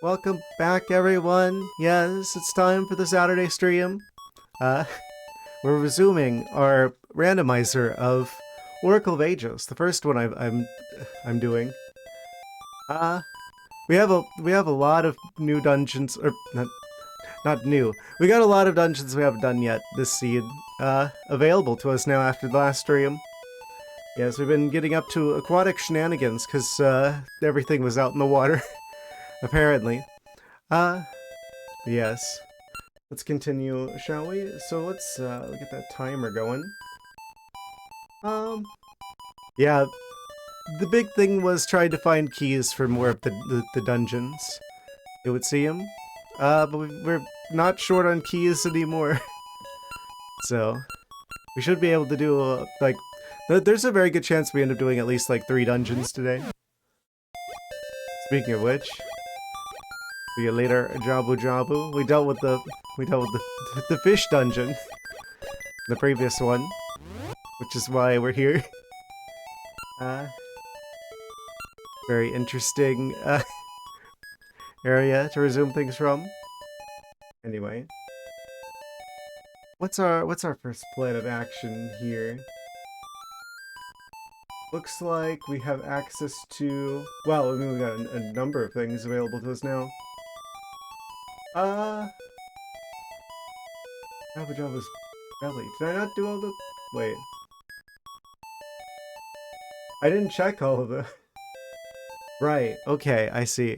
Welcome back, everyone. Yes, it's time for the Saturday stream. Uh, we're resuming our randomizer of Oracle of Ages, the first one I'm doing. Uh, we have a lot of new dungeons, or not new. We got a lot of dungeons we haven't done yet this seed, available to us now after the last stream. Yes, we've been getting up to aquatic shenanigans because everything was out in the water, apparently. Yes. Let's continue, shall we? So let's get that timer going. Yeah, the big thing was trying to find keys for more of the dungeons, it would seem. But we're not short on keys anymore. So, we should be able to do, like, there's a very good chance we end up doing at least, like, 3 dungeons today. Speaking of which, see you later, Jabu Jabu. We dealt with the fish dungeon, the previous one, which is why we're here. Very interesting area to resume things from. Anyway, what's our first plan of action here? Looks like we have access to, well, I mean, we got a number of things available to us now. Jabba Jabba's belly. Did I not do all the... Wait. I didn't check all of the... Right, okay, I see.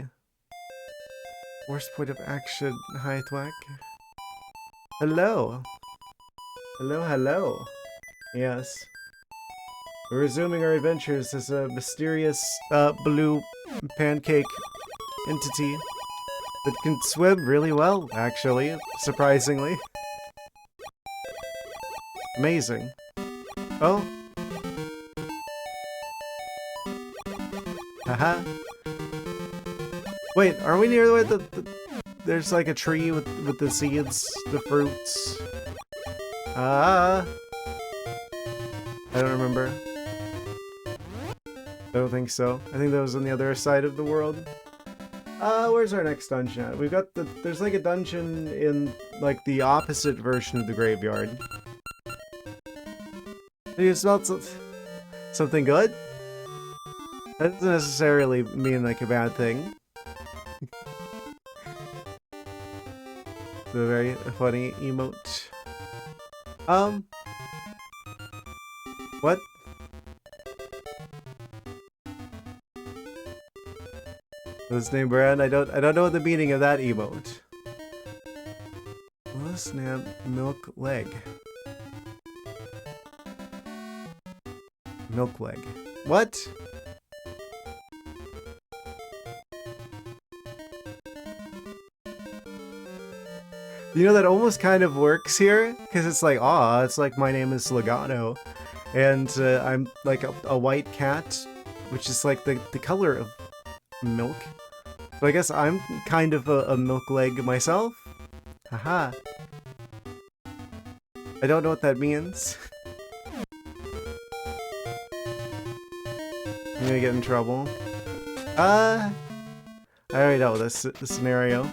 Worst point of action, ArcticThwack. Hello. Hello, hello. Yes. We're resuming our adventures as a mysterious, blue pancake entity that can swim really well, actually, surprisingly. Amazing. Oh. Haha. Wait, are we near where there's like a tree with the seeds, the fruits? I don't remember. I don't think so. I think that was on the other side of the world. Where's our next dungeon at? We've got there's like a dungeon in like the opposite version of the graveyard. You smelled something good? That doesn't necessarily mean like a bad thing. It's a very funny emote. What? His name brand? I don't know the meaning of that emote. Well, snap milk leg. Milk leg. What? You know, that almost kind of works here, because it's like, it's like my name is Legato, and I'm like a white cat, which is like the color of milk. So I guess I'm kind of a milk leg myself. Haha. I don't know what that means. I'm gonna get in trouble. I already know this scenario.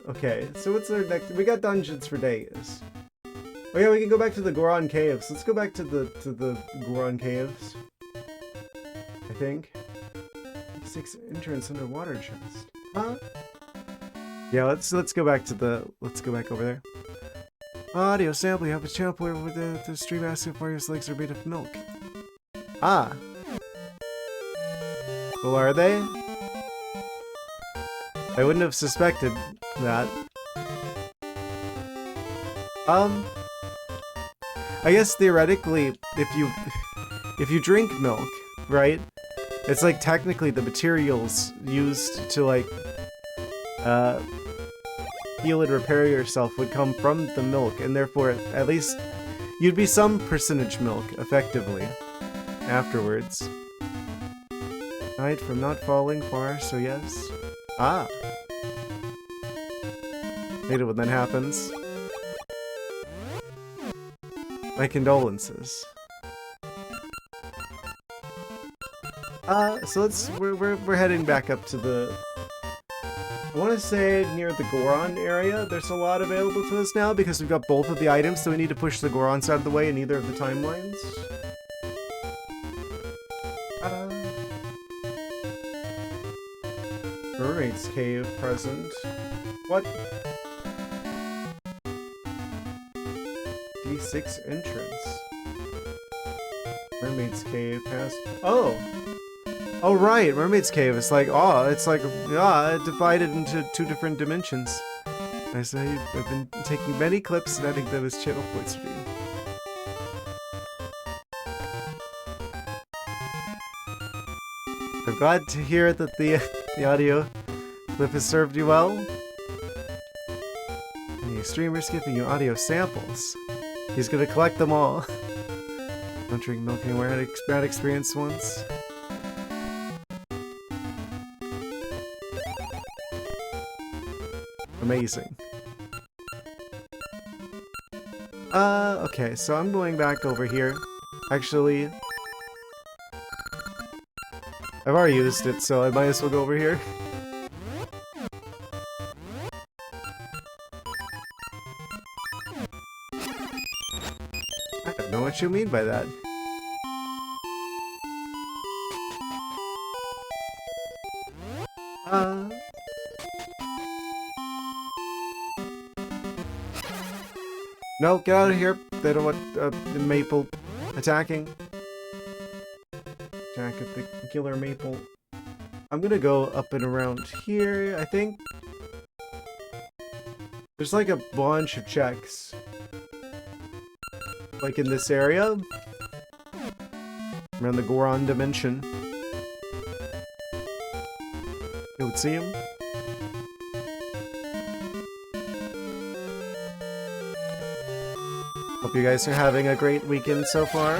Okay, so what's our next? We got dungeons for days. Oh yeah, we can go back to the Goron Caves. Let's go back to the Goron Caves. I think. 6 entrance underwater chest. Huh? Yeah, let's go back to let's go back over there. Audio sample, you have a channel where the stream asking for your legs are made of milk. Ah. Well, are they? I wouldn't have suspected that. I guess theoretically, if you drink milk, right? It's like technically the materials used to like heal and repair yourself would come from the milk, and therefore at least you'd be some percentage milk, effectively, afterwards. Hide from not falling far, so yes. Ah. Hate it when that happens. My condolences. So we're heading back up to the, I want to say near the Goron area. There's a lot available to us now because we've got both of the items, so we need to push the Gorons out of the way in either of the timelines. Mermaid's Cave present. What? D6 entrance. Mermaid's Cave past. Oh! Oh right, Mermaid's Cave. It's like, divided into 2 different dimensions. I say I've been taking many clips and adding them as channel points for you. I'm glad to hear that the audio clip has served you well. And your streamer's giving you audio samples. He's gonna collect them all. Don't drink milk anymore. Had a bad experience once. Amazing. Okay, so I'm going back over here. Actually, I've already used it, so I might as well go over here. I don't know what you mean by that. No, get out of here. They don't want the Maple attacking. Attack at the killer Maple. I'm gonna go up and around here, I think. There's like a bunch of checks. Like in this area. Around the Goron dimension. You would see him. Hope you guys are having a great weekend so far.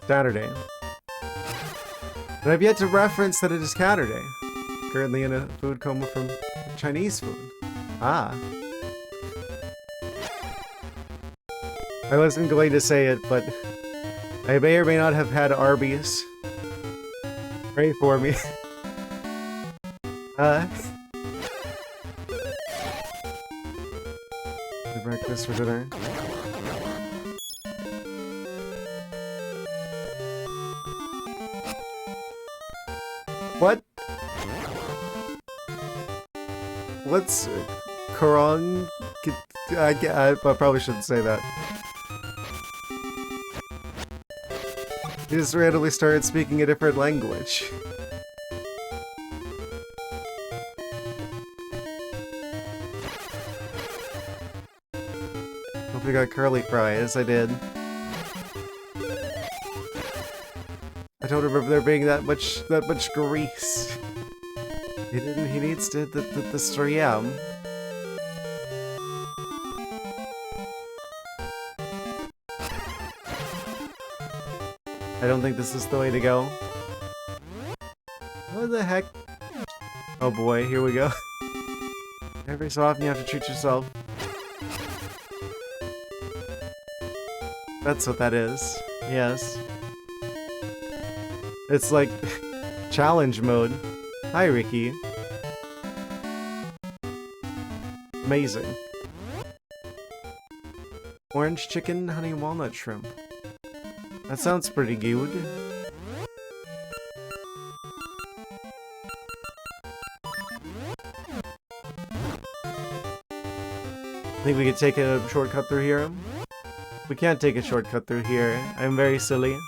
Saturday. And I've yet to reference that it is Saturday. Currently in a food coma from Chinese food. Ah. I wasn't going to say it, but I may or may not have had Arby's. Pray for me. Breakfast for dinner. What? What's Korong? I probably shouldn't say that. He just randomly started speaking a different language. Hope you got curly fries. I did. I don't remember there being that much grease. He didn't. He needs to the stream. I don't think this is the way to go. What the heck? Oh boy, here we go. Every so often you have to treat yourself. That's what that is. Yes. It's like challenge mode. Hi, Ricky. Amazing. Orange chicken, honey walnut shrimp. That sounds pretty good. Think we could take a shortcut through here? We can't take a shortcut through here. I'm very silly.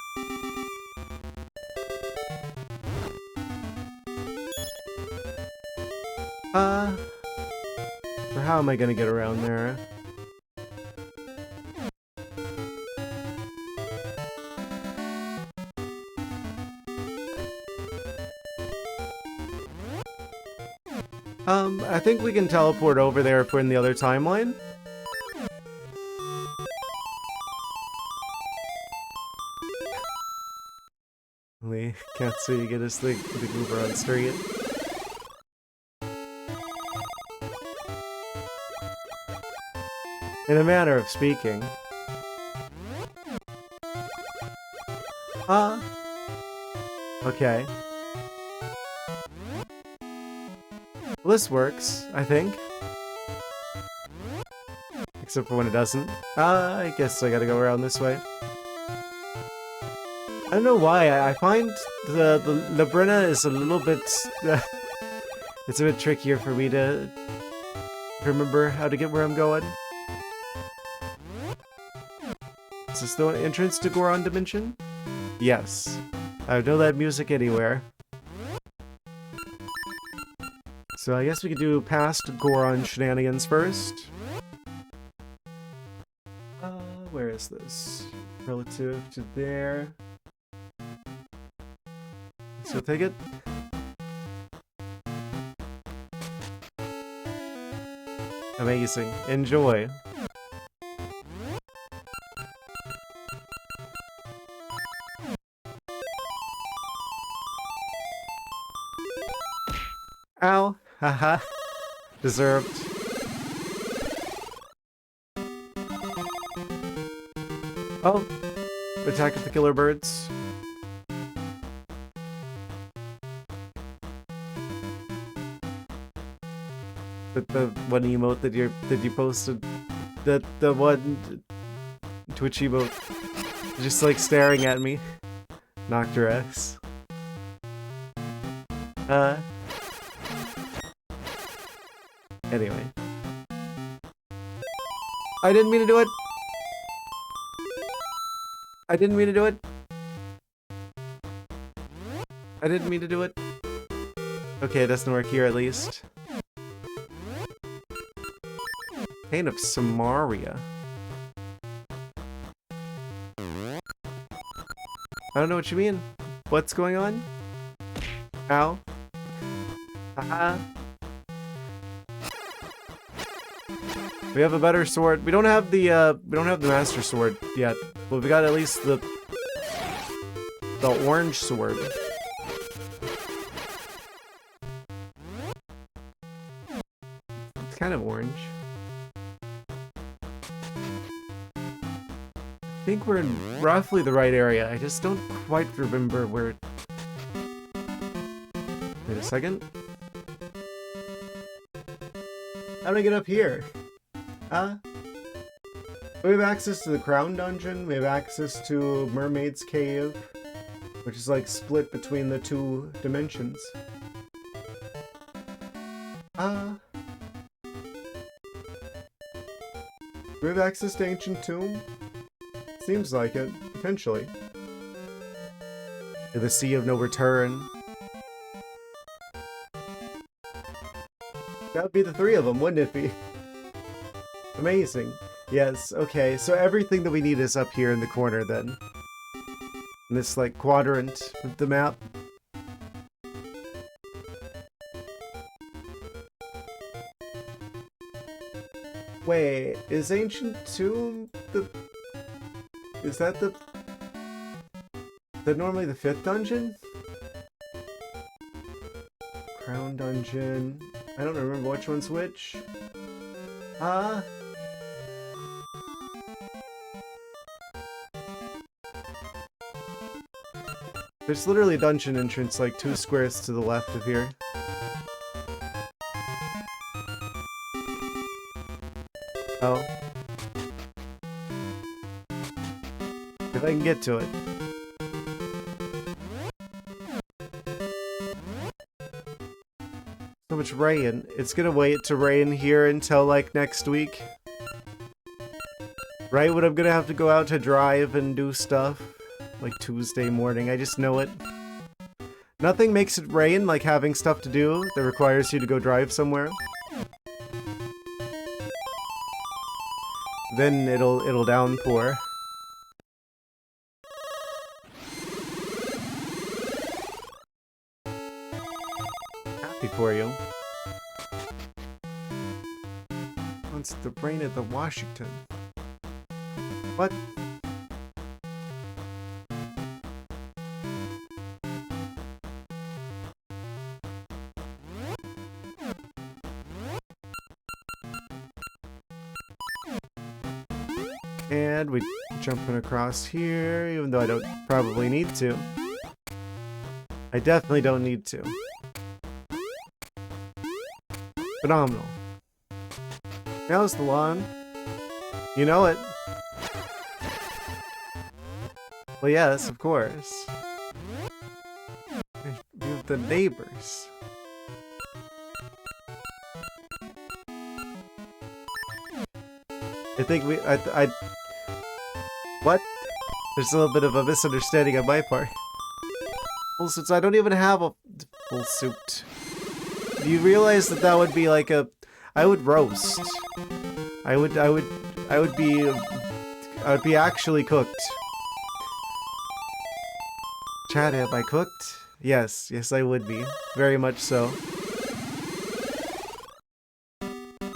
So how am I gonna get around there? I think we can teleport over there if we're in the other timeline. We can't see to get us the Goober on street. In a manner of speaking. Okay. Well, this works, I think. Except for when it doesn't. I guess I gotta go around this way. I don't know why, I find the Labrina is a little bit... it's a bit trickier for me to remember how to get where I'm going. Is this the entrance to Goron Dimension? Yes. I know that music anywhere. So I guess we could do past Goron shenanigans first. Where is this? Relative to there. So take it. Amazing. Enjoy. Ow. Haha. Deserved. Oh. Attack of the Killer Birds. The one emote that you posted, the one Twitch emote, just like staring at me. Noctur X. Anyway, I didn't mean to do it. I didn't mean to do it. I didn't mean to do it. Okay, it doesn't work here at least. Pain of Samaria. I don't know what you mean. What's going on? Ow. Haha. We have a better sword. We don't have the Master Sword yet, but we got at least the orange sword. It's kind of orange. I think we're in roughly the right area. I just don't quite remember where... Wait a second. How do I get up here? We have access to the Crown Dungeon. We have access to Mermaid's Cave, which is like split between the two dimensions. Do we have access to Ancient Tomb? Seems like it, potentially. To the Sea of No Return. That would be the three of them, wouldn't it be? Amazing. Yes, okay, so everything that we need is up here in the corner then. In this, like, quadrant of the map. Wait, is Ancient Tomb the... Is that the... Is that normally the 5th dungeon? Crown Dungeon... I don't remember which one's which. There's literally a dungeon entrance like 2 squares to the left of here. Oh. If I can get to it. So much rain. It's gonna wait to rain here until like next week. Right when I'm gonna have to go out to drive and do stuff. Like Tuesday morning, I just know it. Nothing makes it rain like having stuff to do that requires you to go drive somewhere. Then it'll downpour. Happy for you. It's the rain at the Washington. What? And we're jumping across here, even though I don't probably need to. I definitely don't need to. Phenomenal. Now's the lawn. You know it. Well, yes, of course. We have the neighbors. I think what? There's a little bit of a misunderstanding on my part. Well, since I don't even have a full suit. Do you realize that that would be like a... I would roast. I would be actually cooked. Chat, am I cooked? Yes, yes I would be. Very much so.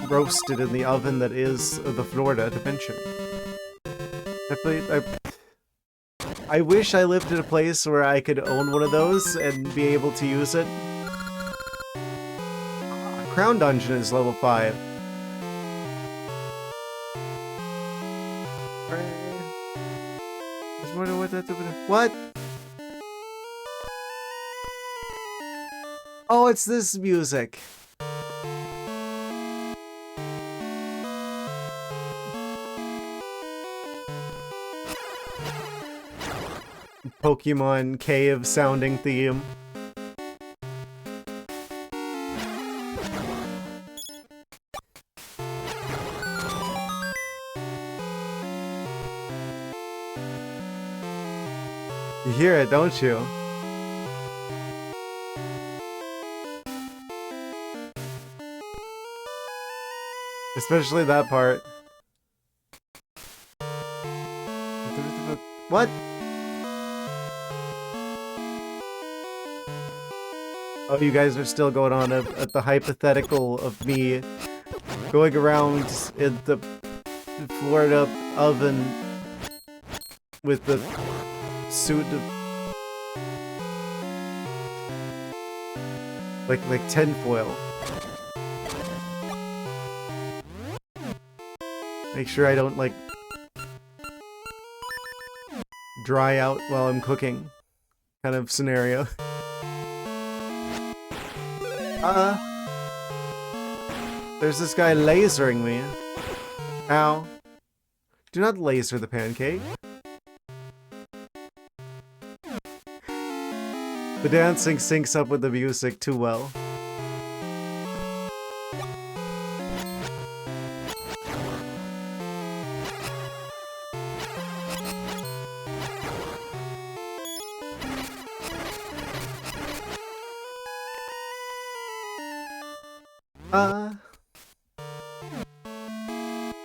Roasted in the oven that is the Florida dimension. I wish I lived in a place where I could own one of those and be able to use it. Crown Dungeon is level 5. What? Oh, it's this music. Pokemon cave sounding theme. You hear it, don't you? Especially that part. What? Oh, you guys are still going on at the hypothetical of me going around in the Florida oven with the suit of like tinfoil. Make sure I don't like dry out while I'm cooking kind of scenario. There's this guy lasering me. Ow. Do not laser the pancake. The dancing syncs up with the music too well.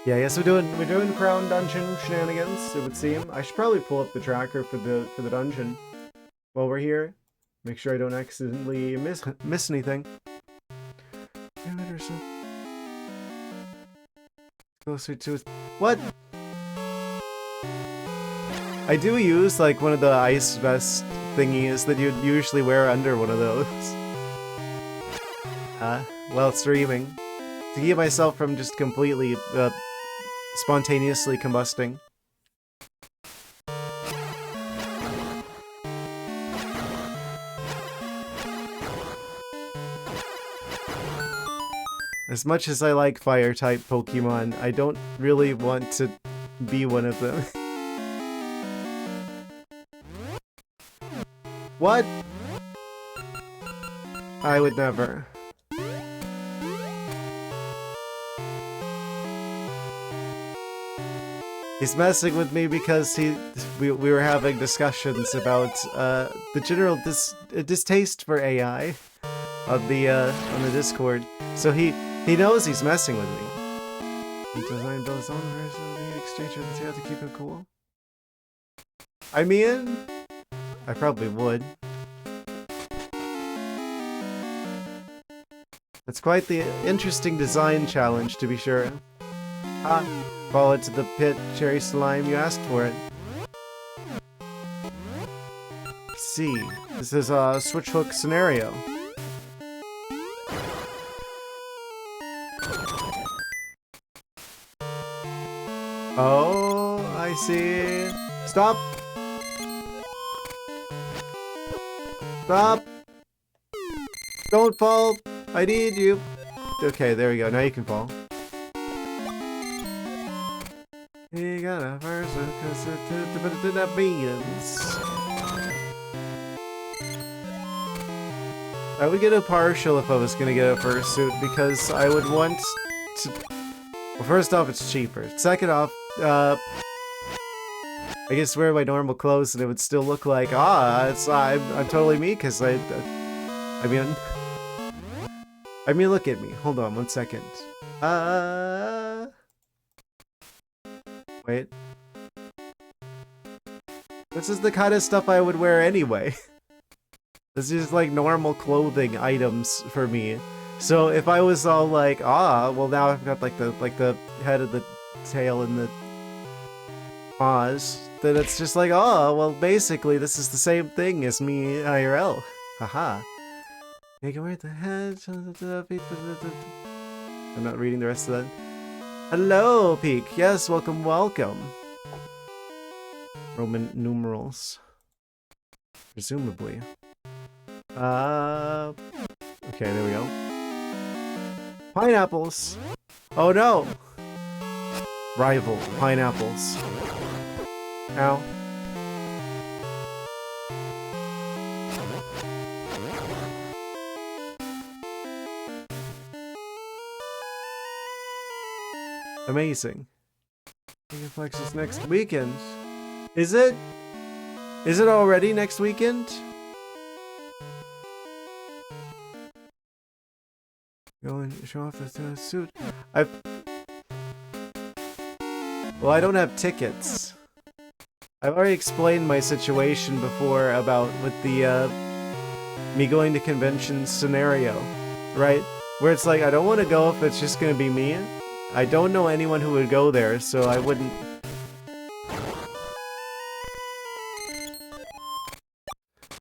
Yeah, yes, we're doing Crown Dungeon shenanigans, it would seem. I should probably pull up the tracker for the dungeon while we're here. Make sure I don't accidentally miss anything. Damn it, or so. Closer to what? I do use like one of the ice vest thingies that you'd usually wear under one of those. While streaming. To keep myself from just completely, spontaneously combusting. As much as I like fire-type Pokemon, I don't really want to be one of them. What? I would never. He's messing with me because we were having discussions about the general distaste for AI on the Discord. So he knows he's messing with me. He designed his own version of the exchange with the tail to keep him cool. I mean, I probably would. It's quite the interesting design challenge, to be sure. Fall into the pit, cherry slime, you asked for it. See, this is a switch hook scenario. Oh. see. Stop! Stop! Don't fall! I need you! Okay, there we go. Now you can fall. You got a person because it beans. I would get a partial if I was gonna get a fursuit because I would want to. Well, first off, it's cheaper. Second off, I guess wear my normal clothes and it would still look like I'm totally me because I mean look at me. Hold on 1 second. Wait. This is the kind of stuff I would wear anyway. This is like normal clothing items for me. So if I was all like, well now I've got like the head of the tail and the paws, then it's just like, well basically this is the same thing as me IRL. Haha. You can wear the head. I'm not reading the rest of that. Hello, Peak. Yes, welcome, welcome. Roman numerals. Presumably. Okay, there we go. Pineapples! Oh no! Rival pineapples. Ow. Amazing. ArcticThwack is next weekend. Is it? Is it already next weekend? Go and show off the suit. Well, I don't have tickets. I've already explained my situation before about with the me going to convention scenario, right? Where it's like I don't want to go if it's just gonna be me. I don't know anyone who would go there, so I wouldn't.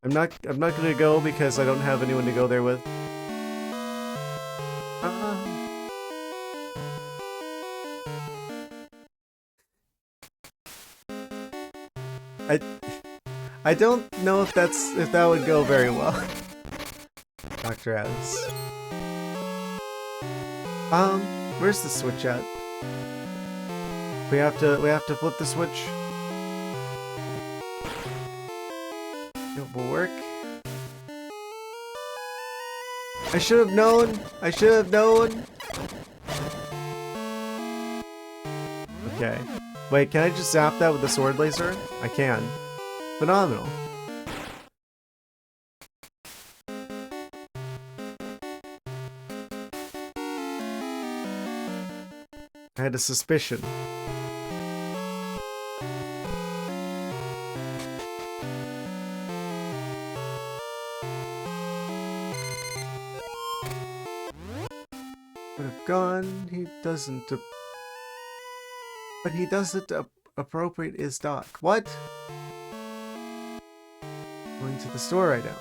I'm not gonna go because I don't have anyone to go there with. I don't know if that would go very well. Dr. House. Where's the switch at? We have to flip the switch. It will work. I should have known. I should have known. Okay. Wait, can I just zap that with the sword laser? I can. Phenomenal. I had a suspicion. Would have gone. He doesn't. But he doesn't appropriate his dock. What? Going to the store right now.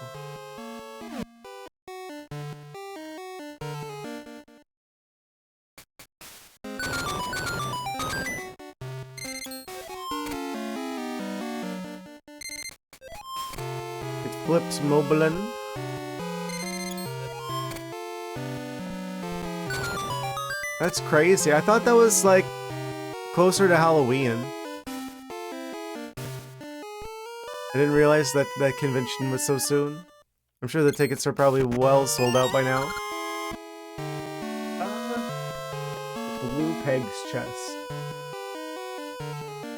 It flips Moblin. That's crazy. I thought that was like closer to Halloween. I didn't realize that that convention was so soon. I'm sure the tickets are probably well sold out by now. Blue Peg's chest.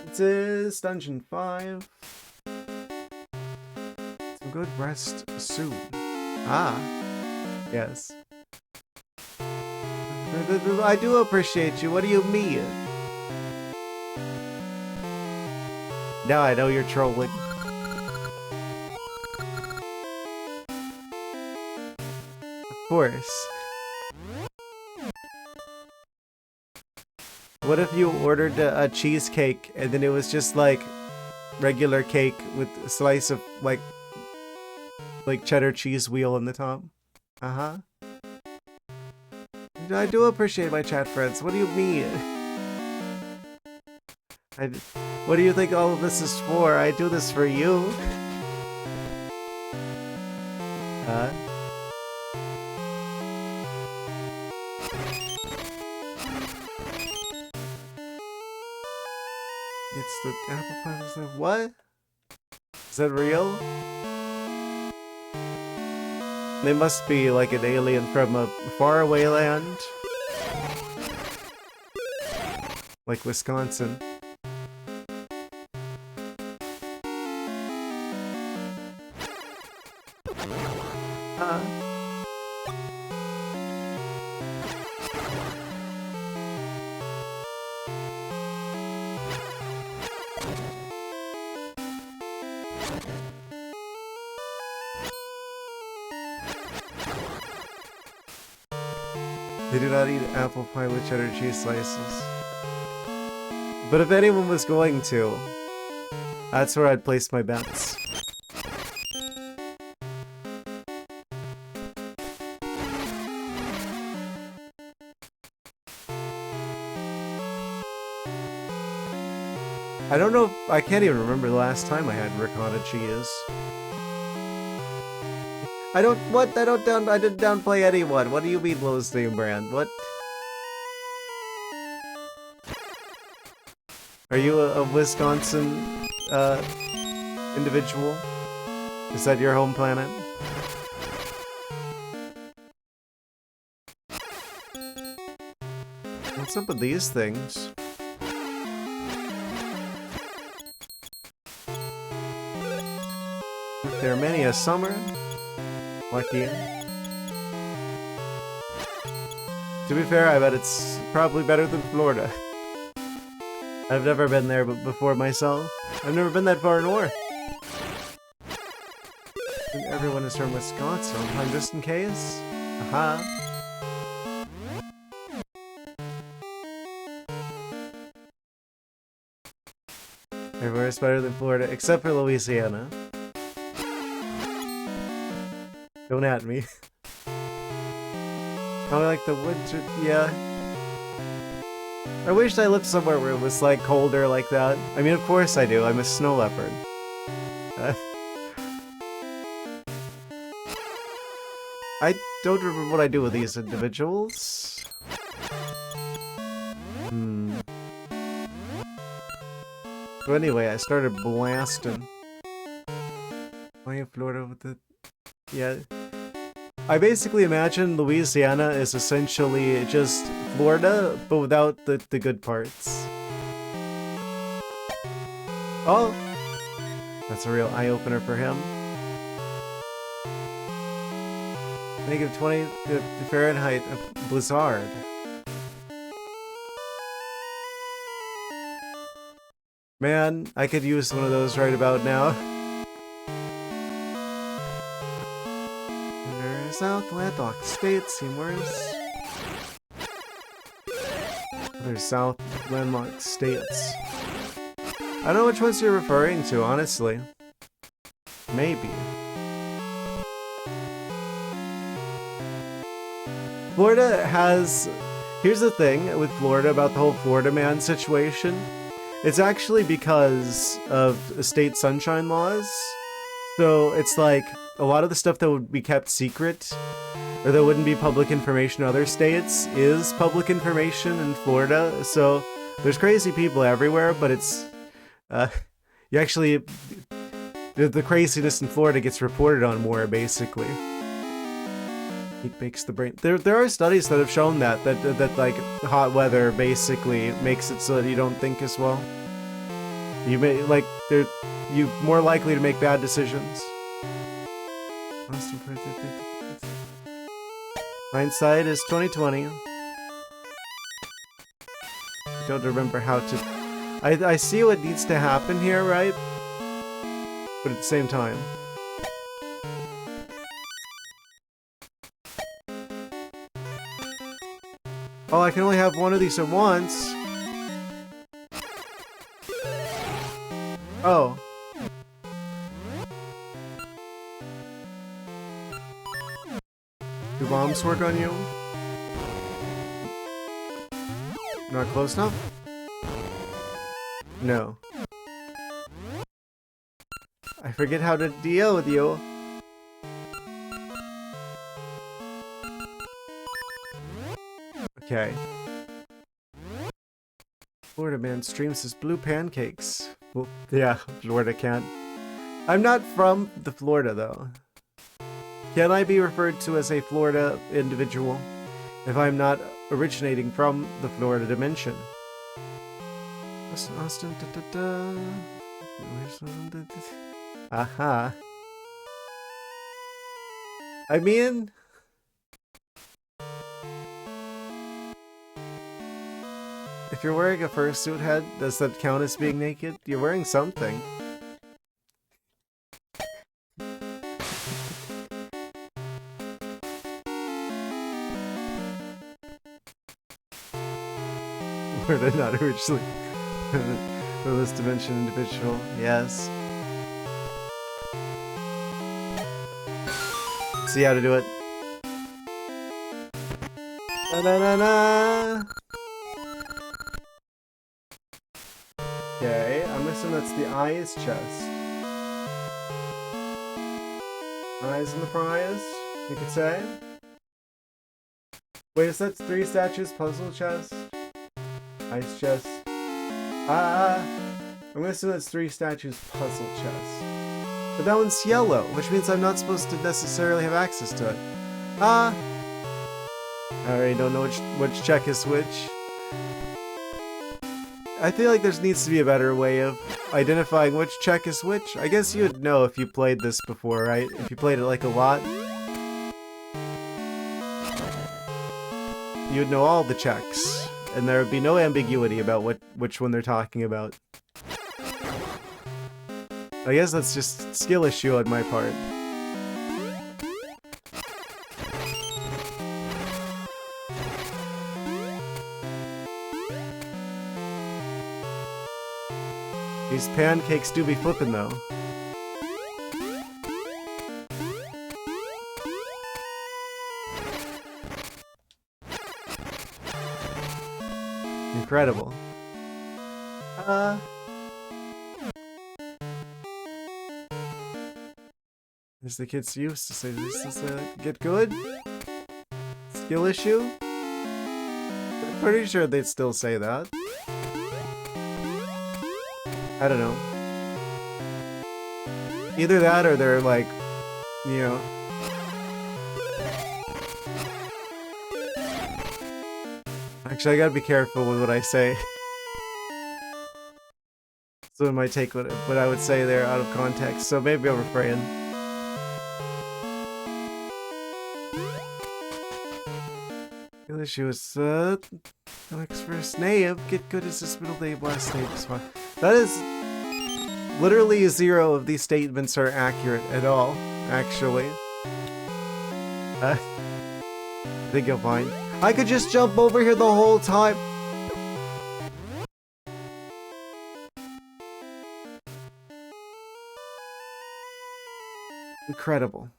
It is Dungeon 5. Some good rest soon. Ah. Yes. I do appreciate you. What do you mean? Now I know you're trolling. Of course. What if you ordered a cheesecake and then it was just like regular cake with a slice of like cheddar cheese wheel on the top? Uh-huh. I do appreciate my chat friends. What do you mean? What do you think all of this is for? I do this for you. It's the apple pie. What? Is that real? They must be like an alien from a faraway land. Like Wisconsin. They do not eat apple pie with cheddar cheese slices. But if anyone was going to, that's where I'd place my bets. I don't know, I can't even remember the last time I had ricotta cheese. I didn't downplay anyone. What do you mean lowest name brand? What? Are you a Wisconsin, individual? Is that your home planet? What's up with these things? There are many a summer. Lucky. To be fair, I bet it's probably better than Florida. I've never been there before myself. I've never been that far north. And everyone is from Wisconsin, just in case. Aha. Everywhere is better than Florida, except for Louisiana. Don't at me. I like the winter, yeah. I wish I lived somewhere where it was like colder like that. I mean, of course I do. I'm a snow leopard. I don't remember what I do with these individuals. So anyway, I started blasting. Why in Florida with the... Yeah. I basically imagine Louisiana is essentially just Florida, but without the good parts. Oh! That's a real eye-opener for him. -20 Fahrenheit, a blizzard. Man, I could use one of those right about now. South landlocked states, Seymour's. Other South landlocked states. I don't know which ones you're referring to, honestly. Maybe. Florida has... Here's the thing with Florida about the whole Florida man situation. It's actually because of state sunshine laws. So it's like... A lot of the stuff that would be kept secret, or that wouldn't be public information in other states, is public information in Florida. So there's crazy people everywhere, but it's you actually the craziness in Florida gets reported on more, basically. It makes the brain. There are studies that have shown that like hot weather basically makes it so that you don't think as well. You may you're more likely to make bad decisions. Hindsight is 2020. I don't remember how to... I see what needs to happen here, right? But at the same time... Oh, I can only have one of these at once. Oh. Do bombs work on you? Not close enough? No. I forget how to deal with you. Okay. Florida man streams his blue pancakes. Well, yeah, Florida can't. I'm not from the Florida, though. Can I be referred to as a Florida individual if I'm not originating from the Florida dimension? Austin, aha. I mean... if you're wearing a fursuit head, does that count as being naked? You're wearing something. Florida not originally from this dimension individual. Yes. See how to do it. Da-da-da-da! Okay, I'm assuming that's the eyes chest. Eyes on the prize, you could say. Wait, is that 3 statues puzzle chest? Ice chest. I'm gonna assume that's 3 statues puzzle chest. But that one's yellow, which means I'm not supposed to necessarily have access to it. I already don't know which check is which. I feel like there needs to be a better way of identifying which check is which. I guess you'd know if you played this before, right? If you played it like a lot. You'd know all the checks, and there would be no ambiguity about which one they're talking about. I guess that's just a skill issue on my part. These pancakes do be flippin' though. Incredible. As the kids used to say, this is get good? Skill issue? I'm pretty sure they'd still say that. I don't know. Either that or they're like, you know. Actually, I gotta be careful with what I say. Someone might take what I would say there out of context, so maybe I'll refrain. The issue is, Alex first name, get good as his middle name, last name is fine. That is literally 0 of these statements are accurate at all, actually. I think you'll find. I could just jump over here the whole time. Incredible.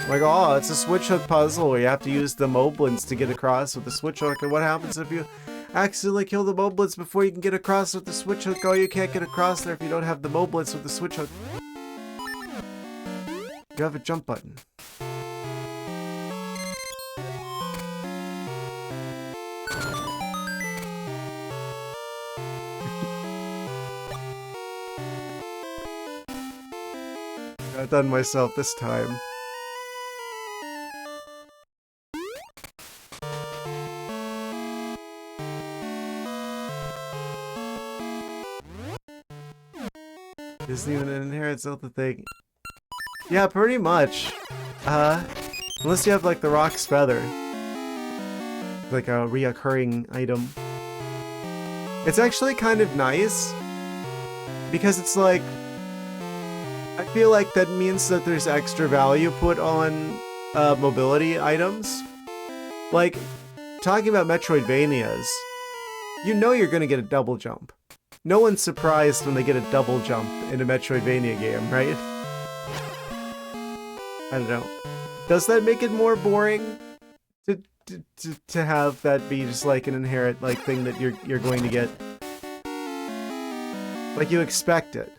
Like, oh, it's a switch hook puzzle where you have to use the moblins to get across with the switch hook. And what happens if you accidentally kill the moblins before you can get across with the switch hook? Oh, you can't get across there if you don't have the moblins with the switch hook. You have a jump button. I've done myself this time. Isn't even an inherent Zelda thing. Yeah, pretty much. Unless you have like the Rock's Feather. Like a reoccurring item. It's actually kind of nice. Because it's like... I feel like that means that there's extra value put on mobility items. Like, talking about Metroidvanias, you know you're gonna get a double jump. No one's surprised when they get a double jump in a Metroidvania game, right? I don't know. Does that make it more boring to have that be just like an inherent like thing that you're going to get. Like you expect it.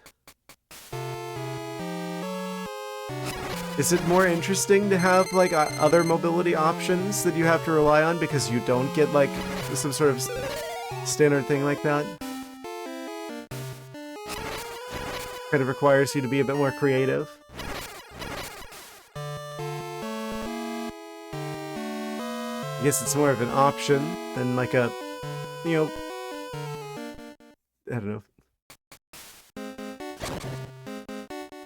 Is it more interesting to have like other mobility options that you have to rely on because you don't get like some sort of standard thing like that? Kind of requires you to be a bit more creative. I guess it's more of an option than like a, you know, I don't know.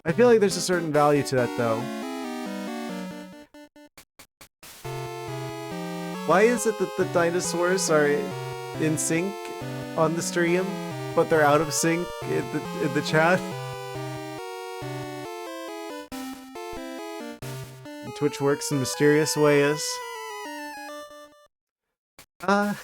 I feel like there's a certain value to that though. Why is it that the dinosaurs are in sync on the stream, but they're out of sync in the chat? And Twitch works in mysterious ways. Alright.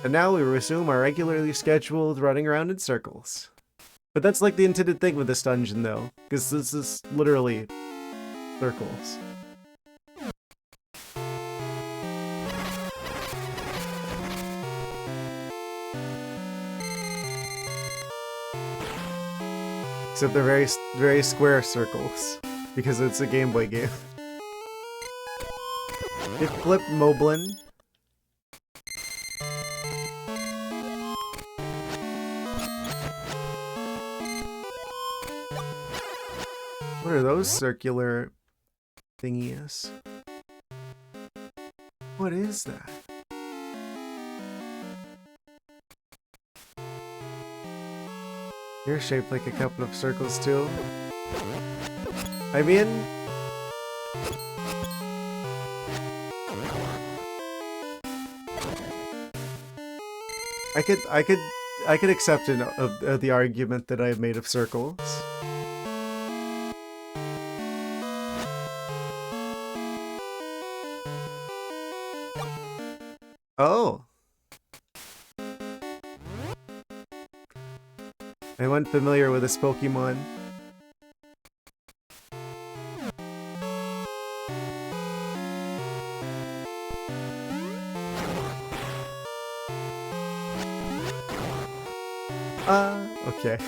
And now we resume our regularly scheduled running around in circles. But that's like the intended thing with this dungeon though, because this is literally circles. Except they're very square circles, because it's a Game Boy game. It flipped Moblin. What are those circular thingies? What is that? You're shaped like a couple of circles too. I mean, I could accept the argument that I have made of circles. Oh. I wasn't familiar with this Pokemon. Okay.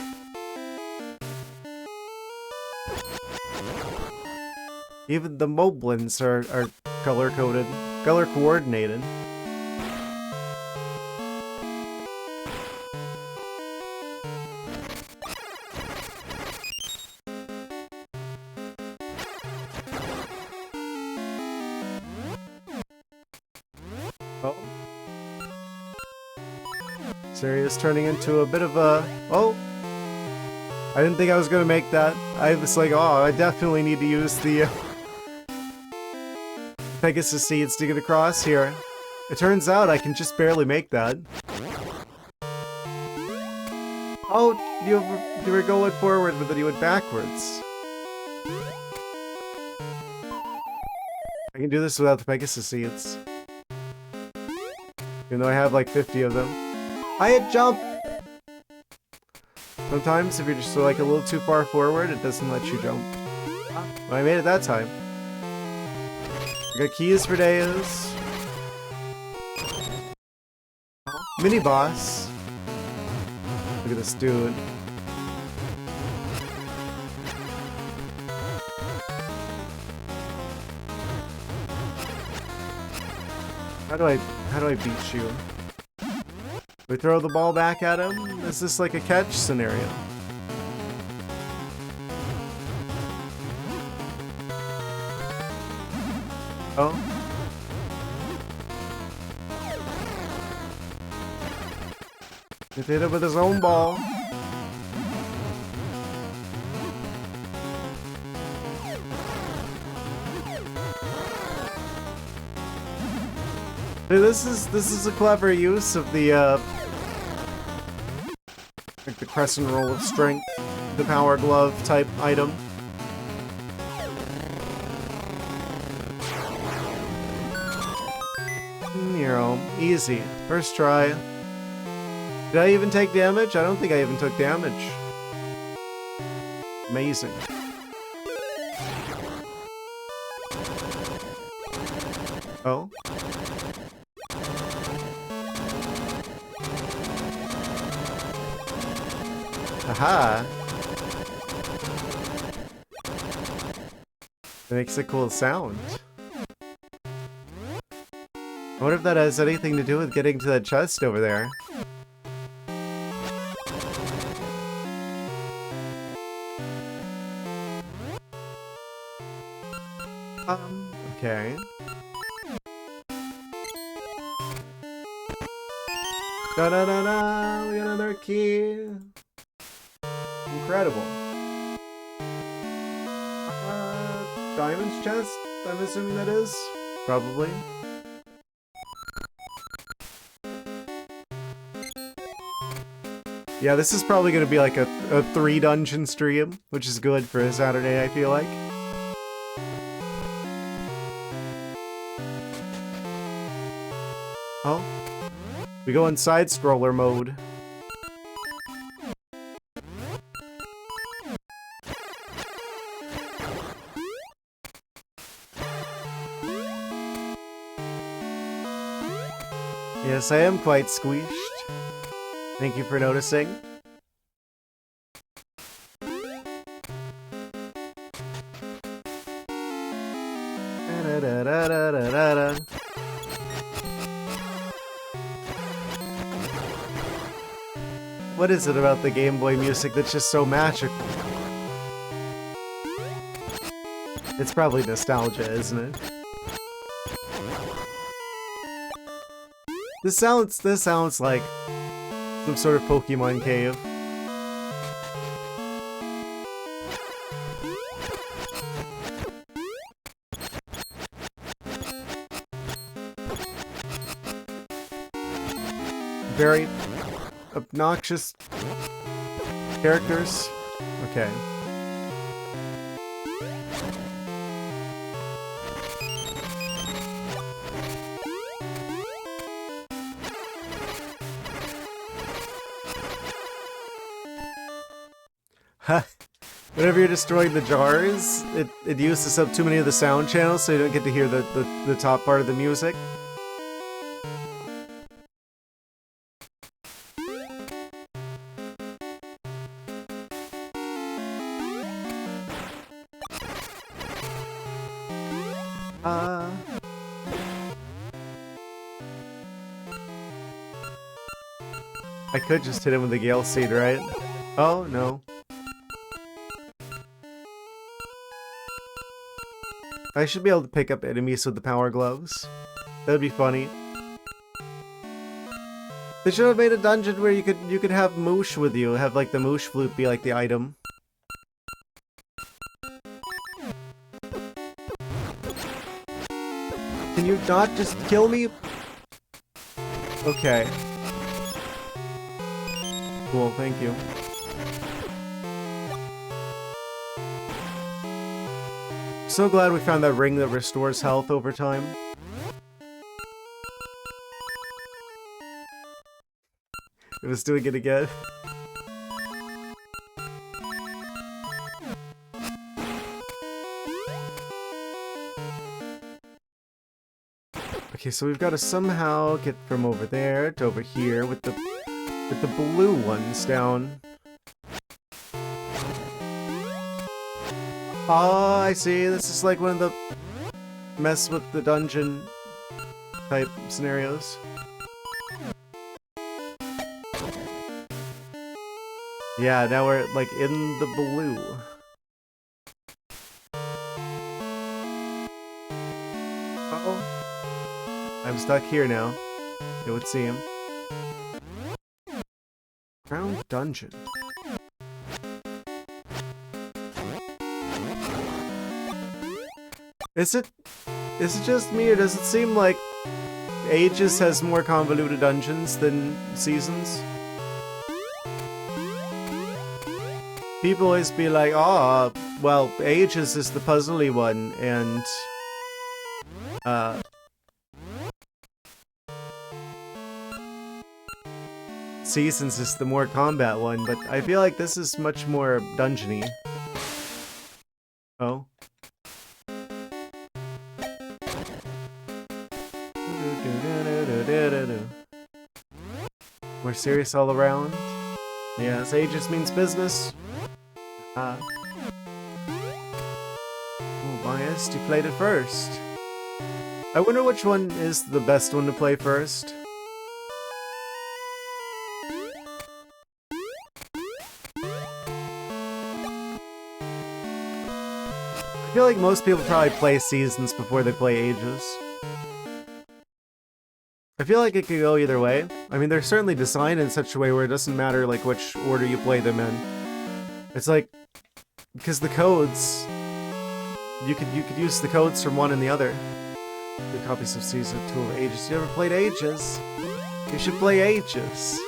Even the Moblins are color-coded, color-coordinated. Serious turning into a bit of a... Oh! I didn't think I was gonna make that. I was like, oh, I definitely need to use the Pegasus seeds to get across here. It turns out I can just barely make that. Oh, you were going forward, but then you went backwards. I can do this without the Pegasus seeds. Even though I have like 50 of them. I had jump! Sometimes if you're just like a little too far forward, it doesn't let you jump. But I made it that time. I got keys for days. Mini boss. Look at this dude. How do I beat you? We throw the ball back at him? Is this like a catch scenario? Oh. He hit it with his own ball. Dude, this is a clever use of the like the crescent roll of strength, the power glove type item. You know, easy. First try. Did I even take damage? I don't think I even took damage. Amazing. Oh? Aha! It makes a cool sound. I wonder if that has anything to do with getting to that chest over there. Okay. Da-da-da-da! We got another key! Incredible. Diamond's chest? I'm assuming that is? Probably. Yeah, this is probably going to be like a 3-dungeon stream, which is good for a Saturday, I feel like. Oh. We go in side-scroller mode. Yes, I am quite squished. Thank you for noticing. Da-da-da-da-da-da-da. What is it about the Game Boy music that's just so magical? It's probably nostalgia, isn't it? This sounds like some sort of Pokemon cave. Very obnoxious characters. Okay. Whenever you're destroying the jars, it uses up too many of the sound channels, so you don't get to hear the top part of the music. I could just hit him with the Gale Seed, right? Oh, no. I should be able to pick up enemies with the power gloves. That would be funny. They should have made a dungeon where you could have Moosh with you, have like the Moosh flute be like the item. Can you not just kill me? Okay. Cool, thank you. So glad we found that ring that restores health over time. It was doing it again. Okay, so we've got to somehow get from over there to over here with the blue ones down. Oh, I see. This is like one of the mess with the dungeon type scenarios. Yeah, now we're like in the blue. Uh-oh. I'm stuck here now. Okay, let's see him. Crown Dungeon. Is it just me, or does it seem like Ages has more convoluted dungeons than Seasons? People always be like, oh, well, Ages is the puzzly one, and Seasons is the more combat one, but I feel like this is much more dungeony. Oh. More serious all around. Yes, ages means business. Oh, biased, you played it first. I wonder which one is the best one to play first. I feel like most people probably play seasons before they play ages. I feel like it could go either way. I mean, they're certainly designed in such a way where it doesn't matter like which order you play them in. It's like, because the codes, you could use the codes from one and the other. The copies of Season 2 of Ages. You ever played Ages? You should play Ages.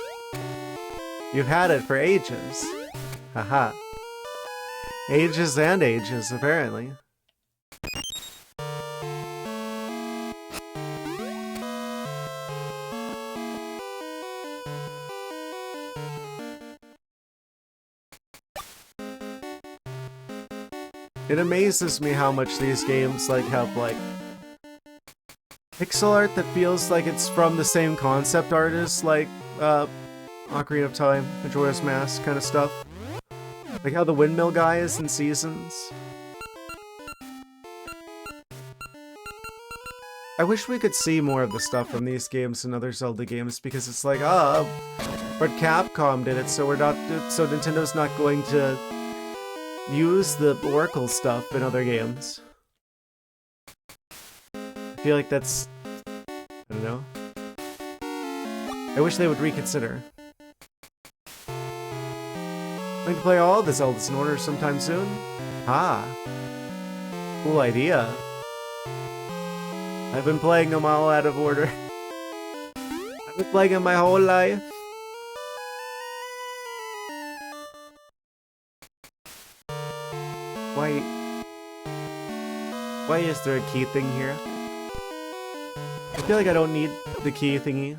You've had it for ages. Haha. Ages and ages, apparently. It amazes me how much these games like have like pixel art that feels like it's from the same concept artist, like Ocarina of Time, Majora's Mask kind of stuff. Like how the windmill guy is in Seasons. I wish we could see more of the stuff from these games and other Zelda games, because it's like, but Capcom did it, so Nintendo's not going to use the Oracle stuff in other games. I feel like that's, I don't know. I wish they would reconsider. I can play all the Zeldas in order sometime soon. Ah, cool idea. I've been playing them all out of order. I've been playing them my whole life. Why is there a key thing here? I feel like I don't need the key thingy.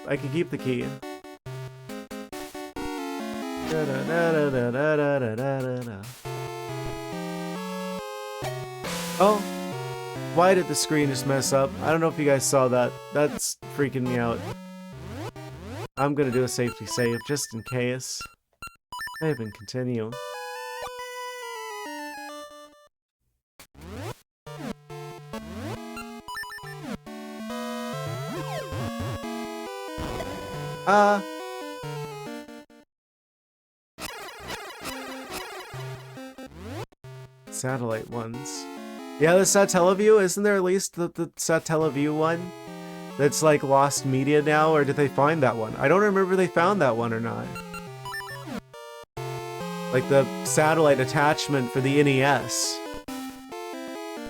I can keep the key. Oh, why did the screen just mess up? I don't know if you guys saw that. That's freaking me out. I'm gonna do a safety save just in case. Save and continue. Satellite ones. Yeah, the Satellaview, isn't there at least the Satellaview one? That's like lost media now, or did they find that one? I don't remember they found that one or not. Like the satellite attachment for the NES.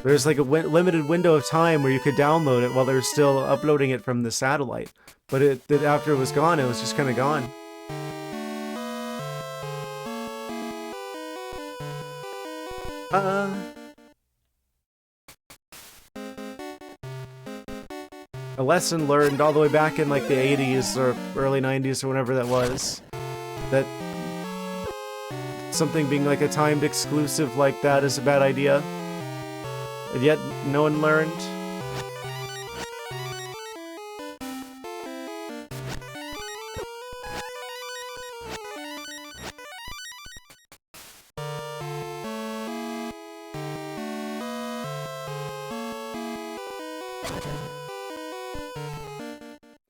There's like a limited window of time where you could download it while they're still uploading it from the satellite. But after it was gone, it was just kind of gone. A lesson learned all the way back in like the 80s or early 90s or whenever that was. That something being like a timed exclusive like that is a bad idea. And yet, no one learned.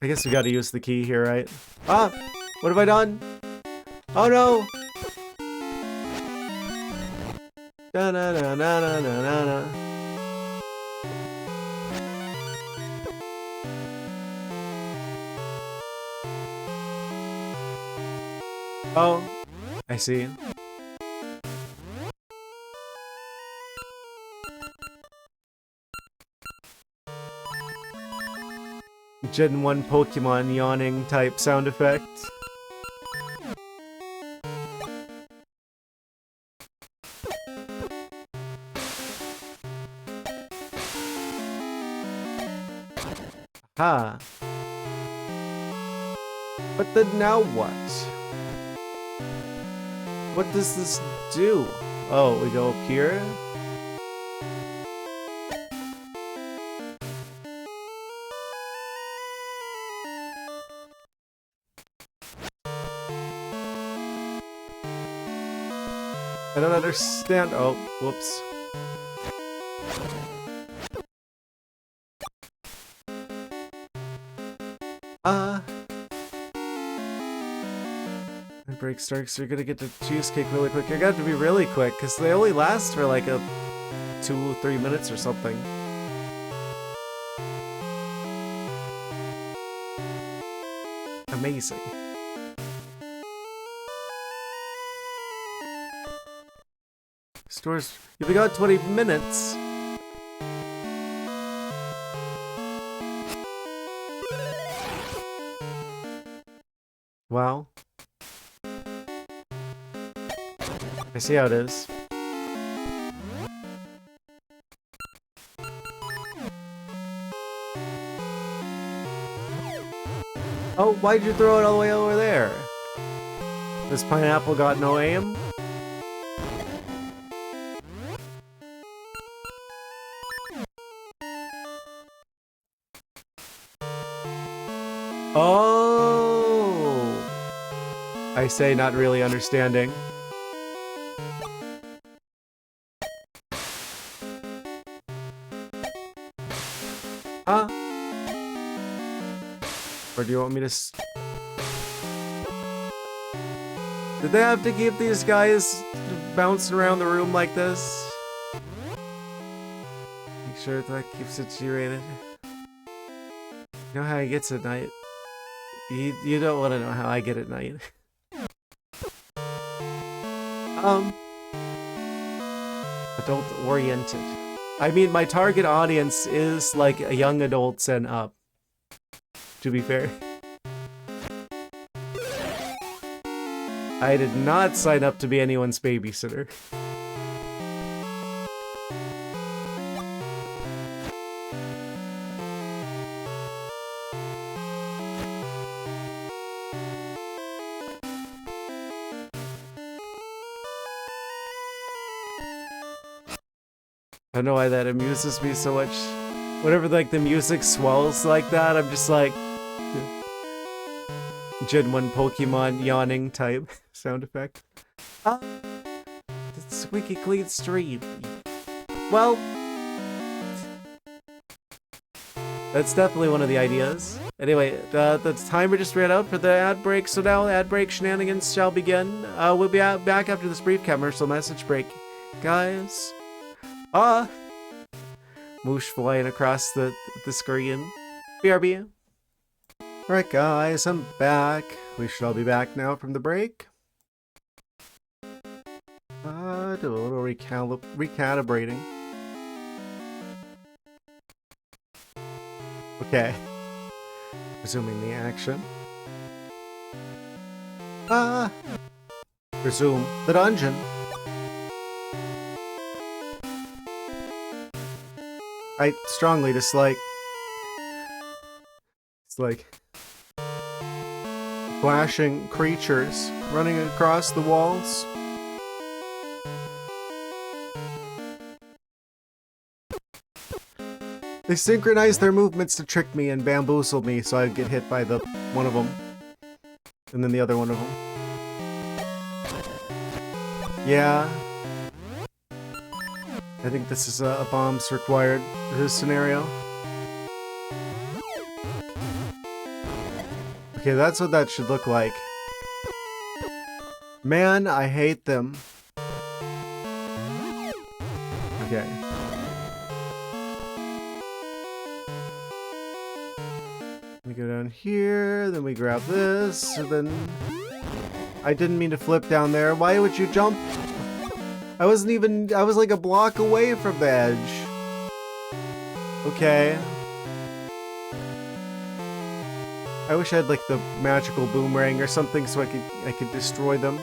I guess we gotta use the key here, right? Ah! What have I done? Oh no! Da na na na na na na na. Oh, I see. Gen 1 Pokemon yawning type sound effect. Ha. But then now what? What does this do? Oh, we go up here? I don't understand. Oh, whoops. Break starts, you're gonna get the cheesecake really quick. You're gonna have to be really quick, because they only last for like a 2-3 minutes or something. Amazing. Stores, you've got 20 minutes. Wow. I see how it is. Oh, why'd you throw it all the way over there? This pineapple got no aim? Oh! I say, not really understanding. Huh? Or do you want me to Did they have to keep these guys bouncing around the room like this? Make sure that keeps it G-rated. You know how he gets at night? You don't want to know how I get at night. Adult-oriented. I mean, my target audience is like a young adults and up. To be fair. I did not sign up to be anyone's babysitter. I don't know why that amuses me so much. Whenever like the music swells like that, I'm just like Gen 1 Pokemon yawning type sound effect. The squeaky clean stream. Well, that's definitely one of the ideas. Anyway, the timer just ran out for the ad break, so now ad break shenanigans shall begin. We'll be back after this brief commercial message break. Guys. Moosh flying across the screen. BRB. Alright guys, I'm back. We should all be back now from the break. Do a little recalibrating. Okay. Resuming the action. Resume the dungeon. I strongly dislike flashing creatures running across the walls. They synchronize their movements to trick me and bamboozle me so I'd get hit by the one of them. And then the other one of them. Yeah. I think this is a bombs required for this scenario. Okay, that's what that should look like. Man, I hate them. Okay. We go down here, then we grab this, and then... I didn't mean to flip down there. Why would you jump? I wasn't even... I was like a block away from the edge. Okay. I wish I had like the magical boomerang or something so I could destroy them.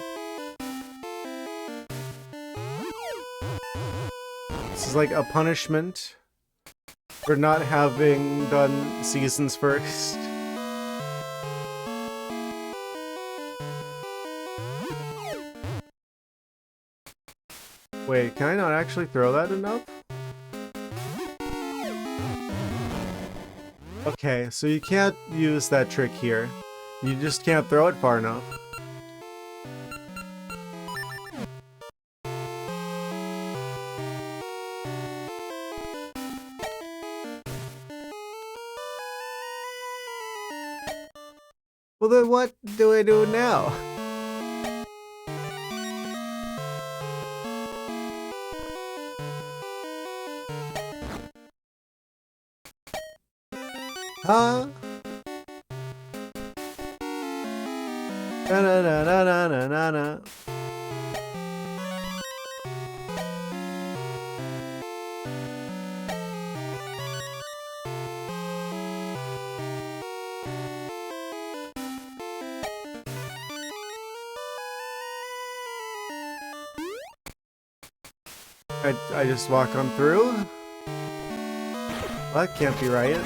This is like a punishment for not having done seasons first. Wait, can I not actually throw that enough? Okay, so you can't use that trick here. You just can't throw it far enough. Well then what do I do now? Huh? Na na na na na na na na. I just walk on through? Well, that can't be right.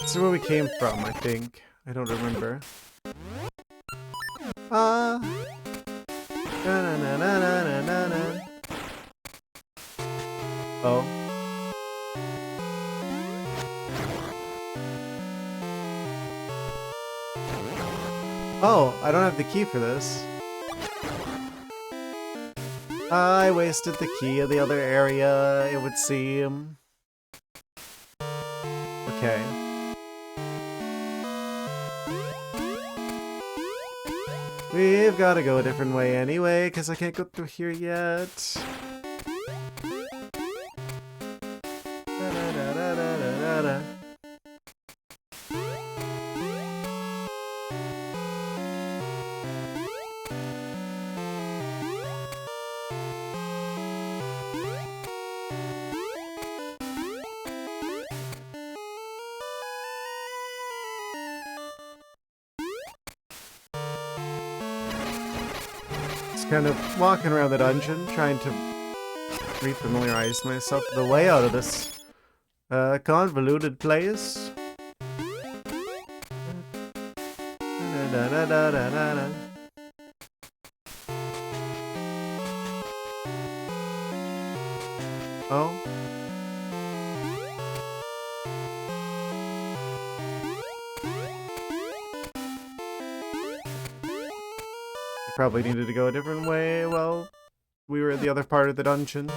This is where we came from, I think. I don't remember. Na na na na na na na na. Oh. Oh, I don't have the key for this. I wasted the key of the other area, it would seem. Okay. We've got to go a different way anyway, because I can't go through here yet. Da-da-da-da-da-da-da. Kind of walking around the dungeon, trying to refamiliarize myself with the layout of this convoluted place. Oh. Probably needed to go a different way. Well, we were at the other part of the dungeon,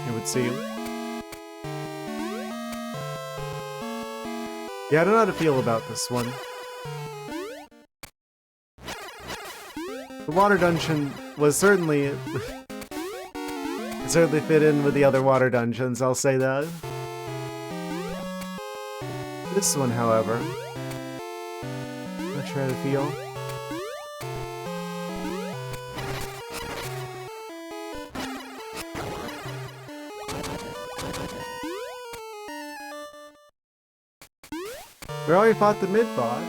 it would seem. Yeah, I don't know how to feel about this one. The water dungeon was certainly... it certainly fit in with the other water dungeons, I'll say that. This one, however... I'm not sure how to feel. We already fought the mid-boss.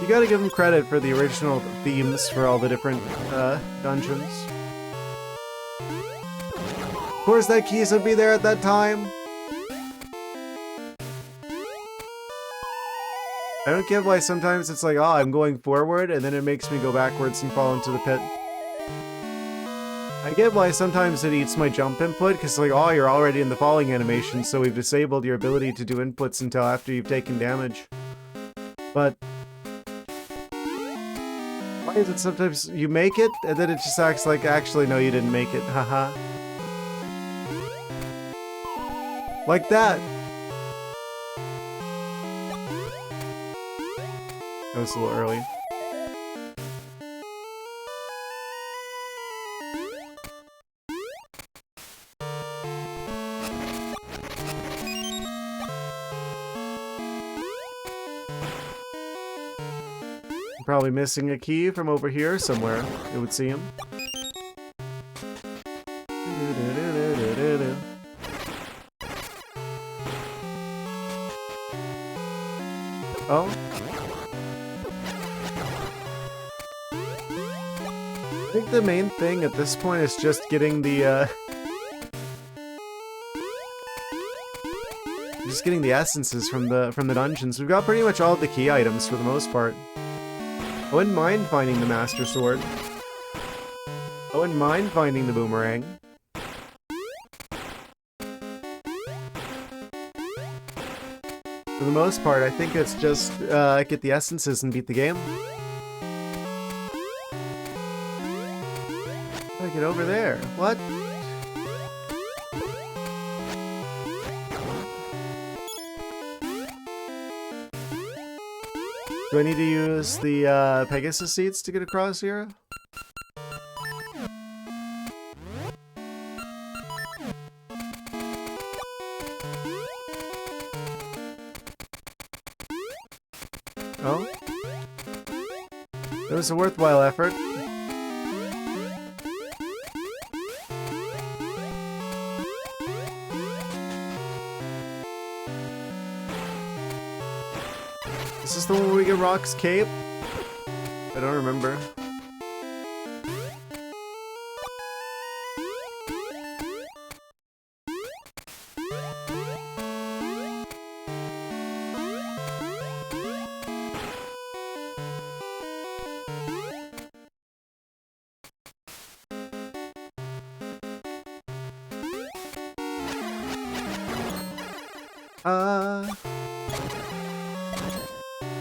You gotta give them credit for the original themes for all the different dungeons. Of course that keys would be there at that time. I don't get why sometimes it's like, oh, I'm going forward, and then it makes me go backwards and fall into the pit. I get why sometimes it eats my jump input, because like, oh, you're already in the falling animation, so we've disabled your ability to do inputs until after you've taken damage. But... why is it sometimes you make it, and then it just acts like, actually, no, you didn't make it, haha. Like that! That was a little early. I'm probably missing a key from over here somewhere, it would seem. Oh? I think the main thing at this point is just getting the, just getting the essences from the dungeons. We've got pretty much all the key items for the most part. I wouldn't mind finding the Master Sword. I wouldn't mind finding the boomerang. For the most part, I think it's just get the essences and beat the game. I get over there. What? Do I need to use the Pegasus seeds to get across here? Oh? It was a worthwhile effort. Is this the one where we get Rock's cape? I don't remember.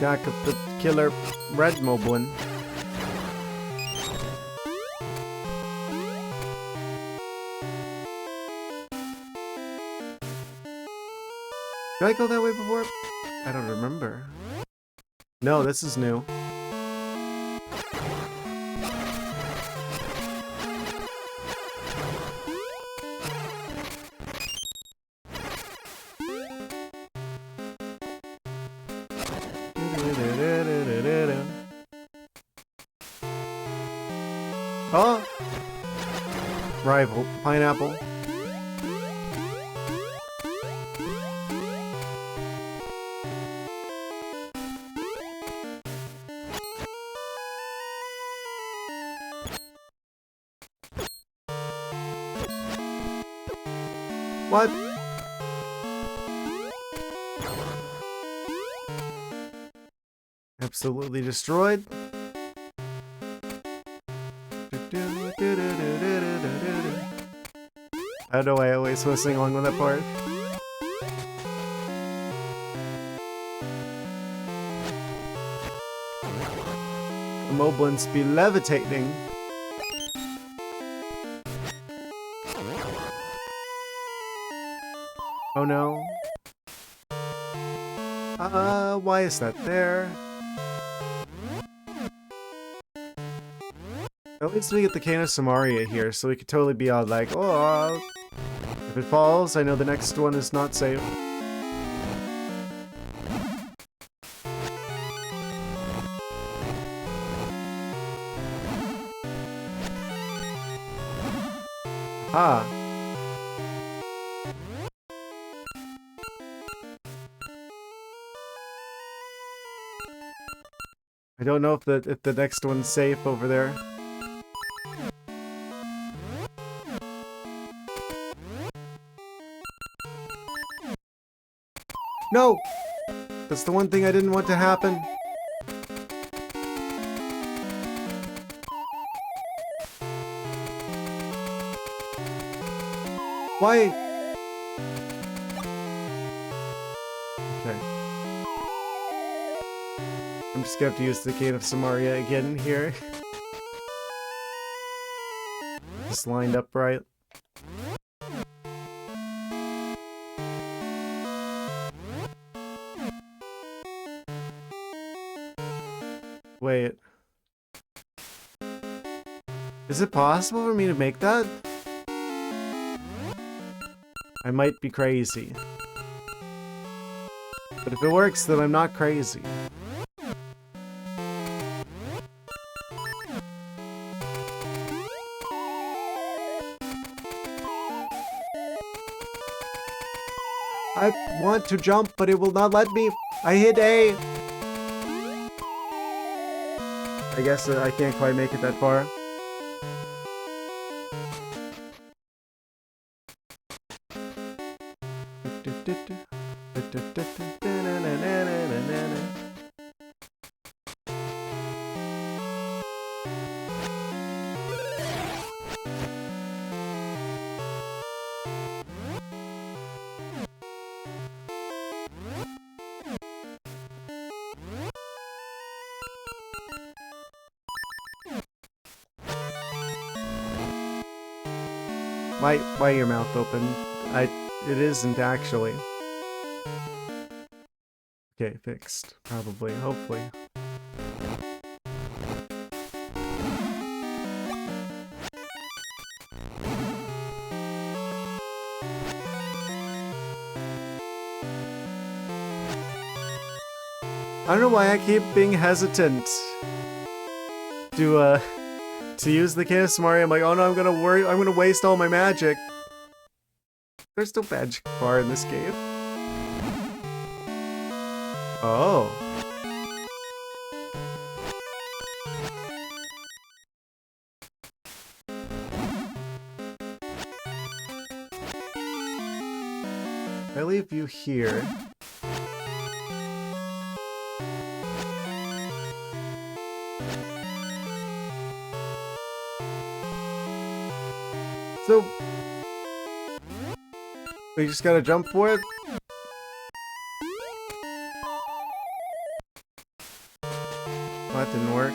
Back of the killer red moblin. Did I go that way before? I don't remember. No, this is new. Oh! Rival. Pineapple. What? Absolutely destroyed. I don't know why I always was sing along with that part. The moblins be levitating. Oh no. Why is that there? At least we get the Cane of Samaria here, so we could totally be all like, oh, if it falls, I know the next one is not safe. Ah. I don't know if the next one's safe over there. No! That's the one thing I didn't want to happen. Why? Okay. I'm just gonna have to use the Cane of Samaria again here. Just lined up right. Wait. Is it possible for me to make that? I might be crazy. But if it works, then I'm not crazy. I want to jump, but it will not let me. I hit A. I guess I can't quite make it that far. Why your mouth open? It isn't actually. Okay, fixed. Probably, hopefully. I don't know why I keep being hesitant to use the KSMR. I'm like, oh no, I'm gonna waste all my magic. There's no magic bar in this game. Oh. I leave you here. So, we just gotta jump for it? Well, that didn't work.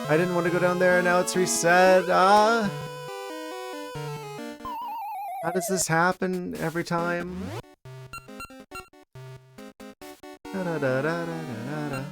I didn't want to go down there, and now it's reset. How does this happen every time? Da da da da da da da.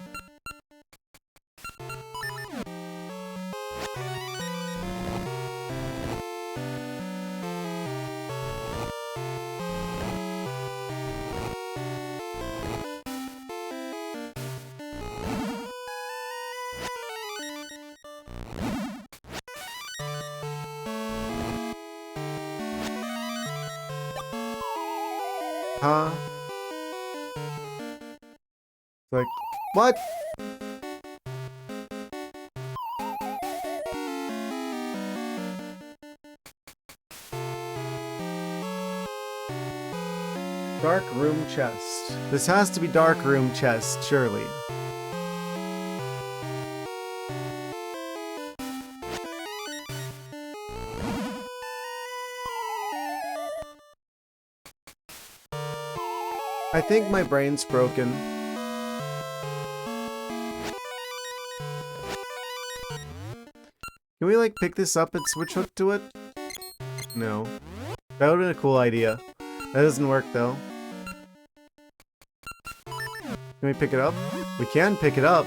Huh? Like, what? Dark room chest. This has to be dark room chest, surely. I think my brain's broken. Can we, like, pick this up and switch hook to it? No. That would've been a cool idea. That doesn't work, though. Can we pick it up? We can pick it up.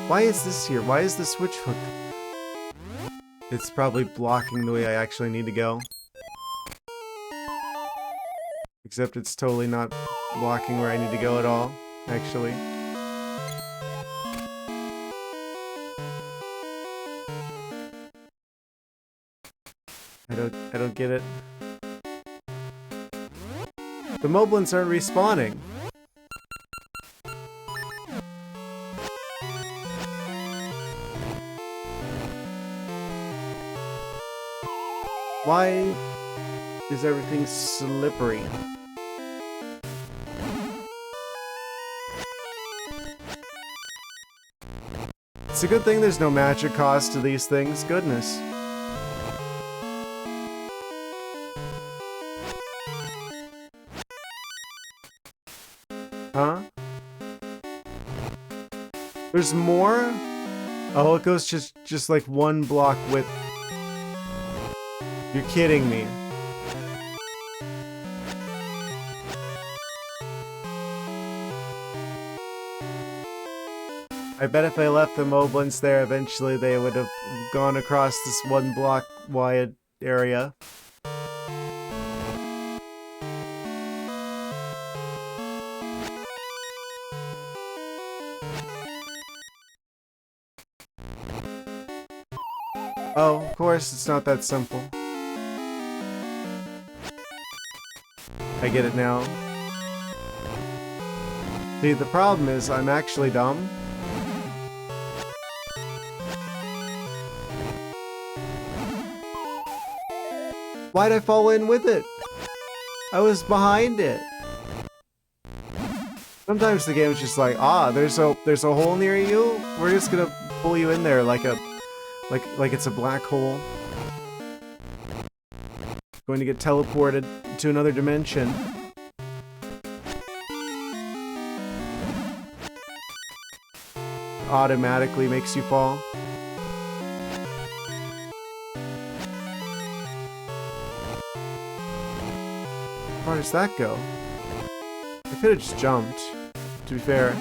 Why is this here? Why is the switch hook? It's probably blocking the way I actually need to go. Except it's totally not blocking where I need to go at all, actually. I don't get it. The moblins aren't respawning. Why is everything slippery? It's a good thing there's no magic cost to these things. Goodness. Huh? There's more? Oh, it goes just like one block width. You're kidding me. I bet if I left the moblins there, eventually they would have gone across this one block wide area. Oh, of course, it's not that simple. I get it now. See, the problem is I'm actually dumb. Why'd I fall in with it? I was behind it. Sometimes the game's just like, there's a hole near you. We're just gonna pull you in there like it's a black hole. Going to get teleported to another dimension. automatically makes you fall. How far does that go? I could have just jumped, to be fair.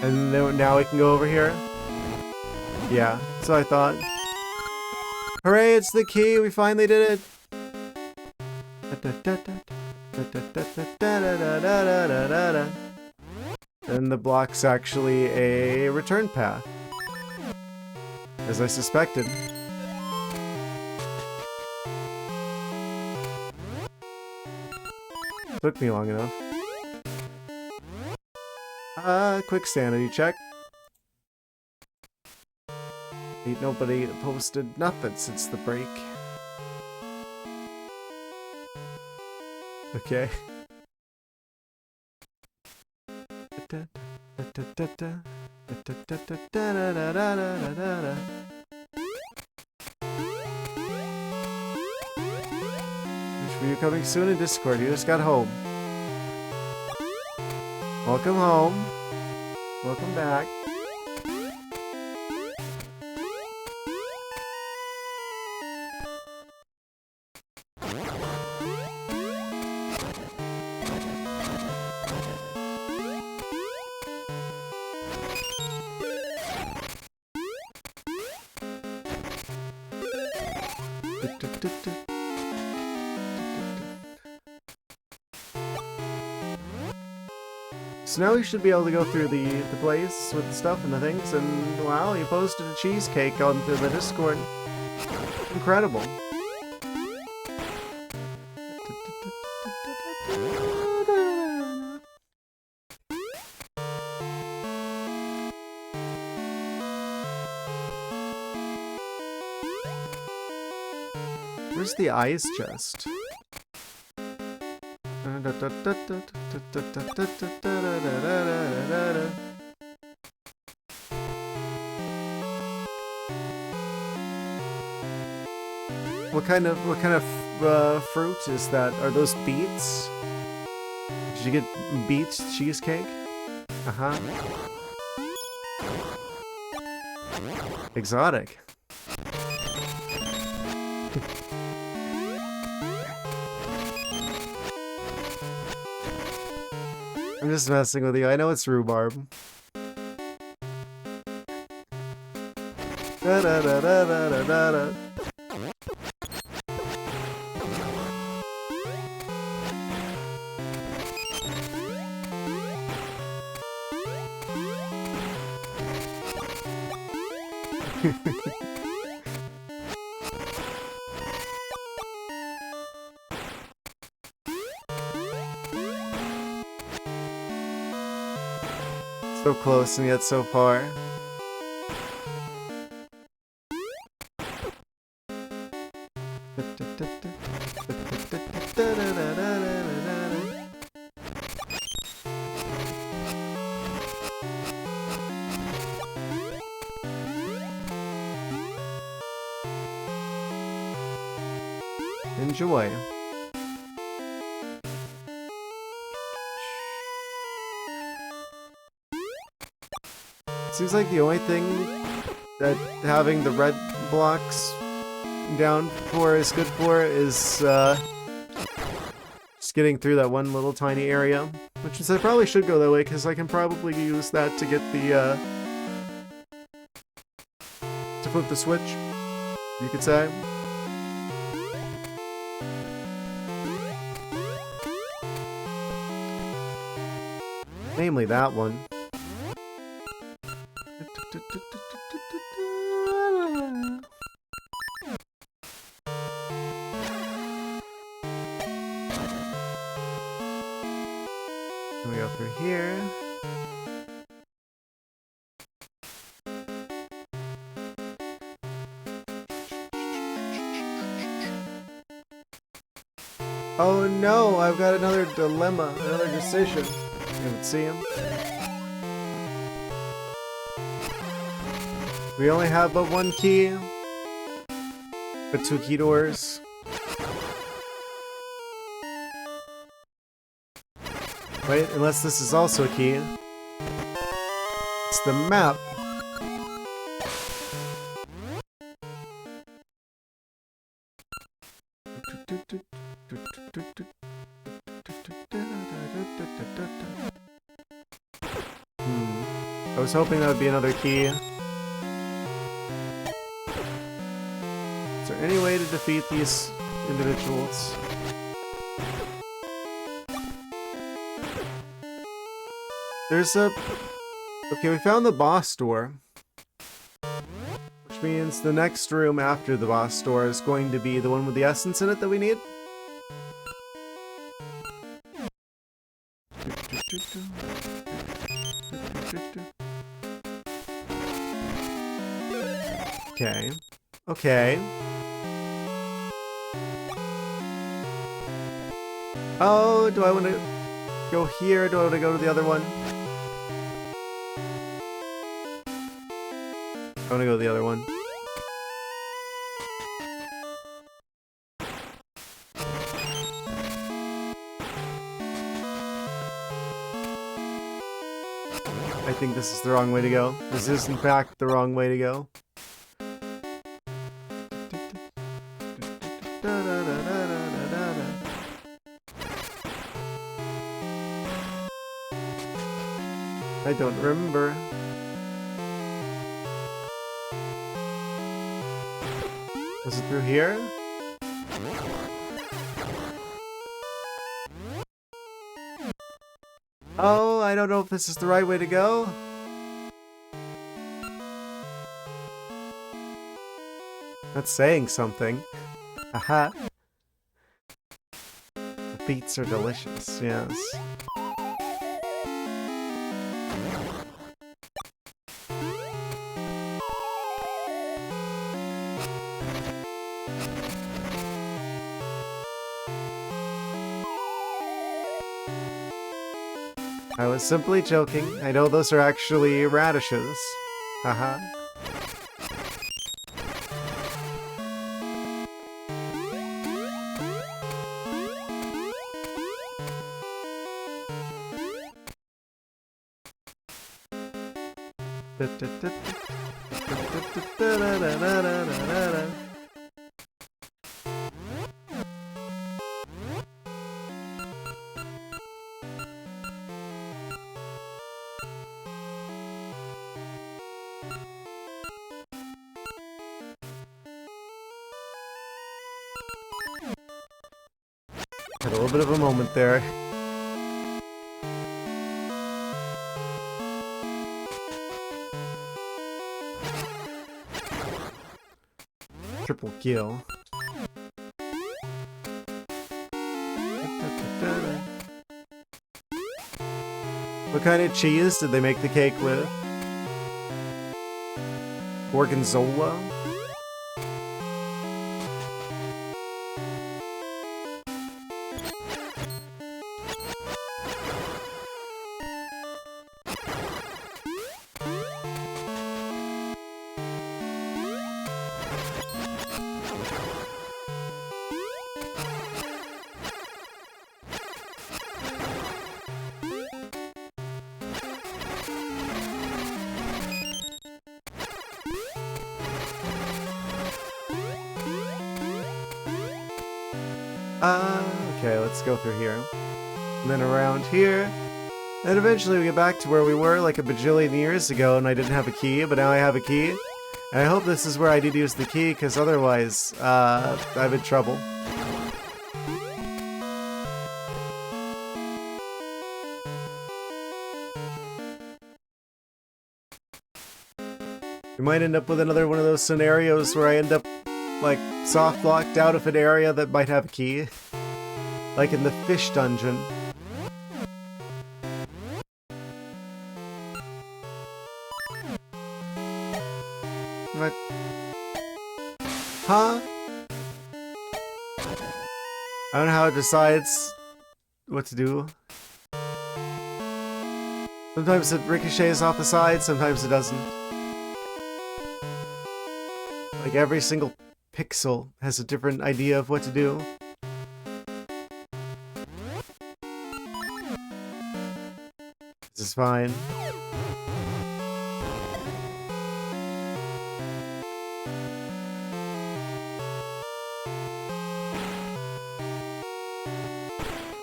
And then now we can go over here? Yeah, that's what I thought. Hooray, it's the key! We finally did it! And the block's actually a return path. As I suspected. Took me long enough. Quick sanity check. Ain't nobody posted nothing since the break. Okay. Wish you coming soon in Discord. You just got home. Welcome home. Welcome back. So now we should be able to go through the place with the stuff and the things, and wow, you posted a cheesecake onto the Discord. Incredible. Where's the ice chest? What kind of fruit is that? Are those beets? Did you get beets cheesecake? Uh-huh. Exotic. I'm just messing with you. I know it's rhubarb. Da da da da da da da da. So close and yet so far. Enjoy. Seems like the only thing that having the red blocks down for is good for is just getting through that one little tiny area. Which is I probably should go that way because I can probably use that to get the to flip the switch, you could say. Namely that one. We go through here. Oh no, I've got another dilemma, another decision. You can see him. We only have but one key, but two key doors. Wait, unless this is also a key. It's the map. I was hoping that would be another key. Is there any way to defeat these individuals? There's a... Okay, we found the boss door. Which means the next room after the boss door is going to be the one with the essence in it that we need. Okay. Okay. Oh, do I want to go here? Do I want to go to the other one? I want to go to the other one. I think this is the wrong way to go. This is, in fact, the wrong way to go. I don't remember. Was it through here? Oh, I don't know if this is the right way to go. That's saying something. Aha. The beets are delicious, yes. I was simply joking. I know those are actually radishes. Haha. Had a little bit of a moment there. Triple kill. What kind of cheese did they make the cake with? Gorgonzola? Okay, let's go through here. And then around here. And eventually we get back to where we were like a bajillion years ago and I didn't have a key, but now I have a key. And I hope this is where I did use the key, because otherwise, I'm in trouble. We might end up with another one of those scenarios where I end up, like, soft locked out of an area that might have a key. Like in the fish dungeon. What? Huh? I don't know how it decides what to do. Sometimes it ricochets off the side, sometimes it doesn't. Like every single pixel has a different idea of what to do. is fine.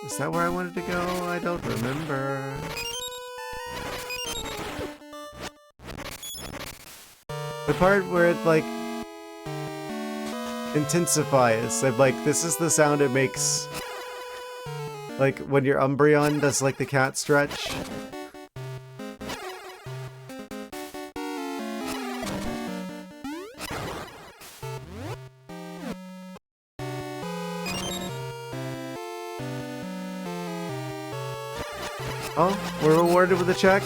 Is that where I wanted to go? I don't remember. The part where it, like, intensifies. I'm like, this is the sound it makes. Like, when your Umbreon does, like, the cat stretch. Oh, we're rewarded with a check.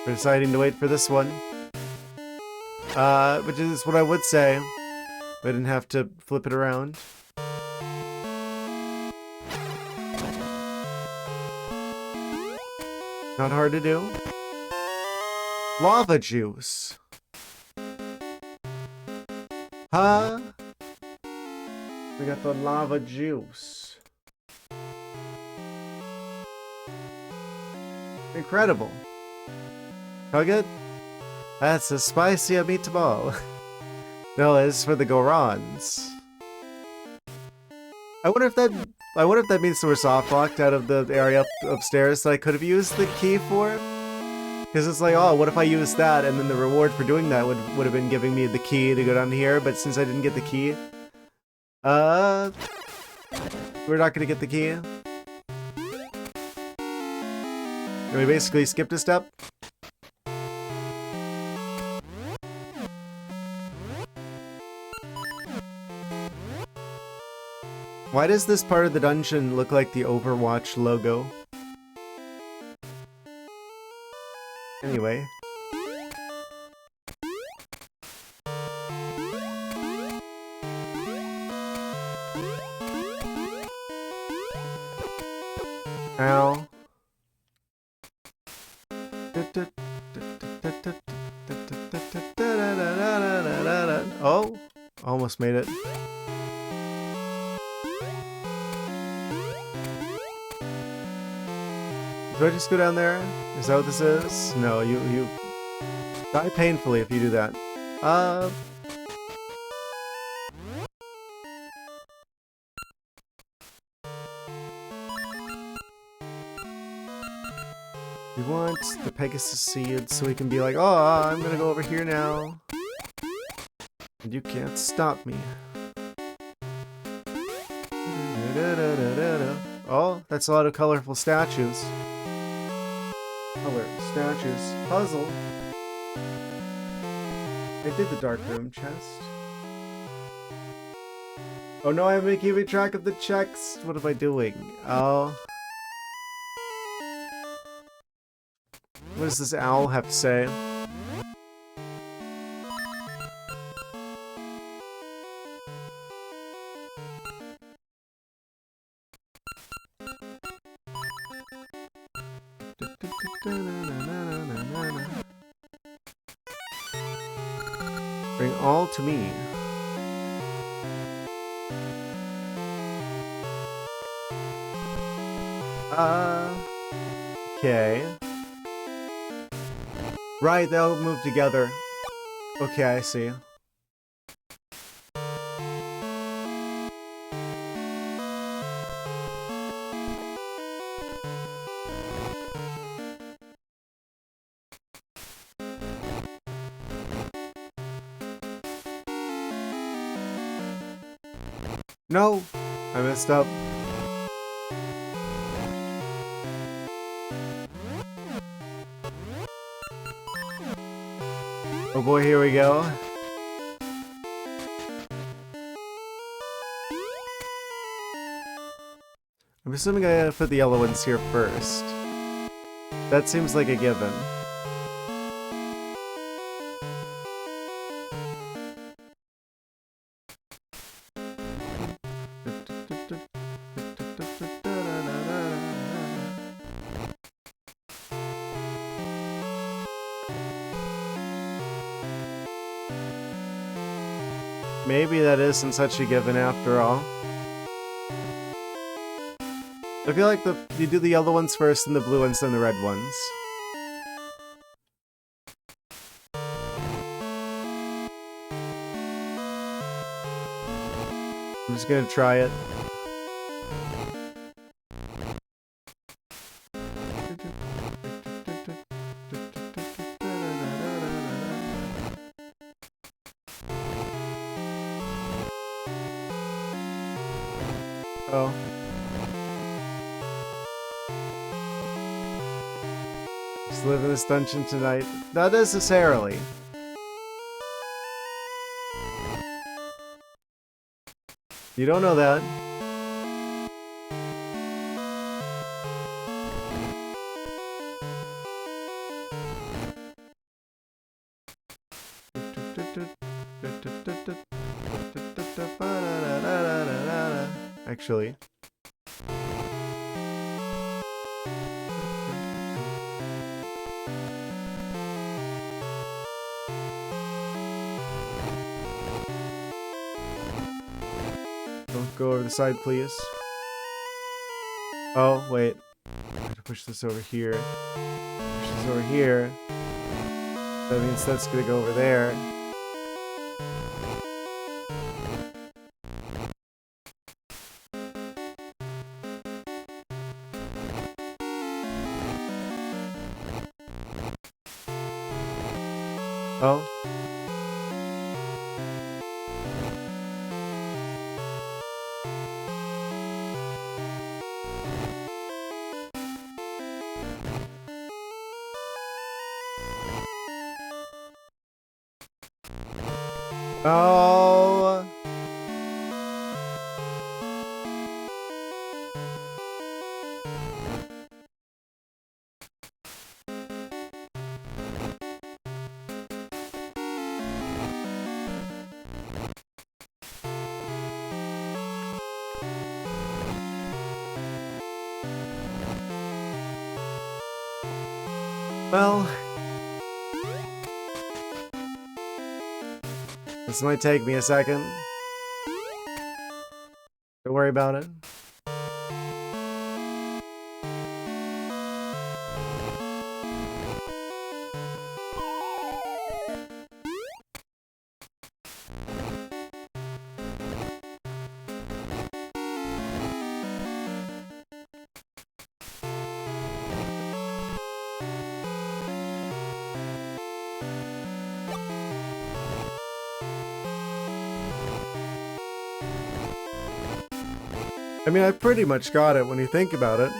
We're deciding to wait for this one. Which is what I would say. If I didn't have to flip it around. Not hard to do. Lava juice. Huh? We got the lava juice. Incredible. How good? That's a spicy meatball. No, it's for the Gorons. I wonder if that means they were soft locked out of the area upstairs that I could have used the key for. Because it's like, oh, what if I used that, and then the reward for doing that would have been giving me the key to go down here, but since I didn't get the key, we're not gonna get the key. And we basically skipped a step. Why does this part of the dungeon look like the Overwatch logo? Anyway. Ow. Oh, almost made it. Do I just go down there? Is that what this is? No, you die painfully if you do that. We want the Pegasus seed so we can be like, oh, I'm gonna go over here now. And you can't stop me. Oh, that's a lot of colorful statues. Color, statues, puzzle. I did the dark room chest. Oh no, I'm keeping track of the checks. What am I doing? Oh. What does this owl have to say? Bring all to me. Okay. Right, they'll move together. Okay, I see. No! I messed up. Oh boy, here we go. I'm assuming I gotta put the yellow ones here first. That seems like a given. Maybe that isn't such a given after all. I feel like you do the yellow ones first, and the blue ones, then the red ones. I'm just gonna try it. Oh. Just live in this dungeon tonight. Not necessarily. You don't know that. Actually. Don't go over the side, please. Oh, wait. I have to push this over here. Push this over here. That means that's gonna go over there. Oh. Oh. Well, this might take me a second. Don't worry about it. I mean, I pretty much got it when you think about it.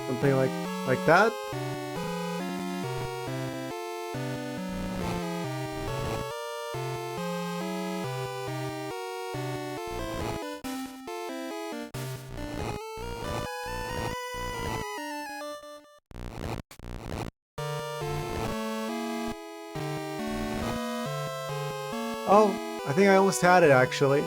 Something like that? Oh, I think I almost had it, actually.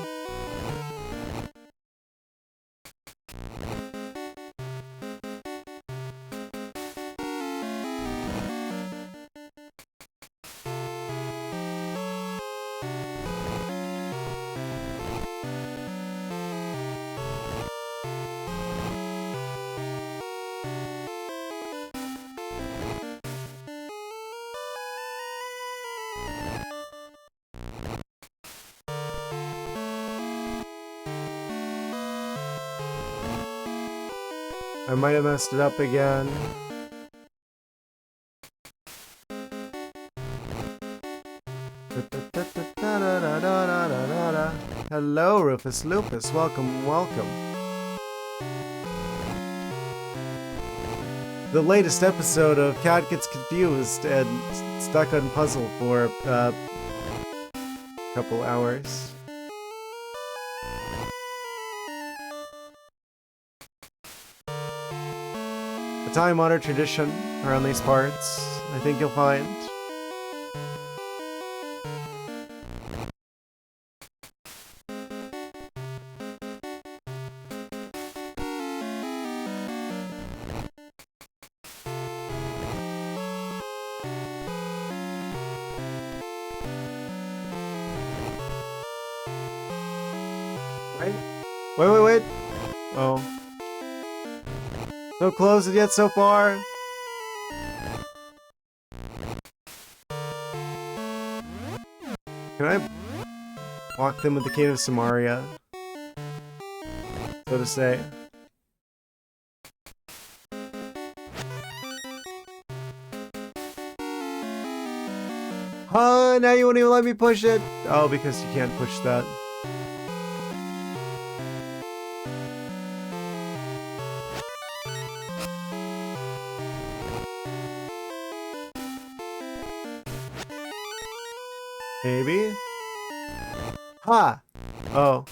I might have messed it up again. Hello, Rufus Lupus. Welcome, welcome. The latest episode of Cat Gets Confused and Stuck on Puzzle for a couple hours. A time-honored tradition around these parts, I think you'll find. Wait, wait, wait. Oh. So close and yet so far. Can I walk them with the Cane of Samaria? So to say. Huh? Now you won't even let me push it? Oh, because you can't push that. Maybe? Ha! Oh.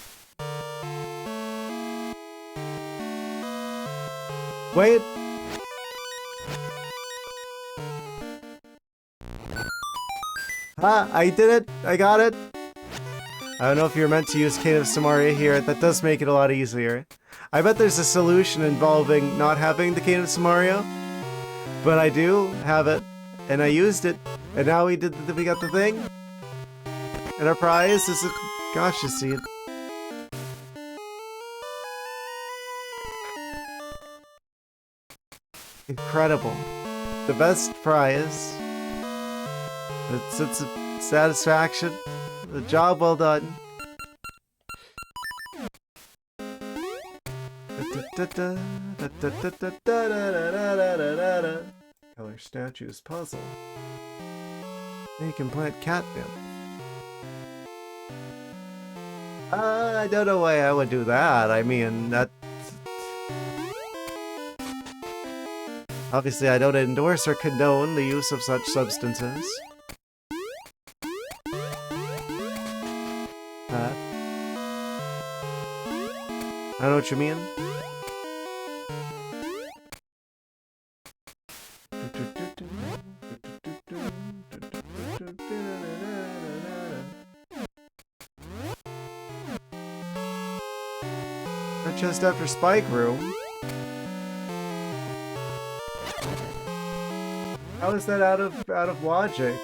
Wait. Ha! I did it! I got it! I don't know if you're meant to use Cane of Samaria here. That does make it a lot easier. I bet there's a solution involving not having the Cane of Samaria. But I do have it. And I used it. And now we got the thing. And our prize is a gotcha seed. Incredible. The best prize. It's a satisfaction. The job well done. Color statues puzzle. You can plant catnip. I don't know why I would do that. I mean, that... Obviously, I don't endorse or condone the use of such substances. I don't know what you mean. Just after Spike Room. How is that out of logic?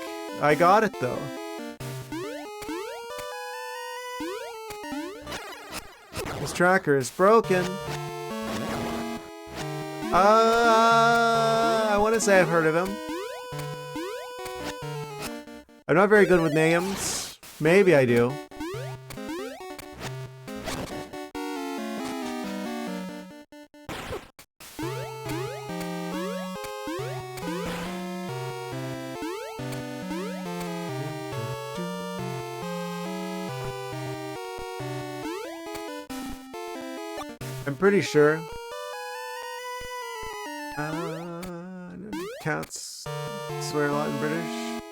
I got it though. This tracker is broken. I want to say I've heard of him. I'm not very good with names. Maybe I do. I'm pretty sure. Cats swear a lot in British.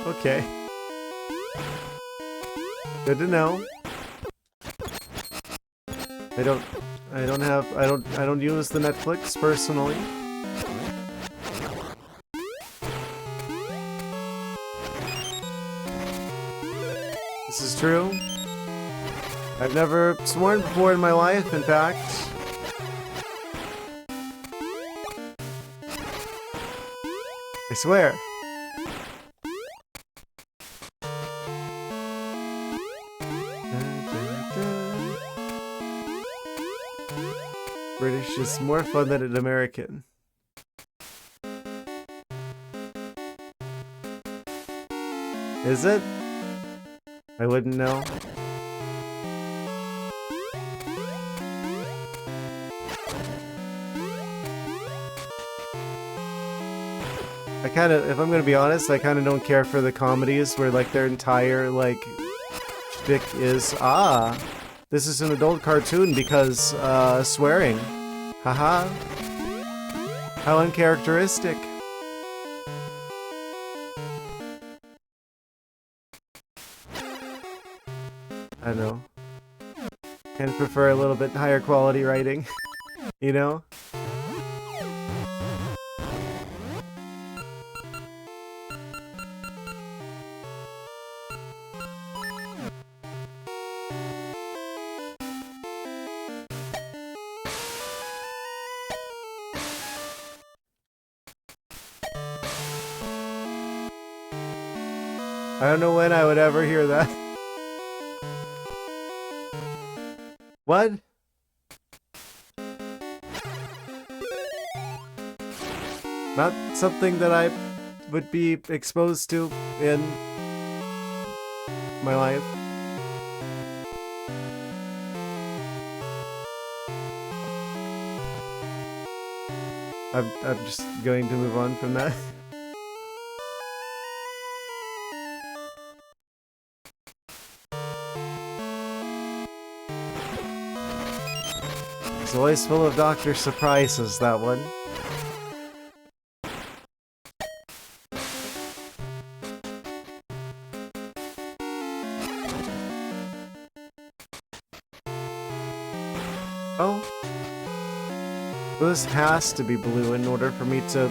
Okay. Good to know. I don't use the Netflix personally. This is true. I've never sworn before in my life, in fact. I swear. British is more fun than an American. Is it? I wouldn't know. I kind of, if I'm gonna be honest, I kind of don't care for the comedies where like their entire like shtick is, this is an adult cartoon because swearing. Haha. How uncharacteristic. I know. Kind of prefer a little bit higher quality writing, you know? I don't know when I would ever hear that. What? Not something that I would be exposed to in my life. I'm just going to move on from that. It's always full of Dr. Surprises, that one. Oh. Well, this has to be blue in order for me to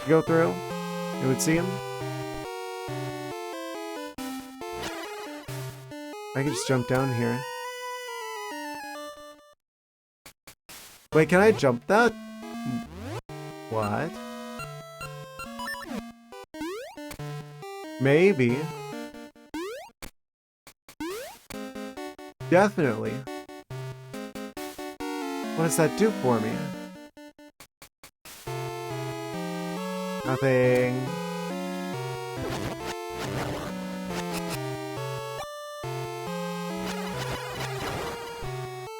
go through. It would seem. I can just jump down here. Wait, can I jump that? What? Maybe. Definitely. What does that do for me? Nothing.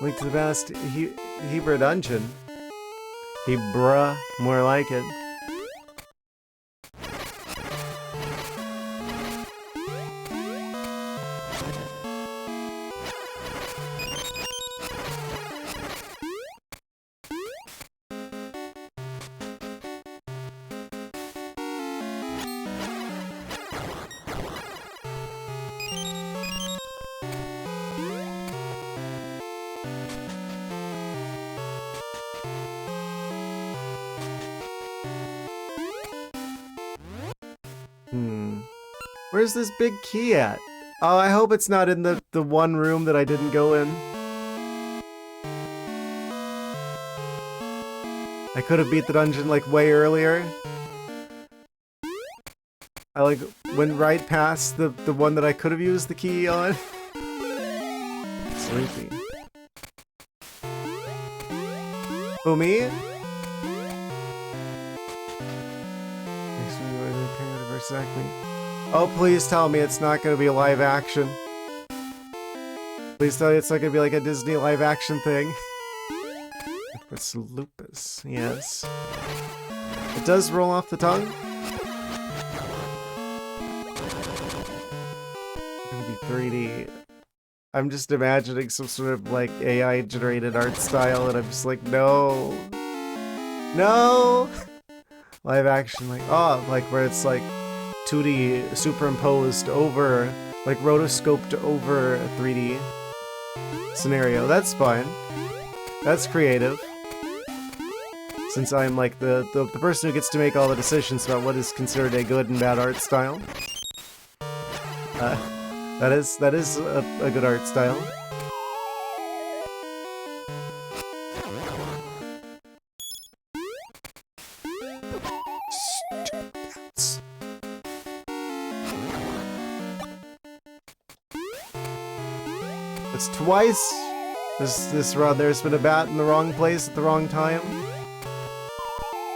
Link to the best Hebrew dungeon. Hebra, more like it. Where's this big key at? Oh, I hope it's not in the one room that I didn't go in. I could have beat the dungeon like way earlier. I like went right past the one that I could have used the key on. Sleepy. Who, me? Exactly. Oh, please tell me it's not going to be a live action. Please tell me it's not going to be like a Disney live action thing. It's lupus, yes. It does roll off the tongue. It's going to be 3D. I'm just imagining some sort of like AI generated art style and I'm just like, no. No! Live action, like, oh, like where it's like 2D superimposed over, like rotoscoped over a 3D scenario. That's fine. That's creative. Since I'm like the person who gets to make all the decisions about what is considered a good and bad art style. That is a good art style. It's twice this run. There's been a bat in the wrong place at the wrong time.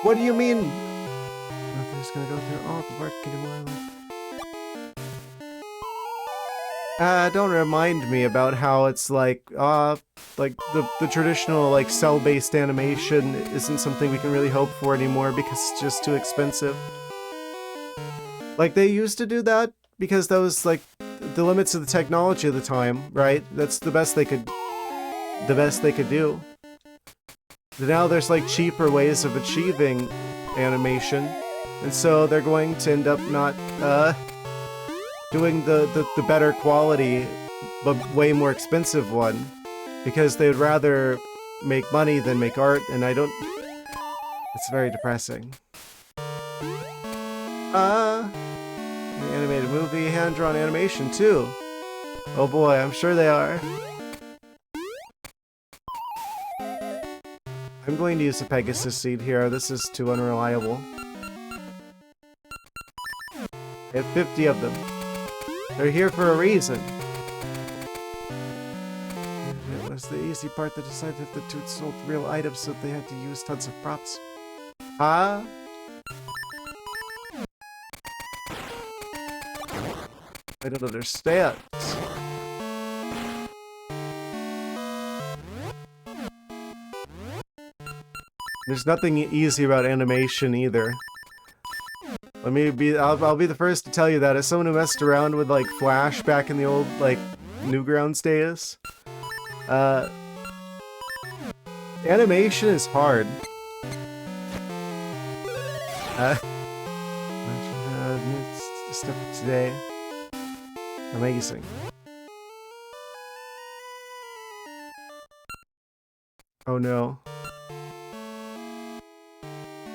What do you mean? Nothing's gonna go through all the work anymore. Don't remind me about how it's like the traditional like cell-based animation isn't something we can really hope for anymore because it's just too expensive. Like they used to do that because that was like the limits of the technology at the time, right? That's the best they could do. But now there's like cheaper ways of achieving animation, and so they're going to end up not doing the better quality but way more expensive one because they would rather make money than make art, and I don't. It's very depressing. Animated movie, hand-drawn animation too. Oh boy, I'm sure they are. I'm going to use a Pegasus seed here. This is too unreliable. I have 50 of them. They're here for a reason. It was the easy part that decided if the Toots sold real items, so they had to use tons of props. Huh? I don't understand. There's nothing easy about animation either. Let me be. I'll be the first to tell you that as someone who messed around with like Flash back in the old like Newgrounds days. Animation is hard. Stuff today. Amazing. Oh no.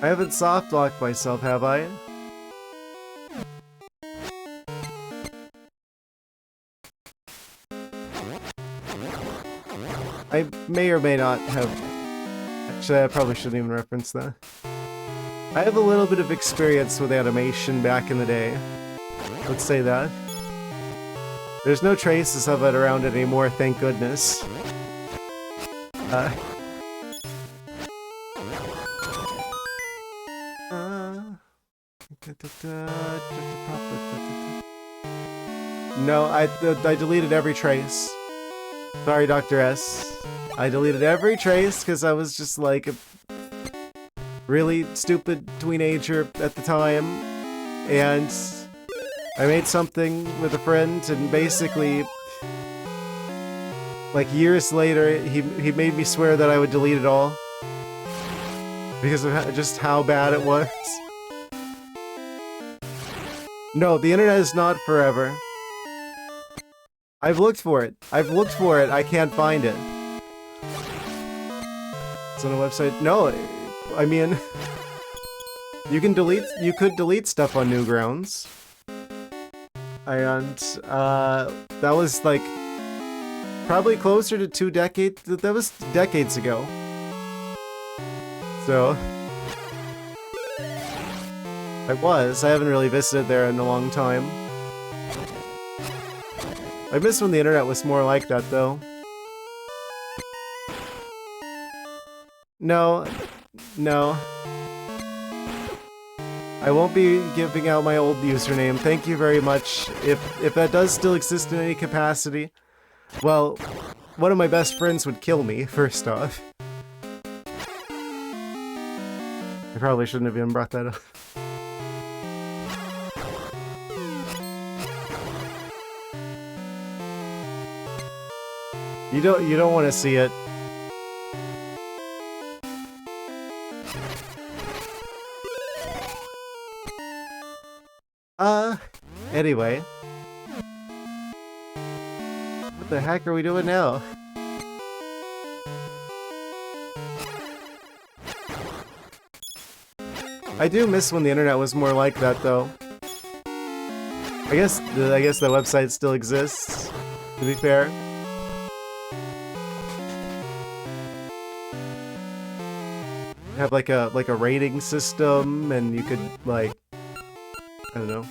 I haven't soft locked myself, have I? I may or may not have... Actually, I probably shouldn't even reference that. I have a little bit of experience with animation back in the day. Let's say that. There's no traces of it around anymore, thank goodness. No, I deleted every trace. Sorry, Dr. S. I deleted every trace because I was just like a really stupid teenager at the time, and I made something with a friend, and basically, like years later, he made me swear that I would delete it all because of just how bad it was. No, the internet is not forever. I've looked for it. I can't find it. It's on a website. No, I mean, you could delete stuff on Newgrounds. And, that was like, probably closer to 2 decades, that was decades ago. So, I haven't really visited there in a long time. I miss when the internet was more like that, though. No. I won't be giving out my old username, thank you very much. If that does still exist in any capacity, well, one of my best friends would kill me, first off. I probably shouldn't have even brought that up. You don't want to see it. Anyway. What the heck are we doing now? I do miss when the internet was more like that, though. I guess the website still exists, to be fair. Have like a rating system, and you could like, I don't know,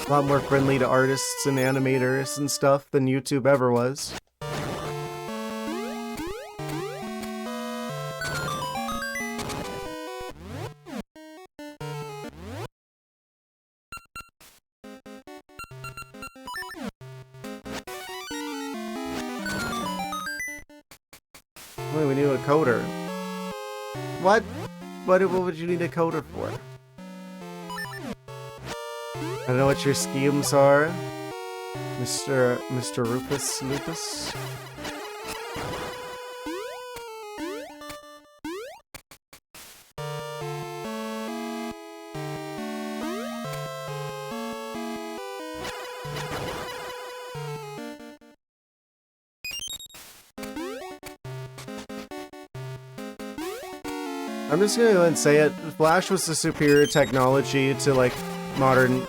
a lot more friendly to artists and animators and stuff than YouTube ever was. Well, we need a coder. What? What would you need a coder for? I don't know what your schemes are, Mr. Rufus Lupus. I'm just gonna go and say it. Flash was the superior technology to like modern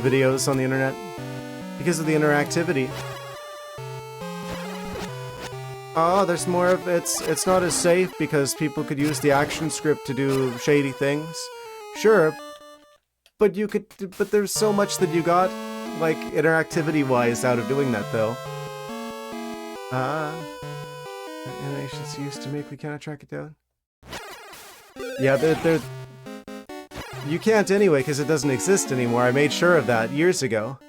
videos on the internet because of the interactivity. Oh, there's more of it's not as safe because people could use the action script to do shady things. Sure, but there's so much that you got like, interactivity-wise out of doing that, though. Animations used to make, we cannot track it down. Yeah, they're... You can't anyway, because it doesn't exist anymore. I made sure of that years ago.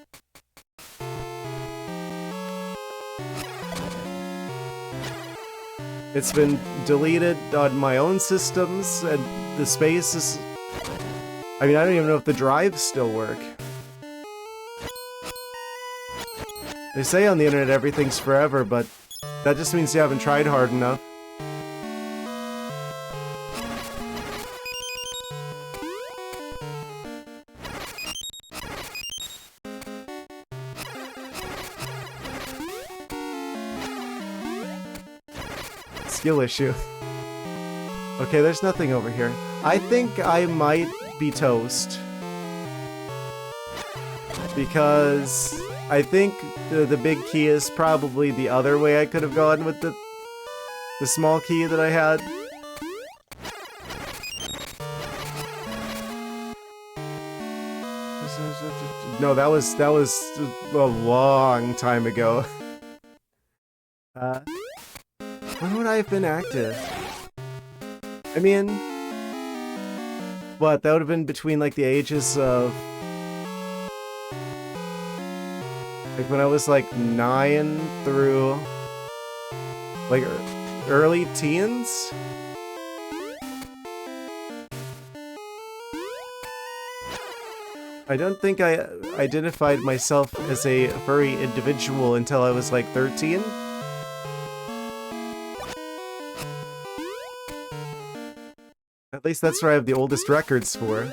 It's been deleted on my own systems, and the space is... I mean, I don't even know if the drives still work. They say on the internet everything's forever, but that just means you haven't tried hard enough. Skill issue. Okay, there's nothing over here. I think I might be toast. Because I think the big key is probably the other way I could have gone with the small key that I had. No, that was a long time ago. When would I have been active? I mean, what? That would have been between like the ages of like when I was like 9 through like early teens? I don't think I identified myself as a furry individual until I was like 13. At least that's where I have the oldest records for.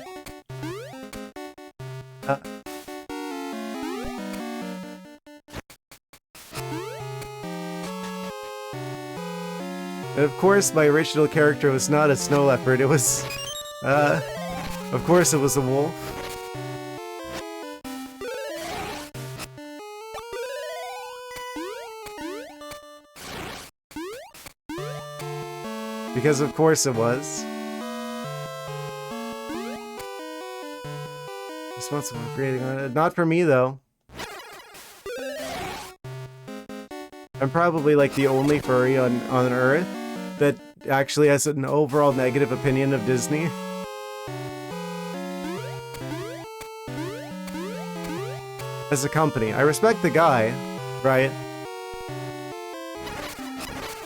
And of course, my original character was not a snow leopard, it was, of course it was a wolf. Because of course it was. Responsible for creating it. Not for me, though. I'm probably like the only furry on Earth that actually has an overall negative opinion of Disney. As a company. I respect the guy, right?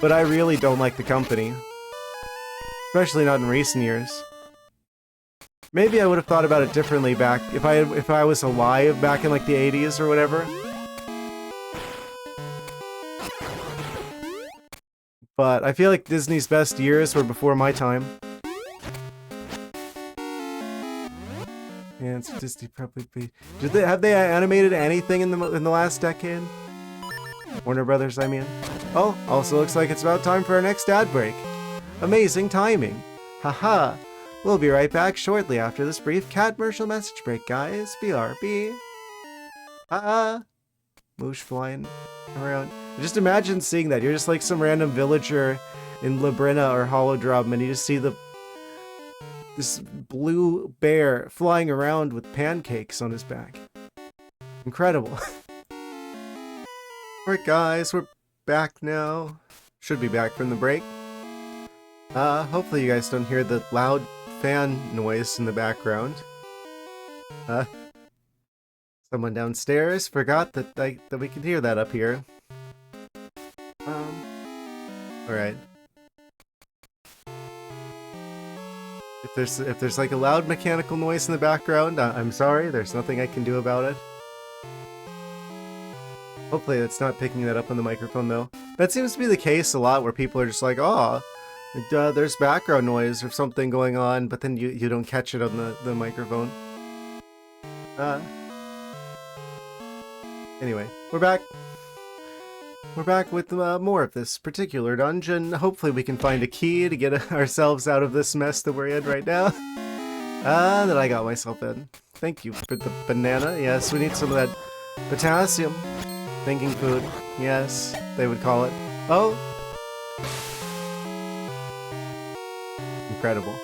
But I really don't like the company. Especially not in recent years. Maybe I would have thought about it differently back if I was alive back in like the 80s or whatever. But I feel like Disney's best years were before my time. Yeah, it's Disney probably. Have they animated anything in the last decade? Warner Brothers, I mean. Oh, also looks like it's about time for our next ad break. Amazing timing. Haha. We'll be right back shortly after this brief cat commercial message break, guys. BRB. Moosh flying around. Just imagine seeing that. You're just like some random villager in Labrina or Holodrum, and you just see this blue bear flying around with pancakes on his back. Incredible. Alright guys, we're back now. Should be back from the break. Hopefully you guys don't hear the loud fan noise in the background. Someone downstairs forgot that we could hear that up here. Alright. If there's like a loud mechanical noise in the background, I'm sorry, there's nothing I can do about it. Hopefully it's not picking that up on the microphone though. That seems to be the case a lot where people are just like, oh, there's background noise or something going on, but then you don't catch it on the microphone. Anyway, we're back. We're back with more of this particular dungeon. Hopefully we can find a key to get ourselves out of this mess that we're in right now. That I got myself in. Thank you for the banana. Yes, we need some of that potassium. Thinking food. Yes, they would call it. Oh! Incredible.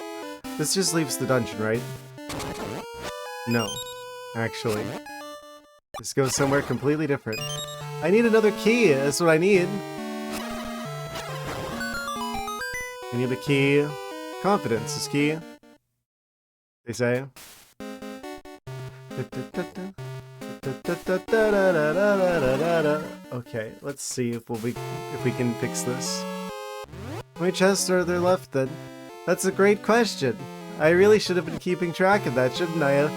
This just leaves the dungeon, right? No. Actually. Just go somewhere completely different. I need another key. That's what I need. I need a key. Confidence is key. They say. Okay, let's see if we can fix this. How many chests are there left then? That's a great question. I really should have been keeping track of that, shouldn't I?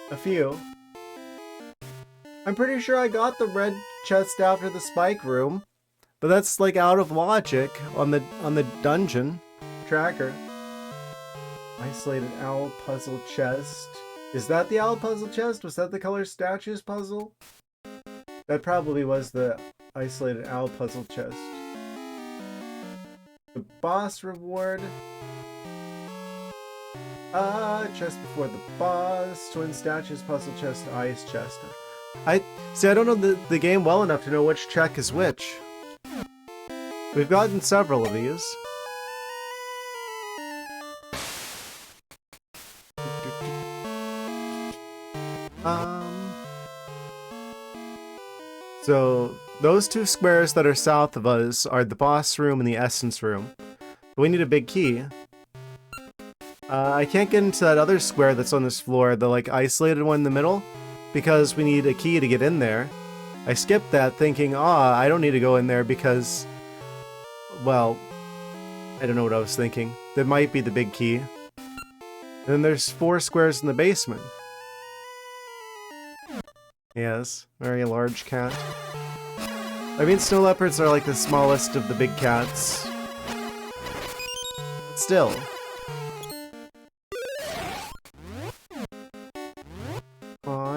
A few. I'm pretty sure I got the red chest after the spike room, but that's like out of logic on the dungeon tracker. Isolated owl puzzle chest. Is that the owl puzzle chest? Was that the color statues puzzle? That probably was the isolated owl puzzle chest. The boss reward. Chest before the boss. Twin statues puzzle chest. Ice chest. I don't know the game well enough to know which check is which. We've gotten several of these. So those two squares that are south of us are the boss room and the essence room. But we need a big key. I can't get into that other square that's on this floor, the like isolated one in the middle, because we need a key to get in there. I skipped that thinking, I don't need to go in there because, well, I don't know what I was thinking. That might be the big key. And then there's 4 squares in the basement. Yes, very large cat. I mean, snow leopards are like the smallest of the big cats. But still.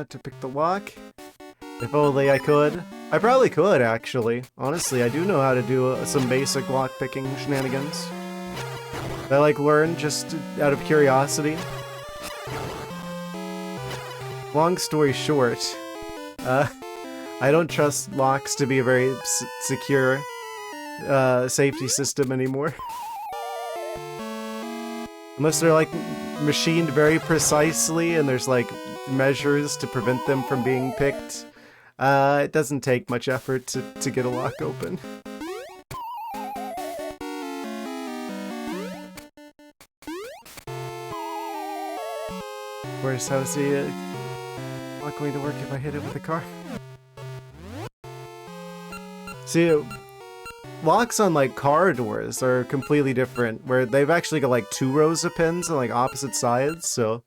To pick the lock. If only I could. I probably could, actually. Honestly, I do know how to do some basic lock picking shenanigans. I like learned just out of curiosity. Long story short, I don't trust locks to be a very secure safety system anymore. Unless they're like machined very precisely and there's like measures to prevent them from being picked. It doesn't take much effort to get a lock open. Of course, how's the lock going to work if I hit it with a car? See, locks on like car doors are completely different, where they've actually got like 2 rows of pins on like opposite sides, so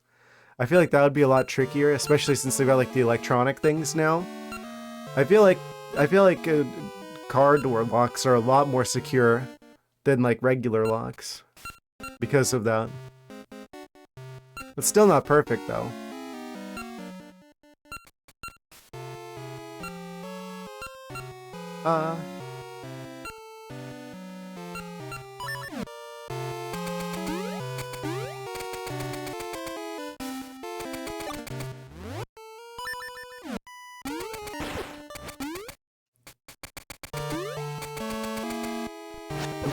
I feel like that would be a lot trickier, especially since they've got like the electronic things now. I feel like car door locks are a lot more secure than like regular locks because of that. It's still not perfect though. I'm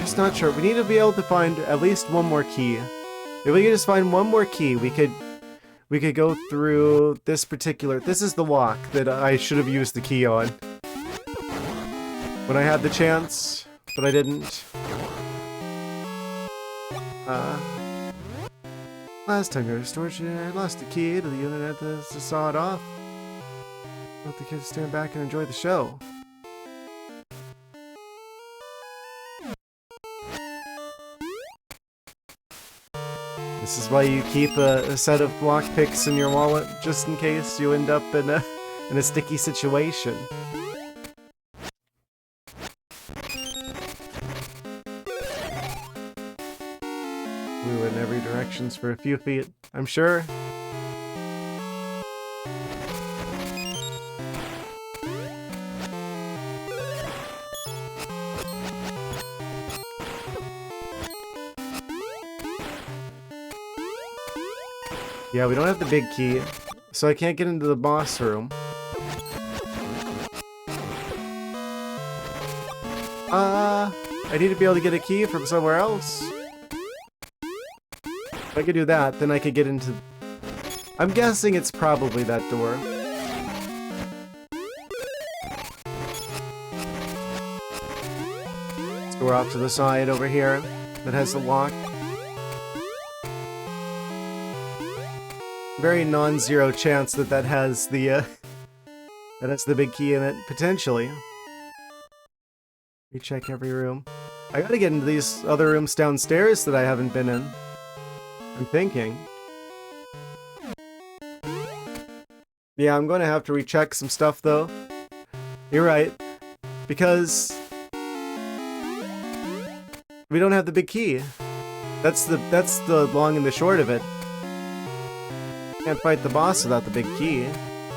just not sure. We need to be able to find at least one more key. If we could just find one more key, we could go through this particular... This is the lock that I should have used the key on when I had the chance, but I didn't. Last time I got a storage unit, I lost the key to the unit and had to saw it off. Let the kids stand back and enjoy the show. This is why you keep a set of lockpicks in your wallet, just in case you end up in a sticky situation. We went in every directions for a few feet, I'm sure. Yeah, we don't have the big key, so I can't get into the boss room. I need to be able to get a key from somewhere else. If I could do that, then I could get into... I'm guessing it's probably that door. Let's go off to the side over here that has the lock. Very non-zero chance that that has the big key in it, potentially. Recheck every room. I gotta get into these other rooms downstairs that I haven't been in. I'm thinking. Yeah, I'm gonna have to recheck some stuff though. You're right. Because we don't have the big key. That's the long and the short of it. Can't fight the boss without the big key.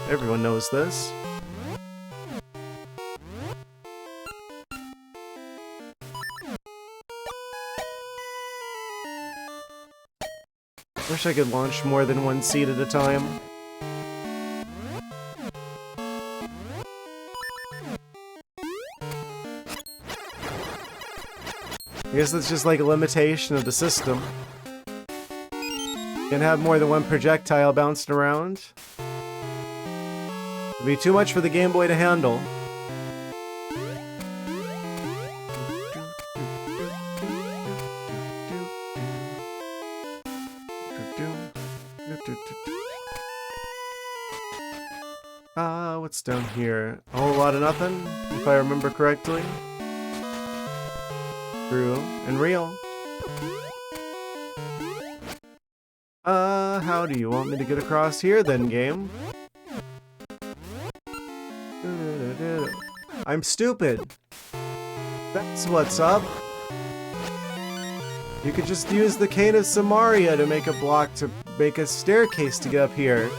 Everyone knows this. Wish I could launch more than one seed at a time. I guess that's just like a limitation of the system. Can't have more than one projectile bounced around. It'd be too much for the Game Boy to handle. What's down here? A whole lot of nothing, if I remember correctly. True and real. How do you want me to get across here then, game? I'm stupid. That's what's up. You could just use the cane of Samaria to make a block to make a staircase to get up here.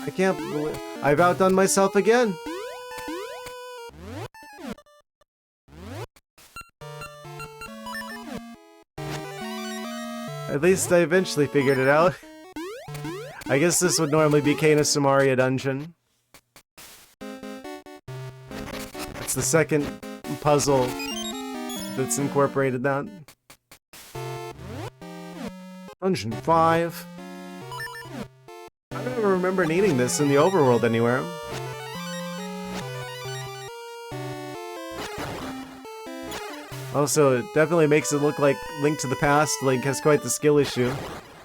I can't believe I've outdone myself again. At least I eventually figured it out. I guess this would normally be Cane of Samaria dungeon. It's the second puzzle that's incorporated that. Dungeon 5. I don't ever remember needing this in the overworld anywhere. Also, it definitely makes it look like Link to the Past. Link has quite the skill issue,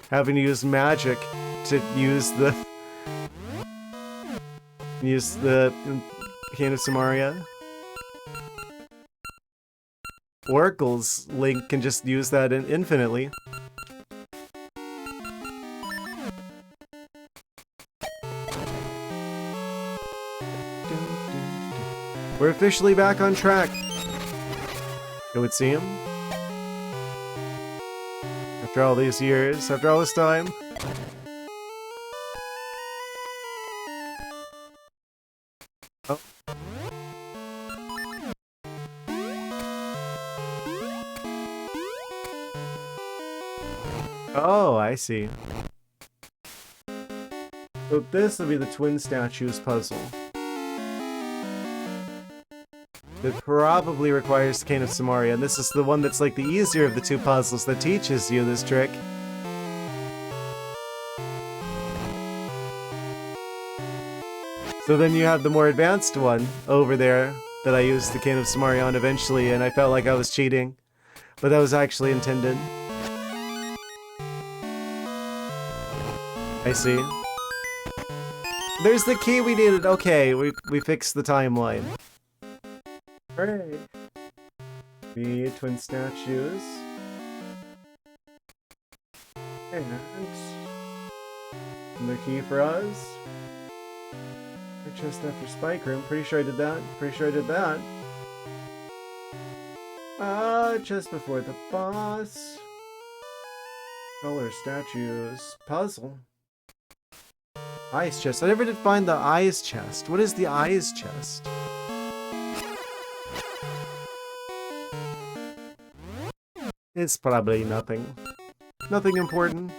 having to use magic to use the Cane of Samaria. Oracle's Link can just use that infinitely. We're officially back on track. It would seem. After all these years, after all this time. Oh. Oh, I see. So this will be the twin statues puzzle. It probably requires the Cane of Samaria, and this is the one that's like the easier of the two puzzles that teaches you this trick. So then you have the more advanced one over there that I used the Cane of Samaria on eventually, and I felt like I was cheating, but that was actually intended. I see. There's the key we needed. Okay, we fixed the timeline. Hooray! The twin statues. And another key for us. The chest after Spike Room. Pretty sure I did that. Pretty sure I did that. Just before the boss. Color statues. Puzzle. Eyes chest. I never did find the eyes chest. What is the eyes chest? It's probably nothing. Nothing important.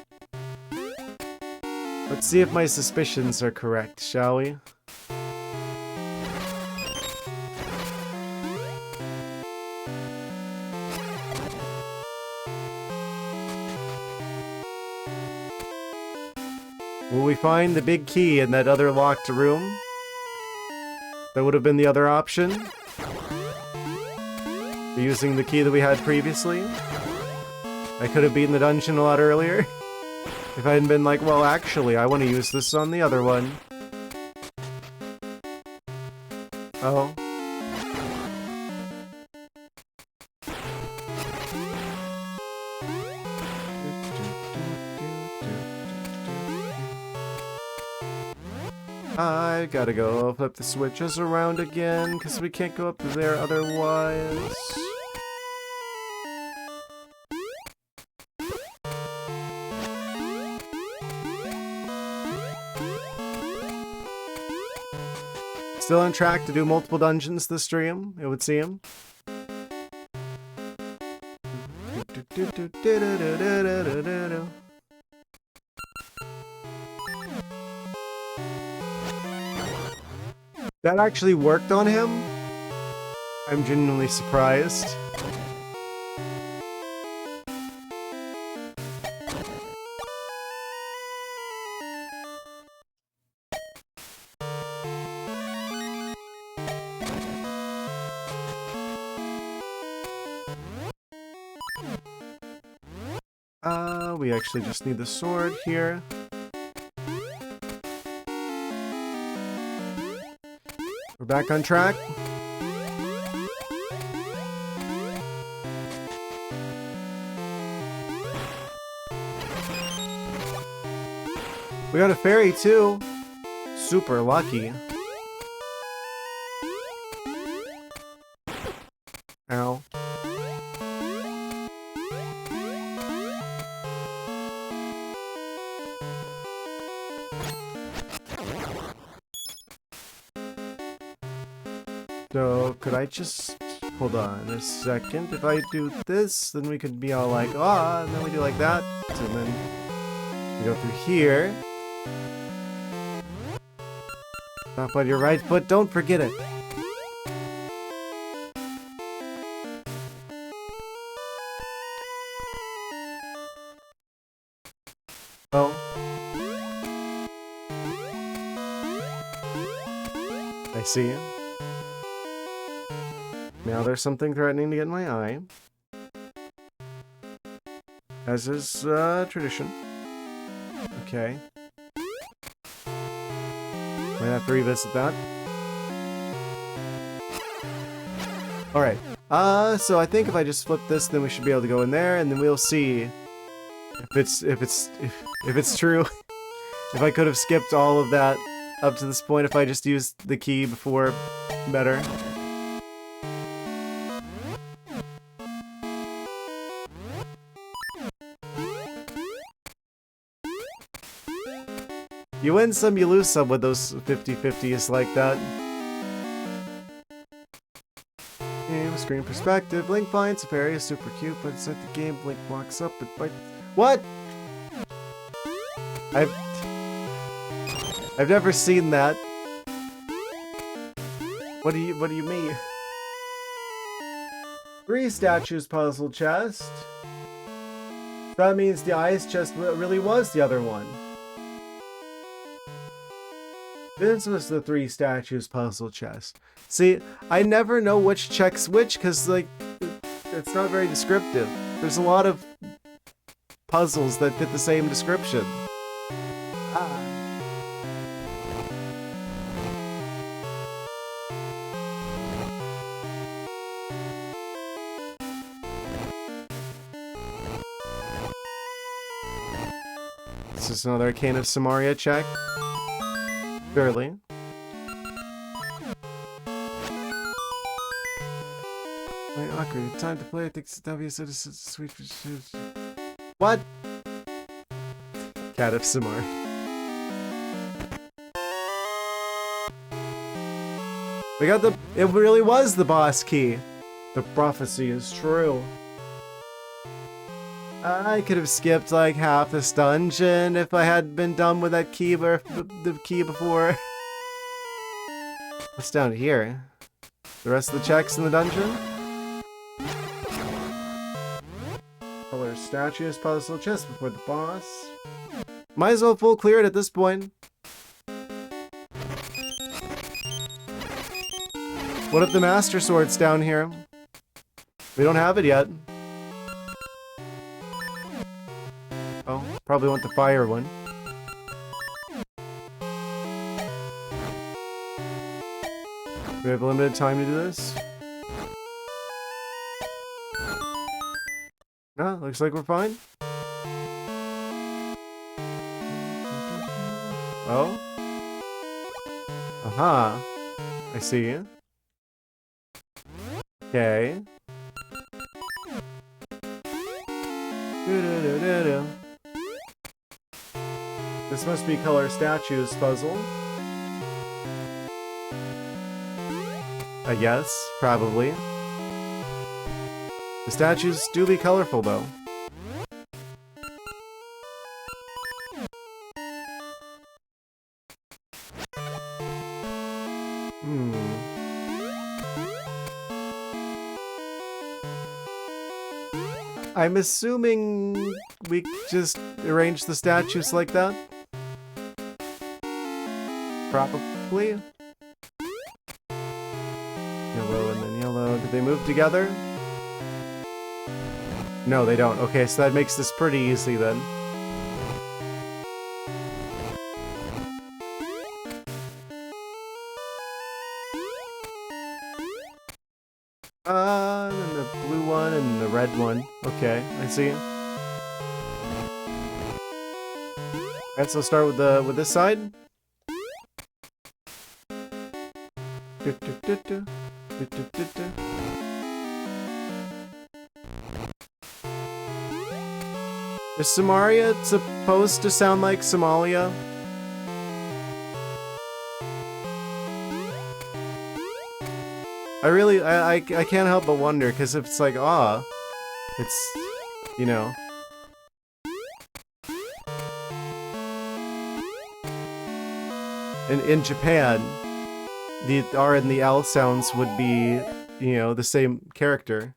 Let's see if my suspicions are correct, shall we? Will we find the big key in that other locked room? That would have been the other option. Using the key that we had previously. I could have beaten the dungeon a lot earlier. If I hadn't been like, well, actually, I want to use this on the other one. Oh. I gotta go flip the switches around again, because we can't go up there otherwise. Still on track to do multiple dungeons this stream, it would seem. That actually worked on him? I'm genuinely surprised. We actually just need the sword here. We're back on track. We got a fairy too. Super lucky. Ow. So, could I just... Hold on a second. If I do this, then we could be all like, ah, and then we do like that. And then we go through here. Stop on your right foot, don't forget it. Oh. I see. Now there's something threatening to get in my eye. As is tradition. Okay. Might have to revisit that. Alright. So I think if I just flip this, then we should be able to go in there, and then we'll see if it's true. If I could have skipped all of that up to this point if I just used the key before better. You win some, you lose some with those 50-50s like that. Game, screen perspective. Blink finds a fairy is super cute, but inside the game, Blink walks up and bites. What? I've never seen that. What do you mean? 3 statues puzzle chest. That means the ice chest really was the other one. This was the 3 statues puzzle chest. See, I never know which checks which, because, like, it's not very descriptive. There's a lot of puzzles that fit the same description. Ah. This is another Arcane of Samaria check. Barely. Wait, awkward. Time to play. I think W said it's sweet. What? Cat of Samar. We got the. It really was the boss key. The prophecy is true. I could have skipped like half this dungeon if I had been done with that key or the key before. What's down here? The rest of the checks in the dungeon? Color statues, puzzle chest before the boss. Might as well full clear it at this point. What if the Master Sword's down here? We don't have it yet. Oh, probably want the fire one. We have limited time to do this. No, looks like we're fine. Oh? Aha. I see. Okay. This must be color statues puzzle. I guess, probably. The statues do be colorful, though. I'm assuming we just arrange the statues like that? Probably. Yellow and then yellow. Did they move together? No, they don't. Okay, so that makes this pretty easy then. And then the blue one and the red one. Okay, I see. Alright, so start with this side. Is Samaria supposed to sound like Somalia? I can't help but wonder, because if it's like, it's, you know. In Japan, the R and the L sounds would be, you know, the same character.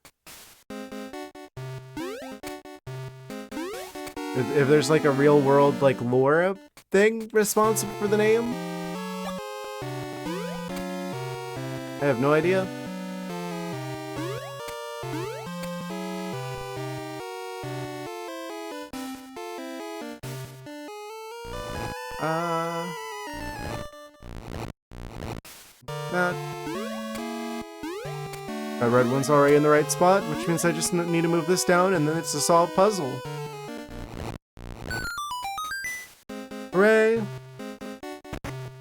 If there's like a real world, like, lore thing responsible for the name? I have no idea. My red one's already in the right spot, which means I just need to move this down and then it's a solved puzzle. Hooray!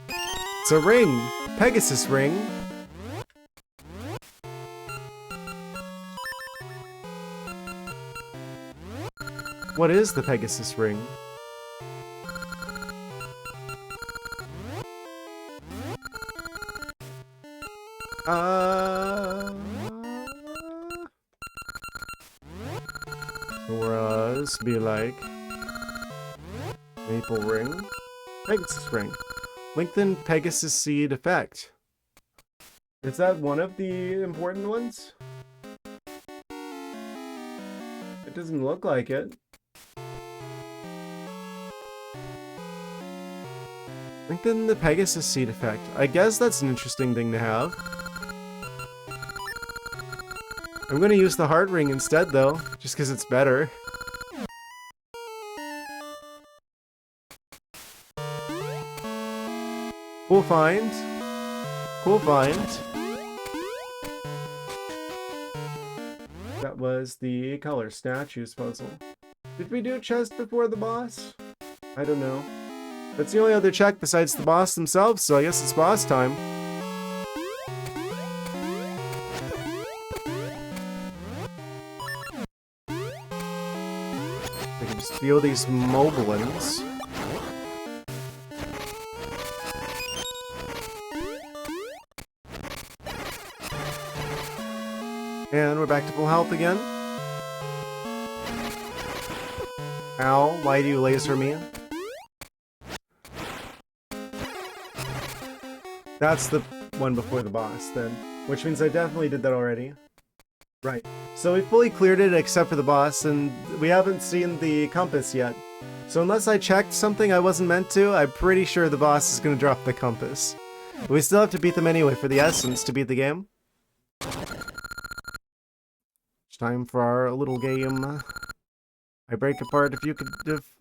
It's a ring! Pegasus ring! What is the Pegasus ring? This be like maple ring, Pegasus ring, lengthen Pegasus seed effect. Is that one of the important ones? It doesn't look like it. Lengthen the Pegasus seed effect. I guess that's an interesting thing to have. I'm gonna use the heart ring instead though, just because it's better. Cool find. Cool find. That was the color statues puzzle. Did we do a chest before the boss? I don't know. That's the only other check besides the boss themselves, so I guess it's boss time. I can just feel these moblins. And we're back to full health again. Ow, why do you laser me? That's the one before the boss, then. Which means I definitely did that already. Right. So we fully cleared it except for the boss, and we haven't seen the compass yet. So unless I checked something I wasn't meant to, I'm pretty sure the boss is gonna drop the compass. But we still have to beat them anyway for the essence to beat the game. It's time for our little game. I break apart if you could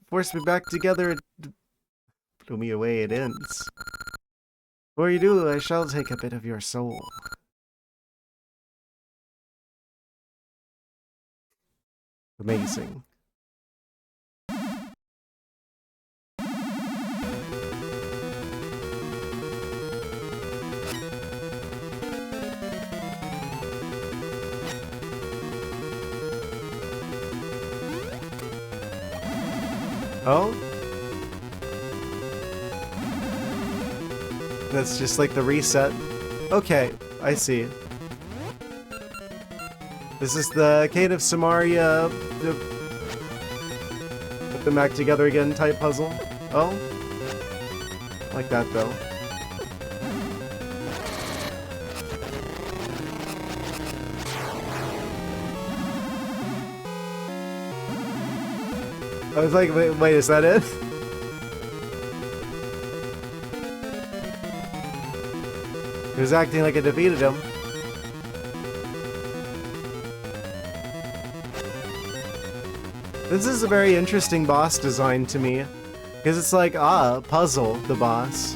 force me back together. Blow me away, it ends. Before you do, I shall take a bit of your soul. Amazing. Oh? That's just like the reset. Okay, I see. This is the Kate of Samaria... put them back together again type puzzle. Oh? Like that though. I was like, wait, is that it? He was acting like I defeated him. This is a very interesting boss design to me. Because it's like, puzzle, the boss.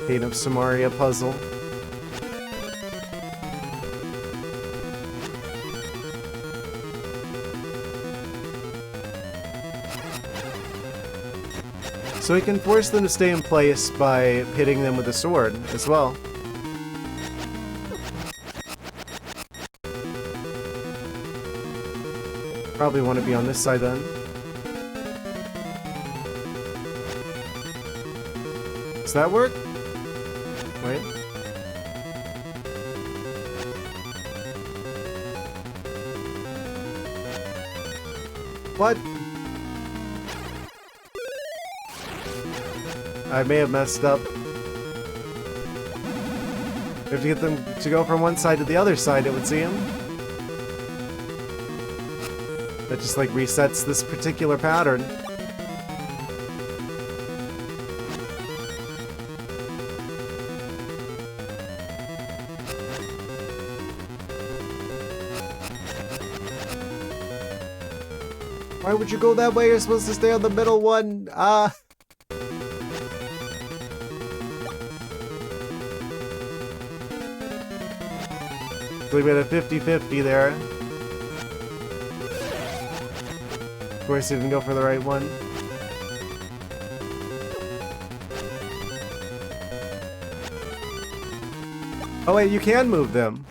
Kate of Samaria puzzle. So he can force them to stay in place by hitting them with a sword as well. Probably want to be on this side then. Does that work? Wait. What? I may have messed up. We have to get them to go from one side to the other side, it would seem. That just like resets this particular pattern. Why would you go that way? You're supposed to stay on the middle one. So we had a 50-50 there. Of course, he didn't go for the right one. Oh wait, you can move them.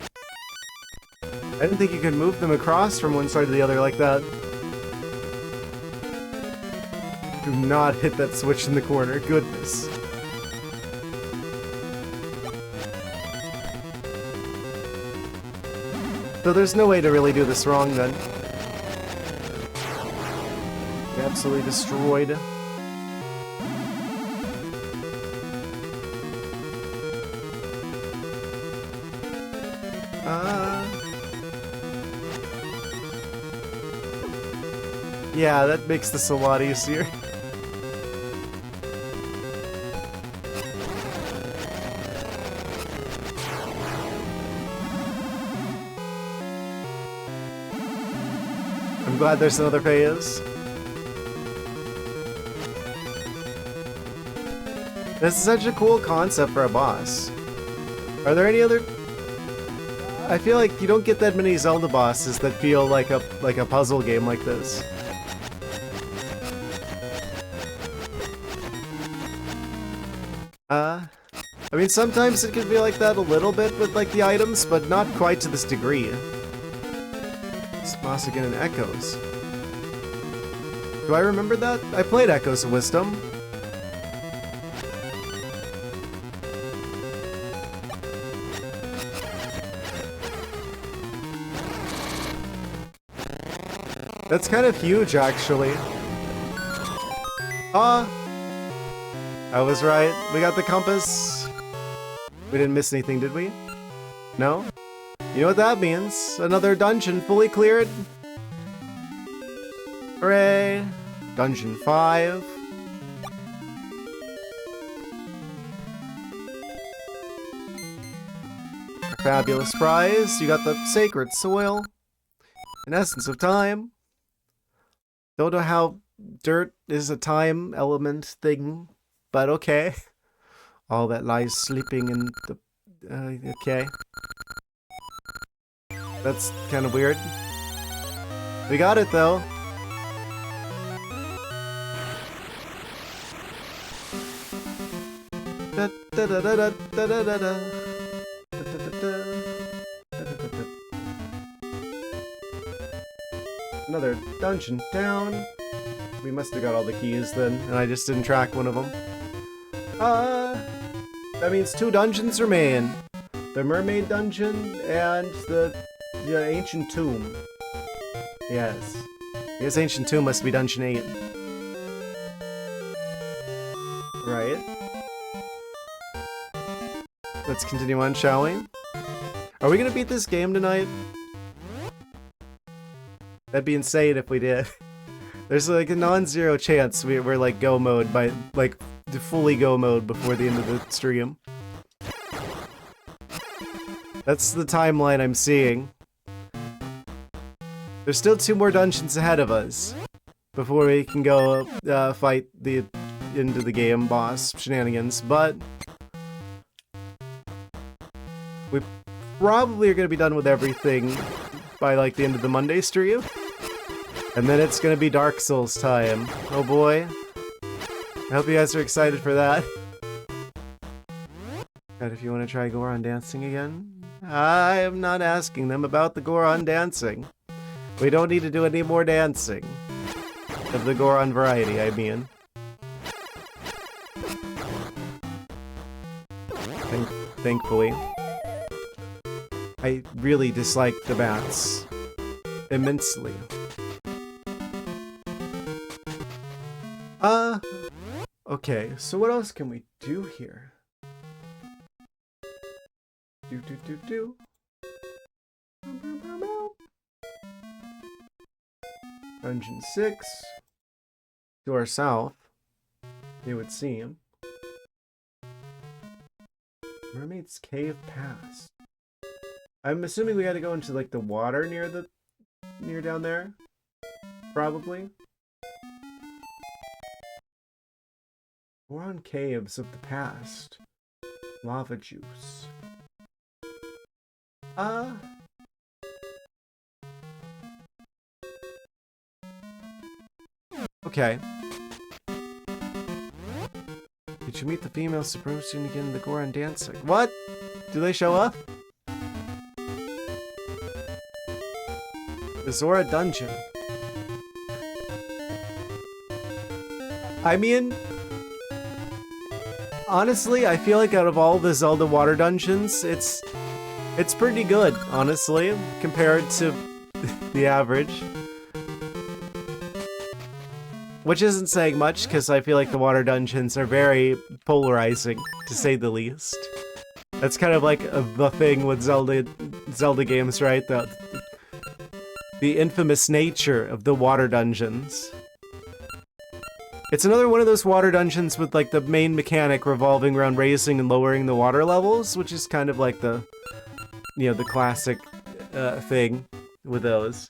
I didn't think you could move them across from one side to the other like that. Do not hit that switch in the corner, goodness. So there's no way to really do this wrong then. Absolutely destroyed. Yeah, that makes this a lot easier. I'm glad there's another phase. This is such a cool concept for a boss. Are there any other... I feel like you don't get that many Zelda bosses that feel like a puzzle game like this. I mean, sometimes it can be like that a little bit with like the items, but not quite to this degree. This boss again in Echoes. Do I remember that? I played Echoes of Wisdom. That's kind of huge, actually. I was right. We got the compass. We didn't miss anything, did we? No? You know what that means? Another dungeon fully cleared. Hooray! Dungeon 5. A fabulous prize. You got the sacred soil. An essence of time. Don't know how dirt is a time element thing, but okay. All that lies sleeping in the... okay. That's kind of weird. We got it, though. Da, da, da, da, da, da, da, da. Another dungeon down. We must have got all the keys then, and I just didn't track one of them. That means 2 dungeons remain. The mermaid dungeon and the ancient tomb. Yes. I guess ancient tomb must be dungeon 8. Right. Let's continue on, shall we? Are we gonna beat this game tonight? That'd be insane if we did. There's like a non-zero chance we're like go mode by like fully go mode before the end of the stream. That's the timeline I'm seeing. There's still 2 more dungeons ahead of us before we can go fight the end of the game boss shenanigans, but we probably are going to be done with everything by like the end of the Monday stream. And then it's going to be Dark Souls time. Oh boy. I hope you guys are excited for that. And if you want to try Goron dancing again, I am not asking them about the Goron dancing. We don't need to do any more dancing. Of the Goron variety, I mean. Thankfully. I really dislike the bats. Immensely. Okay, so what else can we do here? Do. Dungeon 6. To our south, it would seem. Mermaid's Cave Pass. I'm assuming we had to go into like the water near down there. Probably. Goron Caves of the Past. Lava Juice. Okay. Did you meet the female Superstition again in the Goron dancing? What? Do they show up? The Zora Dungeon. I mean, honestly, I feel like out of all the Zelda water dungeons, it's pretty good, honestly, compared to the average. Which isn't saying much, because I feel like the water dungeons are very polarizing, to say the least. That's kind of like the thing with Zelda games, right? The infamous nature of the water dungeons. It's another one of those water dungeons with like the main mechanic revolving around raising and lowering the water levels, which is kind of like the, you know, the classic thing with those.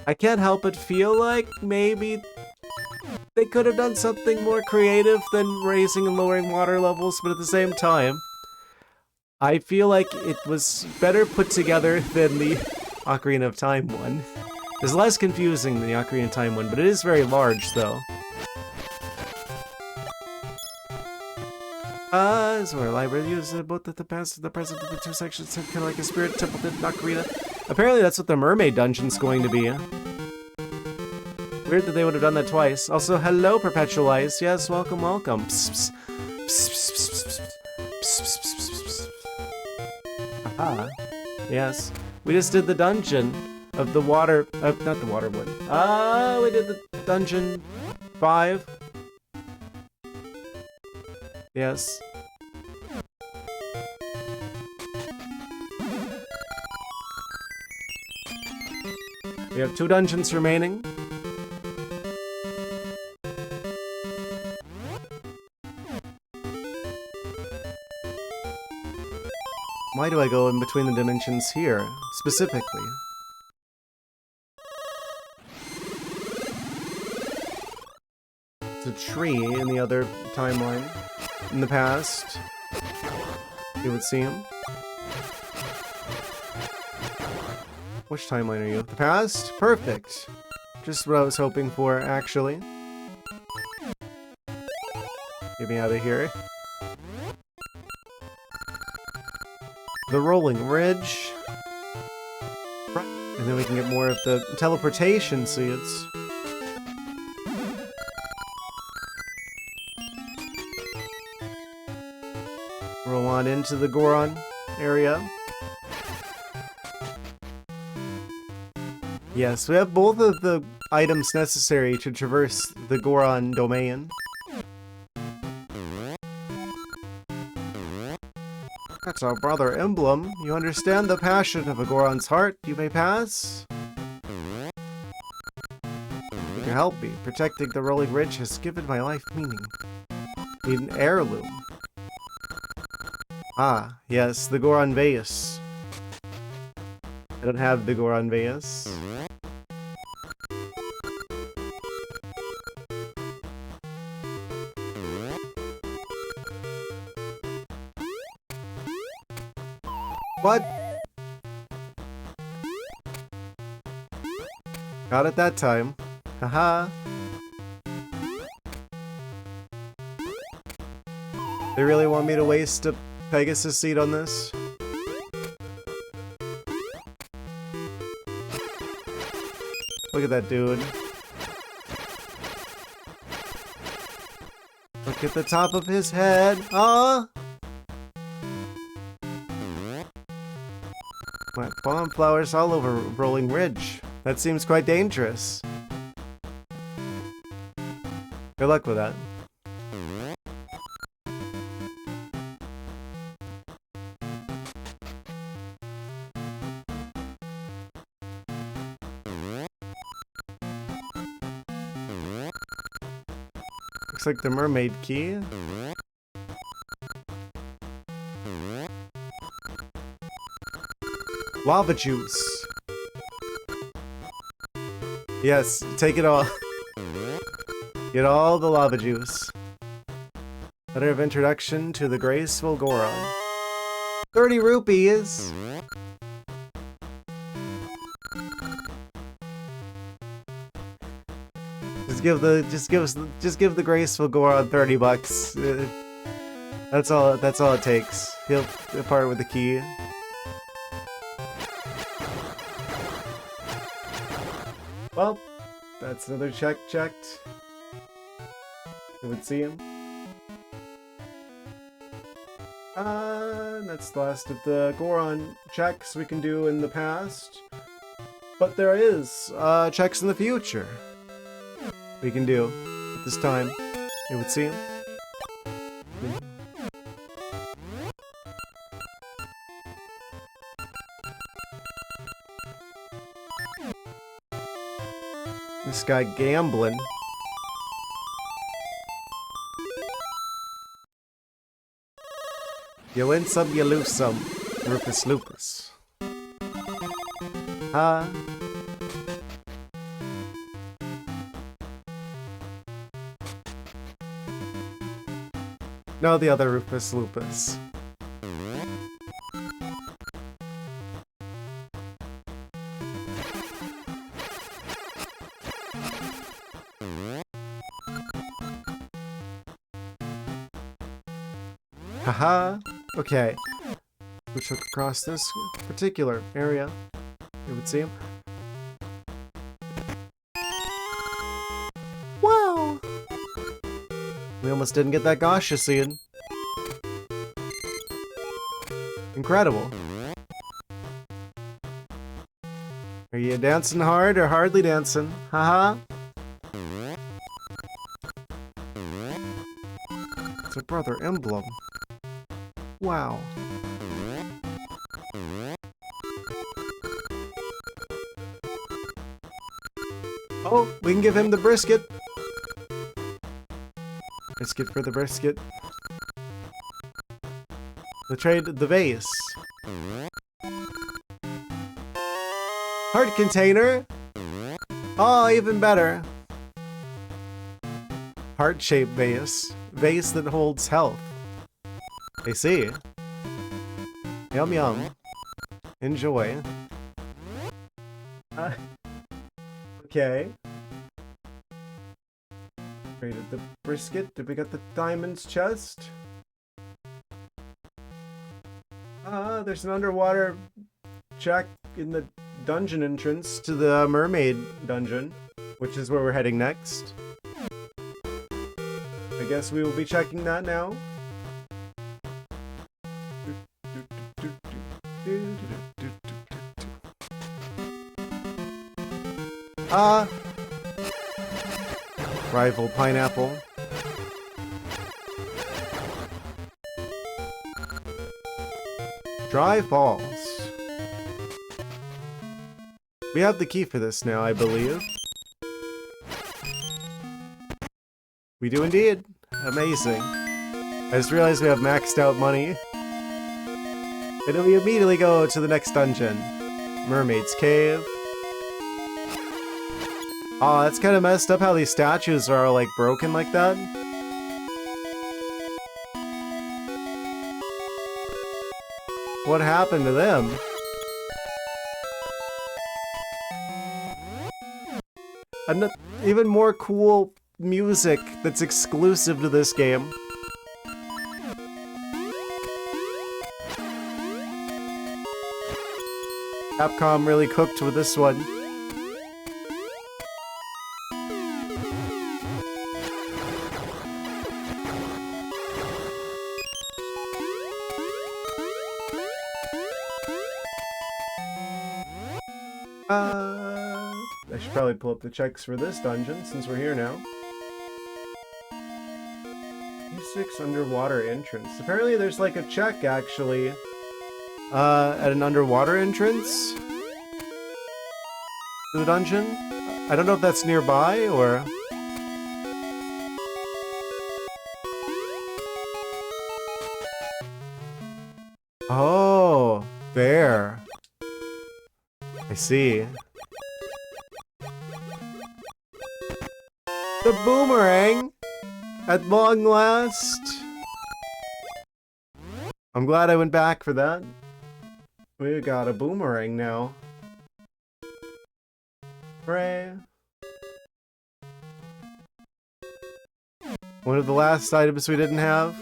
I can't help but feel like maybe they could have done something more creative than raising and lowering water levels, but at the same time, I feel like it was better put together than the Ocarina of Time one. It's less confusing than the Ocarina of Time one, but it is very large, though. So our library uses both at the past and the present of the 2 sections, kind of like a spirit temple did in Ocarina. Apparently that's what the mermaid dungeon's going to be. Weird that they would have done that twice. Also, hello, Perpetual Ice. Yes, welcome, welcome. Psst, psst, psst, psst, psst. Aha. Yes. We just did the dungeon of the water... not the water one. We did the dungeon 5. Yes. We have 2 dungeons remaining. Why do I go in between the dimensions here, specifically? It's a tree in the other timeline. In the past, it would seem. Which timeline are you? The past? Perfect! Just what I was hoping for, actually. Get me out of here. The rolling ridge. And then we can get more of the teleportation seeds. Roll on into the Goron area. Yes, we have both of the items necessary to traverse the Goron domain. That's our brother emblem. You understand the passion of a Goron's heart. You may pass. You can help me. Protecting the rolling ridge has given my life meaning. Need an heirloom. Ah, yes, the Goron vase. I don't have the Goron vase. What? Got it that time. Haha. They really want me to waste a Pegasus seed on this? Look at that dude. Look at the top of his head. Ah! My bomb flowers all over Rolling Ridge. That seems quite dangerous. Good luck with that. Looks like the mermaid key. Lava juice. Yes, take it all. Get all the lava juice. Letter of introduction to the graceful Goron. 30 rupees. Just give the graceful Goron 30 bucks. That's all it takes. He'll part with the key. Well, that's another check checked. You would see him. That's the last of the Goron checks we can do in the past. But there is checks in the future we can do at this time. It would seem. This guy gambling. You win some, you lose some. Rufus Lupus. Huh? No, the other Rufus Lupus. Haha. Okay. We took across this particular area, it would seem. Wow! We almost didn't get that Gasha seed. Incredible. Are you dancing hard or hardly dancing? Haha. It's a brother emblem. Wow. We can give him the brisket. Brisket for the brisket. The trade the vase. Heart container. Oh, even better. Heart-shaped vase. Vase that holds health. I see. Yum yum. Enjoy. Okay. Traded the brisket. Did we get the diamond's chest? There's an underwater check in the dungeon entrance to the mermaid dungeon, which is where we're heading next. I guess we will be checking that now. Rival pineapple. Dry Falls. We have the key for this now, I believe. We do indeed. Amazing. I just realized we have maxed out money. And then we immediately go to the next dungeon. Mermaid's Cave. Aw, that's kind of messed up how these statues are like broken like that. What happened to them? And even more cool music that's exclusive to this game. Capcom really cooked with this one. I should probably pull up the checks for this dungeon since we're here now. E6 underwater entrance. Apparently there's like a check actually at an underwater entrance to the dungeon. I don't know if that's nearby or... Oh, there. I see. The boomerang! At long last! I'm glad I went back for that. We got a boomerang now. Hooray! One of the last items we didn't have.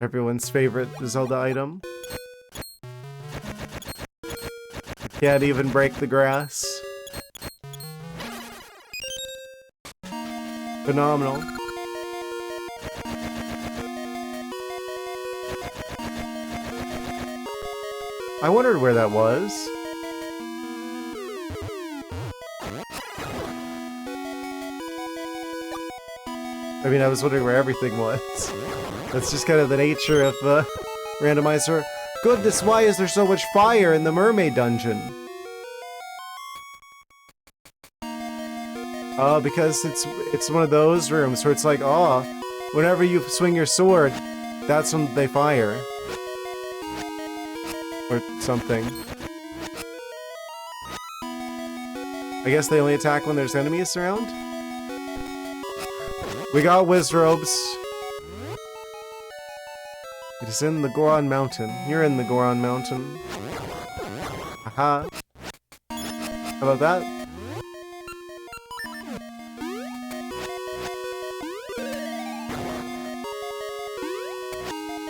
Everyone's favorite Zelda item. Can't even break the grass. Phenomenal. I wondered where that was. I mean, I was wondering where everything was. That's just kind of the nature of Randomizer. Goodness, why is there so much fire in the mermaid dungeon? Because it's one of those rooms where it's like, oh, whenever you swing your sword, that's when they fire. Or something. I guess they only attack when there's enemies around? We got Wizrobes. It is in the Goron Mountain. You're in the Goron Mountain. Aha. How about that?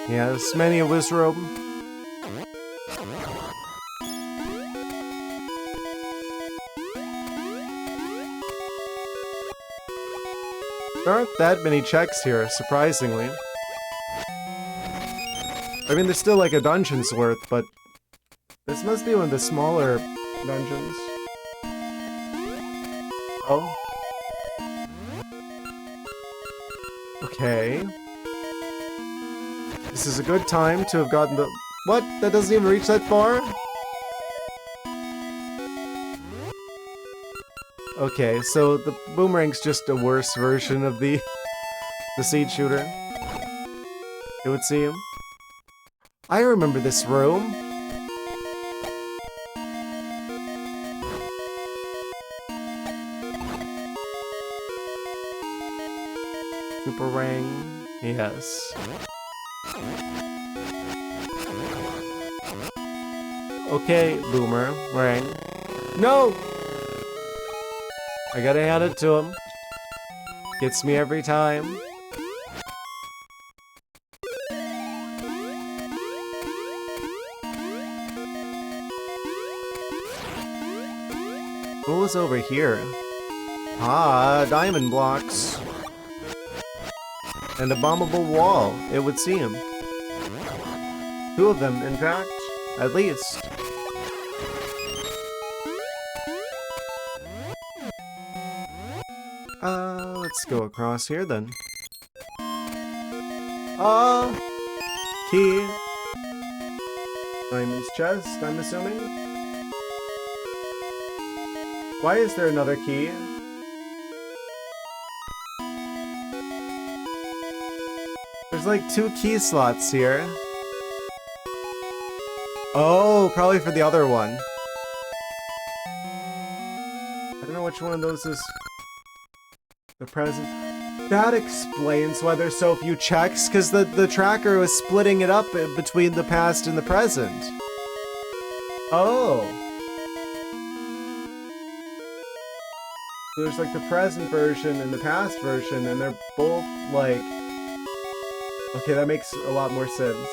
Yes, many a Wizrobe. There aren't that many checks here, surprisingly. I mean, there's still like a dungeon's worth, but this must be one of the smaller dungeons. Oh. Okay. This is a good time to have gotten the... What? That doesn't even reach that far? Okay, so the boomerang's just a worse version of the seed shooter. It would seem. I remember this room. Super ring. Yes. Okay, boomerang. No! I gotta hand it to him. Gets me every time. What was over here? Ah, diamond blocks. And a bombable wall, it would seem. 2 of them, in fact. At least. Let's go across here then. Key. Diamond's chest, I'm assuming. Why is there another key? There's like 2 key slots here. Oh, probably for the other one. I don't know which one of those is the present. That explains why there's so few checks, because the tracker was splitting it up between the past and the present. Oh. So there's like the present version and the past version, and they're both like... Okay, that makes a lot more sense.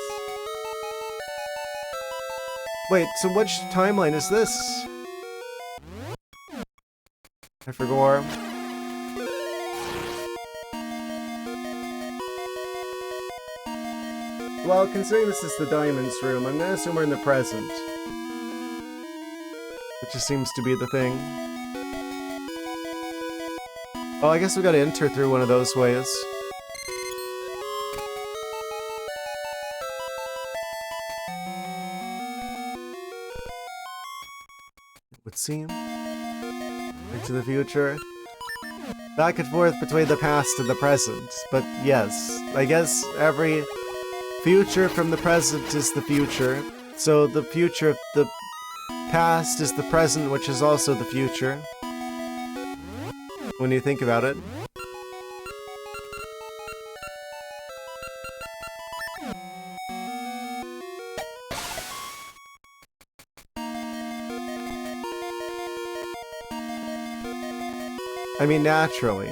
Wait, so which timeline is this? I forgot. Well, considering this is the Diamonds room, I'm gonna assume we're in the present. Which just seems to be the thing. Oh, I guess we gotta enter through one of those ways. It would seem. Back to the future. Back and forth between the past and the present. But yes, I guess every future from the present is the future. So the future of the past is the present, which is also the future. When you think about it. I mean, naturally.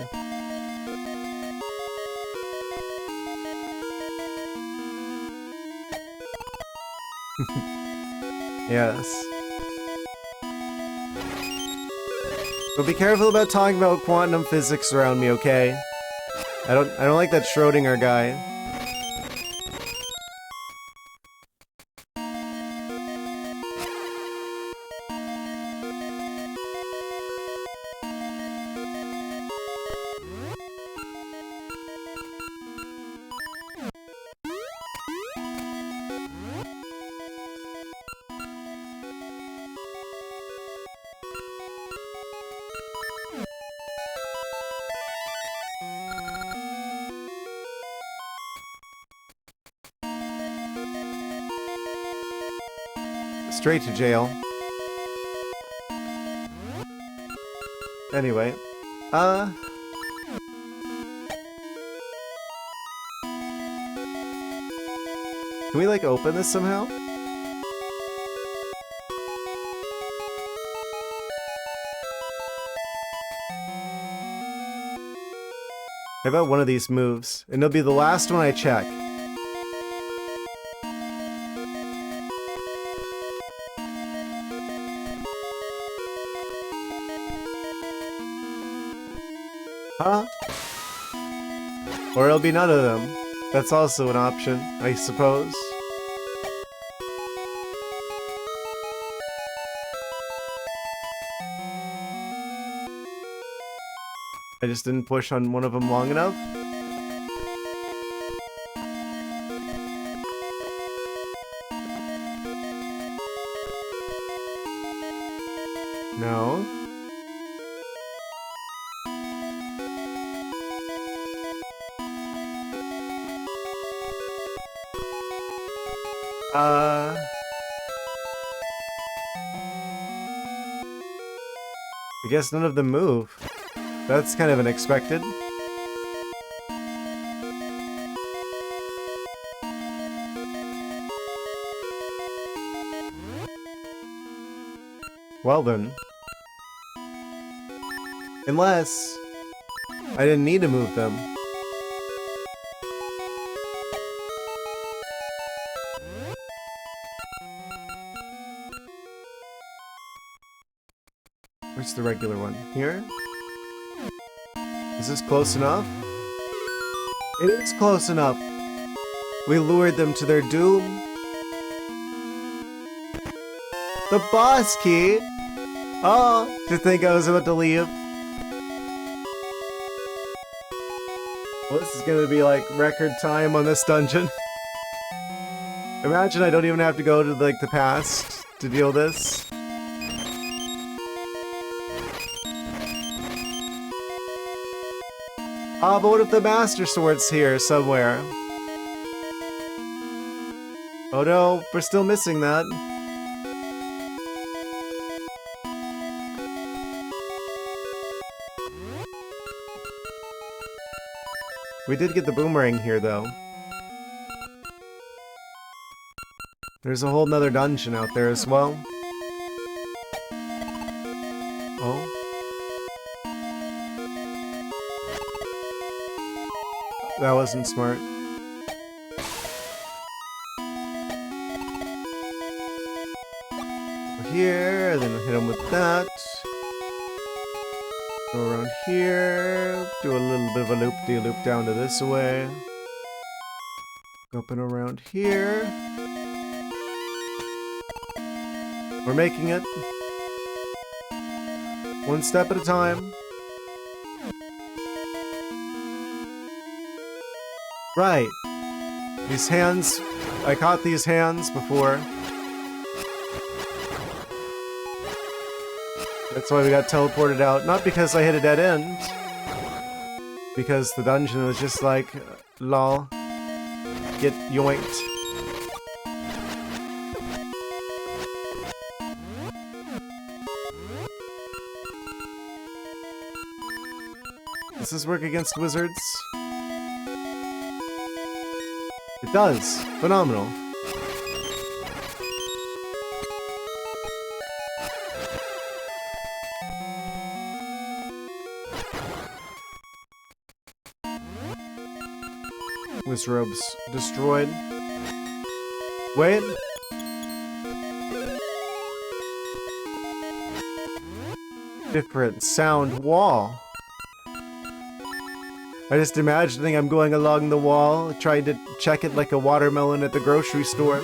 Yes. But be careful about talking about quantum physics around me, okay? I don't like that Schrodinger guy. Straight to jail. Anyway, can we like open this somehow? How about one of these moves? And it'll be the last one I check. Huh? Or it'll be none of them. That's also an option, I suppose. I just didn't push on one of them long enough. No. I guess none of them move. That's kind of unexpected. Well then. Unless I didn't need to move them. Where's the regular one? Here? Is this close enough? It is close enough. We lured them to their doom. The boss key! Oh, to think I was about to leave. Well, this is gonna be like record time on this dungeon. Imagine I don't even have to go to like the past to deal with this. Ah, but what if the Master Sword's here somewhere? Oh no, we're still missing that. We did get the boomerang here, though. There's a whole nother dungeon out there as well. Oh. That wasn't smart. Here, then hit him with that. Go around here, do a little bit of a loop-de-loop down to this way. Up and around here. We're making it. One step at a time. Right. These hands, I caught these hands before. That's why we got teleported out. Not because I hit a dead end. Because the dungeon was just like, lol. Get yoinked. Does this work against wizards? It does. Phenomenal. This robe's destroyed. Wait. Different sound wall. I just imagining I'm going along the wall, trying to check it like a watermelon at the grocery store.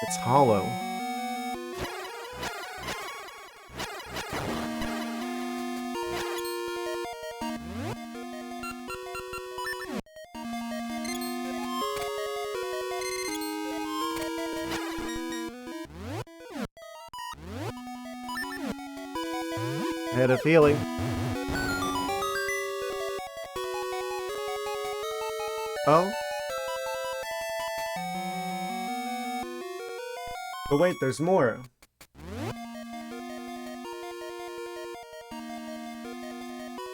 It's hollow. I had a feeling. Oh? But wait, there's more.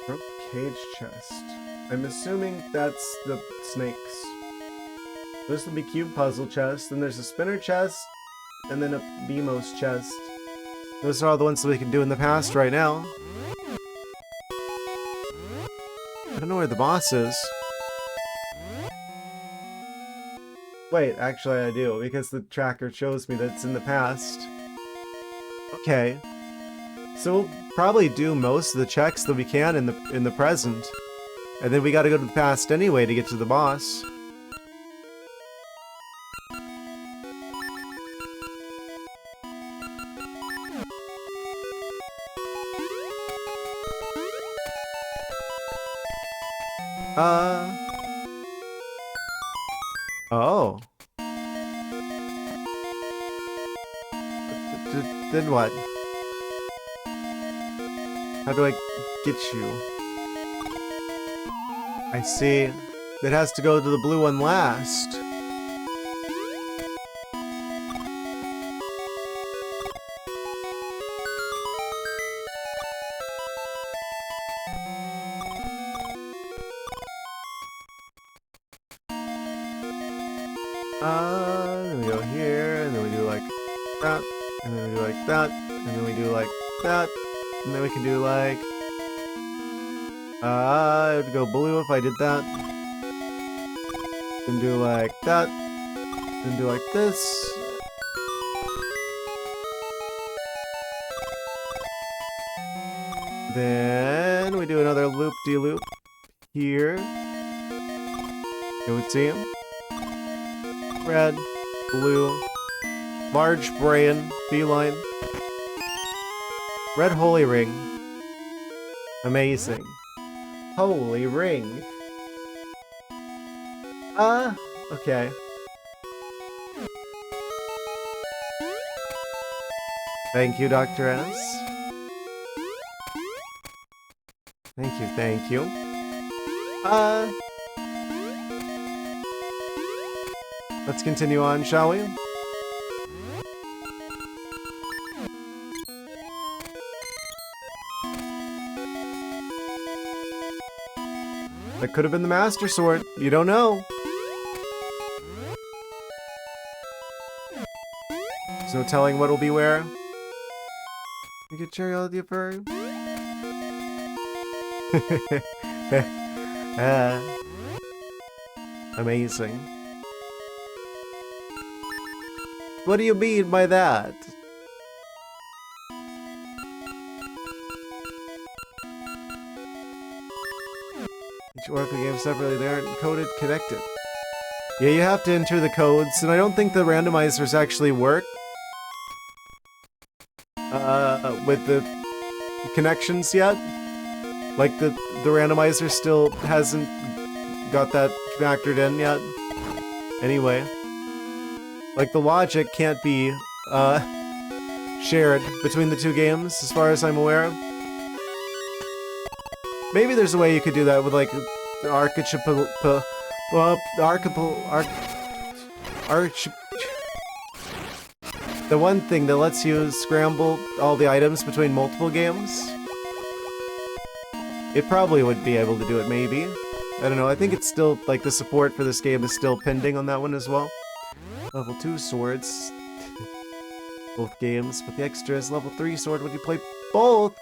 Rope cage chest. I'm assuming that's the snakes. This will be cube puzzle chest, then there's a spinner chest, and then a Beamos chest. Those are all the ones that we can do in the past right now. I don't know where the boss is. Wait, actually I do, because the tracker shows me that it's in the past. Okay. So we'll probably do most of the checks that we can in the present. And then we gotta go to the past anyway to get to the boss. Oh. Then what? How do I get you? I see. It has to go to the blue one last. Then we go here, and then we do like that, and then we do like that, and then we do like that, and then we can do like... it would go blue if I did that. Then do like that, then do like this. Then we do another loop-de-loop here. You would see him. Red, blue, large brain, feline. Red holy ring. Amazing. Holy ring. Okay. Thank you, Dr. S. Thank you, thank you. Let's continue on, shall we? That could have been the Master Sword. You don't know. There's no telling what'll be where. You get cherry all the fur. Amazing. What do you mean by that? Each Oracle game separately, they aren't coded, connected. Yeah, you have to enter the codes, and I don't think the randomizers actually work. With the connections yet. Like, the randomizer still hasn't got that factored in yet. Anyway. Like, the logic can't be, shared between the two games, as far as I'm aware. Maybe there's a way you could do that with, like, the the one thing that lets you scramble all the items between multiple games. It probably would be able to do it, maybe. I don't know, I think it's still, like, the support for this game is still pending on that one as well. Level 2 swords. Both games, but the extra is level 3 sword when you play both!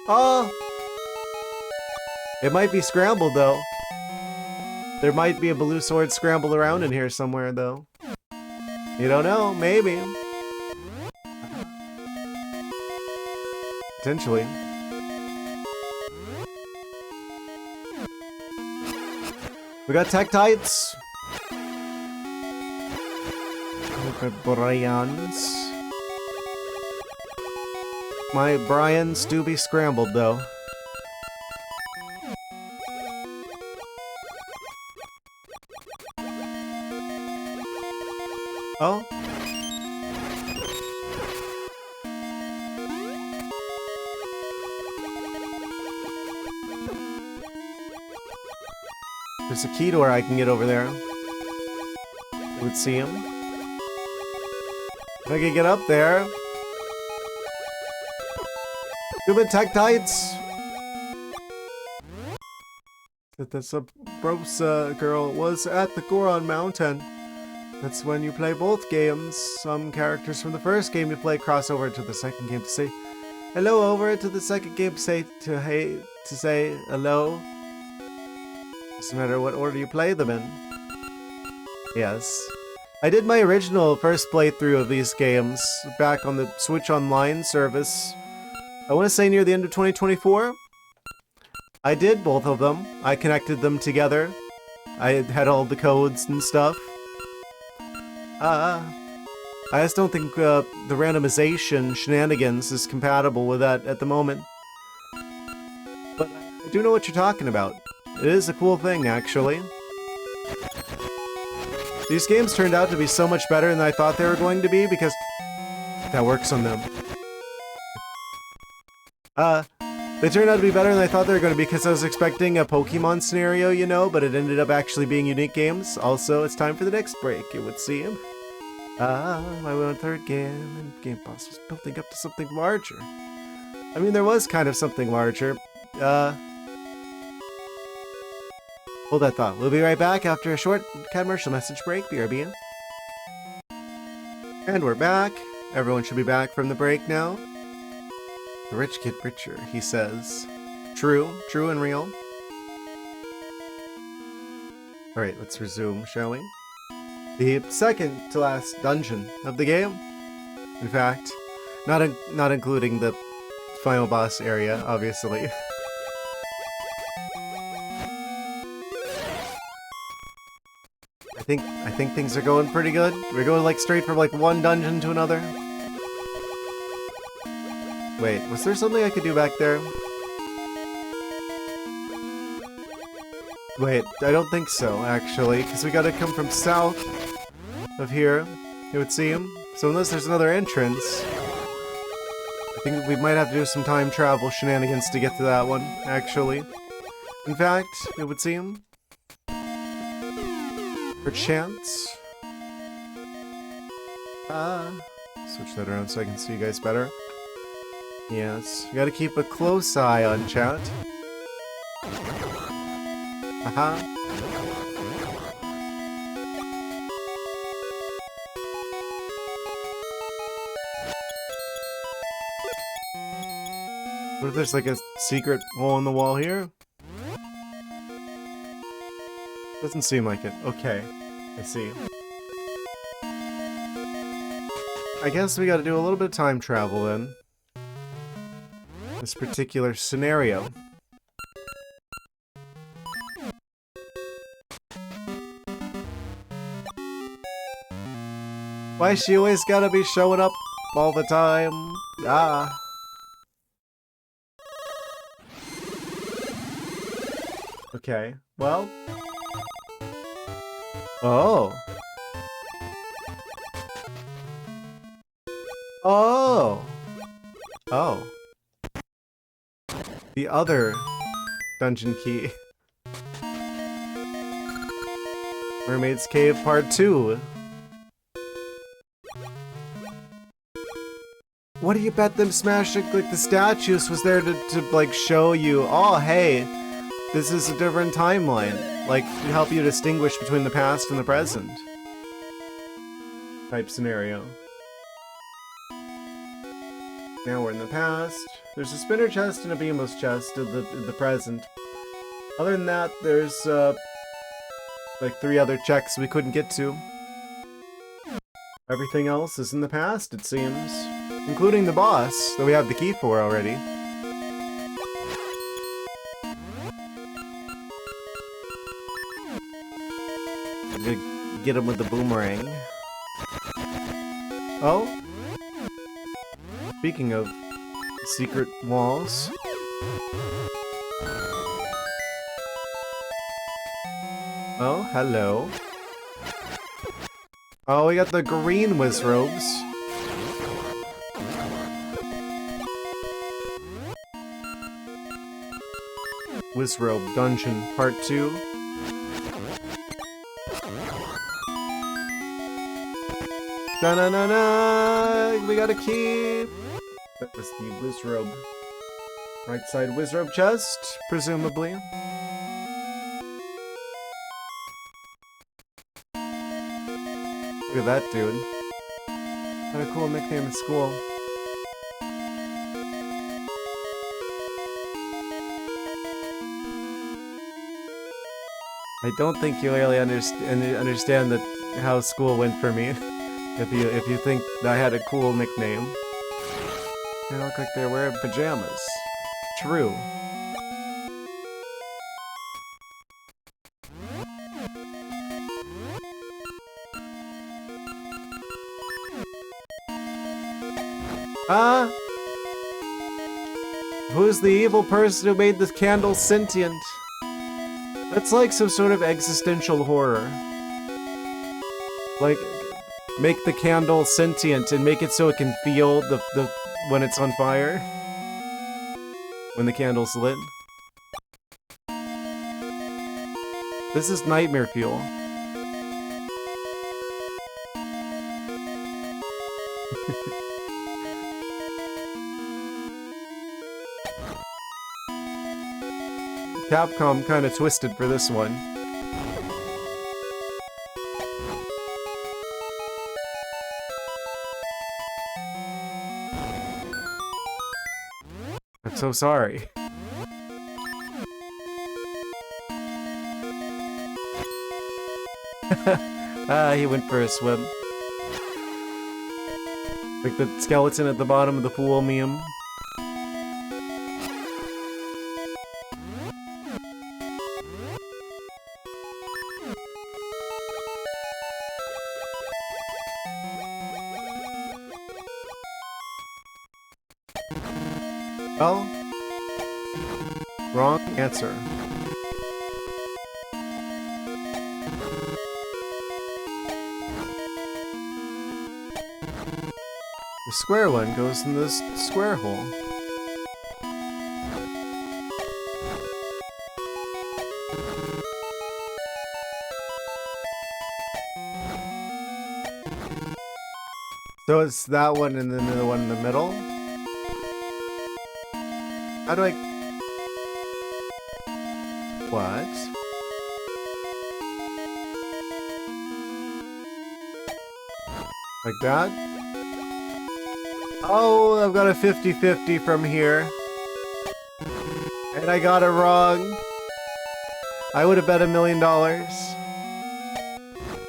Oh! It might be scrambled, though. There might be a blue sword scrambled around in here somewhere, though. You don't know, maybe. Potentially. We got Tektites. My Bryans. My Bryans do be scrambled, though. Oh? There's a key door I can get over there. You would see him. If I could get up there. Stupid Tektites! That the Subrosa girl was at the Goron Mountain. That's when you play both games. Some characters from the first game you play cross over to the second game to say hello over to the second game to say hello. Doesn't matter what order you play them in. Yes. I did my original first playthrough of these games back on the Switch Online service. I want to say near the end of 2024. I did both of them. I connected them together. I had all the codes and stuff. I just don't think the randomization shenanigans is compatible with that at the moment. But I do know what you're talking about. It is a cool thing, actually. These games turned out to be so much better than I thought they were going to be because that works on them. They turned out to be better than I thought they were going to be because I was expecting a Pokemon scenario, you know, but it ended up actually being unique games. Also, it's time for the next break, it would seem. I went on third game, and Game Boss was building up to something larger. I mean, there was kind of something larger. Hold that thought. We'll be right back after a short commercial message break. BRB. And we're back. Everyone should be back from the break now. The rich get richer, he says. True and real. Alright, let's resume, shall we? The second to last dungeon of the game. In fact, not including the final boss area, obviously. I think things are going pretty good. We're going like straight from like one dungeon to another. Wait, was there something I could do back there? Wait, I don't think so, actually, because we gotta come from south of here, it would seem. So unless there's another entrance, I think we might have to do some time travel shenanigans to get to that one, actually. In fact, it would seem. Perchance. Switch that around so I can see you guys better. Yes, you gotta keep a close eye on chat. What if there's like a secret hole in the wall here? Doesn't seem like it. Okay, I see. I guess we gotta do a little bit of time travel then. This particular scenario. Why she always gotta be showing up all the time? Okay, well. Oh. The other dungeon key. Mermaid's Cave Part 2. What do you bet them smashing like the statues was there to like show you, oh hey, this is a different timeline. Like to help you distinguish between the past and the present. Type scenario. Now we're in the past. There's a spinner chest and a beamos chest in the present. Other than that, there's like 3 other checks we couldn't get to. Everything else is in the past, it seems. Including the boss, that we have the key for already. I'm gonna get him with the boomerang. Oh? Speaking of secret walls. Oh, hello. Oh, we got the green Wizrobes. Wizrobe Dungeon Part 2. Da-na-na-na! We got a key! That was the Wizrobe. Right side Wizrobe chest, presumably. Look at that dude. Had a cool nickname in school. I don't think you really understand that how school went for me. If you think that I had a cool nickname. They look like they're wearing pajamas. True. Who's the evil person who made the candle sentient? That's like some sort of existential horror. Like, make the candle sentient and make it so it can feel the when it's on fire. when the candle's lit. This is nightmare fuel. Capcom kind of twisted for this one. I'm so sorry. He went for a swim. Like the skeleton at the bottom of the pool meme. Well, wrong answer. The square one goes in this square hole. So it's that one and then the one in the middle? How do I... What? Like that? Oh, I've got a 50-50 from here. And I got it wrong. I would have bet $1 million.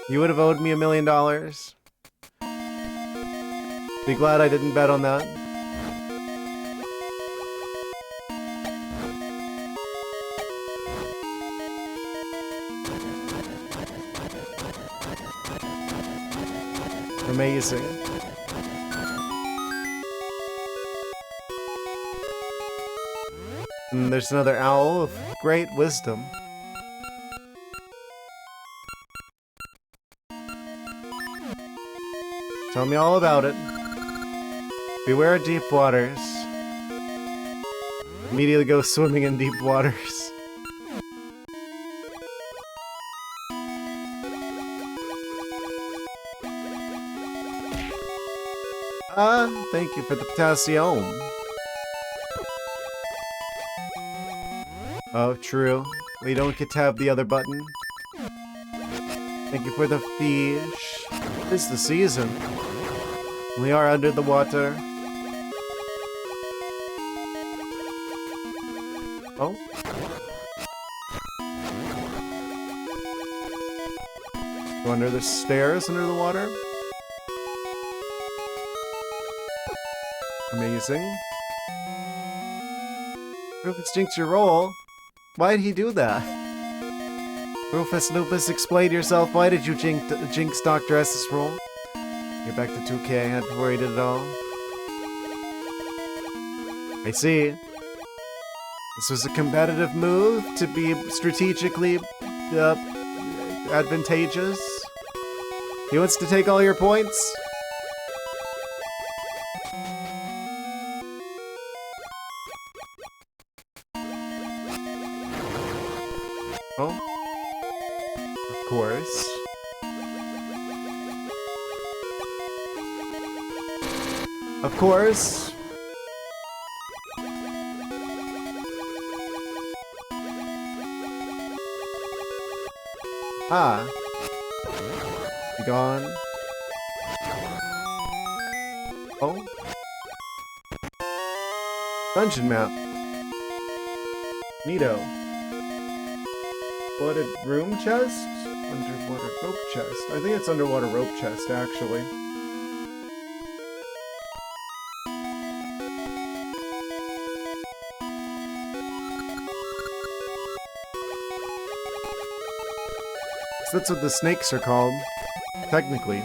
You would have owed me $1 million. Be glad I didn't bet on that. Amazing. And there's another owl of great wisdom. Tell me all about it. Beware of deep waters. Immediately go swimming in deep waters. Thank you for the potassium. Oh, true. We don't get to have the other button. Thank you for the fish. It's the season. We are under the water. Oh. Go under the stairs under the water. Amazing. Rufus jinx your roll. Why did he do that? Rufus Lupus, explain yourself. Why did you jinx Dr. S's roll? Get back to 2K. I hadn't worried at all. I see. This was a competitive move to be strategically advantageous. He wants to take all your points. Oh. Of course. Of course. Ah. Be gone. Oh. Dungeon map. Neato. Flooded room chest? Underwater rope chest. I think it's underwater rope chest, actually. So that's what the snakes are called, technically.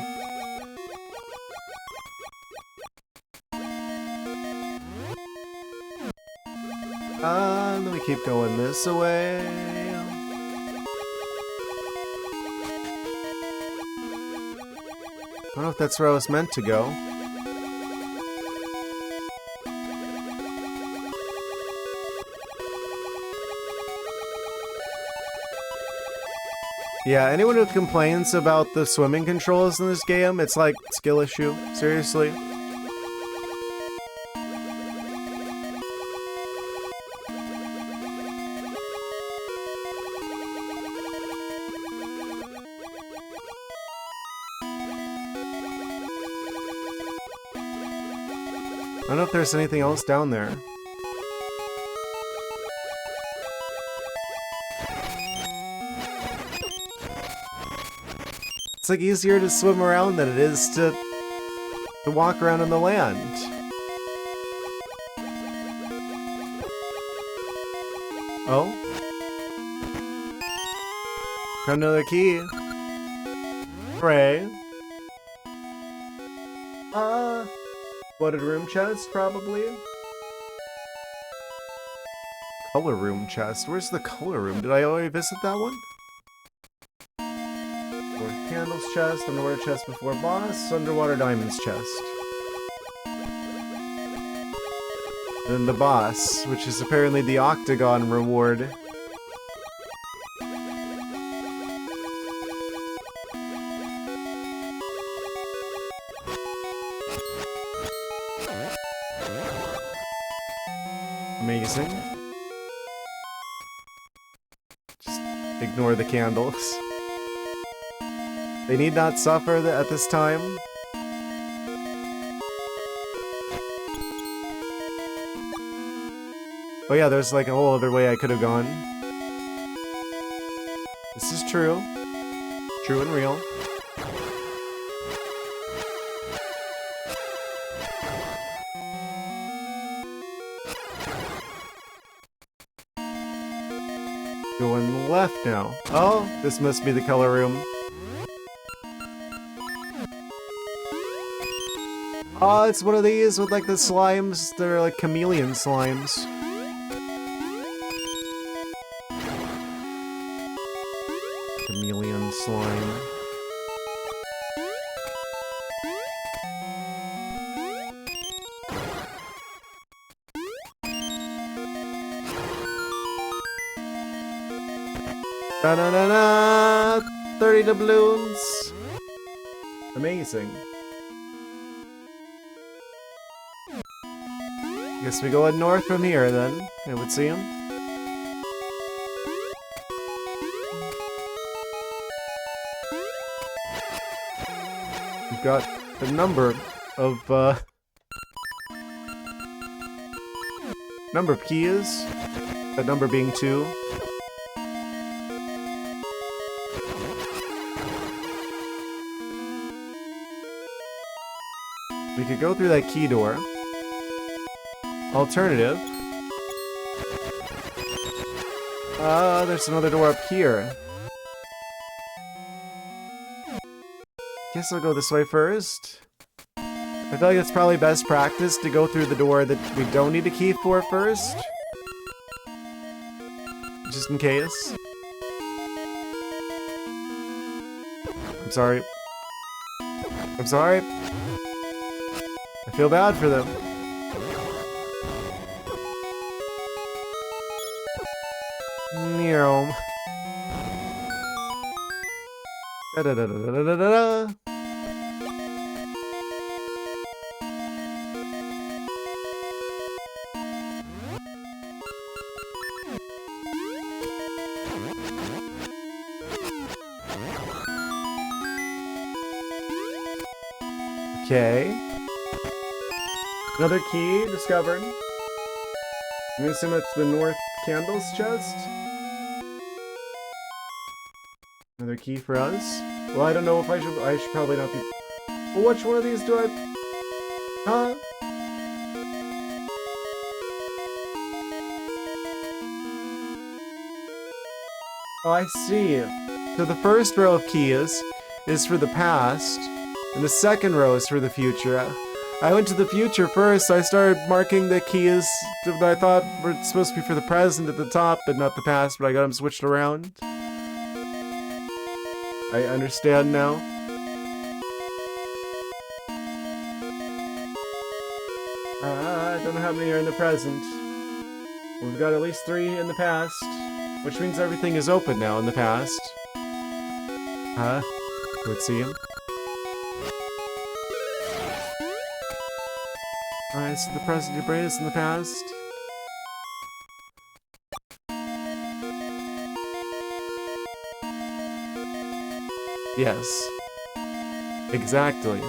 Let me keep going this way. I don't know if that's where I was meant to go. Yeah, anyone who complains about the swimming controls in this game, it's like skill issue. Seriously. I don't know if there's anything else down there. It's like easier to swim around than it is to walk around on the land. Oh? Got another key. Hooray. Flooded room chest, probably? Color room chest. Where's the color room? Did I already visit that one? Candles chest, underwater chest before boss, underwater diamonds chest. Then the boss, which is apparently the octagon reward. Amazing. Just ignore the candles. They need not suffer at this time. Oh yeah, there's like a whole other way I could have gone. This is true. True and real. Going left now. Oh, this must be the color room. Oh, it's one of these with like the slimes that are like chameleon slimes. Chameleon slime. Da-da-da-da! 30 doubloons! Amazing. Guess we go north from here then, I would see him. We've got the number of keys, that number being 2. We could go through that key door. Alternative. There's another door up here. Guess I'll go this way first. I feel like it's probably best practice to go through the door that we don't need a key for first. Just in case. I'm sorry. I'm sorry. I feel bad for them. Nero. Da da da da da da da. Okay. Another key discovered. I'm gonna assume that's the North Candles chest. Another key for us. Well, I don't know if I should probably not be... Well, which one of these do I... Huh? Oh, I see. So the first row of keys is for the past, and the second row is for the future. I went to the future first, so I started marking the keys that I thought were supposed to be for the present at the top, but not the past, but I got them switched around. I understand now. I don't know how many are in the present. We've got at least 3 in the past, which means everything is open now in the past. Huh? Would see him. Alright, so the present debris is in the past. Yes. Exactly.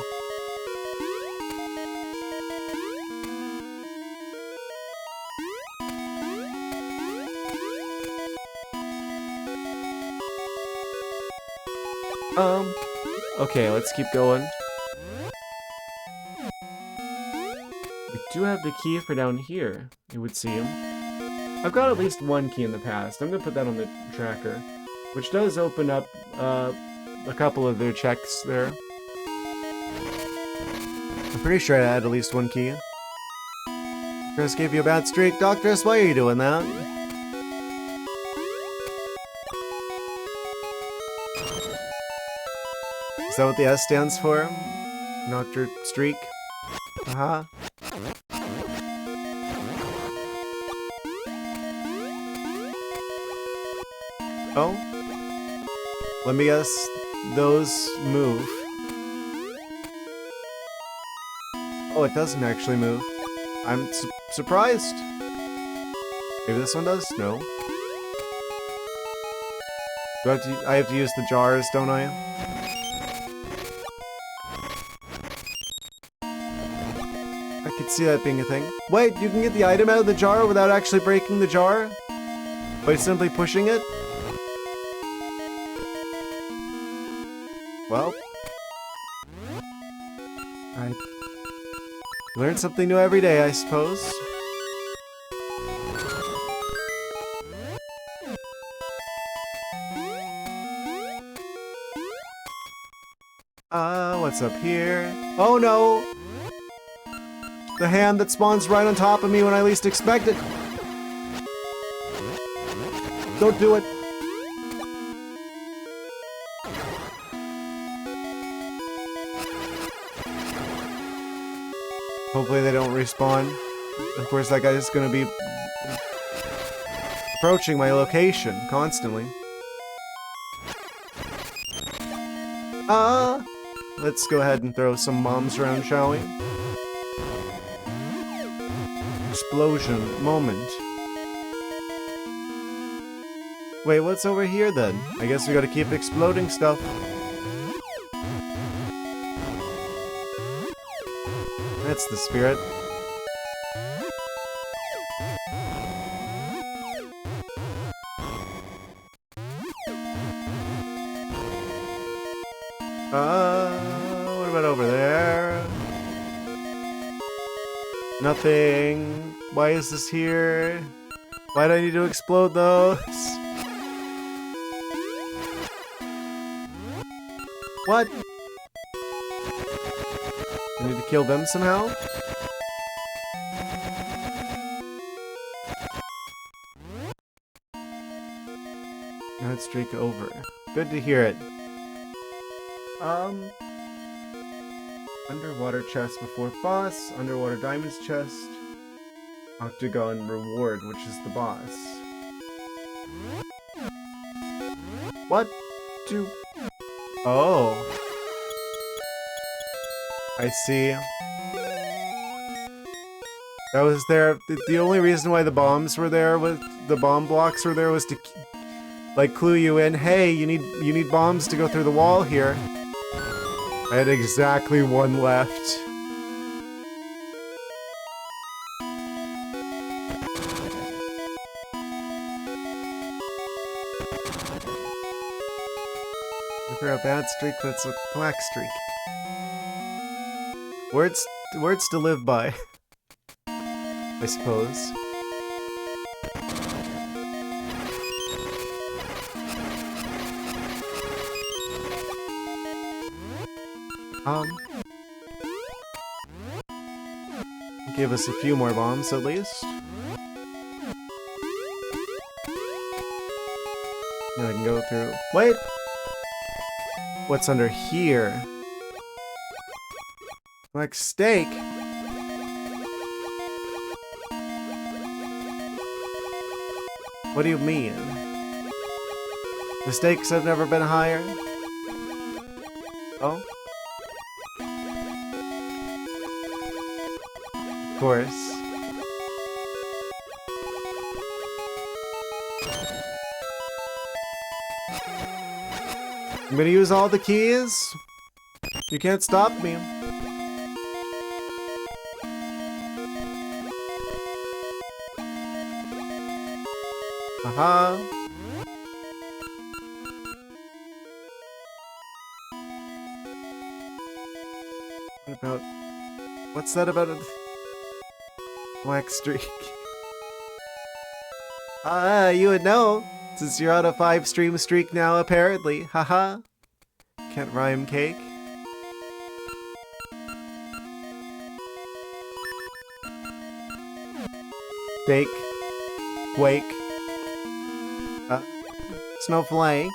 Okay, let's keep going. We do have the key for down here, it would seem. I've got at least one key in the past. I'm gonna put that on the tracker, which does open up, a couple of their checks there. I'm pretty sure I had at least one key. Chris gave you a bad streak. Doctress, why are you doing that? Is that what the S stands for? Noctur streak? Haha. Oh? Let me guess. Those move. Oh, it doesn't actually move. I'm surprised. Maybe this one does? No. I have to use the jars, don't I? I could see that being a thing. Wait, you can get the item out of the jar without actually breaking the jar? By simply pushing it? Well, I learn something new every day, I suppose. What's up here? Oh no! The hand that spawns right on top of me when I least expect it! Don't do it! Hopefully they don't respawn. Of course, that guy's gonna be approaching my location constantly. Let's go ahead and throw some bombs around, shall we? Explosion moment. Wait, what's over here then? I guess we gotta keep exploding stuff. That's the spirit. What about over there? Nothing. Why is this here? Why do I need to explode those? What? I need to kill them somehow? Now streak over. Good to hear it. Underwater chest before boss, underwater diamonds chest, octagon reward, which is the boss. What do... Oh. I see. That was there. The only reason why the bombs were there, was the bomb blocks were there, was to like clue you in. Hey, you need bombs to go through the wall here. I had exactly one left. For a bad streak, that's a thwack streak. Words to live by, I suppose. Give us a few more bombs at least. Now I can go through. Wait! What's under here? Like steak? What do you mean? The stakes have never been higher? Oh. Of course. I'm gonna use all the keys. You can't stop me. Aha. What about... What's that about a... Black streak? Ah, you would know. Since you're on a 5-stream streak now, apparently. Haha. Can't rhyme cake. Bake. Wake. Snowflake.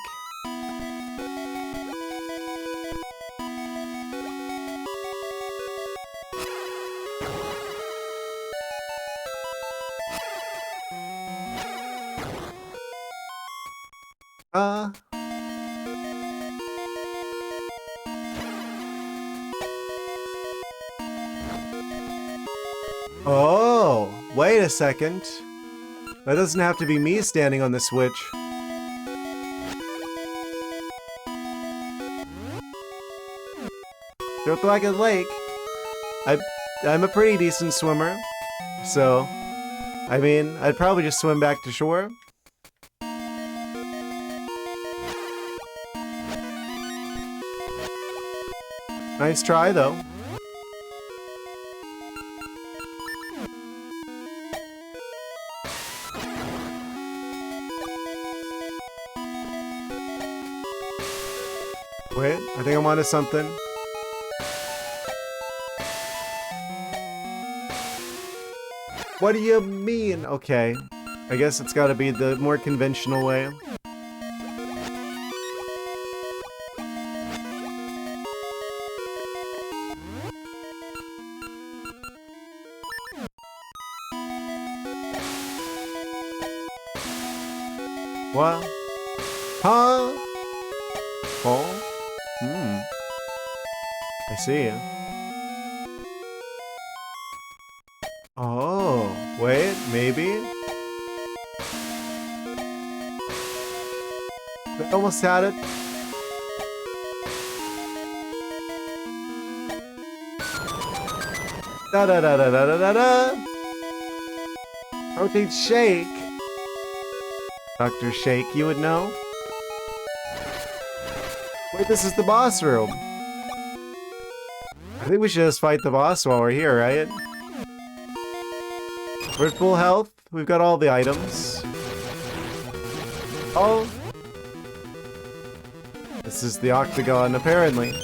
Oh, wait a second. That doesn't have to be me standing on the switch. Look like a lake. I'm a pretty decent swimmer, so I mean, I'd probably just swim back to shore. Nice try, though. Wait, I think I'm onto something. What do you mean? Okay. I guess it's gotta be the more conventional way. What? Huh? Oh? I see. Oh, wait, maybe? I almost had it. Da da da da da da da da. Protein shake. Dr. Shake, you would know. Wait, this is the boss room. I think we should just fight the boss while we're here, right? We're at full health. We've got all the items. Oh. This is the octagon, apparently.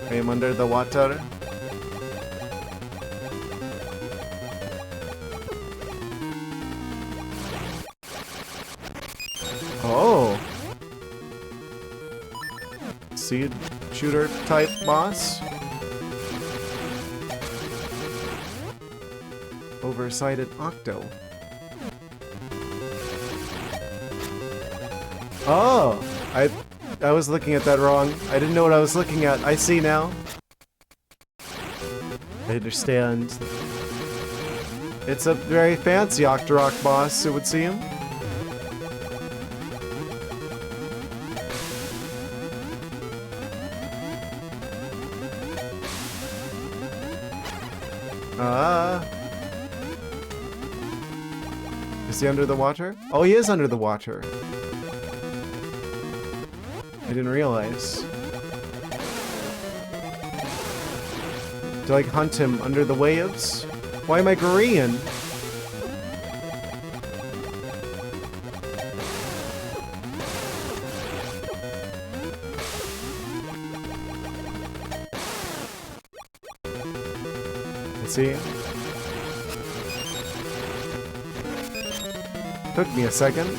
I am under the water. Oh. Seed shooter type boss. Oversighted Octo. Oh, I was looking at that wrong. I didn't know what I was looking at. I see now. I understand. It's a very fancy Octorok boss, it would seem. Is he under the water? Oh, he is under the water. I didn't realize. To like hunt him under the waves? Why am I green? Let's see. Took me a second.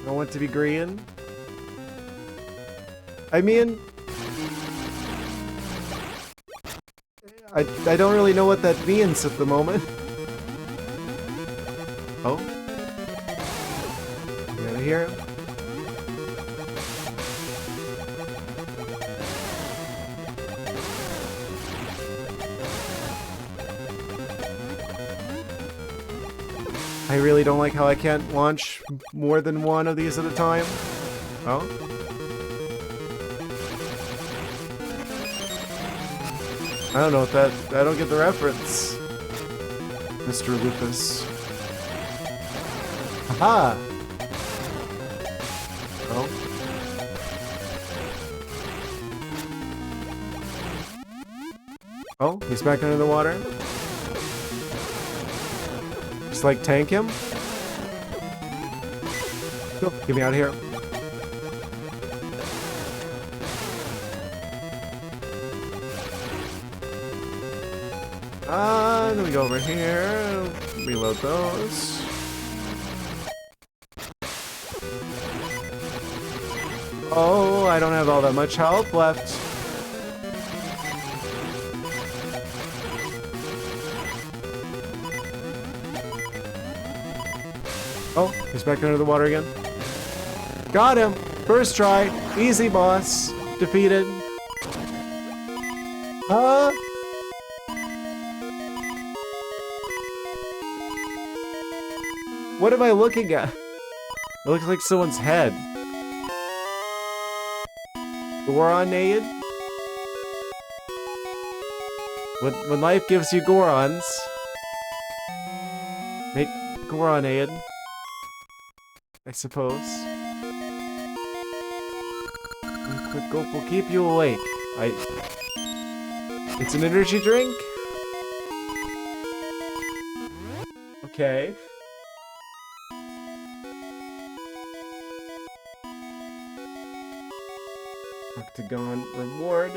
I want to be green. I mean, I don't really know what that means at the moment. Oh. Get out of here. I really don't like how I can't launch more than one of these at a time. Oh. I don't know if that... I don't get the reference. Mr. Lupus. Aha! Oh. Oh, he's back under the water. Just like tank him. Go, get me out of here. Then we go over here, reload those. Oh, I don't have all that much health left. Oh, he's back under the water again. Got him! First try. Easy, boss. Defeated. What am I looking at? It looks like someone's head. Goronade? When life gives you Gorons, make Goronade, I suppose. Quick gulp will keep you awake. It's an energy drink? Okay. Octagon reward.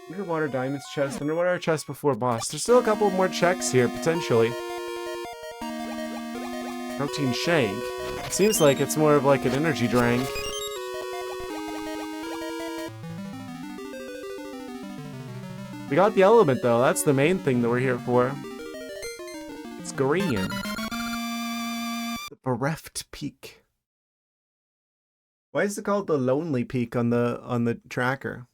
Underwater diamonds chest. Underwater chest before boss. There's still a couple more checks here, potentially. Protein shake. It seems like it's more of like an energy drink. We got the element though. That's the main thing that we're here for. It's green. Bereft Peak. Why is it called the Lonely Peak on the tracker?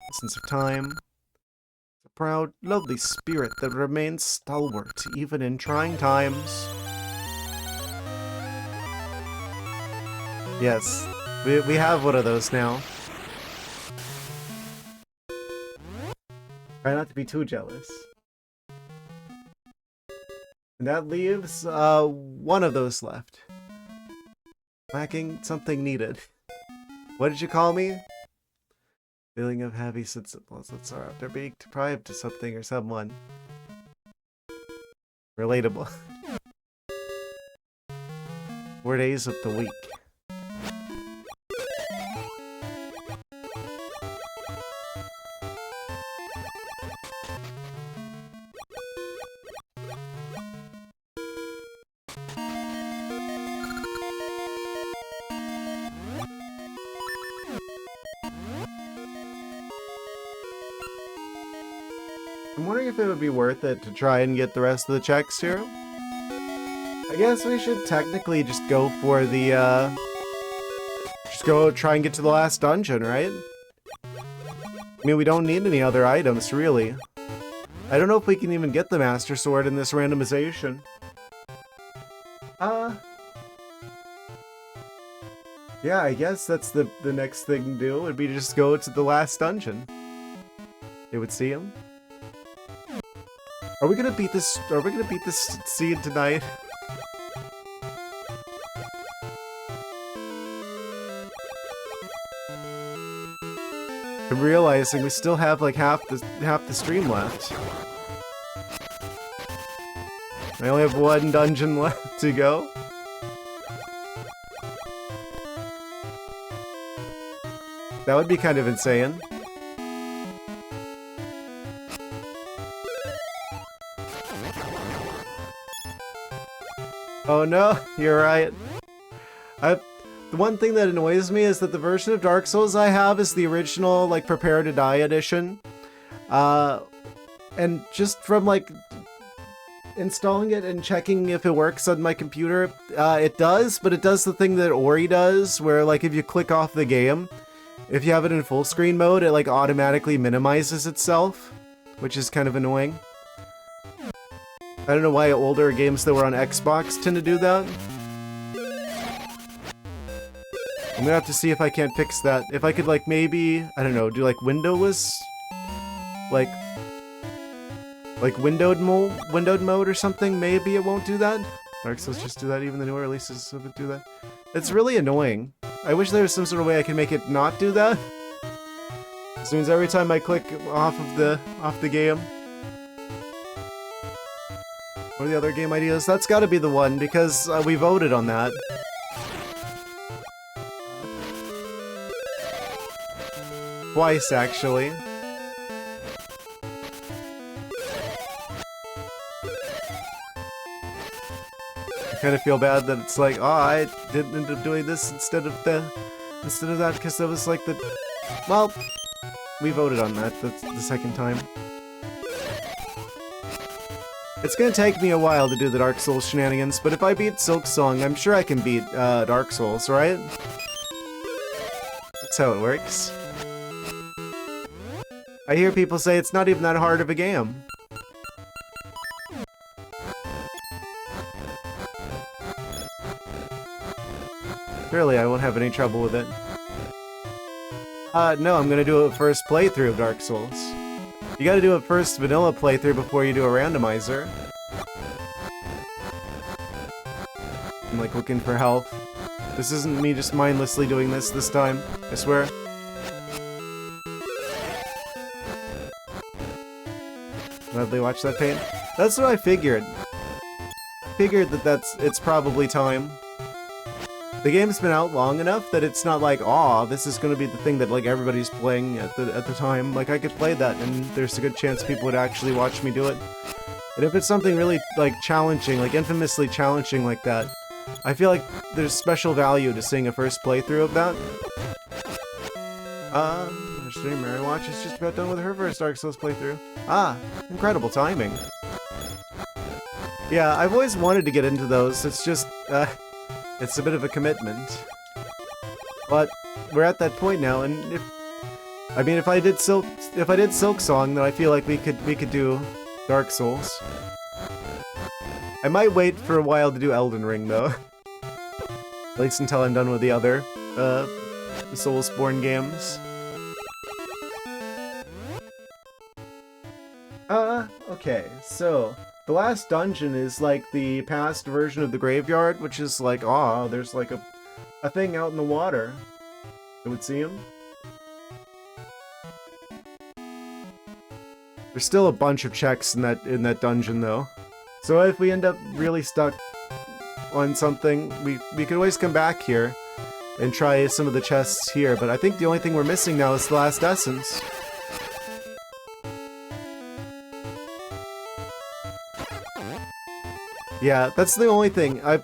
Essence of time. A proud, lovely spirit that remains stalwart even in trying times. Yes, we have one of those now. Try not to be too jealous. And that leaves one of those left. Lacking something needed. What did you call me? Feeling of heavy sensibilities are after being deprived to something or someone. Relatable. 4 days of the week. I'm wondering if it would be worth it to try and get the rest of the checks here. I guess we should technically just go for the, just go try and get to the last dungeon, right? I mean, we don't need any other items, really. I don't know if we can even get the Master Sword in this randomization. Yeah, I guess that's the next thing to do, would be to just go to the last dungeon. It would see him. Are we gonna beat this? Are we gonna beat this scene tonight? I'm realizing we still have like half the stream left. I only have one dungeon left to go. That would be kind of insane. Oh no, you're right. The one thing that annoys me is that the version of Dark Souls I have is the original, like, Prepare to Die edition. And just from, like, installing it and checking if it works on my computer, it does, but it does the thing that Ori does, where, like, if you click off the game, if you have it in full screen mode, it, like, automatically minimizes itself, which is kind of annoying. I don't know why older games that were on Xbox tend to do that. I'm gonna have to see if I can't fix that. If I could, like, maybe, I don't know, do, like, windowless? Like windowed mode or something? Maybe it won't do that? Dark Souls just do that, even the newer releases of it do that. It's really annoying. I wish there was some sort of way I could make it not do that. This means every time I click off the game. What are the other game ideas? That's gotta be the one, because we voted on that. Twice, actually. I kind of feel bad that it's like, oh, I didn't end up doing this instead of that, because that was like the... Well, we voted on that. That's the second time. It's gonna take me a while to do the Dark Souls shenanigans, but if I beat Silk Song, I'm sure I can beat Dark Souls, right? That's how it works. I hear people say it's not even that hard of a game. Clearly, I won't have any trouble with it. No, I'm gonna do a first playthrough of Dark Souls. You gotta do a first vanilla playthrough before you do a randomizer. I'm like looking for health. This isn't me just mindlessly doing this time, I swear. Gladly watch that paint. That's what I figured. I figured that it's probably time. The game's been out long enough that it's not like, aw, this is gonna be the thing that like everybody's playing at the time. Like I could play that and there's a good chance people would actually watch me do it. And if it's something really like challenging, like infamously challenging like that, I feel like there's special value to seeing a first playthrough of that. Mary Watch is just about done with her first Dark Souls playthrough. Ah, incredible timing. Yeah, I've always wanted to get into those. It's just, it's a bit of a commitment. But we're at that point now, and if I did Silk Song, then I feel like we could do Dark Souls. I might wait for a while to do Elden Ring though. At least until I'm done with the other Soulsborne games. Okay, so the last dungeon is like the past version of the graveyard, which is like, aw, there's like a thing out in the water. It would see him. There's still a bunch of checks in that dungeon though. So if we end up really stuck on something, we could always come back here and try some of the chests here, but I think the only thing we're missing now is the last essence. Yeah, that's the only thing. I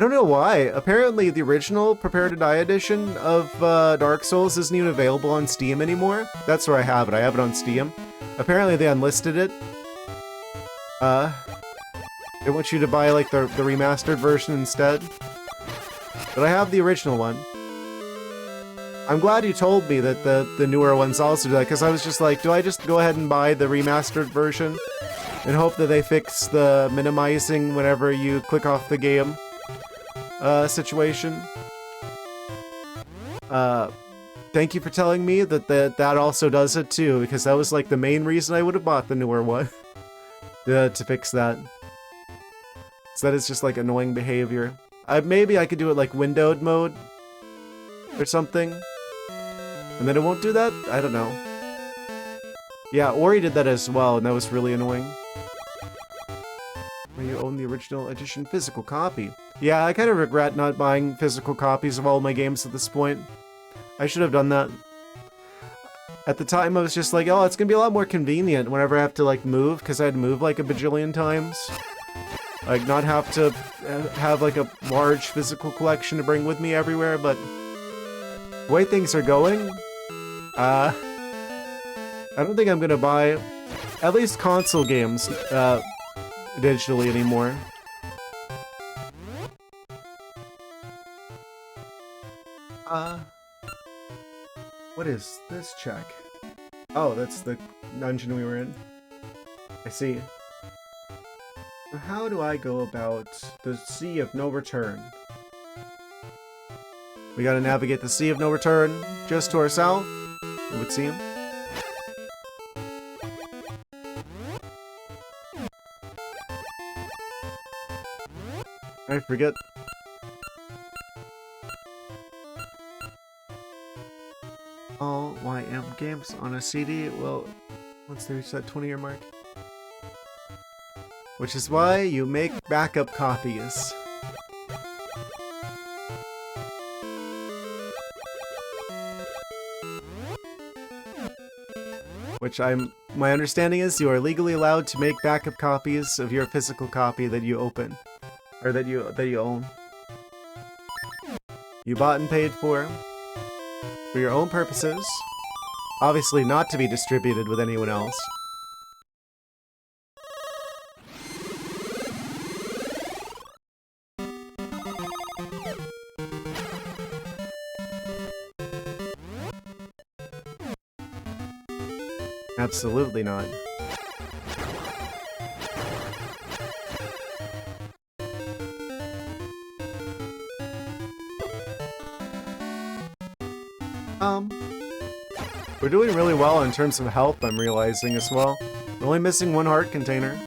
don't know why. Apparently the original Prepare to Die edition of Dark Souls isn't even available on Steam anymore. That's where I have it. I have it on Steam. Apparently they unlisted it. They want you to buy like the remastered version instead. But I have the original one. I'm glad you told me that the newer ones also do that, because I was just like, do I just go ahead and buy the remastered version and hope that they fix the minimizing whenever you click off the game situation? Thank you for telling me that also does it too, because that was like the main reason I would have bought the newer one. To fix that. So that is just like annoying behavior. Maybe I could do it like windowed mode or something. And then it won't do that? I don't know. Yeah, Ori did that as well, and that was really annoying. You own the original edition physical copy. Yeah, I kind of regret not buying physical copies of all my games at this point. I should have done that. At the time, I was just like, oh, it's gonna be a lot more convenient whenever I have to, like, move, because I had to move, like, a bajillion times. Like, not have to have, like, a large physical collection to bring with me everywhere, but the way things are going, I don't think I'm gonna buy at least console games digitally anymore. What is this check? Oh, that's the dungeon we were in. I see. How do I go about the Sea of No Return? We gotta navigate the Sea of No Return just to our south, it would seem. I forget. All YM games on a CD, well, once they reach that 20-year mark. Which is why you make backup copies. Which my understanding is you are legally allowed to make backup copies of your physical copy that you open. Or that you own. You bought and paid for your own purposes. Obviously not to be distributed with anyone else. Absolutely not. We're doing really well in terms of health, I'm realizing as well. We're only missing one heart container.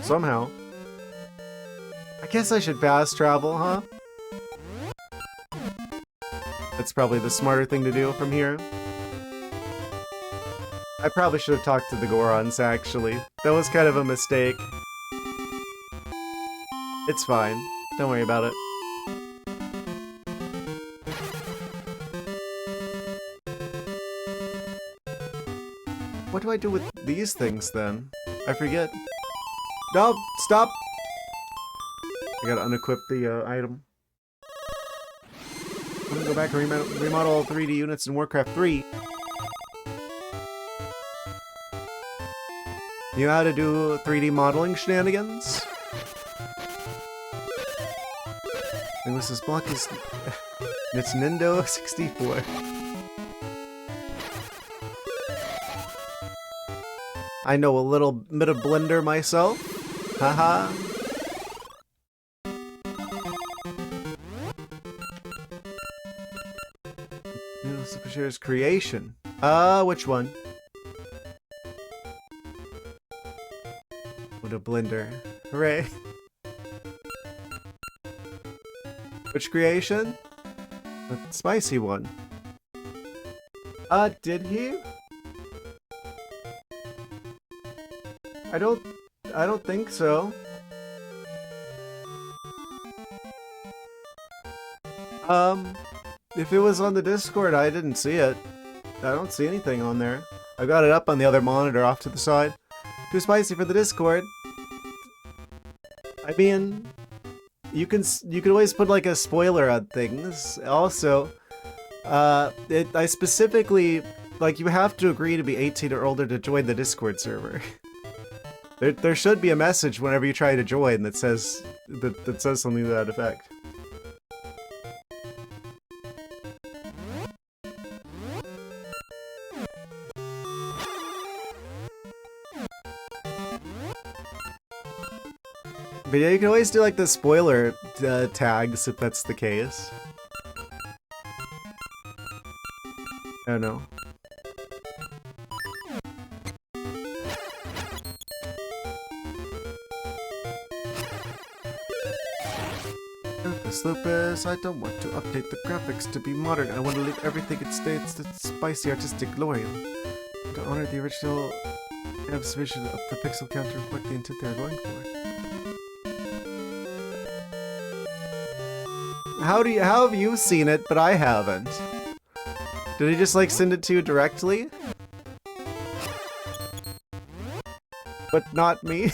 Somehow. I guess I should fast travel, huh? That's probably the smarter thing to do from here. I probably should have talked to the Gorons, actually. That was kind of a mistake. It's fine. Don't worry about it. What do I do with these things, then? I forget. No! Stop! I gotta unequip the item. I'm gonna go back and remodel all 3D units in Warcraft 3. You know how to do 3D modeling shenanigans? And this block is... it's Nintendo 64. I know a little bit of Blender myself. Haha. Supershare's creation. Which one? What a Blender. Hooray. Which creation? The spicy one. Did he? I don't think so. If it was on the Discord, I didn't see it. I don't see anything on there. I got it up on the other monitor off to the side. Too spicy for the Discord. I mean, you can always put like a spoiler on things. Also, I specifically, like, you have to agree to be 18 or older to join the Discord server. There should be a message whenever you try to join that says something to that effect. But yeah, you can always do like the spoiler tags if that's the case. I don't know. Lupus, I don't want to update the graphics to be modern. I want to leave everything it states its spicy artistic glory. To honor the original exhibition of the pixel count to reflect the intent they're going for. How have you seen it, but I haven't? Did he just like send it to you directly? But not me?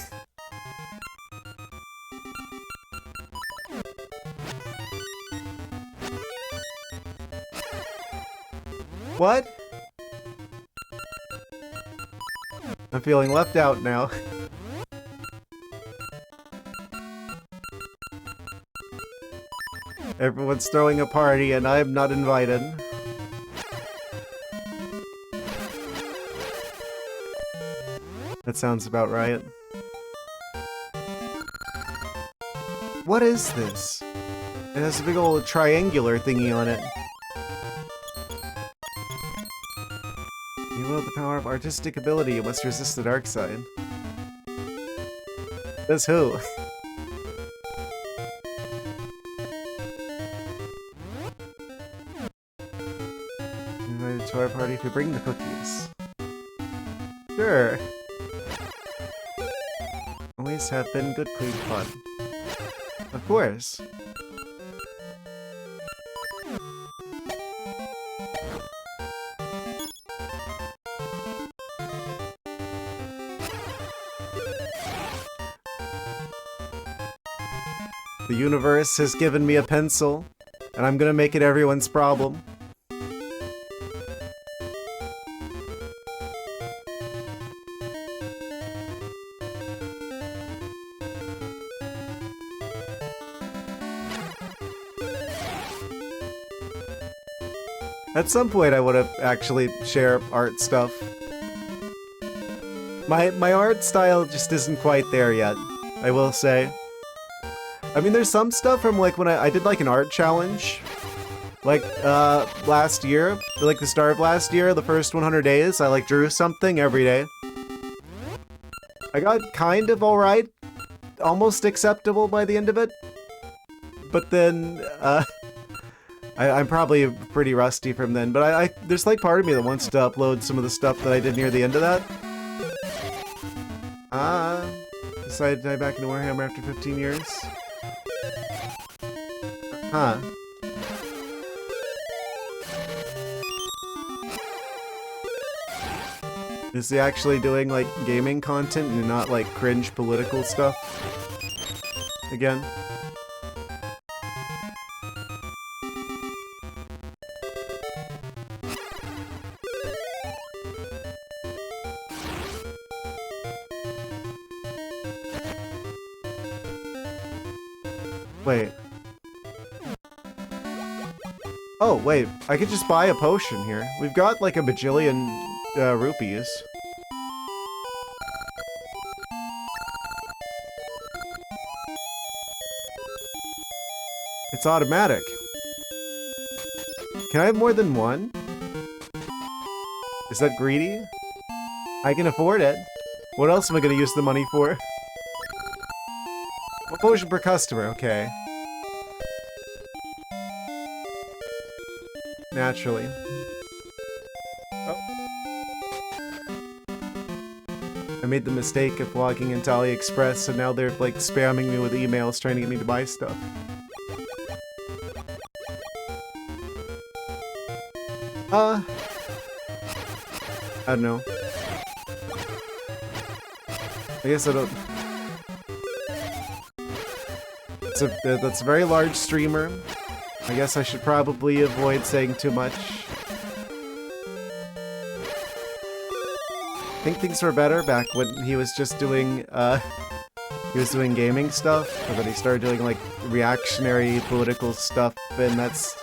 What? I'm feeling left out now. Everyone's throwing a party and I'm not invited. That sounds about right. What is this? It has a big old triangular thingy on it. You wield the power of artistic ability, you must resist the dark side. Says who? Invited to our party if you bring the cookies. Sure. Always have been good, clean fun. Of course. The universe has given me a pencil, and I'm gonna make it everyone's problem. At some point I want to actually share art stuff. My art style just isn't quite there yet, I will say. I mean, there's some stuff from like when I did like an art challenge. Like, last year, like the start of last year, the first 100 days, I like drew something every day. I got kind of alright, almost acceptable by the end of it. But then, I'm probably pretty rusty from then, but there's like part of me that wants to upload some of the stuff that I did near the end of that. Decided to dive back into Warhammer after 15 years. Huh. Is he actually doing like gaming content and not like cringe political stuff? Again? Wait. Oh, wait. I could just buy a potion here. We've got like a bajillion rupees. It's automatic. Can I have more than one? Is that greedy? I can afford it. What else am I gonna use the money for? A potion per customer, okay. Naturally. Oh. I made the mistake of logging into AliExpress, and now they're like spamming me with emails trying to get me to buy stuff. I don't know. I guess I don't... That's a very large streamer. I guess I should probably avoid saying too much. I think things were better back when he was just doing, he was doing gaming stuff, and then he started doing, like, reactionary political stuff, and that's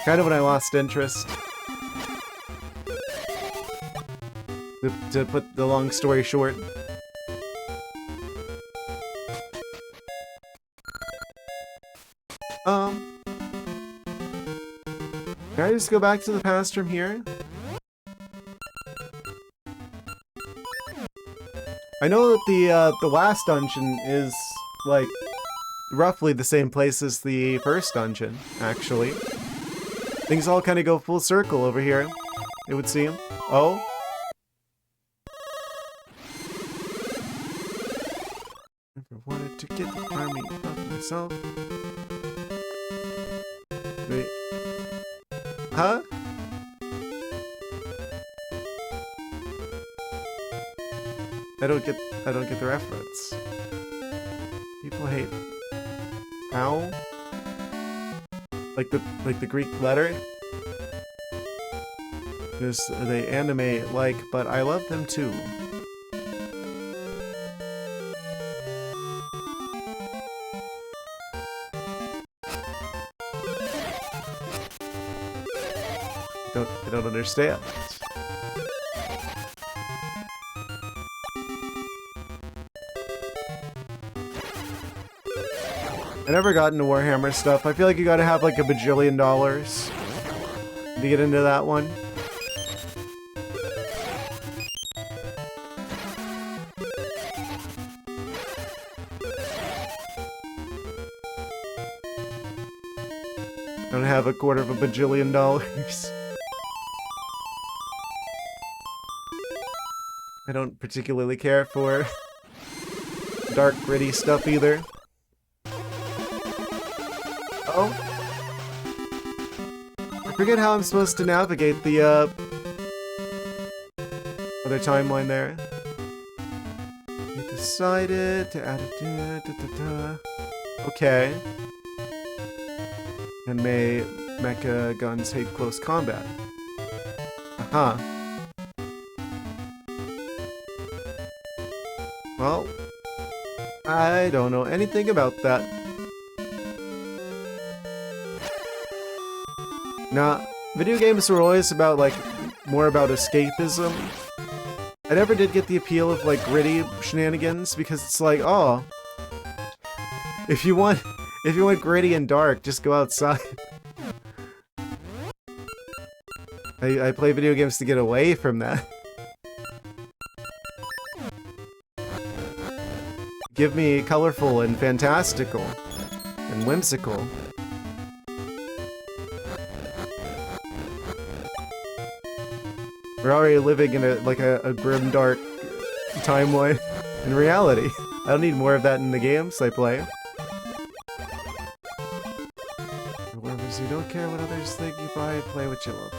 kind of when I lost interest. To put the long story short. Can I just go back to the past from here? I know that the last dungeon is, like, roughly the same place as the first dungeon, actually. Things all kind of go full circle over here, it would seem. Oh? Never wanted to get the army of myself. Wait. Huh? I don't get the reference. People hate how? Like the Greek letter? Because they anime-like, but I love them too. I don't understand. I never got into Warhammer stuff. I feel like you gotta have like $1 bajillion to get into that one. I don't have $250 bajillion. I don't particularly care for dark, gritty stuff either. Oh. I forget how I'm supposed to navigate the, other timeline there. We decided to add a... Okay. And may mecha guns hate close combat. Uh-huh. Well, I don't know anything about that. Nah, video games were always about, like, more about escapism. I never did get the appeal of, like, gritty shenanigans, because it's like, oh, if you want gritty and dark, just go outside. I play video games to get away from that. Give me colorful and fantastical and whimsical. We're already living in a grim, dark timeline in reality. I don't need more of that in the games I play. You don't care what others think, you buy, play what you love.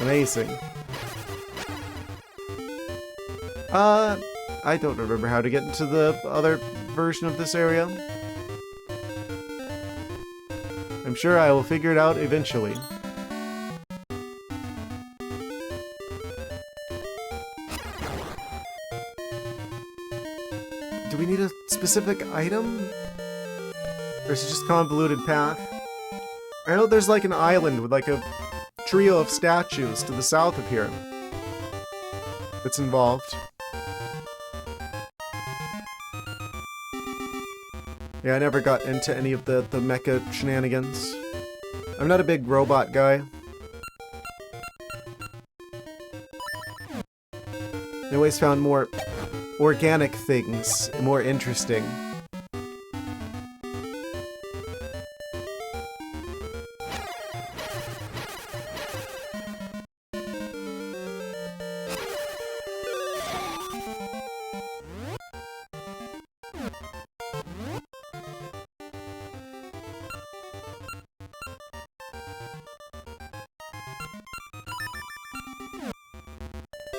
Amazing. I don't remember how to get into the other version of this area. I'm sure I will figure it out eventually. Do we need a specific item? Or is it just convoluted path? I know there's like an island with like a trio of statues to the south of here that's involved. Yeah, I never got into any of the mecha shenanigans. I'm not a big robot guy. I always found more organic things more interesting.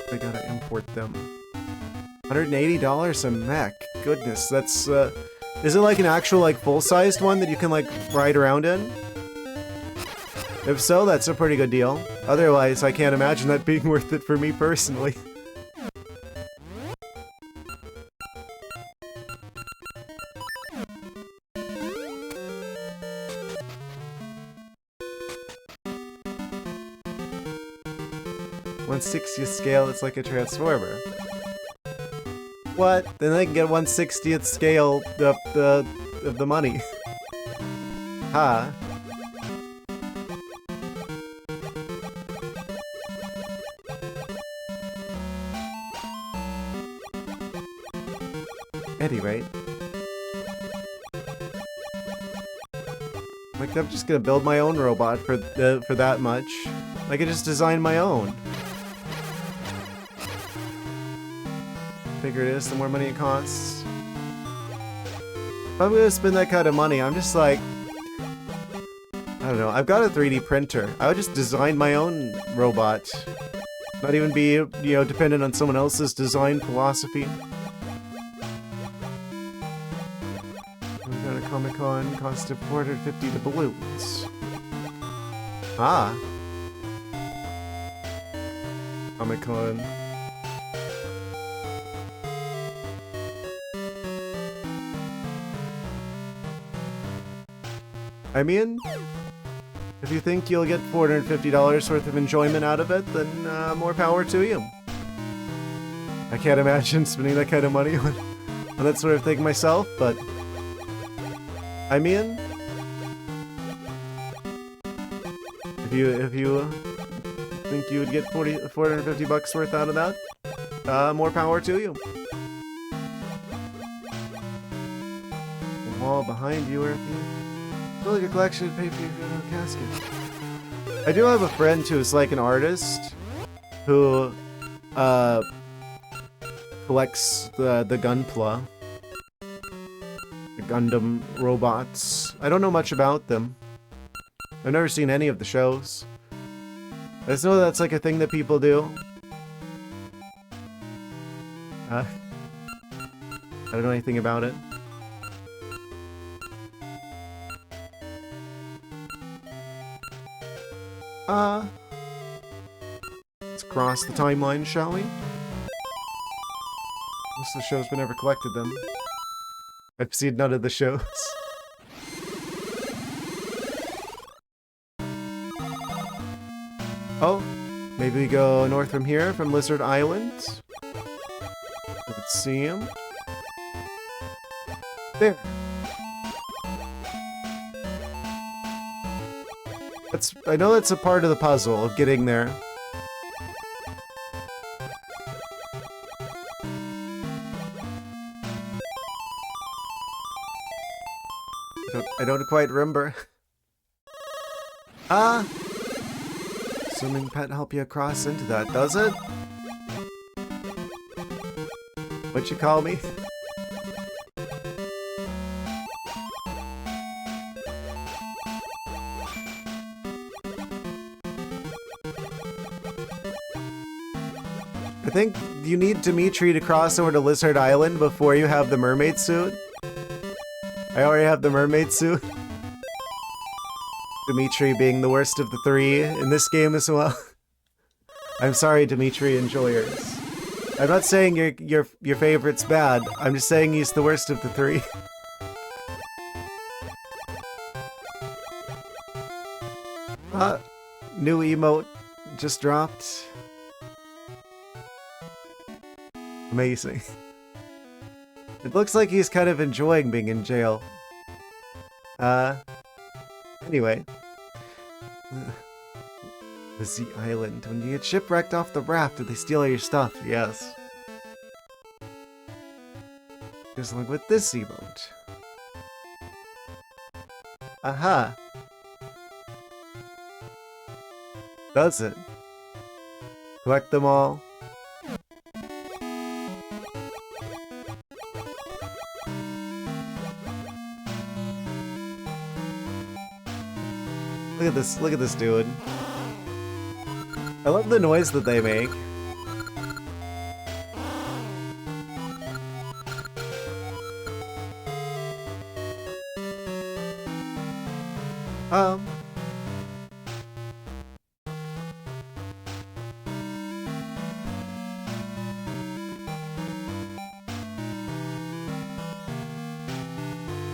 I gotta import them. $180 a mech. Goodness, that's, is it like an actual, like, full-sized one that you can, like, ride around in? If so, that's a pretty good deal. Otherwise, I can't imagine that being worth it for me personally. $1/60th scale, it's like a transformer. What? Then they can get 1/60th scale of the money. Ha. Anyway. Like, I'm just gonna build my own robot for that much. I could just design my own. The bigger it is, the more money it costs. If I'm gonna spend that kind of money, I'm just like... I don't know, I've got a 3D printer. I would just design my own robot. Not even be, you know, dependent on someone else's design philosophy. We got a Comic-Con cost of 450 to balloons. Ah. Comic-Con. I mean, if you think you'll get $450 worth of enjoyment out of it, then more power to you. I can't imagine spending that kind of money on that sort of thing myself, but I mean, if you think you would get 450 bucks worth out of that, more power to you. The wall behind you, or if you feel like a collection, pay for your casket. I do have a friend who's like an artist who collects the Gunpla, the Gundam robots. I don't know much about them. I've never seen any of the shows. I just know that's like a thing that people do. I don't know anything about it. Let's cross the timeline, shall we? Most of the shows, but never collected them. I've seen none of the shows. Oh, maybe we go north from here, from Lizard Island. Let's see him. There. I know that's a part of the puzzle of getting there. I don't quite remember. Swimming pet help you cross into that, does it? What you call me? I think you need Dimitri to cross over to Lizard Island before you have the mermaid suit. I already have the mermaid suit. Dimitri being the worst of the three in this game as well. I'm sorry, Dimitri enjoyers. I'm not saying your favorite's bad. I'm just saying he's the worst of the three. New emote just dropped. Amazing. It looks like he's kind of enjoying being in jail. Anyway. The Z Island. When you get shipwrecked off the raft, do they steal all your stuff? Yes. Just like with this emote. Aha! Does it? Collect them all. Look at this dude. I love the noise that they make.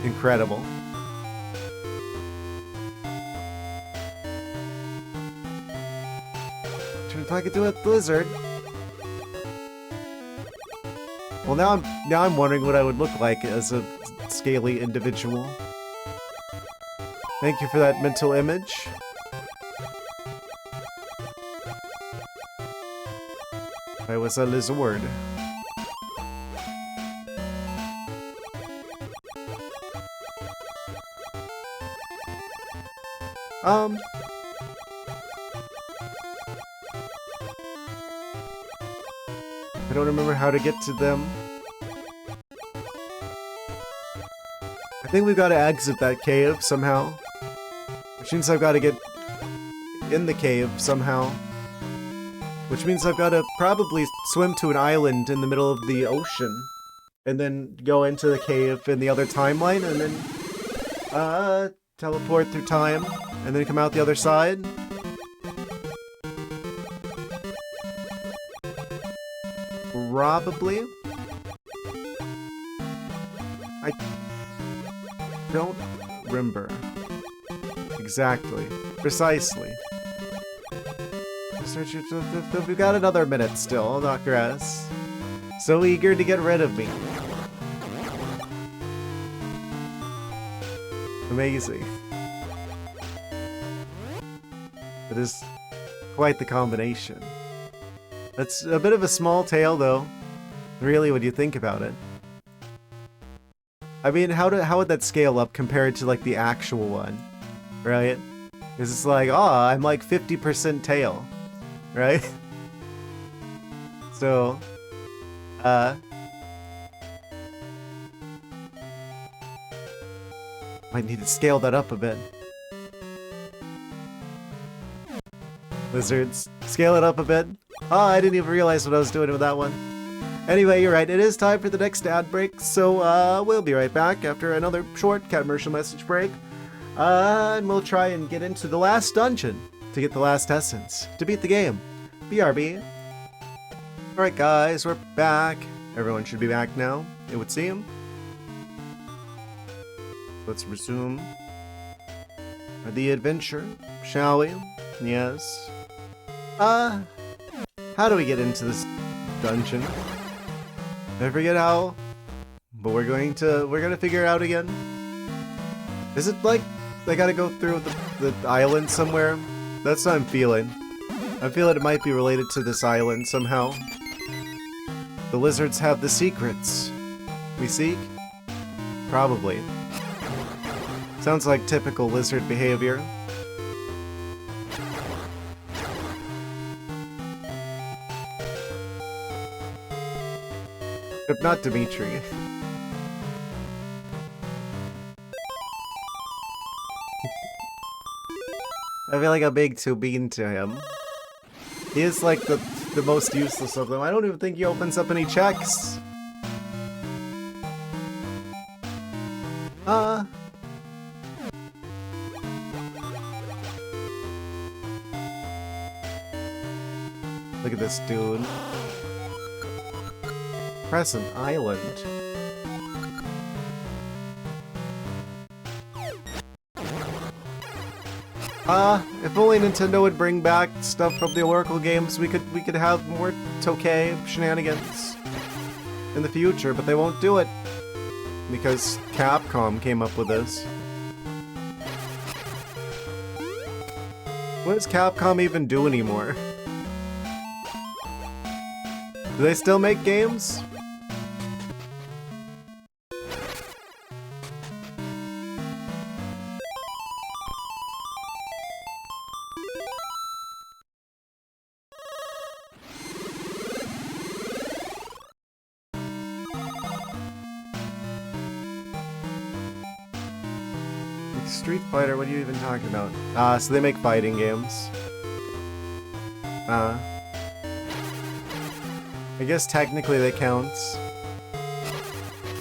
Incredible. If I could do it, Blizzard. Well, now I'm wondering what I would look like as a scaly individual. Thank you for that mental image. I was a lizard. I don't remember how to get to them. I think we've got to exit that cave somehow. Which means I've got to get in the cave somehow. Which means I've got to probably swim to an island in the middle of the ocean. And then go into the cave in the other timeline, and then Teleport through time, and then come out the other side. Probably. I don't remember. Exactly. Precisely. We've got another minute still, Dr. S. So eager to get rid of me. Amazing. It is quite the combination. That's a bit of a small tale, though, really, when you think about it. I mean, how would that scale up compared to, like, the actual one, right? Because it's like, oh, I'm like 50% tail, right? So, might need to scale that up a bit. Lizards, scale it up a bit. Oh, I didn't even realize what I was doing with that one. Anyway, you're right, it is time for the next ad break, so we'll be right back after another short commercial message break. And we'll try and get into the last dungeon to get the last essence, to beat the game. BRB. Alright guys, we're back. Everyone should be back now, it would seem. Let's resume the adventure, shall we? Yes. How do we get into this dungeon? I forget how, but we're gonna figure it out again. Is it like they gotta go through the island somewhere? That's what I'm feeling. I feel it might be related to this island somehow. The lizards have the secrets we seek? Probably. Sounds like typical lizard behavior. But not Dimitri. I feel like I'm being too mean to him. He is like the most useless of them. I don't even think he opens up any checks. Look at this dude. Crescent Island. If only Nintendo would bring back stuff from the Oracle games, we could have more Tokay shenanigans in the future, but they won't do it. Because Capcom came up with this. What does Capcom even do anymore? Do they still make games? Street Fighter, what are you even talking about? So they make fighting games. I guess technically that counts.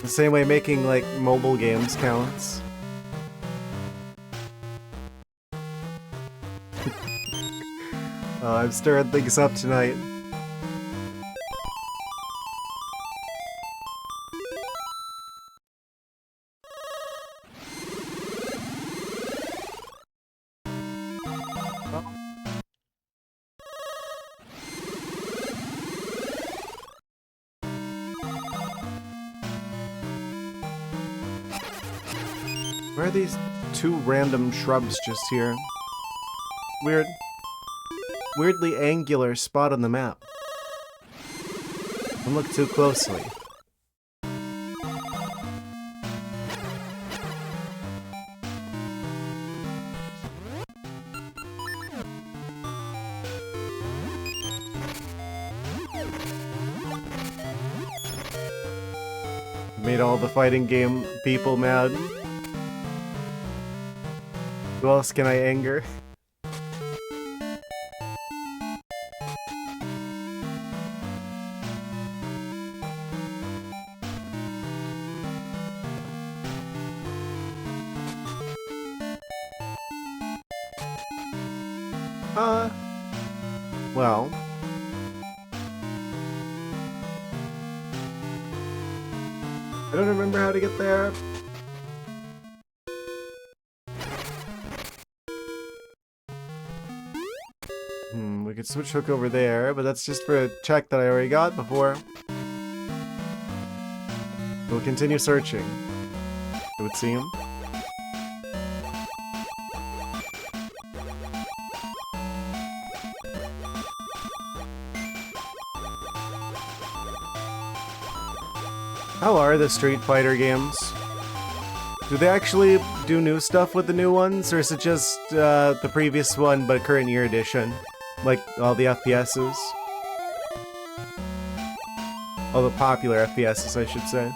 The same way making, like, mobile games counts. I'm stirring things up tonight. Where are these two random shrubs just here? Weirdly angular spot on the map. Don't look too closely. Made all the fighting game people mad. Who else can I anger? Well. I don't remember how to get there. We could switch hook over there, but that's just for a check that I already got before. We'll continue searching, it would seem. How are the Street Fighter games? Do they actually do new stuff with the new ones, or is it just the previous one but current year edition? Like all the FPSs? All the popular FPSs, I should say.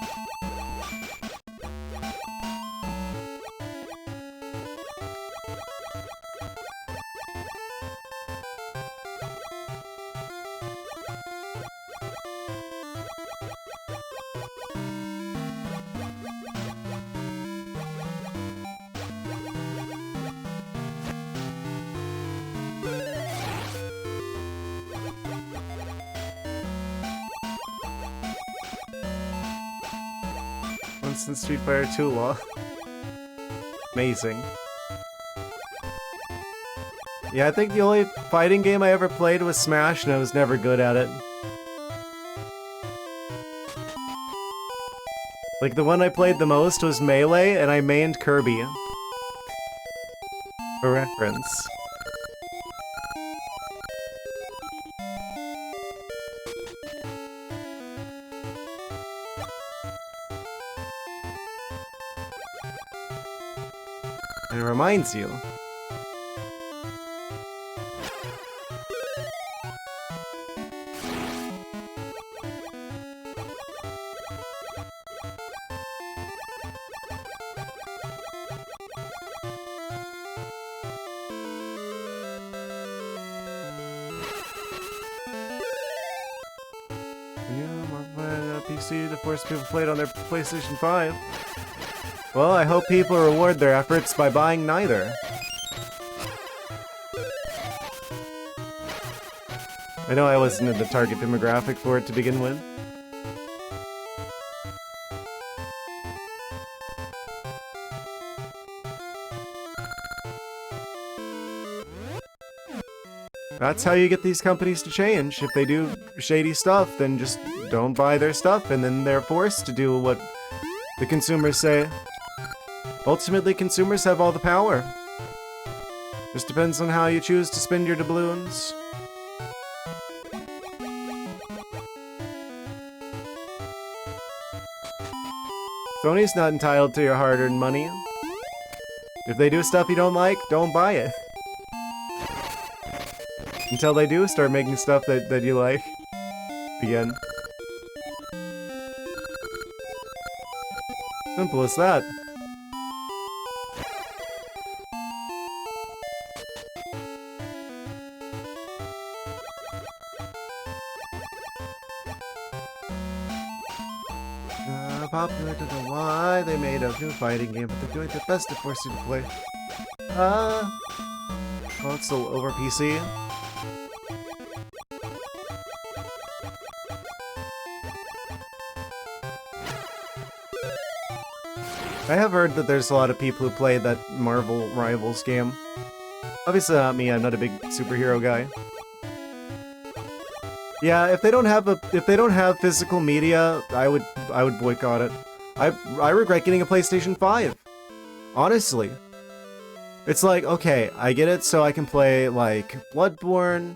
Since Street Fighter 2 law. Amazing. Yeah, I think the only fighting game I ever played was Smash, and I was never good at it. Like, the one I played the most was Melee, and I mained Kirby. For reference. And it reminds you. PC to force people to play it on their PlayStation 5. Well, I hope people reward their efforts by buying neither. I know I wasn't in the target demographic for it to begin with. That's how you get these companies to change. If they do shady stuff, then just don't buy their stuff, and then they're forced to do what the consumers say. Ultimately, consumers have all the power. Just depends on how you choose to spend your doubloons. Sony's not entitled to your hard-earned money. If they do stuff you don't like, don't buy it. Until they do start making stuff that you like. Again. Simple as that. Popular, don't know why they made a new fighting game, but they're doing their best to force you to play. Console over PC. I have heard that there's a lot of people who play that Marvel Rivals game. Obviously not me, I'm not a big superhero guy. Yeah, if they don't have physical media, I would boycott it. I regret getting a PlayStation 5. Honestly. It's like, okay, I get it so I can play like Bloodborne,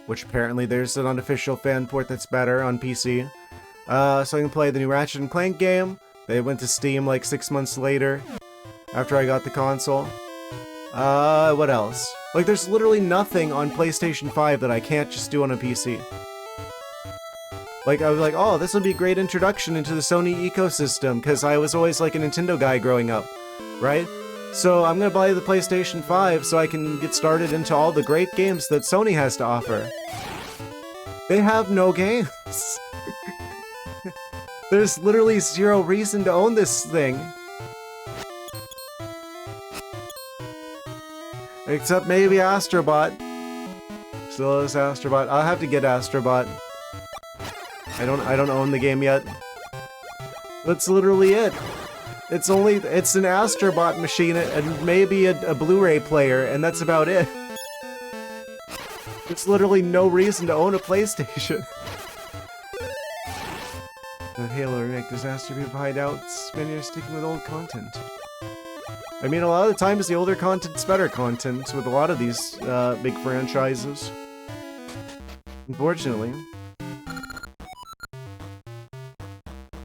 which apparently there's an unofficial fan port that's better on PC. So I can play the new Ratchet and Clank game. They went to Steam like 6 months later, after I got the console. What else? Like, there's literally nothing on PlayStation 5 that I can't just do on a PC. Like, I was like, oh, this would be a great introduction into the Sony ecosystem, because I was always like a Nintendo guy growing up, right? So I'm gonna buy the PlayStation 5 so I can get started into all the great games that Sony has to offer. They have no games. There's literally zero reason to own this thing. Except maybe Astrobot. Still is Astrobot. I'll have to get Astrobot. I don't own the game yet. That's literally it. It's an Astrobot machine and maybe a Blu-ray player, and that's about it. There's literally no reason to own a PlayStation. The Halo remake disaster be hideouts when you're sticking with old content. I mean, a lot of the times the older content's better content with a lot of these big franchises. Unfortunately.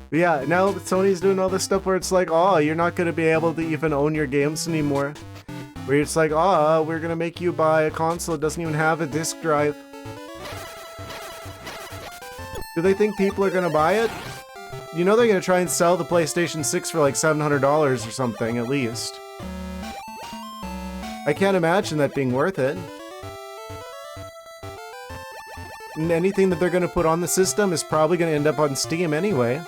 But yeah, now Sony's doing all this stuff where it's like, oh, you're not going to be able to even own your games anymore. Where it's like, oh, we're going to make you buy a console that doesn't even have a disc drive. Do they think people are going to buy it? You know they're going to try and sell the PlayStation 6 for like $700 or something, at least. I can't imagine that being worth it. And anything that they're going to put on the system is probably going to end up on Steam anyway.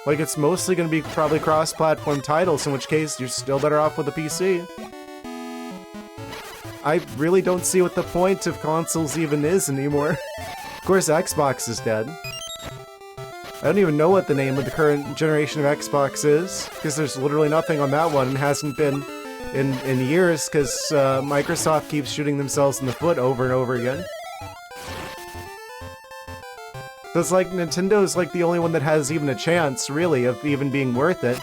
Like, it's mostly going to be probably cross-platform titles, in which case you're still better off with a PC. I really don't see what the point of consoles even is anymore. Of course, Xbox is dead. I don't even know what the name of the current generation of Xbox is, because there's literally nothing on that one and hasn't been in years, because Microsoft keeps shooting themselves in the foot over and over again. So it's like Nintendo's like the only one that has even a chance, really, of even being worth it.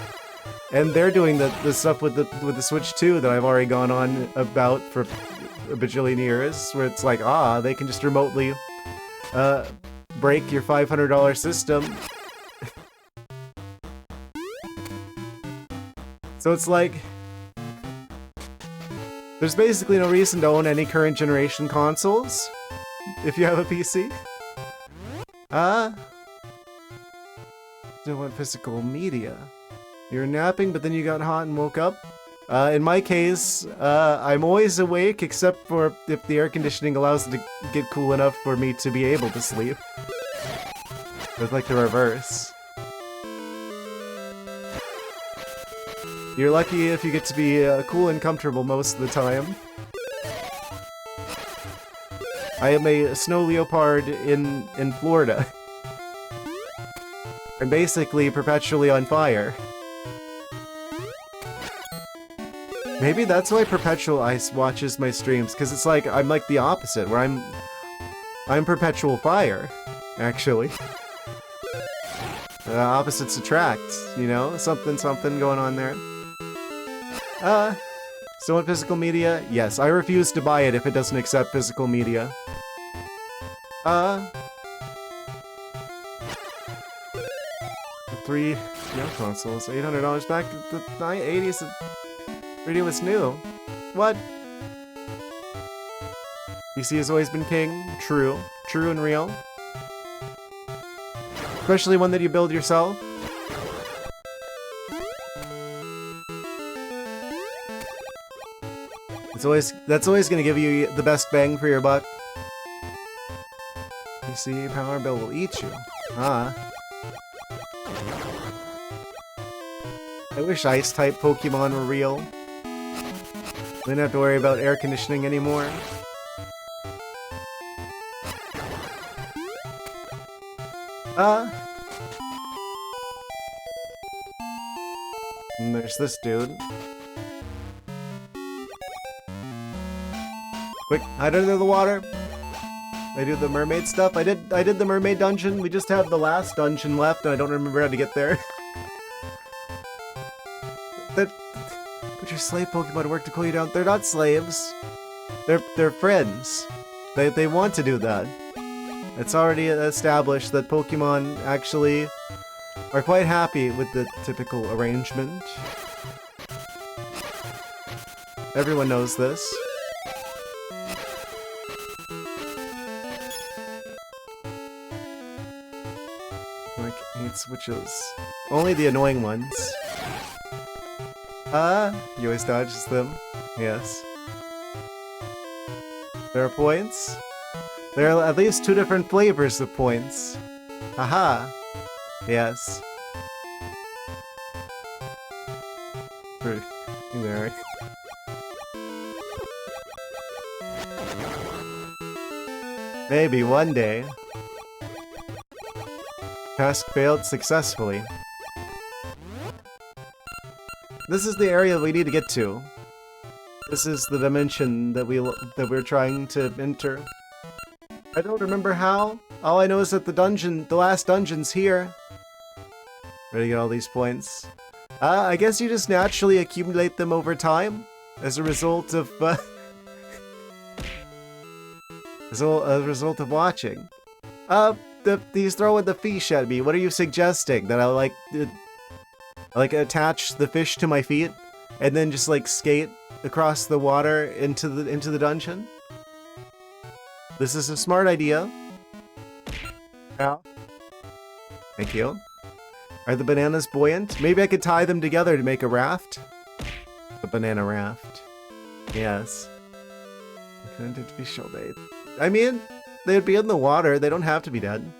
And they're doing the stuff with the Switch 2 that I've already gone on about for a bajillion years, where it's like, they can just remotely break your $500 system. So it's like, there's basically no reason to own any current generation consoles if you have a PC. Don't want physical media. You were napping, but then you got hot and woke up? In my case, I'm always awake, except for if the air conditioning allows it to get cool enough for me to be able to sleep. It's like the reverse. You're lucky if you get to be cool and comfortable most of the time. I am a snow leopard in Florida. I'm basically perpetually on fire. Maybe that's why Perpetual Ice watches my streams, because it's like, I'm like the opposite, where I'm perpetual fire, actually. Opposites attract, you know? Something going on there. Still want physical media? Yes, I refuse to buy it if it doesn't accept physical media. Three consoles, $800 back to the 80s. Radio was new. What? PC has always been king. True. True and real. Especially one that you build yourself. That's always gonna give you the best bang for your buck. PC power bill will eat you. I wish Ice-type Pokemon were real. We don't have to worry about air conditioning anymore. And there's this dude. Quick, hide under the water. I do the mermaid stuff. I did the mermaid dungeon. We just have the last dungeon left, and I don't remember how to get there. Put your slave Pokemon to work to cool you down. They're not slaves. They're friends. They want to do that. It's already established that Pokemon actually are quite happy with the typical arrangement. Everyone knows this. Like, hate switches. Only the annoying ones. You always dodges them. Yes. There are points. There are at least 2 different flavors of points. Haha. Yes. Pretty there. Maybe one day. Task failed successfully. This is the area we need to get to. This is the dimension that we're trying to enter. I don't remember how. All I know is that the last dungeon's here. Ready to get all these points. I guess you just naturally accumulate them over time as a result of as a result of watching. He's throwing the fish at me. What are you suggesting? That I like attach the fish to my feet and then just like skate across the water into the dungeon? This is a smart idea. Yeah. Thank you. Are the bananas buoyant? Maybe I could tie them together to make a raft? A banana raft. Yes. Couldn't be shell bait. I mean, they'd be in the water. They don't have to be dead.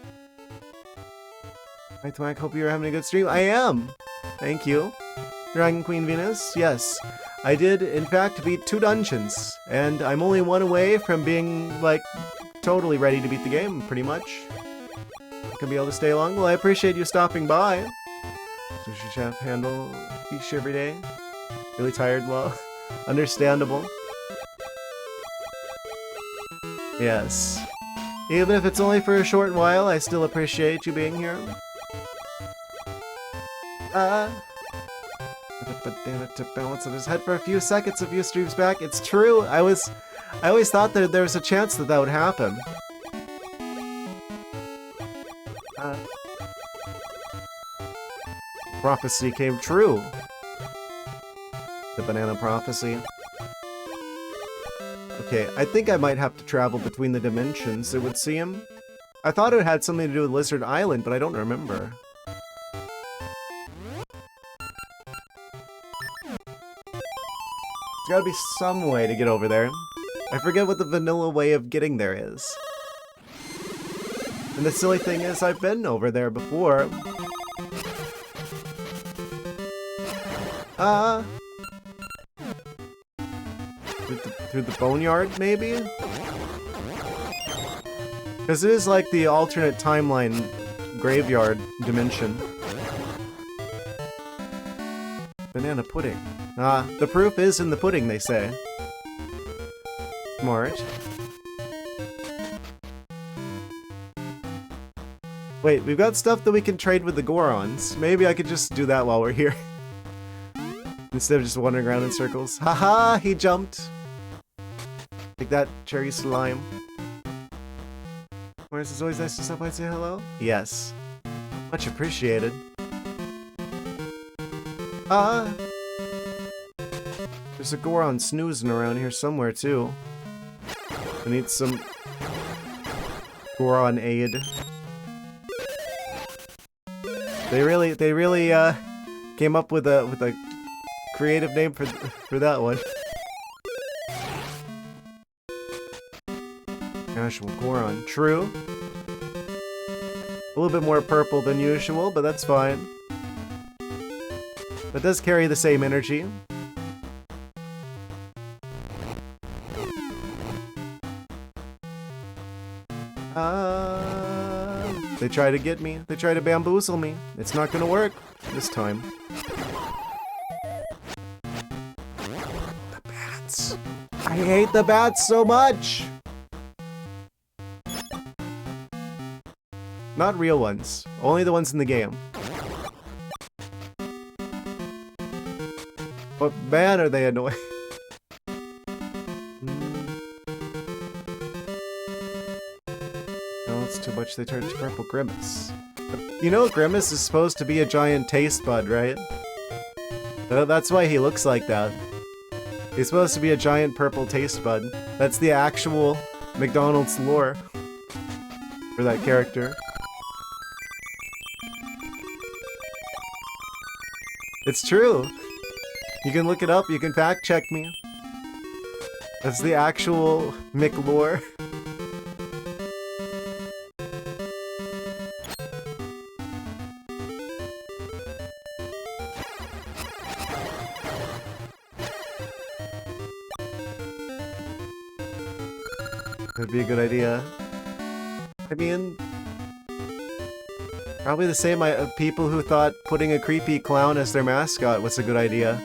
ArcticThwack, hope you're having a good stream. I am! Thank you. Dragon Queen Venus? Yes. I did, in fact, beat 2 dungeons. And I'm only 1 away from being, like, totally ready to beat the game, pretty much. Gonna be able to stay long. Well, I appreciate you stopping by. Sushi chef handle fish every day. Really tired? Well, understandable. Yes. Even if it's only for a short while, I still appreciate you being here. To balance on his head for a few seconds a few streams back. It's true. I always thought that there was a chance that that would happen. Prophecy came true. The banana prophecy. Okay, I think I might have to travel between the dimensions, it would seem. I thought it had something to do with Lizard Island, but I don't remember. There's gotta be some way to get over there. I forget what the vanilla way of getting there is. And the silly thing is, I've been over there before. Through the boneyard, maybe? Because it is like the alternate timeline graveyard dimension. Banana pudding. The proof is in the pudding, they say. Smart. Wait, we've got stuff that we can trade with the Gorons. Maybe I could just do that while we're here. Instead of just wandering around in circles. Haha, he jumped. Take that, cherry slime. Whereas it's always nice to stop by and say hello? Yes. Much appreciated. There's a Goron snoozing around here somewhere, too. I need some Goron aid. They really came up with a creative name for that one. Casual Goron. True. A little bit more purple than usual, but that's fine. But does carry the same energy. They try to get me. They try to bamboozle me. It's not gonna work this time. The bats. I hate the bats so much! Not real ones. Only the ones in the game. But man, are they annoying. No, it's too much. They turn to purple Grimace. You know Grimace is supposed to be a giant taste bud, right? That's why he looks like that. He's supposed to be a giant purple taste bud. That's the actual McDonald's lore for that character. It's true. You can look it up, you can fact check me. That's the actual McLore. That'd be a good idea. I mean, probably the same people who thought putting a creepy clown as their mascot was a good idea.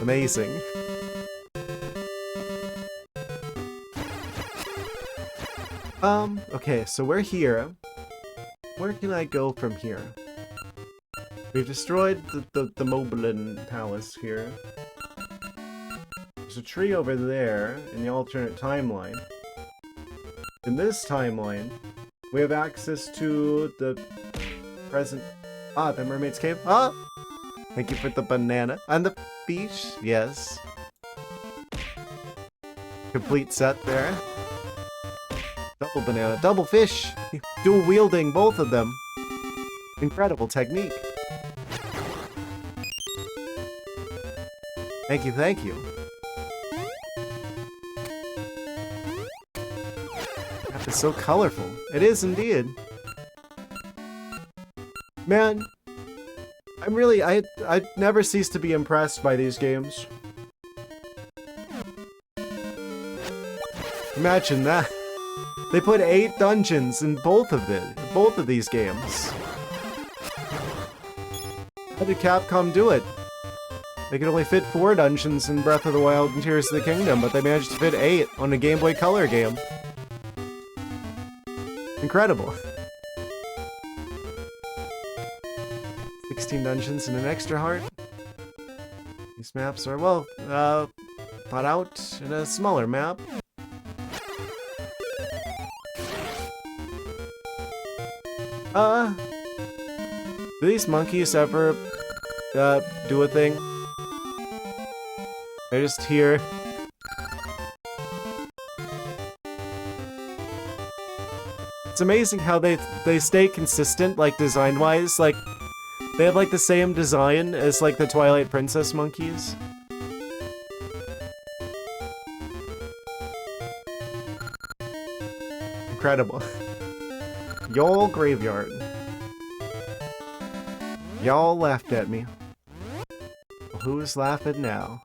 Amazing. Okay, so we're here. Where can I go from here? We've destroyed the Moblin Palace here. There's a tree over there in the alternate timeline. In this timeline, we have access to the present... Ah, the Mermaid's Cave. Ah! Thank you for the banana. And the fish. Yes. Complete set there. Double banana, double fish! Dual wielding both of them. Incredible technique. Thank you, thank you. That is so colorful. It is indeed. Man, I'm really, I never cease to be impressed by these games. Imagine that. They put 8 dungeons in both of these games. How did Capcom do it? They could only fit 4 dungeons in Breath of the Wild and Tears of the Kingdom, but they managed to fit 8 on a Game Boy Color game. Incredible. 16 dungeons and an extra heart. These maps are, well, thought out in a smaller map. Do these monkeys ever, do a thing? They're just here. It's amazing how they stay consistent, like, design-wise. Like, they have, like, the same design as, like, the Twilight Princess monkeys. Incredible. Y'all graveyard. Y'all laughed at me. Well, who's laughing now?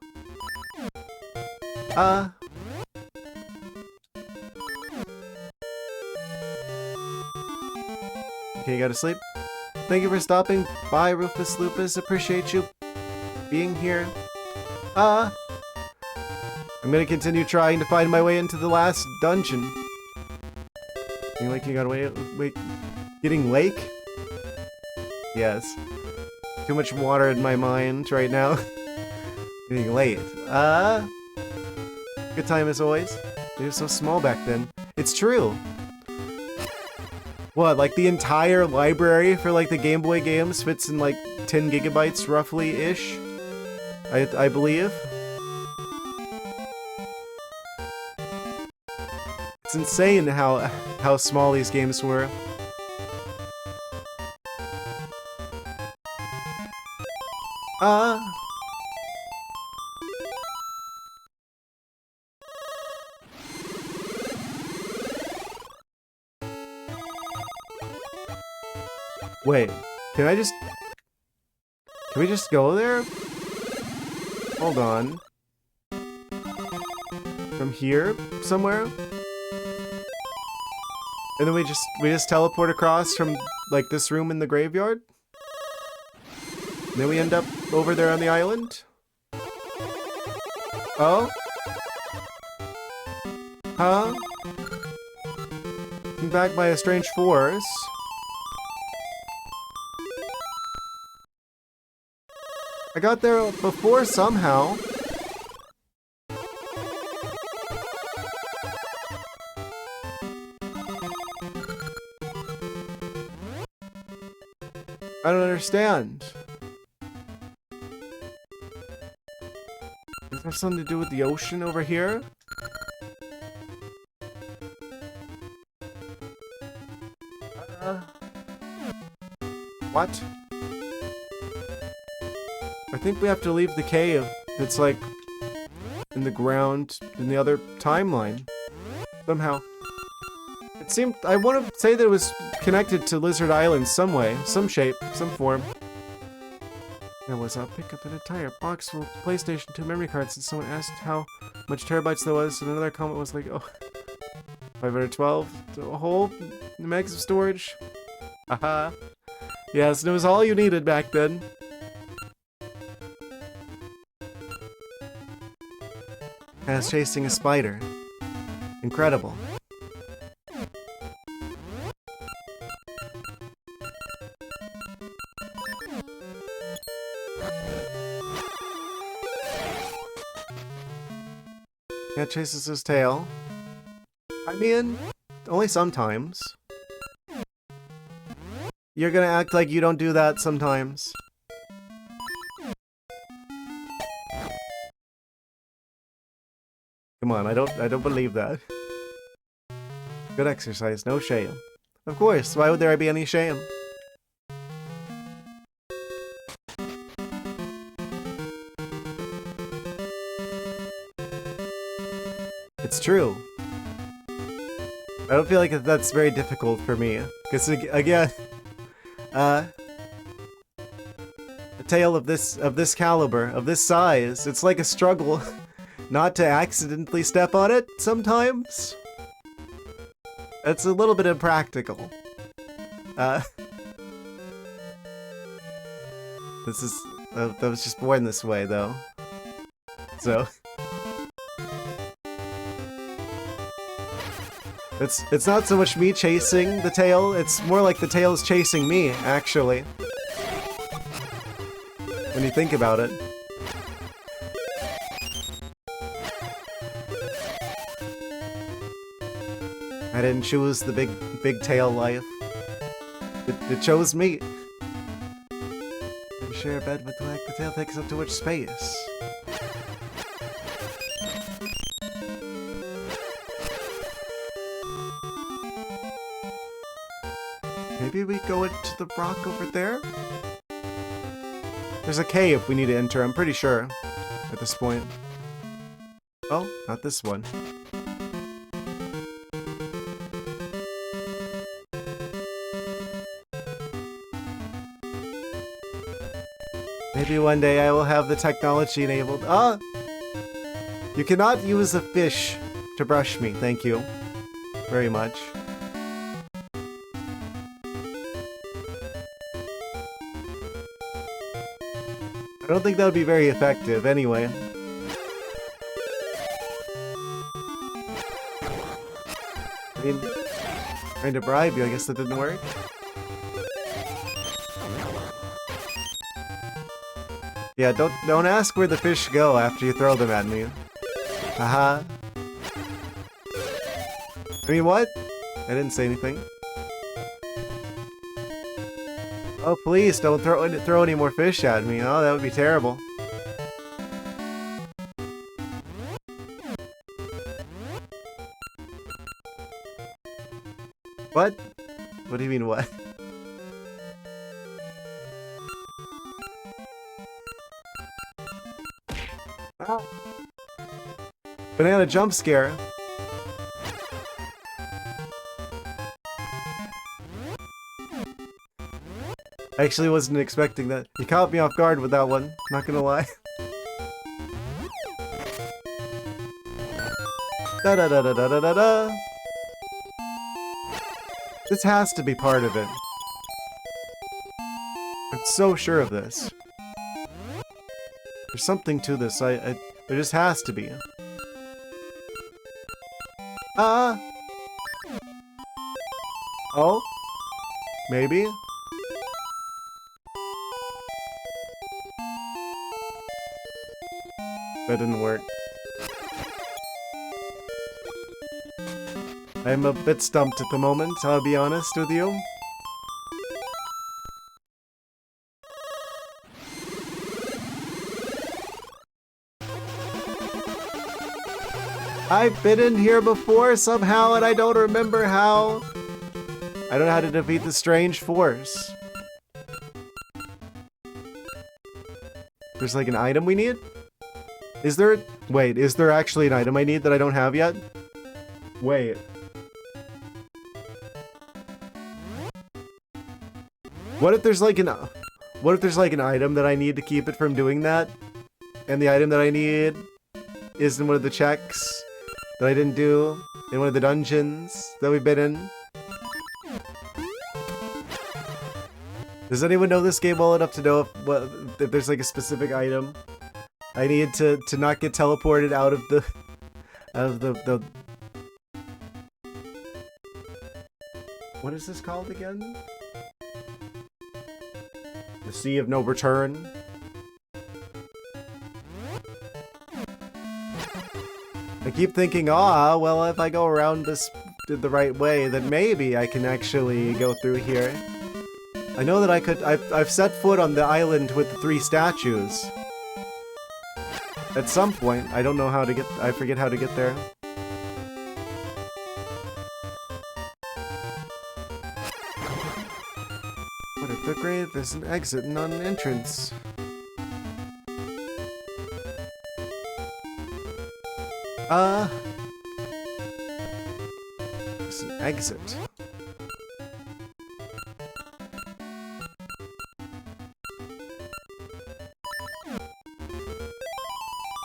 Okay, you go to sleep. Thank you for stopping by, Rufus Lupus. Appreciate you being here. I'm gonna continue trying to find my way into the last dungeon. Getting like you gotta wait. Getting lake? Yes. Too much water in my mind right now. Getting late. Good time as always. They were so small back then. It's true. What, like the entire library for like the Game Boy games fits in like 10 gigabytes roughly-ish? I believe. It's insane how small these games were. Wait, can we just go there? Hold on. From here somewhere? And then we just teleport across from like this room in the graveyard? And then we end up over there on the island? Oh? Huh? I'm back by a strange force. I got there before somehow. I don't understand. Does that have something to do with the ocean over here? What? I think we have to leave the cave that's like in the ground in the other timeline. Somehow. It seemed, I want to say that it was connected to Lizard Island some way, some shape, some form. There was a pick up an entire box full of PlayStation 2 memory cards, and someone asked how much terabytes there was, and another comment was like, oh, 512, a whole megs of storage. Haha. Yes, and it was all you needed back then. I was chasing a spider. Incredible. Cat chases his tail. I mean, only sometimes. You're gonna act like you don't do that sometimes. Come on, I don't believe that. Good exercise, no shame. Of course, why would there be any shame? It's true. I don't feel like that's very difficult for me. Because again, a tale of this caliber, of this size, it's like a struggle not to accidentally step on it sometimes. It's a little bit impractical. This is that was just born this way though. So it's not so much me chasing the tail, it's more like the tail is chasing me, actually. When you think about it. I didn't choose the big tail life. It chose me. I share a bed with Thwack, the tail takes up too much space. Maybe we go into the rock over there? There's a cave we need to enter, I'm pretty sure, at this point. Oh, not this one. Maybe one day I will have the technology enabled. Ah! You cannot use a fish to brush me, thank you. Very much. I don't think that would be very effective, anyway. I mean, trying to bribe you, I guess that didn't work. Yeah, don't ask where the fish go after you throw them at me. Haha. I mean, what? I didn't say anything. Oh, please don't throw any more fish at me. Oh, that would be terrible. What? What do you mean, what? Ah. Banana jump scare. I actually wasn't expecting that. You caught me off guard with that one, not gonna lie. Da da da da da da da da. This has to be part of it. I'm so sure of this. There's something to this. There just has to be. Ah. Oh. Maybe. That didn't work. I'm a bit stumped at the moment, I'll be honest with you. I've been in here before somehow and I don't remember how. I don't know how to defeat the strange force. There's like an item we need? Is there... Wait, is there actually an item I need that I don't have yet? Wait. What if there's like an item that I need to keep it from doing that? And the item that I need is in one of the checks that I didn't do in one of the dungeons that we've been in. Does anyone know this game well enough to know if there's like a specific item I need to not get teleported out of the what is this called again? The Sea of No Return. I keep thinking, well, if I go around this the right way, then maybe I can actually go through here. I know that I could. I've set foot on the island with the 3 statues. At some point, I don't know how to get. I forget how to get there. What if the grave is an exit and not an entrance? It's an exit.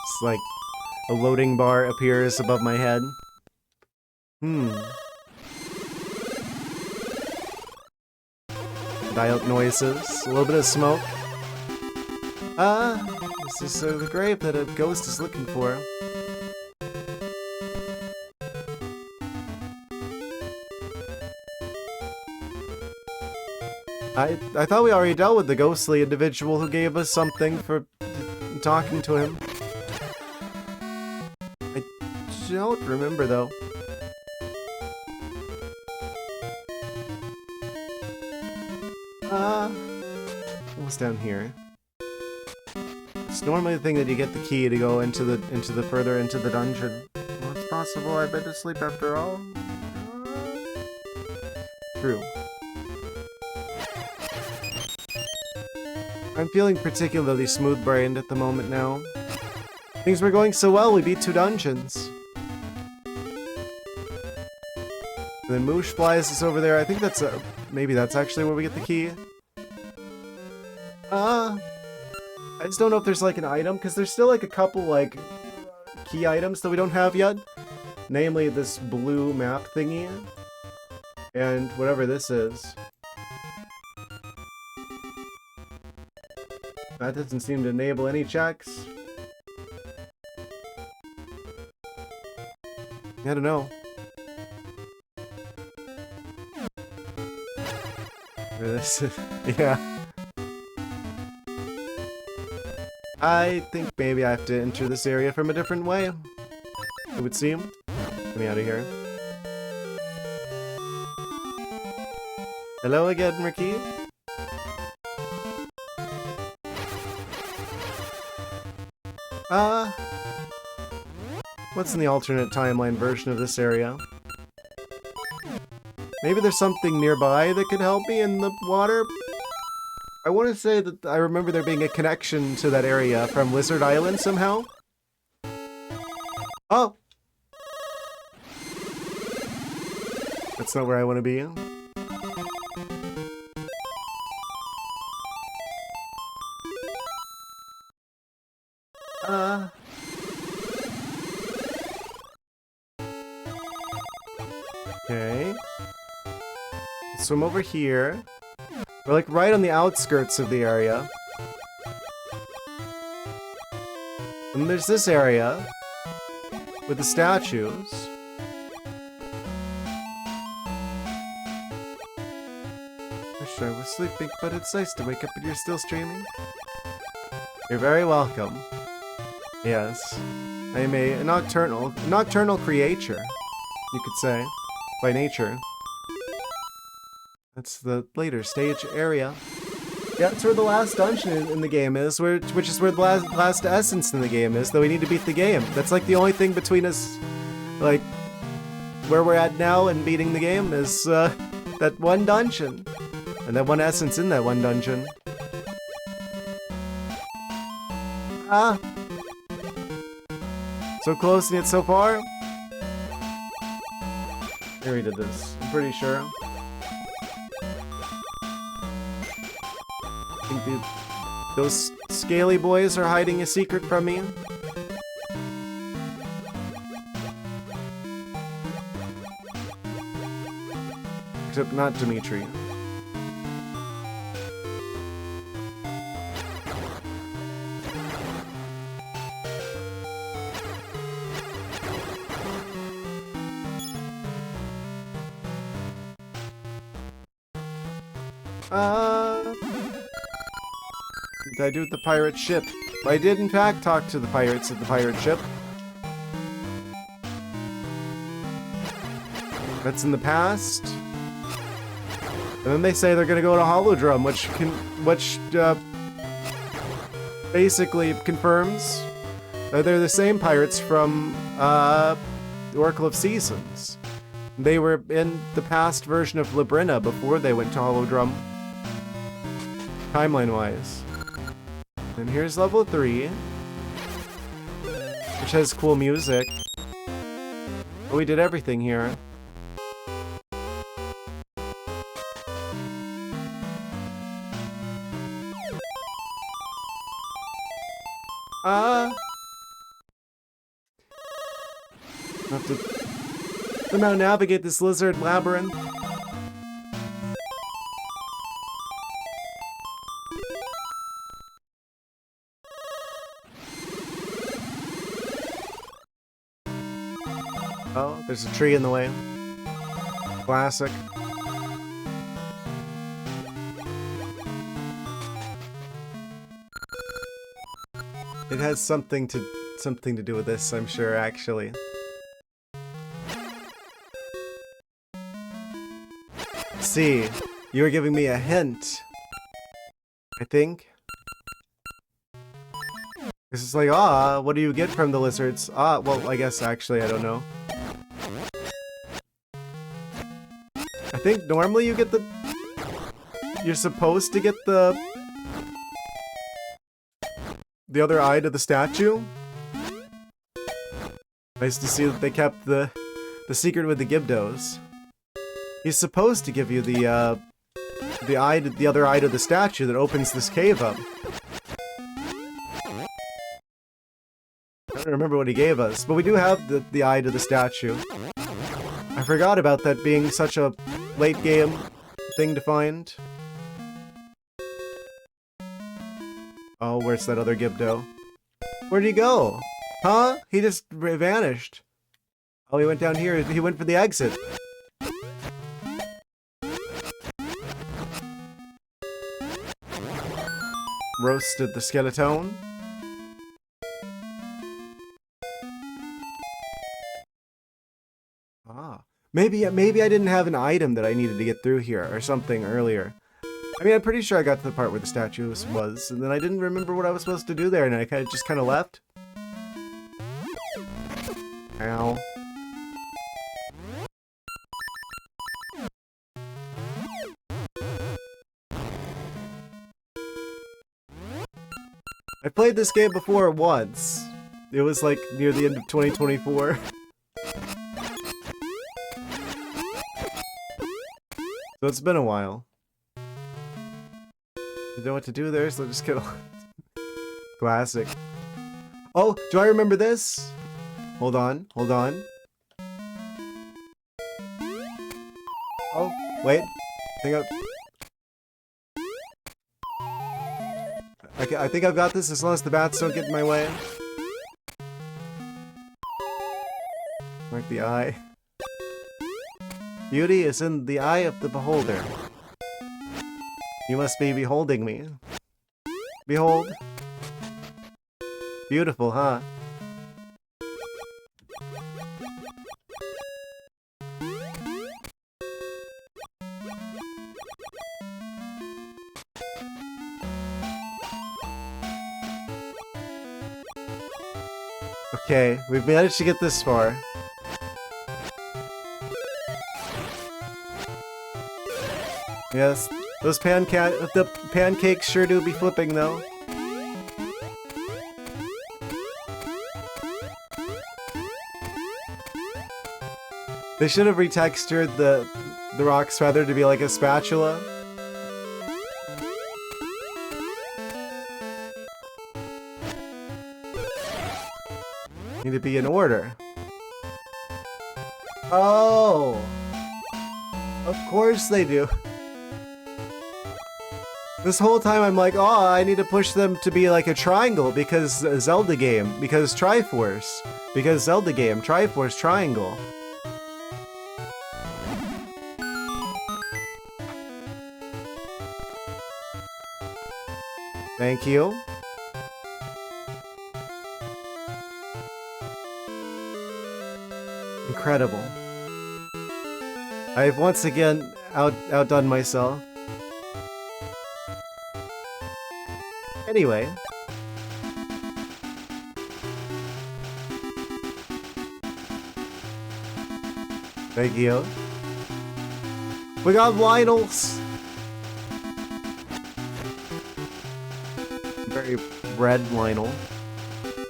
It's like a loading bar appears above my head. Dial noises, a little bit of smoke. This is the grave that a ghost is looking for. I thought we already dealt with the ghostly individual who gave us something for talking to him. I don't remember though. What's down here? It's normally the thing that you get the key to go into the further into the dungeon. Well, it's possible I've been to sleep after all. True. I'm feeling particularly smooth-brained at the moment now. Things were going so well, we beat 2 dungeons. And then Moosh flies us over there. I think that's maybe that's actually where we get the key. I just don't know if there's like an item, because there's still like a couple like key items that we don't have yet. Namely this blue map thingy. And whatever this is. That doesn't seem to enable any checks. I don't know. This is, yeah. I think maybe I have to enter this area from a different way. It would seem. Get me out of here. Hello again, Ricky. What's in the alternate timeline version of this area? Maybe there's something nearby that could help me in the water? I want to say that I remember there being a connection to that area from Lizard Island somehow. Oh! That's not where I want to be. Okay. Swim over here. We're like right on the outskirts of the area. And there's this area with the statues. Wish I was sleeping, but it's nice to wake up and you're still streaming. You're very welcome. Yes. I am a nocturnal creature, you could say, by nature. That's the later stage area. Yeah, it's where the last dungeon in the game is, which is where the last essence in the game is, though we need to beat the game. That's like the only thing between us, like, where we're at now and beating the game is, that one dungeon. And that one essence in that one dungeon. So close and yet so far? Here we did this, I'm pretty sure. those scaly boys are hiding a secret from me. Except not Dimitri. Did I do with the pirate ship? I did in fact talk to the pirates at the pirate ship. That's in the past. And then they say they're gonna go to Holodrum, which basically confirms that they're the same pirates from the Oracle of Seasons. They were in the past version of Labrina before they went to Holodrum. Timeline-wise. And here's level 3. Which has cool music. But we did everything here. Have to somehow navigate this lizard labyrinth. Oh, there's a tree in the way. Classic. It has something to do with this, I'm sure, actually. See, you were giving me a hint. I think. This is like, what do you get from the lizards? Well, I guess actually, I don't know. I think normally you get you're supposed to get the other eye to the statue. Nice to see that they kept the secret with the Gibdos. He's supposed to give you the other eye to the statue that opens this cave up. I don't remember what he gave us, but we do have the eye to the statue. I forgot about that being such a late game thing to find. Oh, where's that other Gibdo? Where'd he go? Huh? He just vanished. Oh, he went down here. He went for the exit. Roasted the skeleton. Maybe I didn't have an item that I needed to get through here or something earlier. I mean, I'm pretty sure I got to the part where the statue was, and then I didn't remember what I was supposed to do there, and I just kind of left. Ow. I played this game before once. It was like near the end of 2024. So it's been a while. You know what to do there, so just get classic. Oh, do I remember this? Hold on, hold on. Oh, wait. I think I've got this as long as the bats don't get in my way. Like the eye. Beauty is in the eye of the beholder. You must be beholding me. Behold. Beautiful, huh? Okay, we've managed to get this far. Yes, the pancakes sure do be flipping though. They should have retextured the rock's feather to be like a spatula. Need to be in order. Oh! Of course they do. This whole time I'm like, oh, I need to push them to be like a triangle because Zelda game, because Triforce, because Zelda game, Triforce, triangle. Thank you. Incredible. I've once again outdone myself. Anyway. Thank you. We got Lionels! Very red Lionel.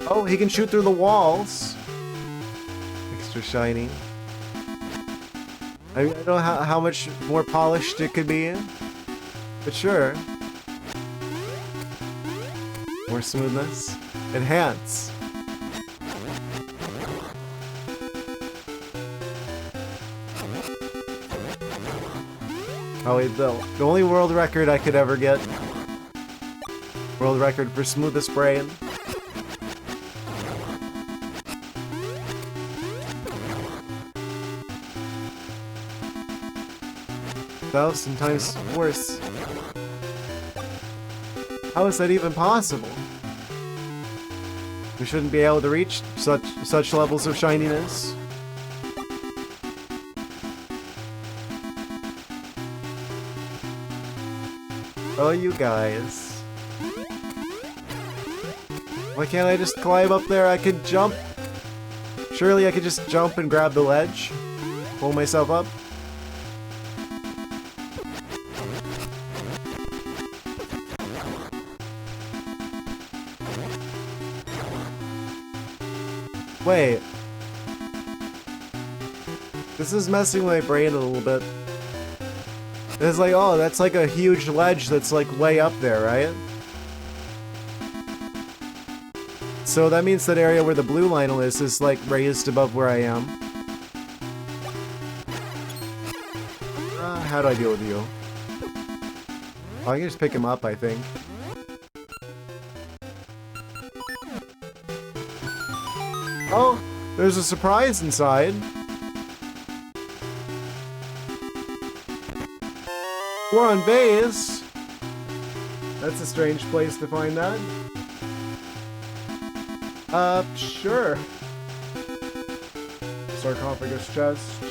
Oh, he can shoot through the walls. Extra shiny. I don't know how much more polished it could be, but sure. More smoothness. Enhance. Oh wait, the only world record I could ever get. World record for smoothest brain. 1,000 times worse. How is that even possible? We shouldn't be able to reach such levels of shininess. Oh, you guys. Why can't I just climb up there? I could jump. Surely I could just jump and grab the ledge. Pull myself up. Wait. This is messing with my brain a little bit. It's like, oh, that's like a huge ledge that's like way up there, right? So that means that area where the blue Lionel is like raised above where I am. How do I deal with you? Oh, I can just pick him up, I think. Oh, there's a surprise inside. We're on base. That's a strange place to find that. Sure. Sarcophagus chest.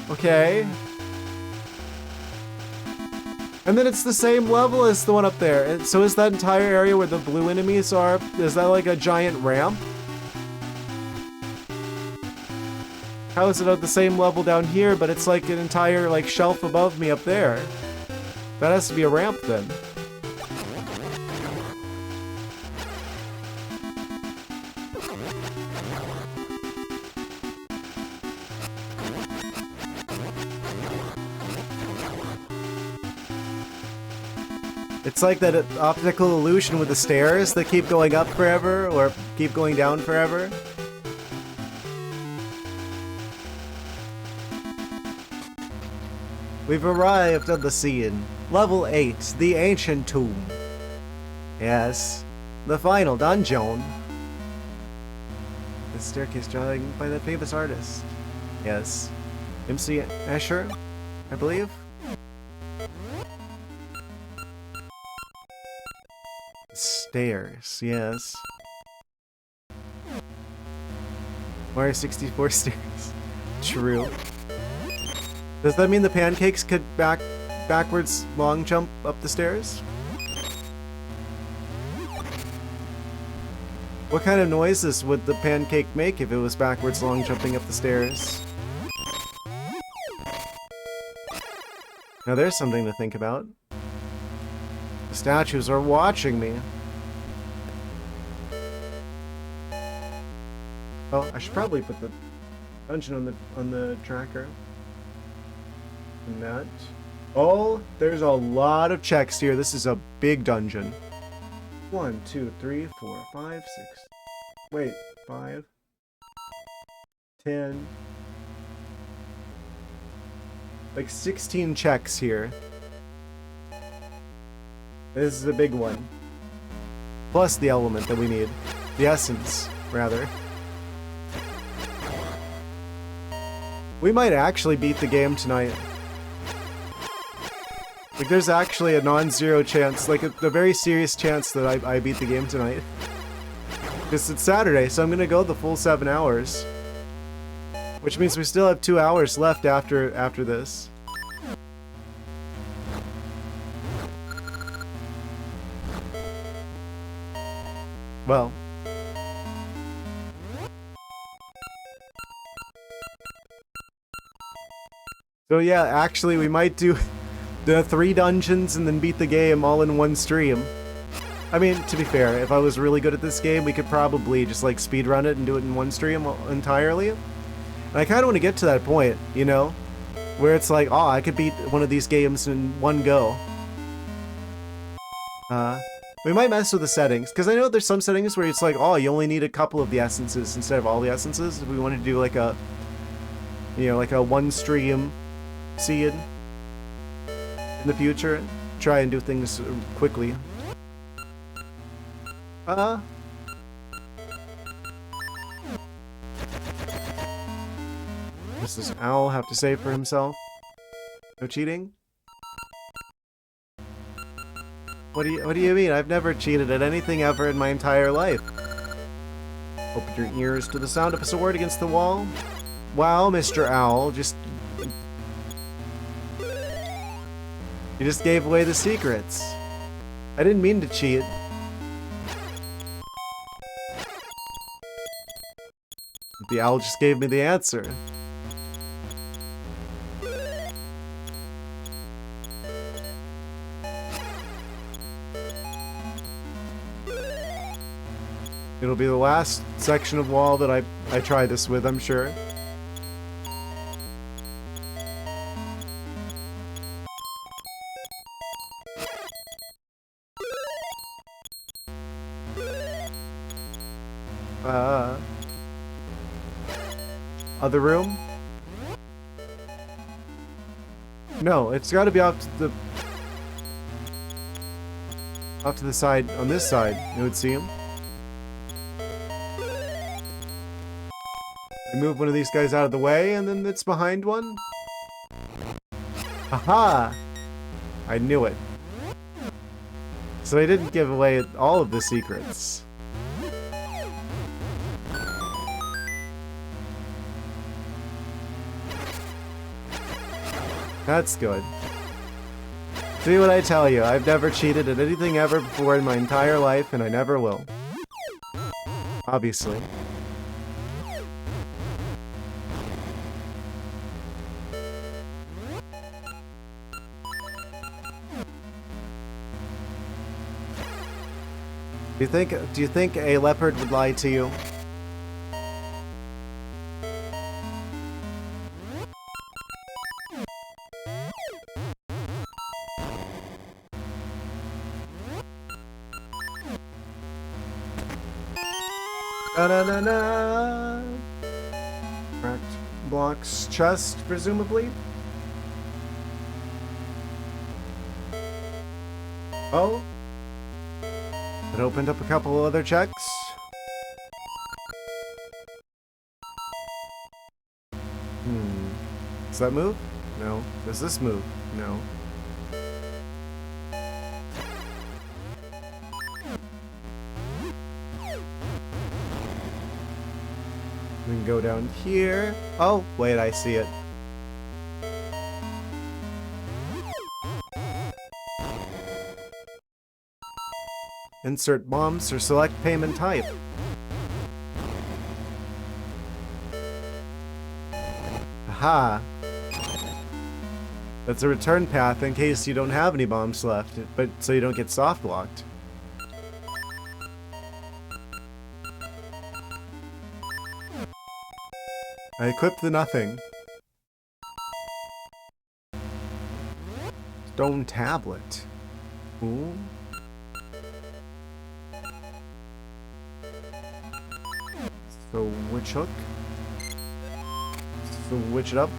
Okay. And then it's the same level as the one up there. And so is that entire area where the blue enemies are, is that like a giant ramp? How is it at the same level down here, but it's like an entire like shelf above me up there? That has to be a ramp then. It's like that optical illusion with the stairs that keep going up forever or keep going down forever. We've arrived on the scene. Level 8, the Ancient Tomb. Yes, the final dungeon. The staircase drawing by that famous artist. Yes, MC Escher, I believe. Stairs, yes. Mario 64 stairs. True. Does that mean the pancakes could backwards long jump up the stairs? What kind of noises would the pancake make if it was backwards long jumping up the stairs? Now there's something to think about. The statues are watching me. Oh, I should probably put the dungeon on the tracker. And that. Oh, there's a lot of checks here. This is a big dungeon. 1, 2, 3, 4, 5, 6. Wait, 5, 10, like 16 checks here. This is a big one. Plus the element that we need. The essence, rather. We might actually beat the game tonight. Like, there's actually a non-zero chance, like a very serious chance that I beat the game tonight. Because it's Saturday, so I'm gonna go the full 7 hours. Which means we still have 2 hours left after this. Well. So yeah, actually we might do the 3 dungeons and then beat the game all in one stream. I mean, to be fair, if I was really good at this game, we could probably just like speedrun it and do it in one stream entirely. And I kind of want to get to that point, you know? Where it's like, oh, I could beat one of these games in one go. We might mess with the settings, because I know there's some settings where it's like, oh, you only need a couple of the essences instead of all the essences. If we wanted to do like a, you know, like a one stream seed in the future, try and do things quickly. What does this owl have to say for himself? No cheating? What do you mean? I've never cheated at anything ever in my entire life. Open your ears to the sound of a sword against the wall. Wow, Mr. Owl, you just gave away the secrets. I didn't mean to cheat. The owl just gave me the answer. It'll be the last section of wall that I try this with, I'm sure. Other room? No, it's gotta be off to the side, on this side, it would seem. I move one of these guys out of the way, and then it's behind one. Aha! I knew it. So I didn't give away all of the secrets. That's good. See what I tell you, I've never cheated at anything ever before in my entire life, and I never will. Obviously. Do you think a leopard would lie to you? Da-da-da-da! Cracked blocks chest, presumably? Oh? It opened up a couple of other checks. Does that move? No. Does this move? No. We can go down here. Oh, wait, I see it. Insert bombs or select payment type. Aha! That's a return path in case you don't have any bombs left, but so you don't get soft locked. I equipped the nothing. Stone tablet. Ooh. So witch hook. Switch it up.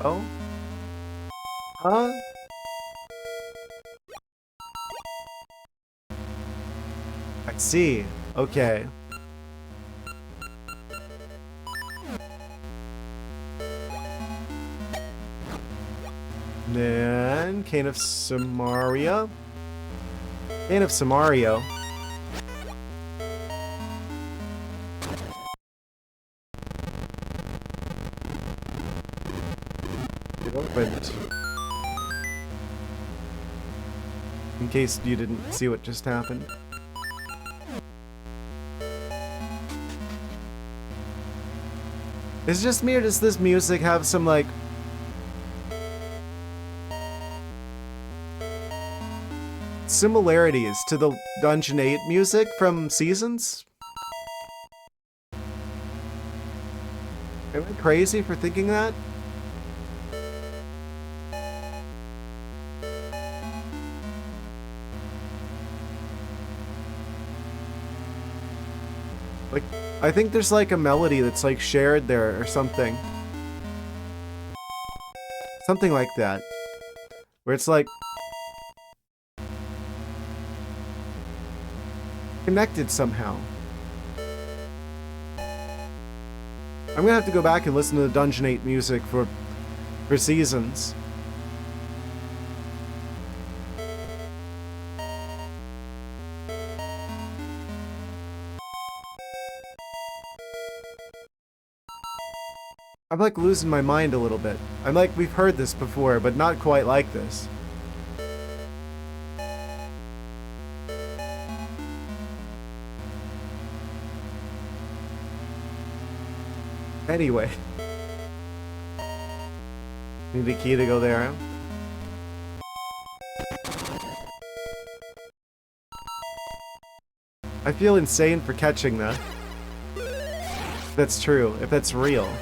Oh? Huh? I see. Okay. Then Cane of Samaria. Cane of Samario. It opened. In case you didn't see what just happened. Is it just me, or does this music have some, like... similarities to the Dungeon 8 music from Seasons? Am I crazy for thinking that? Like, I think there's like a melody that's like shared there or something. Something like that. Where it's like... connected somehow. I'm gonna have to go back and listen to the Dungeon 8 music for Seasons. I'm like losing my mind a little bit. I'm like, we've heard this before, but not quite like this. Anyway. Need a key to go there. I feel insane for catching that. If that's true. If that's real.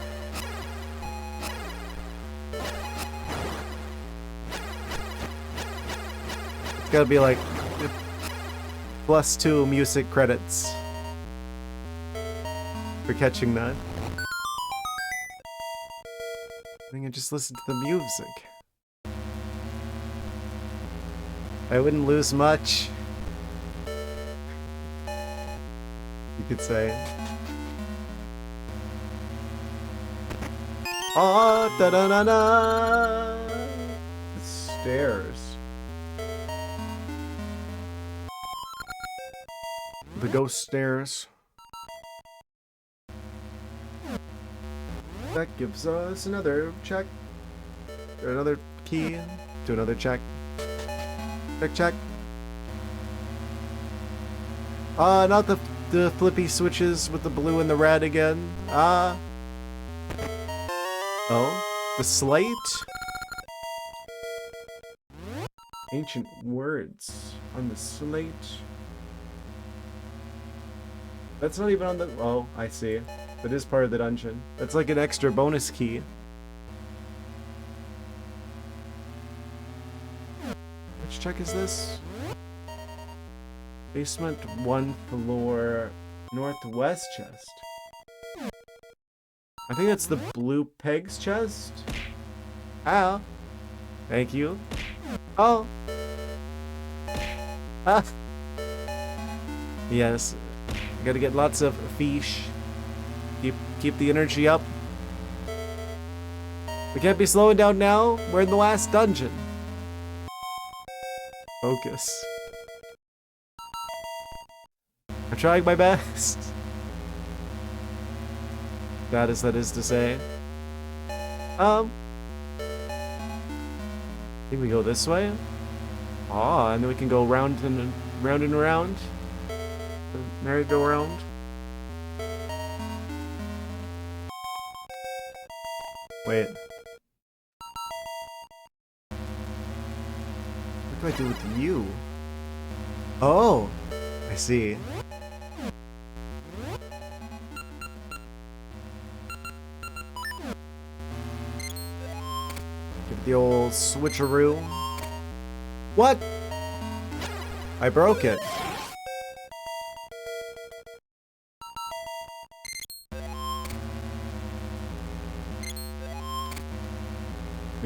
It's gotta be like... +2 music credits. For catching that. I think I just listen to the music. I wouldn't lose much. You could say. Ah, da da da da. The stairs. The ghost stairs. That gives us another check. Or another key to another check. Check, check. Not the flippy switches with the blue and the red again. Oh, the slate? Ancient words on the slate. That's not even on the... oh, I see. That is part of the dungeon. That's like an extra bonus key. Which check is this? Basement 1 floor northwest chest. I think that's the blue pegs chest. Ow. Thank you. Oh. Ah. Yes. Gotta get lots of fish. Keep the energy up. We can't be slowing down now. We're in the last dungeon. Focus. I'm trying my best. That is to say. I think we go this way. Ah, and then we can go round and round and around. Merry-go-round. Wait. What do I do with you? Oh! I see. Give the old switcheroo. What? I broke it.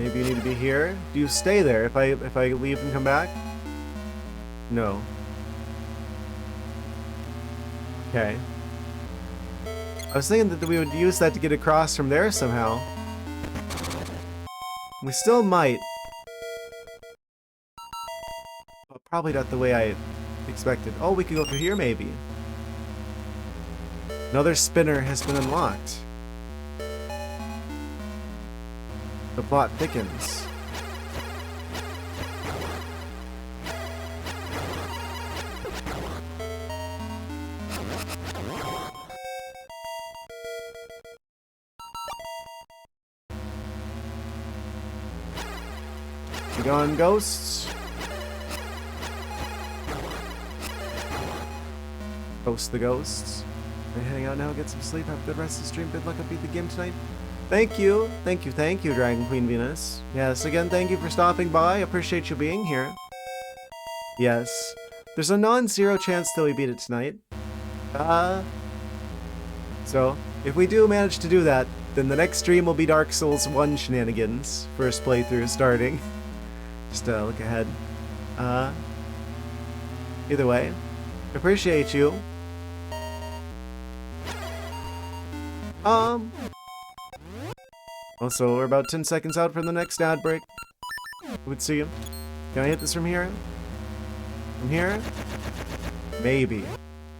Maybe you need to be here. Do you stay there if I leave and come back? No. Okay. I was thinking that we would use that to get across from there somehow. We still might. But probably not the way I expected. Oh, we could go through here maybe. Another spinner has been unlocked. The plot thickens. Be gone, ghosts. Ghost the ghosts. We're heading out now, get some sleep, have a good rest of the stream, good luck, I'll beat the game tonight. Thank you, Dragon Queen Venus. Yes, again, thank you for stopping by, appreciate you being here. Yes, there's a non-zero chance that we beat it tonight. So, if we do manage to do that, then the next stream will be Dark Souls 1 shenanigans. First playthrough starting. Just look ahead. Either way, appreciate you. Also, we're about 10 seconds out from the next ad break. Would see you. Can I hit this from here? From here? Maybe.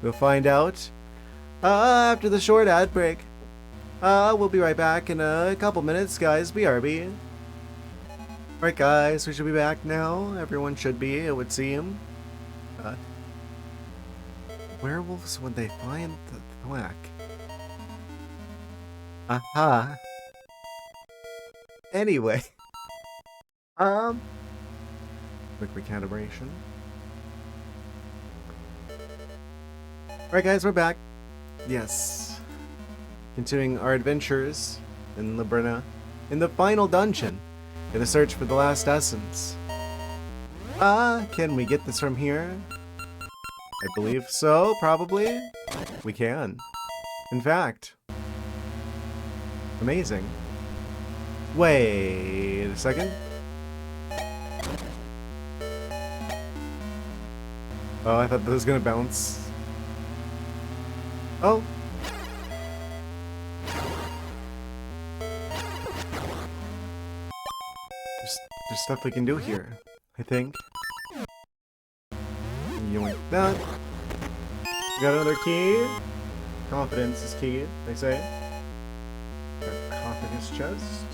We'll find out after the short ad break. We'll be right back in a couple minutes, guys. BRB. Alright, guys, we should be back now. Everyone should be, it would seem. Werewolves when they find the thwack. Aha. Anyway. Quick recalibration. Alright, guys, we're back. Yes. Continuing our adventures in Labrina. In the final dungeon. In the search for the last essence. Can we get this from here? I believe so, probably. We can. In fact. Amazing. Wait a second. Oh, I thought that was gonna bounce. Oh. There's stuff we can do here, I think. Yoink that. Got another key. Confidence is key, they say. Sarcophagus chest.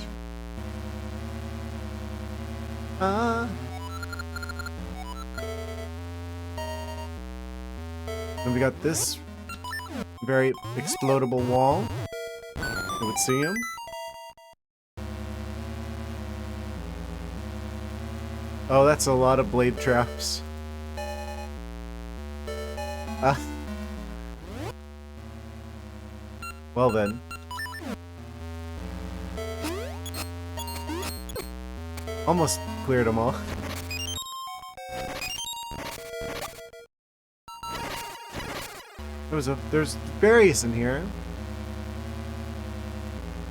Then we got this very explodable wall. You would see him. Oh, that's a lot of blade traps. Well then. Almost cleared them all. There's berries in here.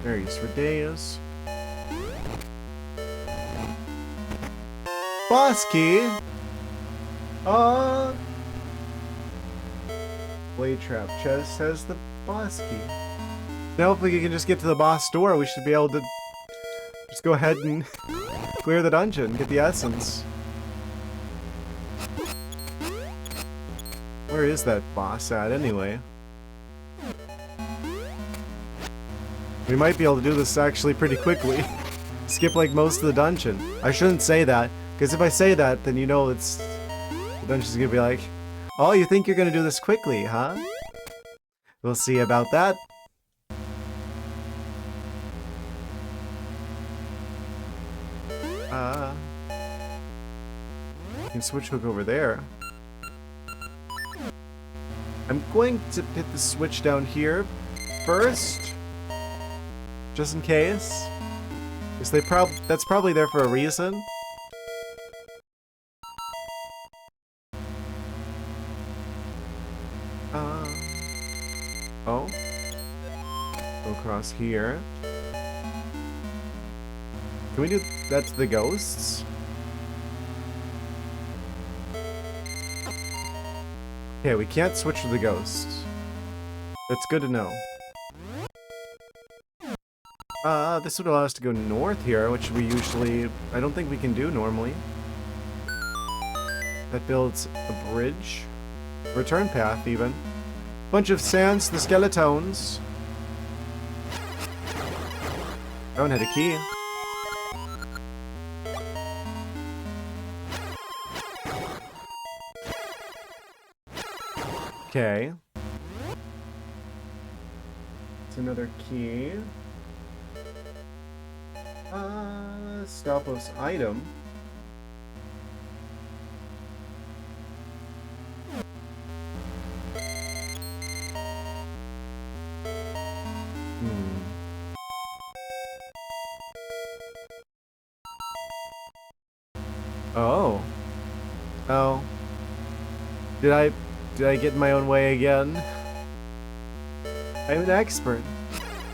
Berries for days. Boss key. Blade trap chest has the boss key. Now if we can just get to the boss door, we should be able to just go ahead and clear the dungeon, get the essence. Where is that boss at anyway? We might be able to do this actually pretty quickly. Skip like most of the dungeon. I shouldn't say that, because if I say that, then you know the dungeon's gonna be like, oh, you think you're gonna do this quickly, huh? We'll see about that. I can switch hook over there. I'm going to hit the switch down here first, just in case. Because that's probably there for a reason. Oh. Go across here. Can we do that to the ghosts? Okay, we can't switch to the ghosts. That's good to know. This would allow us to go north here, which we usually... I don't think we can do normally. That builds a bridge. Return path, even. Bunch of sands, the skeletons. I don't have a key. Okay. It's another key. Stalpos item. Oh. Oh. Did I get in my own way again? I'm an expert.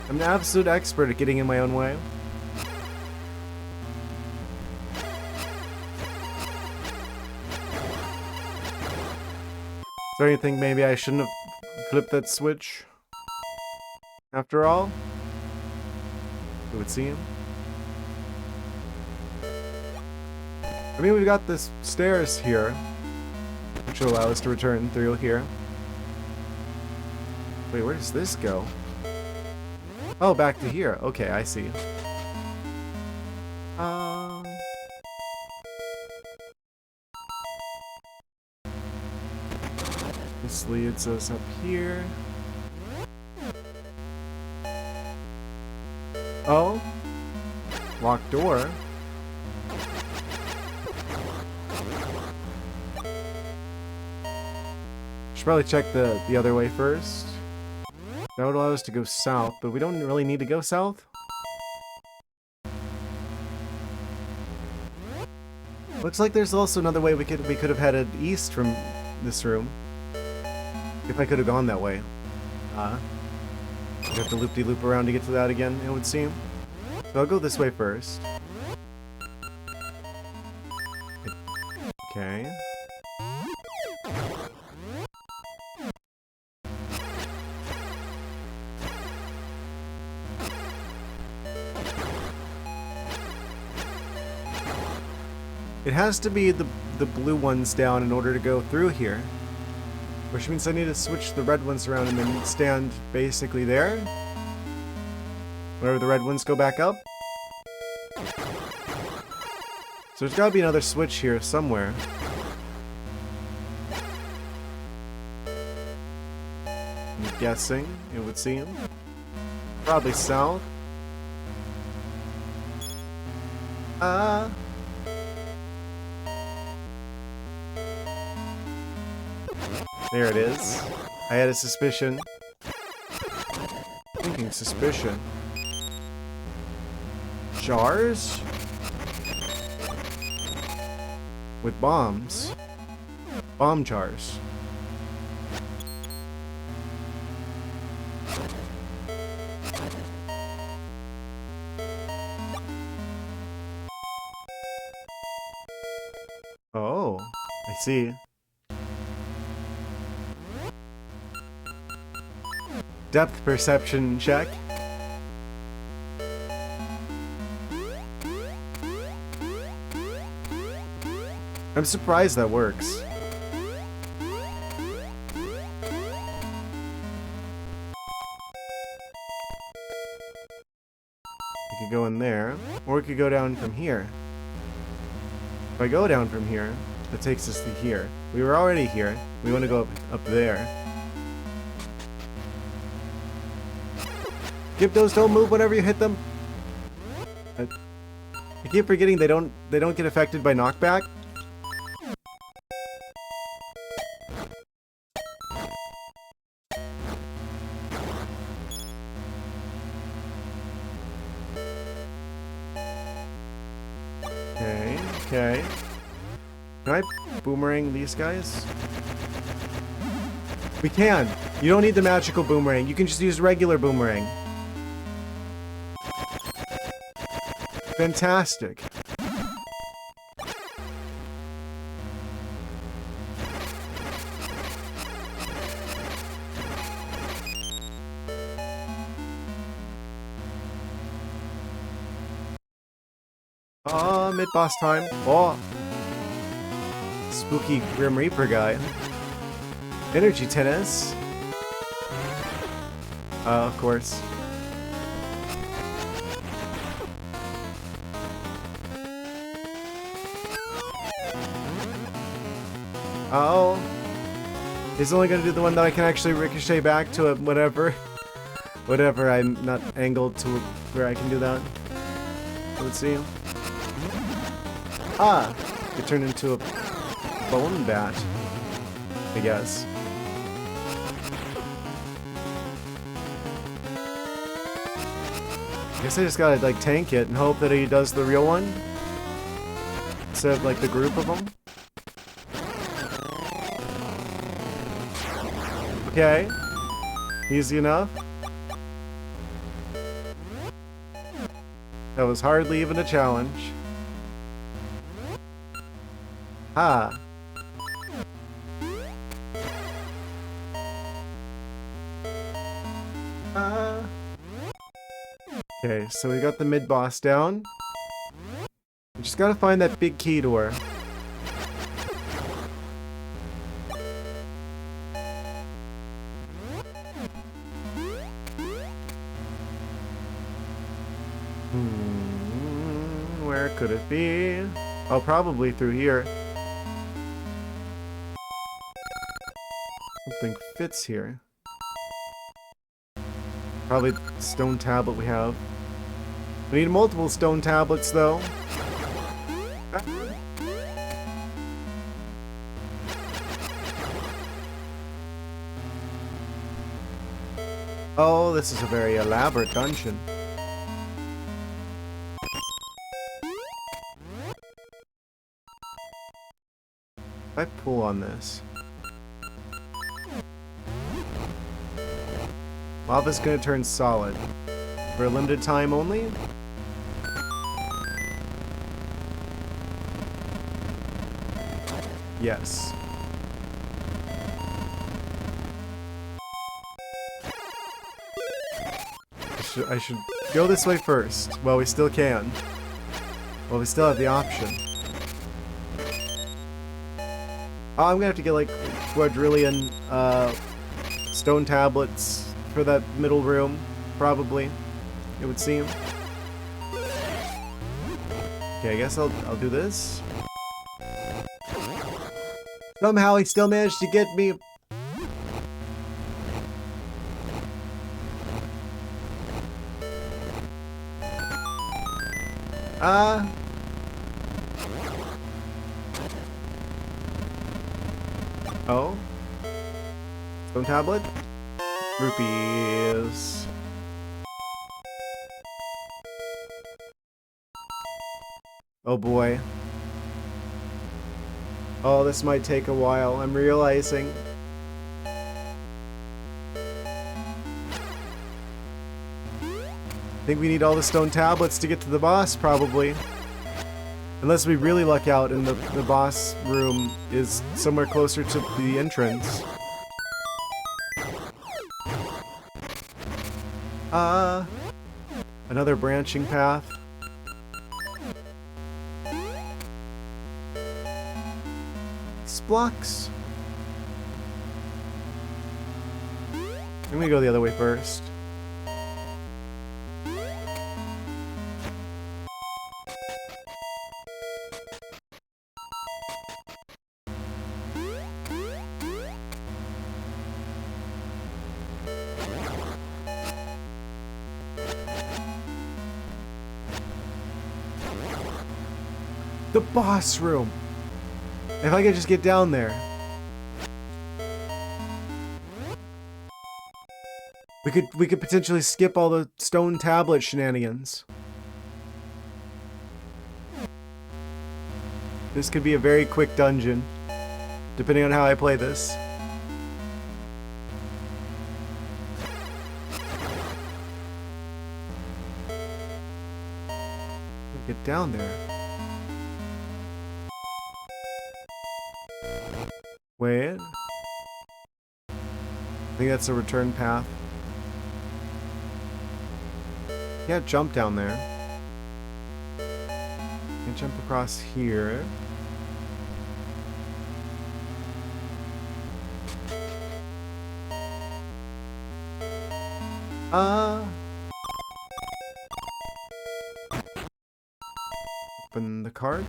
I'm an absolute expert at getting in my own way. Is there anything maybe I shouldn't have flipped that switch? After all? It would seem. I mean, we've got this stairs here, which will allow us to return through here. Wait, where does this go? Oh, back to here. Okay, I see. This leads us up here. Oh. Locked door. Should probably check the other way first. That would allow us to go south, but we don't really need to go south. Looks like there's also another way we could have headed east from this room. If I could have gone that way. We'd have to loop-de-loop around to get to that again, it would seem. So I'll go this way first. Okay. It has to be the blue ones down in order to go through here. Which means I need to switch the red ones around and then stand basically there. Whenever the red ones go back up. So there's gotta be another switch here somewhere. I'm guessing, it would seem. Probably south. There it is. I had a suspicion. Thinking suspicion. Jars? With bombs. Bomb jars. Oh, I see. Depth perception check. I'm surprised that works. We could go in there, or we could go down from here. If I go down from here, that takes us to here. We were already here. We want to go up there. Gyptos don't move whenever you hit them. I keep forgetting they don't get affected by knockback. Okay. Can I boomerang these guys? We can. You don't need the magical boomerang. You can just use regular boomerang. Fantastic. Mid-boss time. Oh! Spooky Grim Reaper guy. Energy tennis. Of course. Oh. He's only gonna do the one that I can actually ricochet back to it, whatever. Whatever, I'm not angled to where I can do that. Let's see. Ah! It turned into a bone bat, I guess. I guess I just gotta, like, tank it and hope that he does the real one. Instead of, like, the group of them. Okay. Easy enough. That was hardly even a challenge. Ah. Okay, so we got the mid-boss down. We just gotta find that big key door. Where could it be? Oh, probably through here. Something fits here. Probably the stone tablet we have. We need multiple stone tablets, though. Oh, this is a very elaborate dungeon. If I pull on this, lava's gonna turn solid. For a limited time only? Yes. I should go this way first. Well, we still can. Well, we still have the option. Oh, I'm gonna have to get like quadrillion stone tablets for that middle room, probably. It would seem. Okay, I guess I'll do this. Somehow he still managed to get me. Oh. Stone tablet? Rupees. Oh boy. Oh, this might take a while, I'm realizing. I think we need all the stone tablets to get to the boss, probably. Unless we really luck out and the boss room is somewhere closer to the entrance. Another branching path. Blocks. I'm gonna go the other way first. The boss room. If I could just get down there. We could potentially skip all the stone tablet shenanigans. This could be a very quick dungeon, depending on how I play this. down there? Wait. I think that's a return path. Can't jump down there. Can jump across here. Open the cart.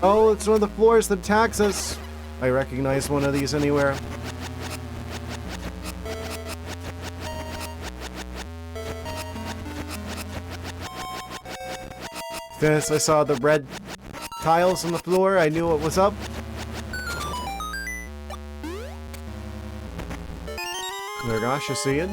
Oh, it's one of the floors that attacks us. I recognize one of these anywhere. This, I saw the red tiles on the floor. I knew what was up. There, gosh, you see it?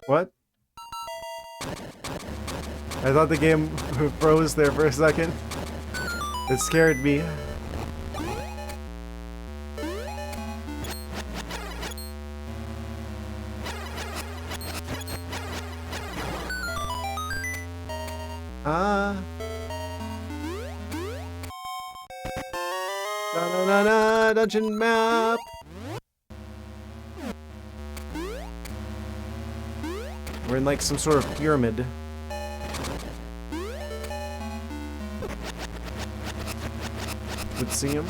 What? I thought the game froze there for a second. It scared me. Da-na-na-na, dungeon map! We're in like some sort of pyramid. Would see him.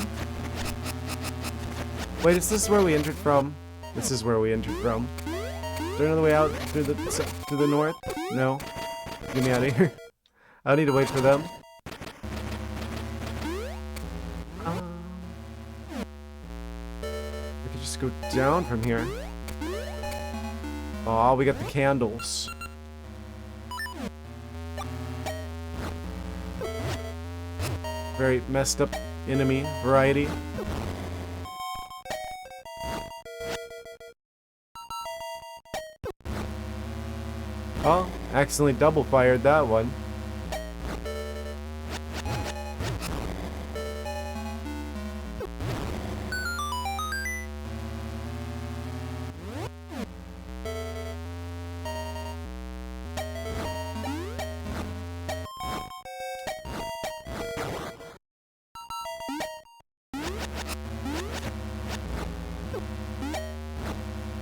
Wait, is this where we entered from? This is where we entered from. Is there another way out through the north? No. Get me out of here. I don't need to wait for them. We could just go down from here. Oh, we got the candles. Very messed up enemy variety. Oh, accidentally double fired that one.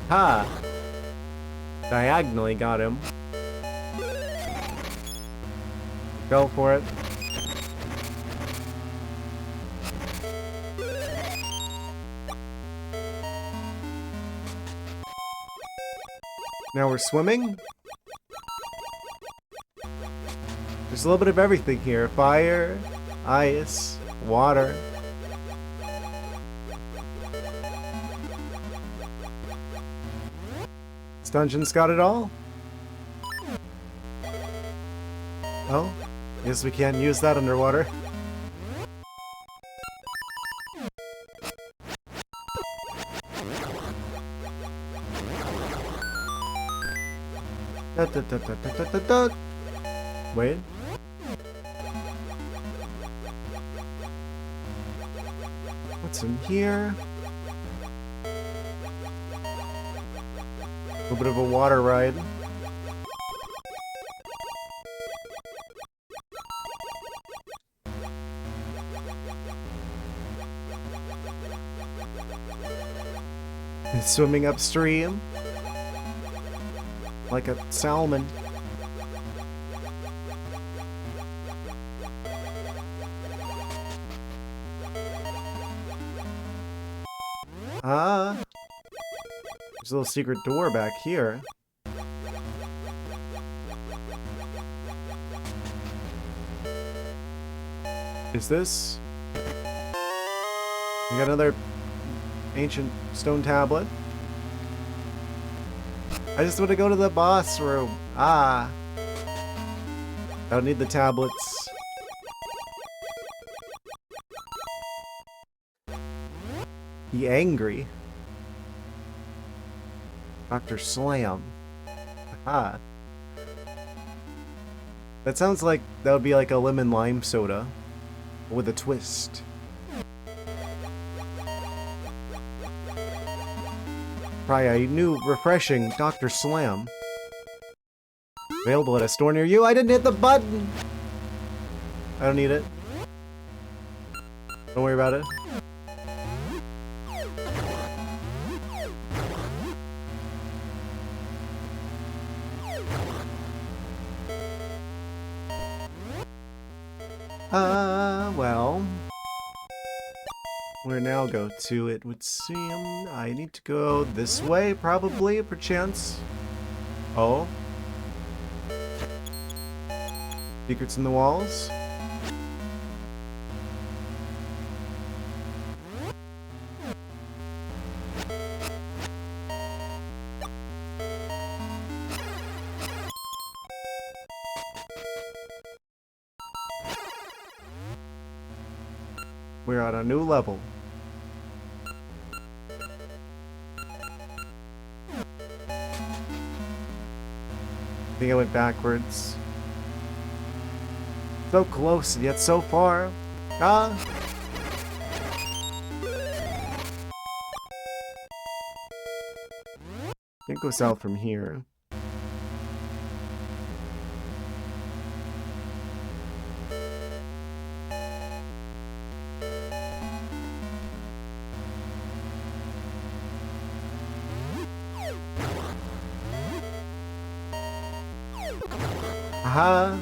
Ha! Diagonally got him. Go for it. Now we're swimming? There's a little bit of everything here. Fire, ice, water. This dungeon's got it all. Oh, guess we can't use that underwater. Wait. What's in here? A little bit of a water ride. It's swimming upstream like a salmon. Ah. There's a little secret door back here. Is this? We got another ancient stone tablet. I just want to go to the boss room. Ah. I don't need the tablets. He angry. Dr. Slam. Aha. That sounds like that would be like a lemon lime soda with a twist. Try a new refreshing Dr. Slam. Available at a store near you. I didn't hit the button! I don't need it. Don't worry about it. Well. Where now go to, it would seem. I need to go this way, probably, perchance. Oh. Secrets in the walls? We're on a new level. I think I went backwards. So close and yet so far. Ah! Can't go south from here. Aha!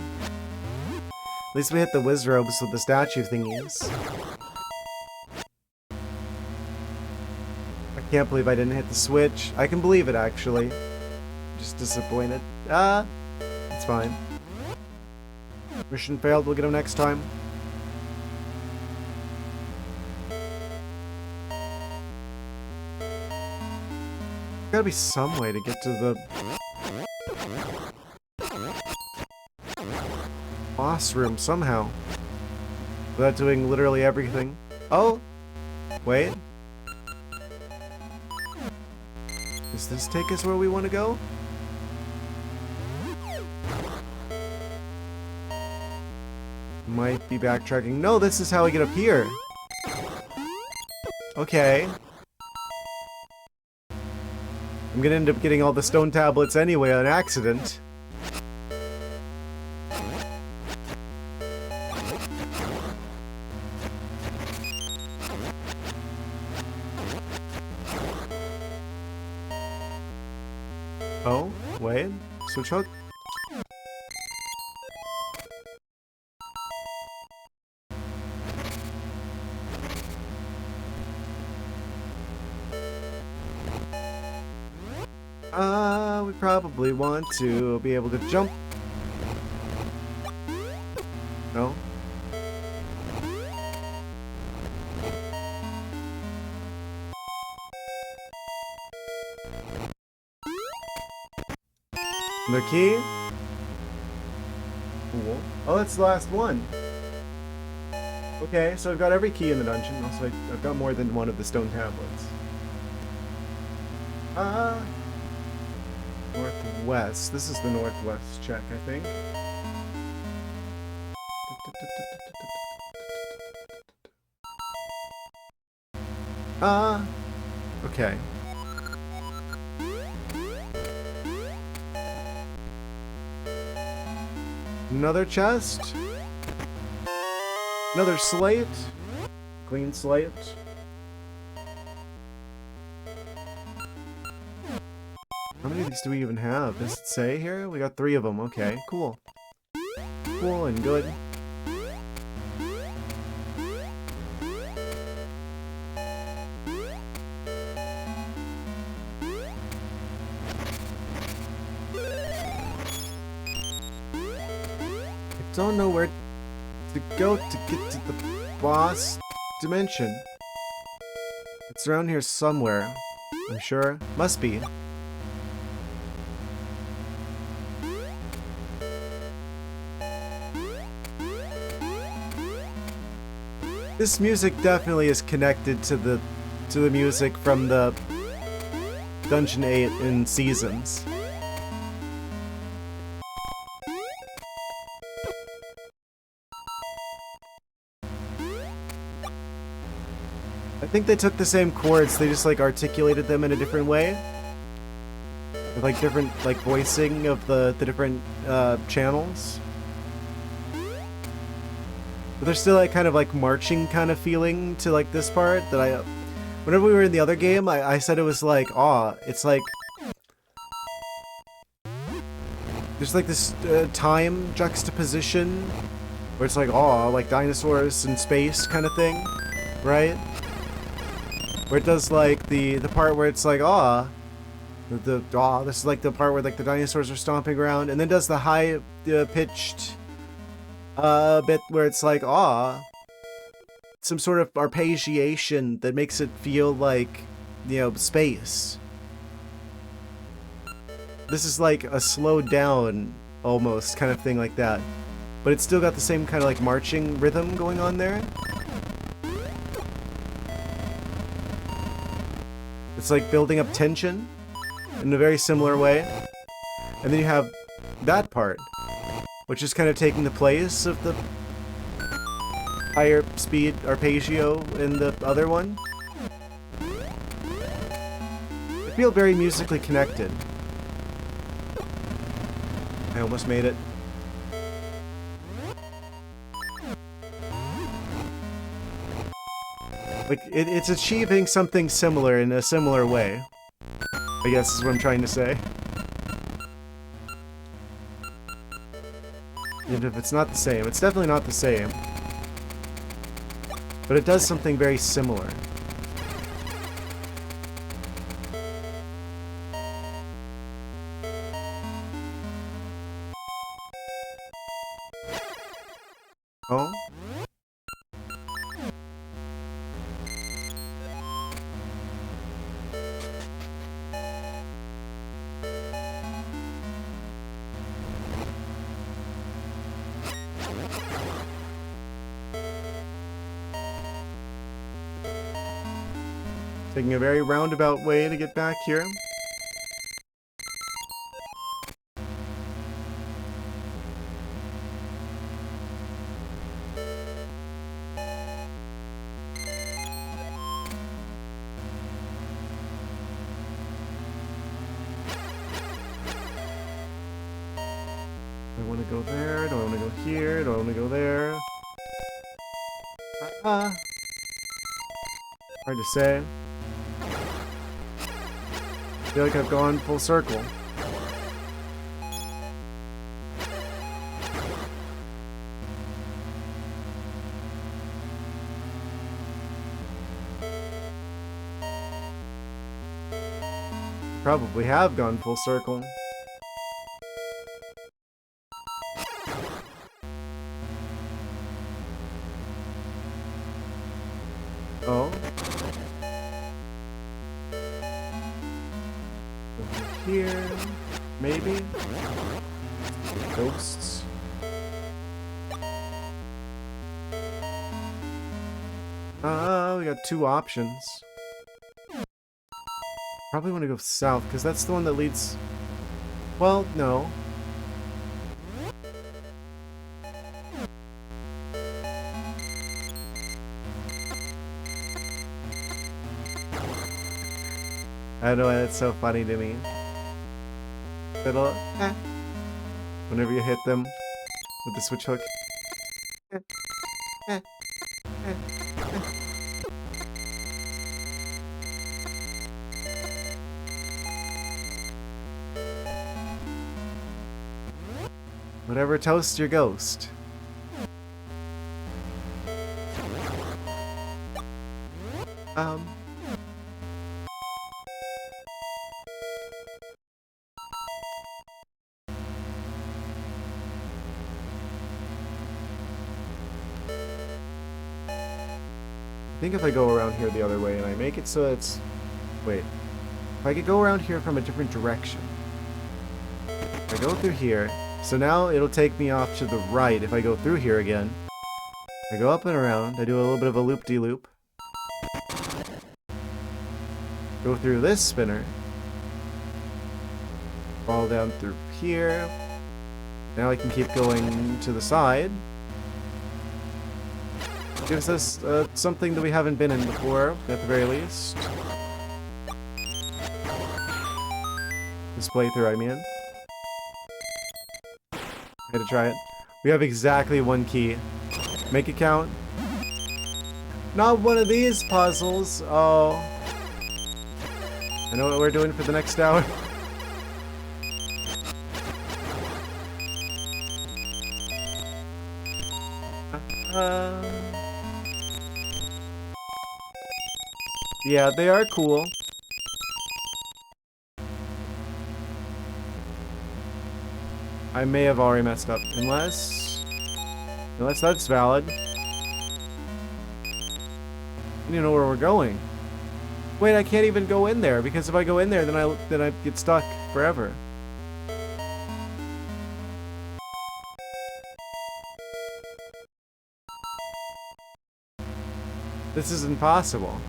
At least we hit the Wizrobes with the statue thingies. I can't believe I didn't hit the switch. I can believe it, actually. Just disappointed. Ah! It's fine. Mission failed, we'll get him next time. Gotta be some way to get to the boss room somehow. Without doing literally everything. Oh! Wait. Does this take us where we want to go? Might be backtracking. No, this is how we get up here. Okay. I'm gonna end up getting all the stone tablets anyway on accident. Oh, wait. Switch hook? We probably want to be able to jump. No? The key? Cool. Oh, that's the last one. Okay, so I've got every key in the dungeon. Also, I've got more than one of the stone tablets. Northwest. This is the northwest check, I think. Okay. Another chest. Another slate. Clean slate. How many of these do we even have? Does it say here? We got 3 of them. Okay, cool. Cool and good. I don't know where to go to get to the boss dimension. It's around here somewhere, I'm sure. Must be. This music definitely is connected to the music from the Dungeon 8 in seasons. I think they took the same chords, they just like articulated them in a different way. With like different like voicing of the different channels. But there's still like kind of like marching kind of feeling to like this part that I... Whenever we were in the other game, I said it was like, it's like... There's like this time juxtaposition where it's like, like dinosaurs in space kind of thing, right? Where it does like the part where it's like, this is like the part where like the dinosaurs are stomping around, and then does the high pitched bit where it's like, some sort of arpeggiation that makes it feel like, you know, space. This is like a slowed down almost kind of thing like that, but it's still got the same kind of like marching rhythm going on there. It's like building up tension in a very similar way. And then you have that part, which is kind of taking the place of the higher speed arpeggio in the other one. I feel very musically connected. I almost made it. Like, it's achieving something similar in a similar way, I guess is what I'm trying to say. Even if it's not the same. It's definitely not the same. But it does something very similar. Oh? Taking a very roundabout way to get back here. Do I want to go there? Do I want to go here? Do I want to go there? Hard to say. I feel like I've gone full circle. Probably have gone full circle. Oh. Over here, maybe? Ghosts. We got two options. Probably want to go south, because that's the one that leads... Well, no. I don't know why that's so funny to me. Little, whenever you hit them with the switch hook. Whatever toasts your ghost. I think if I go around here the other way and I make it so it's... Wait. If I could go around here from a different direction. If I go through here, so now it'll take me off to the right if I go through here again. I go up and around, I do a little bit of a loop-de-loop. Go through this spinner. Fall down through here. Now I can keep going to the side. Gives us something that we haven't been in before, at the very least. This playthrough, I mean. I had to try it. We have exactly one key. Make it count. Not one of these puzzles. Oh. I know what we're doing for the next hour. Yeah, they are cool. I may have already messed up. Unless that's valid. I don't know where we're going. Wait, I can't even go in there, because if I go in there, then I get stuck forever. This is impossible.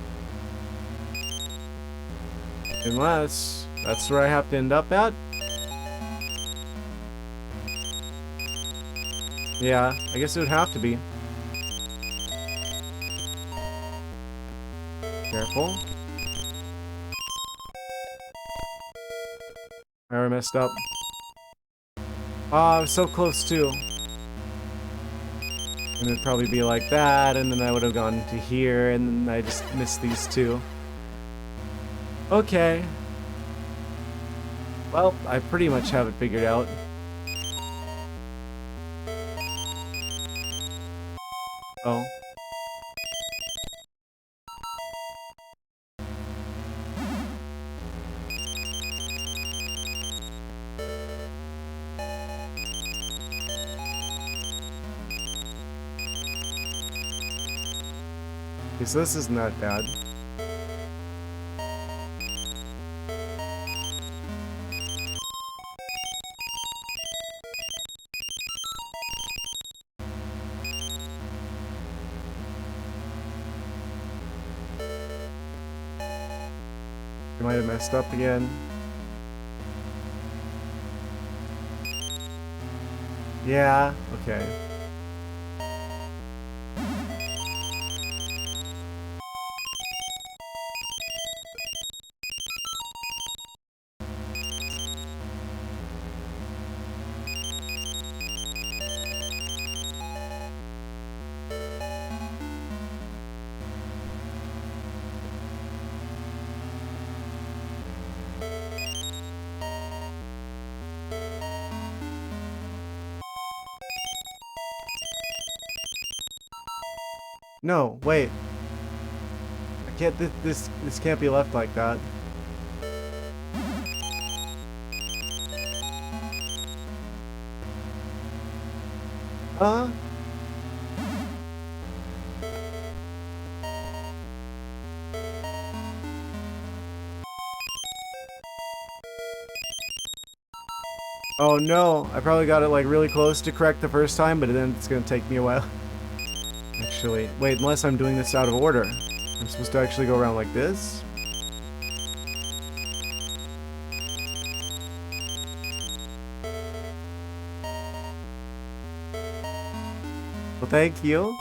Unless that's where I have to end up at. Yeah, I guess it would have to be. Careful. I already messed up. Oh, I was so close too. And it'd probably be like that, and then I would have gone to here, and then I just missed these two. Okay. Well, I pretty much have it figured out. Oh. Okay, so this isn't that bad. I might have messed up again. Yeah, okay. No, wait. I can't. This can't be left like that. Huh? Oh no! I probably got it like really close to correct the first time, but then it's gonna take me a while. Actually, wait, unless I'm doing this out of order. I'm supposed to actually go around like this? Well, thank you.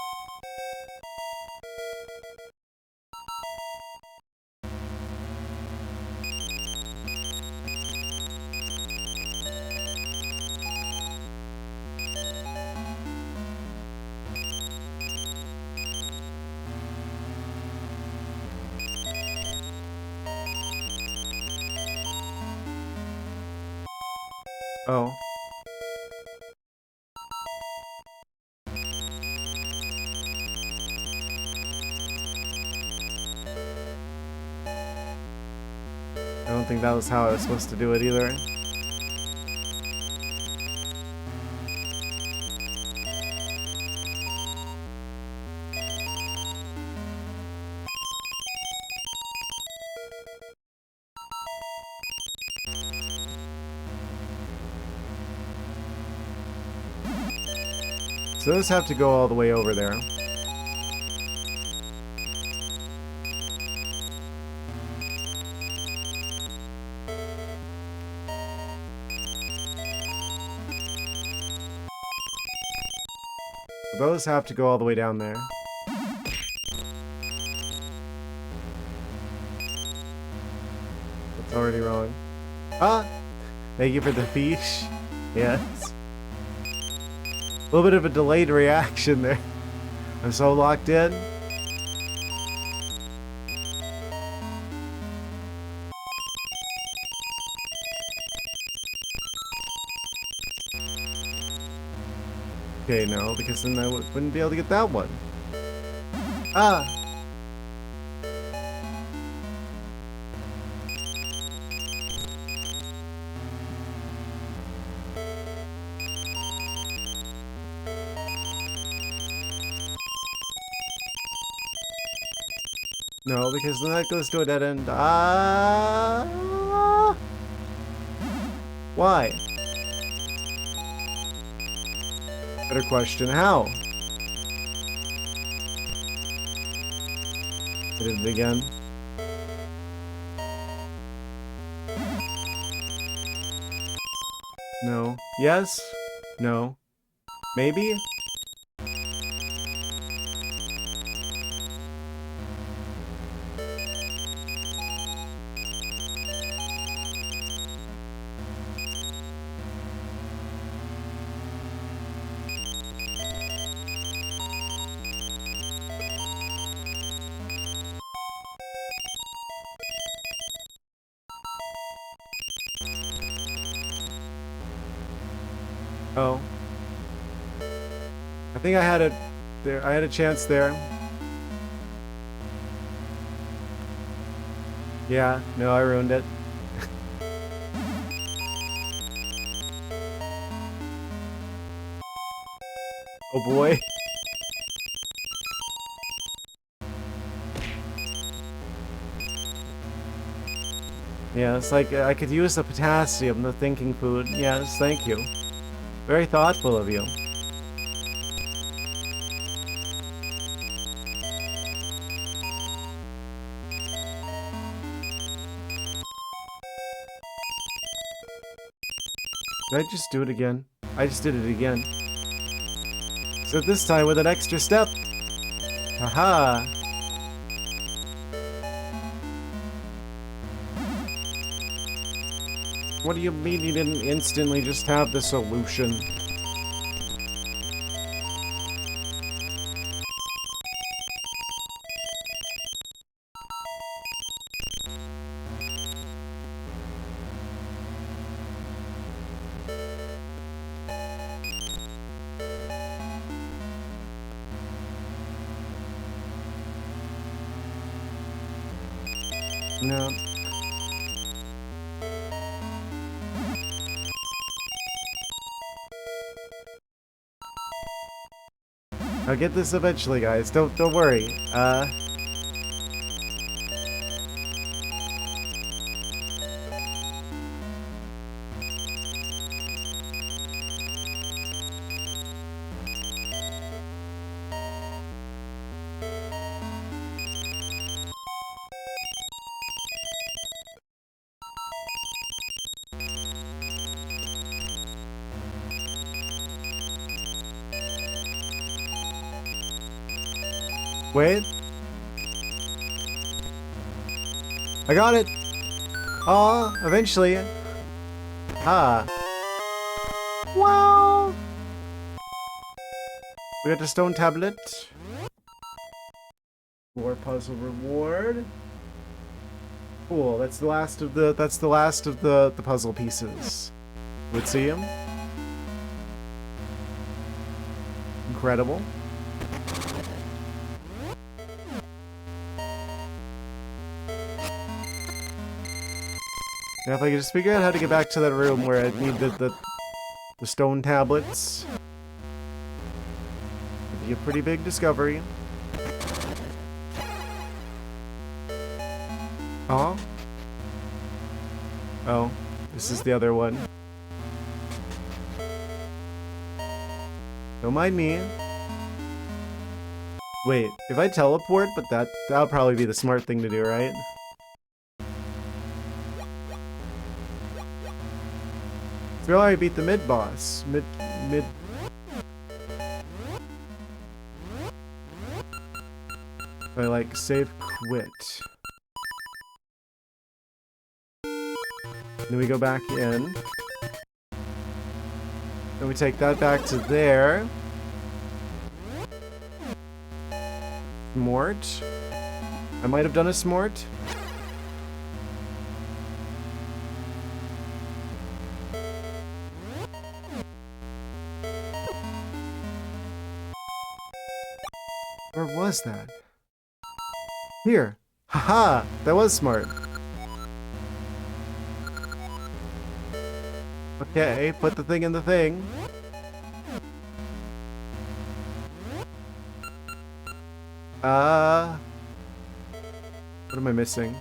Oh. I don't think that was how I was supposed to do it either. So those have to go all the way over there. Those have to go all the way down there. That's already wrong. Ah! Thank you for the fish. Yes. A little bit of a delayed reaction there. I'm so locked in. Okay, no, because then I wouldn't be able to get that one. Ah! No, because then that goes to a dead end. Ah! Why? Better question, how? I did it again. No. Yes? No. Maybe? Oh. I think I had it there. I had a chance there. Yeah, no, I ruined it. Oh boy. Yeah, it's like I could use the potassium, the thinking food. Yes, thank you. Very thoughtful of you. Did I just do it again? I just did it again. So this time with an extra step. Haha. What do you mean you didn't instantly just have the solution? No. I'll get this eventually, guys. Don't worry. Wait. I got it! Aw, eventually. Ah. Well. We got the stone tablet. More puzzle reward. Cool, that's the last of the puzzle pieces. Would see him. Incredible. Now if I could just figure out how to get back to that room where I need the stone tablets. It'd be a pretty big discovery. Oh? Oh, this is the other one. Don't mind me. Wait, if I teleport, but that'll probably be the smart thing to do, right? So we already beat the mid-boss. Mid... I like save quit. Then we go back in. Then we take that back to there. Smort. I might have done a smort. Where was that? Here. Haha! That was smart. Okay, put the thing in the thing. What am I missing?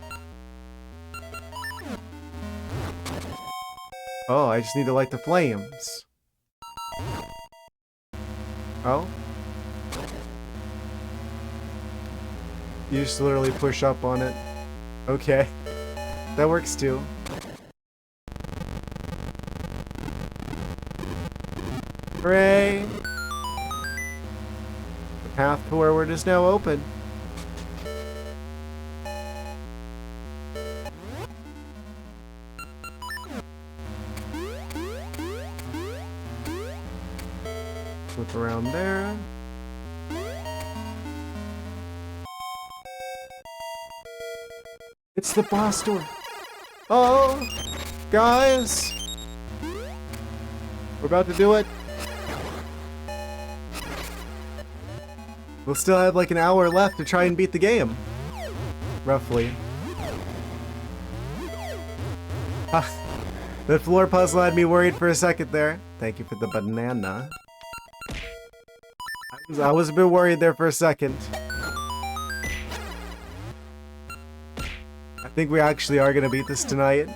Oh, I just need to light the flames. Oh? You just literally push up on it. Okay. That works too. Hooray! The path forward is now open. Flip around there. It's the boss door. Oh, guys, we're about to do it. We'll still have like an hour left to try and beat the game, roughly. The floor puzzle had me worried for a second there. Thank you for the banana. I was a bit worried there for a second. I think we actually are gonna beat this tonight.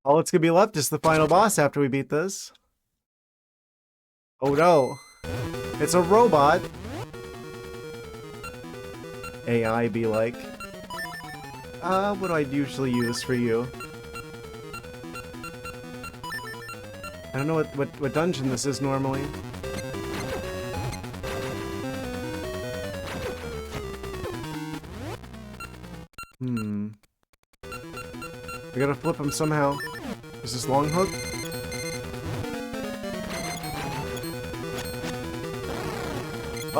All that's gonna be left is the final boss after we beat this. Oh no. It's a robot. AI be like. What do I usually use for you? I don't know what dungeon this is normally. We gotta flip him somehow. Is this long hook?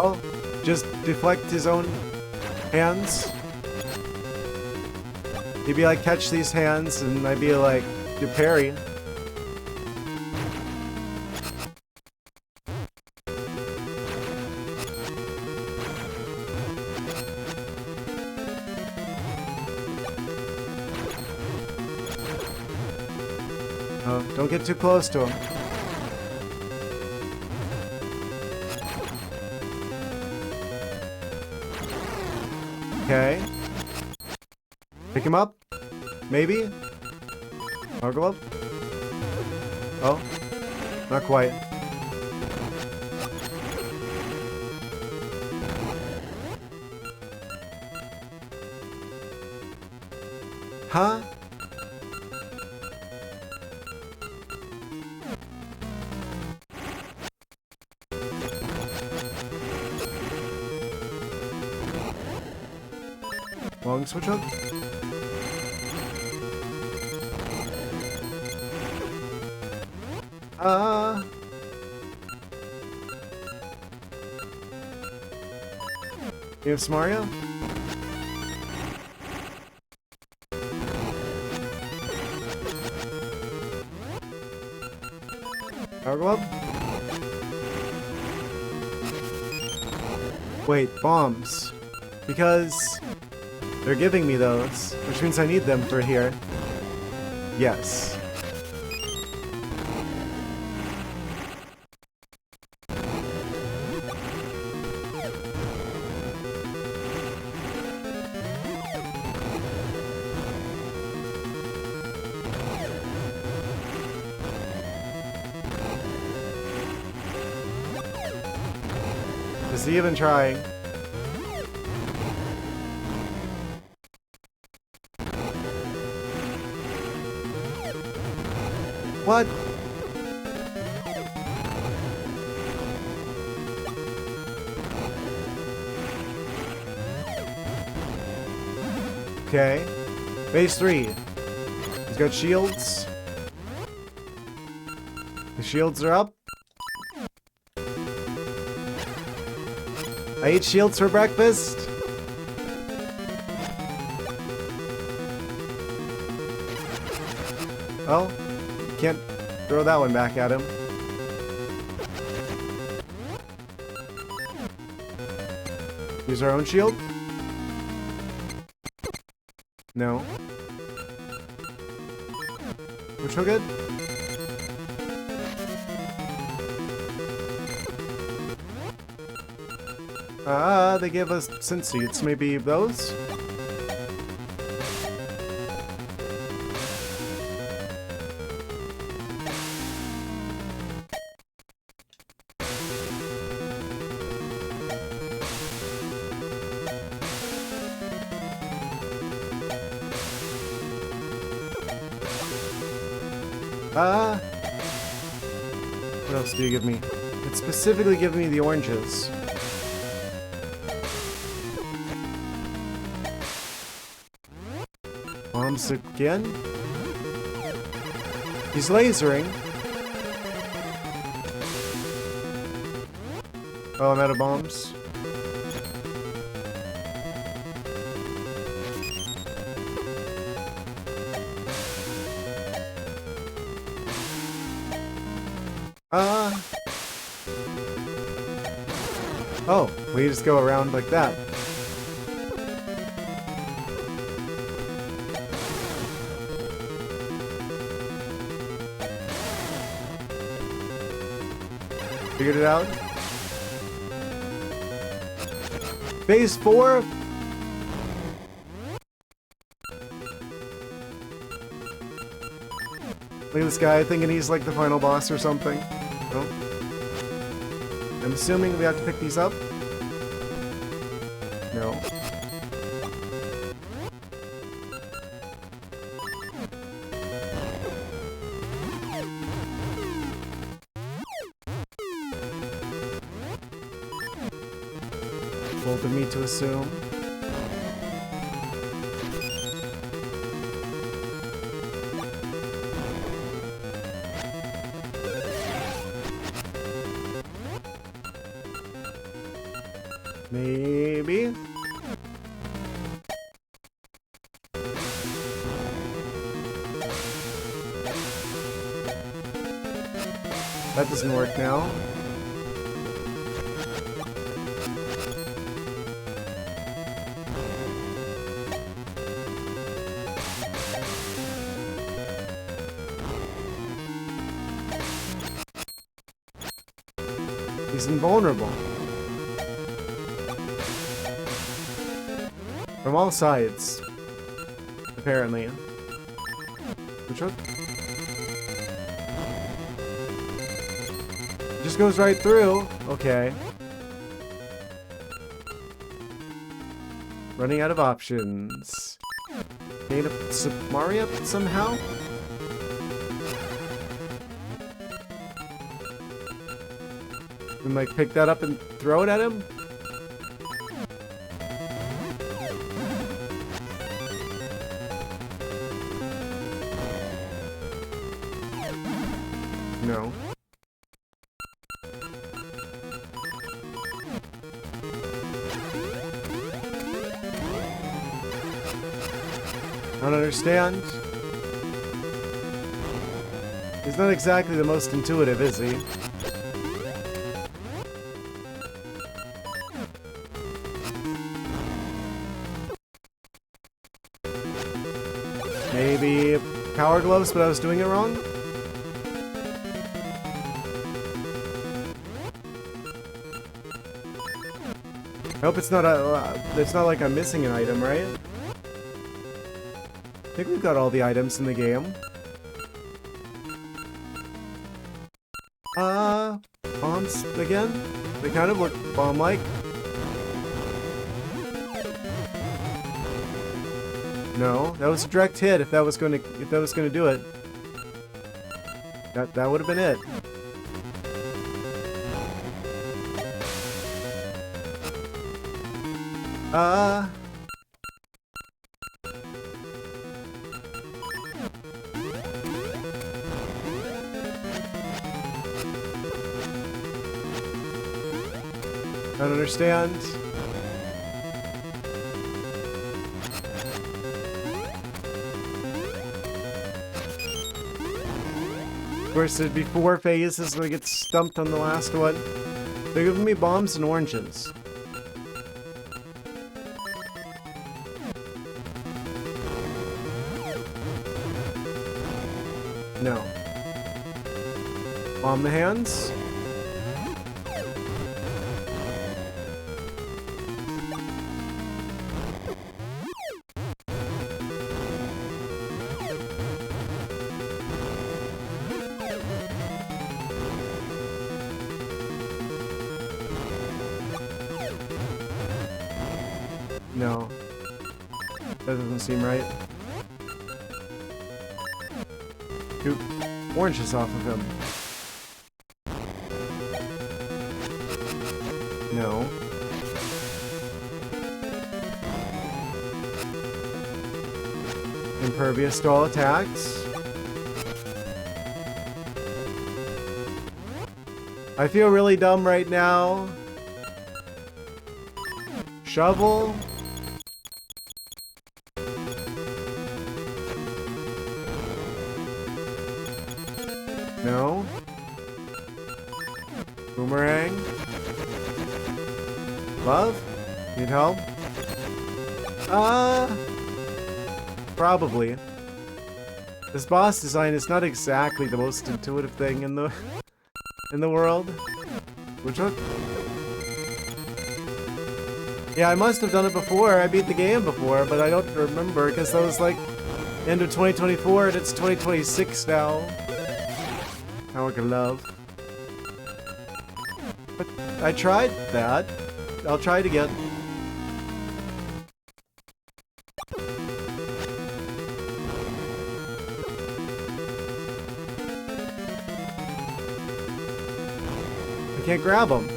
Oh, just deflect his own hands. He'd be like, catch these hands, and I'd be like, do parry. Oh, don't get too close to him. Okay. Pick him up? Maybe? I'll go up? Oh, not quite. Huh? Long switch up? You have Mario? Power Glove? Wait, bombs. Because they're giving me those, which means I need them for here. Yes. Is he even trying? What? Okay. Phase 3. He's got shields. The shields are up. I eat shields for breakfast. Oh, can't throw that one back at him. Use our own shield? No. Which one good? They gave us scent seeds. Maybe those? What else do you give me? It specifically give me the oranges. Bombs again? He's lasering. Oh, I'm out of bombs. Oh, we just go around like that. Figured it out. Phase 4? Look at this guy thinking he's like the final boss or something. No? I'm assuming we have to pick these up? No. Bold of me to assume. Maybe? That doesn't work now. He's invulnerable. From all sides. Apparently. Which one? Just goes right through. Okay. Running out of options. Need a Mario somehow? And like pick that up and throw it at him? No. I don't understand. He's not exactly the most intuitive, is he? Maybe power gloves, but I was doing it wrong? I hope it's not like I'm missing an item, right? I think we've got all the items in the game. Bombs again? They kind of look bomb-like. No, that was a direct hit if that was gonna do it. That would have been it. I don't understand. Of course, there'd be 4 phases when I get stumped on the last one. They're giving me bombs and oranges. No. Bomb the hands. No. That doesn't seem right. Shoot oranges off of him. No. Impervious to all attacks. I feel really dumb right now. Shovel. No. Boomerang. Love? Need help? Probably. This boss design is not exactly the most intuitive thing in the world. Which one? Yeah, I must have done it before. I beat the game before, but I don't remember because that was like end of 2024 and it's 2026 now. How I can love. But I tried that. I'll try it again. I can't grab him.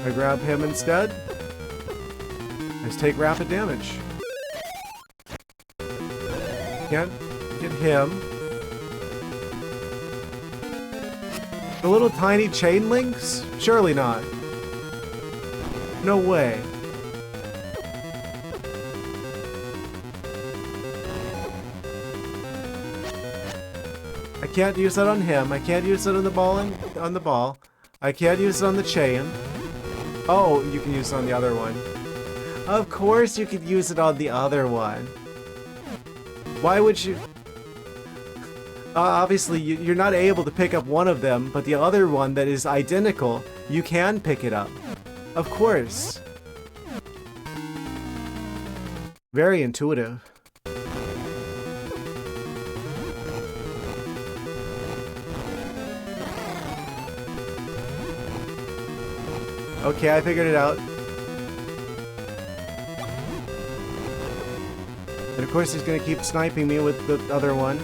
I grab him instead. I just take rapid damage. Can't get him. The little tiny chain links? Surely not. No way. I can't use that on him. I can't use it on the ball on the ball. I can't use it on the chain. Oh, you can use it on the other one. Of course you could use it on the other one. Why would you? Obviously, you're not able to pick up one of them, but the other one that is identical, you can pick it up. Of course. Very intuitive. Okay, I figured it out. And of course he's gonna keep sniping me with the other one.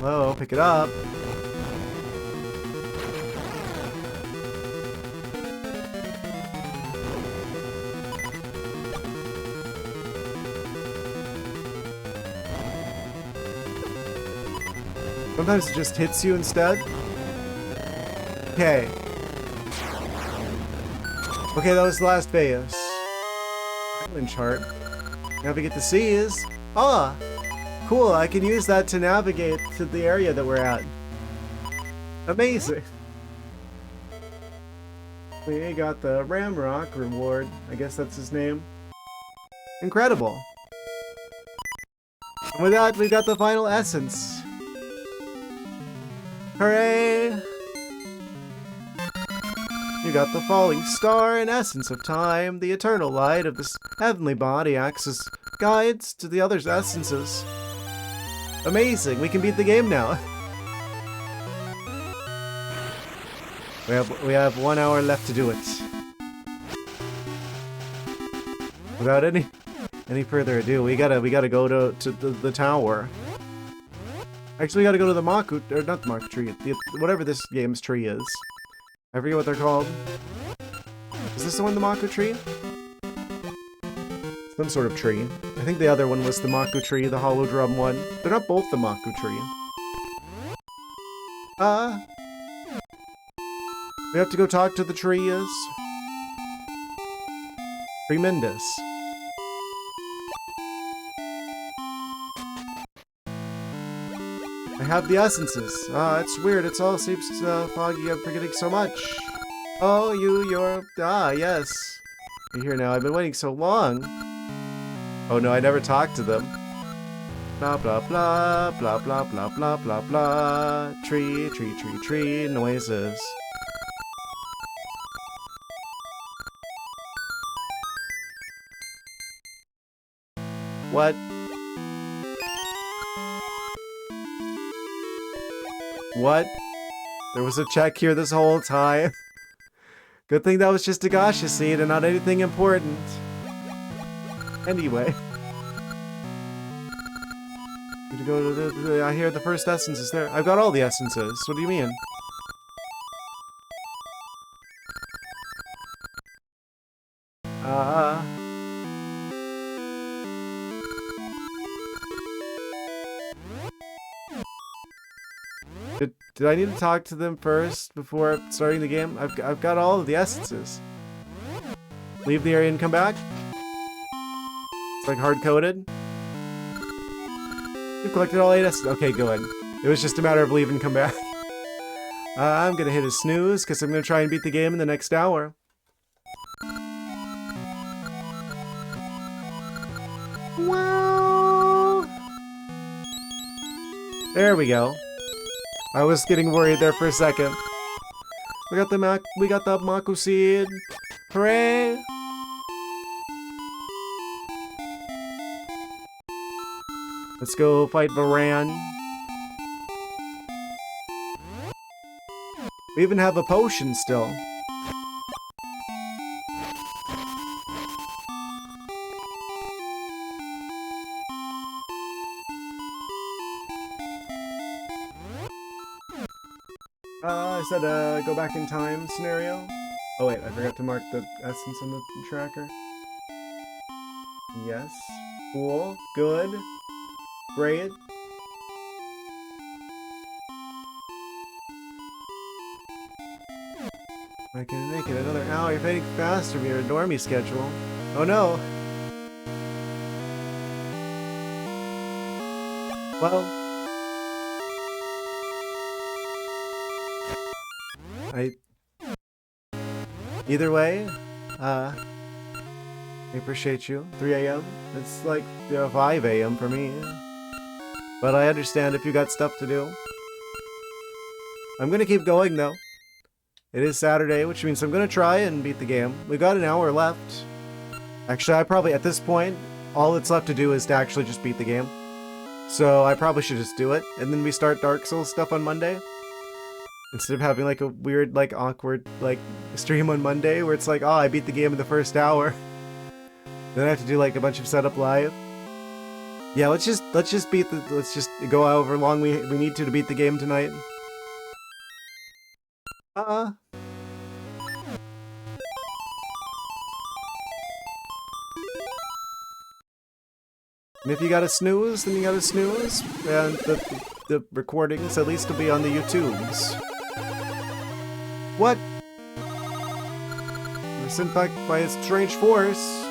Hello, pick it up. Sometimes it just hits you instead. Okay. Okay, that was the last phase. Island chart. Navigate the seas. Ah! Cool, I can use that to navigate to the area that we're at. Amazing! We got the Ramrock reward. I guess that's his name. Incredible! And with that, we got the final essence. Hooray! You got the falling star and essence of time. The eternal light of this heavenly body acts as guides to the other's essences. Amazing! We can beat the game now. We have 1 hour left to do it. Without any further ado, we gotta go to the tower. Actually, we gotta go to the Maku, or not the Maku tree, whatever this game's tree is. I forget what they're called. Is this the one, the Maku tree? Some sort of tree. I think the other one was the Maku tree, the hollow drum one. They're not both the Maku tree. We have to go talk to the trees. Tremendous. I have the essences. It's weird. It's all seems foggy. I'm forgetting so much. Oh, you're... yes. You're here now. I've been waiting so long. Oh no, I never talked to them. Blah, blah, blah, blah, blah, blah, blah, blah, blah. Tree, tree, tree, tree, noises. What? What? There was a check here this whole time. Good thing that was just a gacha seed and not anything important. Anyway. Need to go to the... I hear the first essence is there. I've got all the essences. What do you mean? Did I need to talk to them first before starting the game? I've got all of the essences. Leave the area and come back? It's like hard-coded? You've collected all 8 essences. Okay, good. It was just a matter of leave and come back. I'm gonna hit a snooze, because I'm gonna try and beat the game in the next hour. Wow! There we go. I was getting worried there for a second. We got the Maku seed. Hooray! Let's go fight Varan. We even have a potion still. I said go back in time scenario. Oh wait, I forgot to mark the essence on the tracker. Yes. Cool. Good. Great. I can make it another hour. You're fading fast from your normie schedule. Oh no. Well. Either way, I appreciate you. 3 a.m. It's like 5 a.m. for me. But I understand if you got stuff to do. I'm gonna keep going though. It is Saturday, which means I'm gonna try and beat the game. We've got an hour left. Actually, I probably, at this point, all that's left to do is to actually just beat the game. So I probably should just do it, and then we start Dark Souls stuff on Monday. Instead of having like a weird, like awkward, like stream on Monday where it's like, oh, I beat the game in the first hour. Then I have to do like a bunch of setup live. Yeah, let's just go however long we need to beat the game tonight. And if you gotta snooze, then you gotta snooze. And the recordings at least will be on the YouTubes. What? We're sent back by a strange force.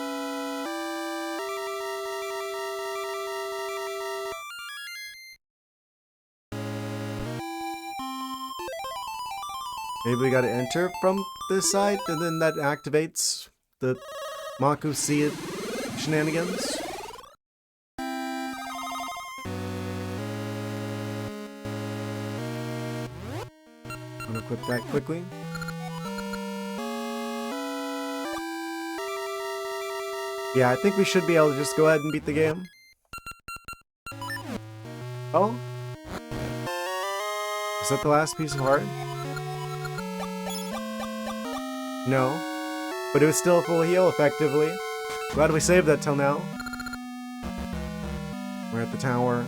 Maybe we gotta enter from this side, and then that activates the Maku seed shenanigans. Equip that quickly. Yeah, I think we should be able to just go ahead and beat the game. Oh? Is that the last piece of heart? No. But it was still a full heal, effectively. Glad we saved that till now. We're at the tower.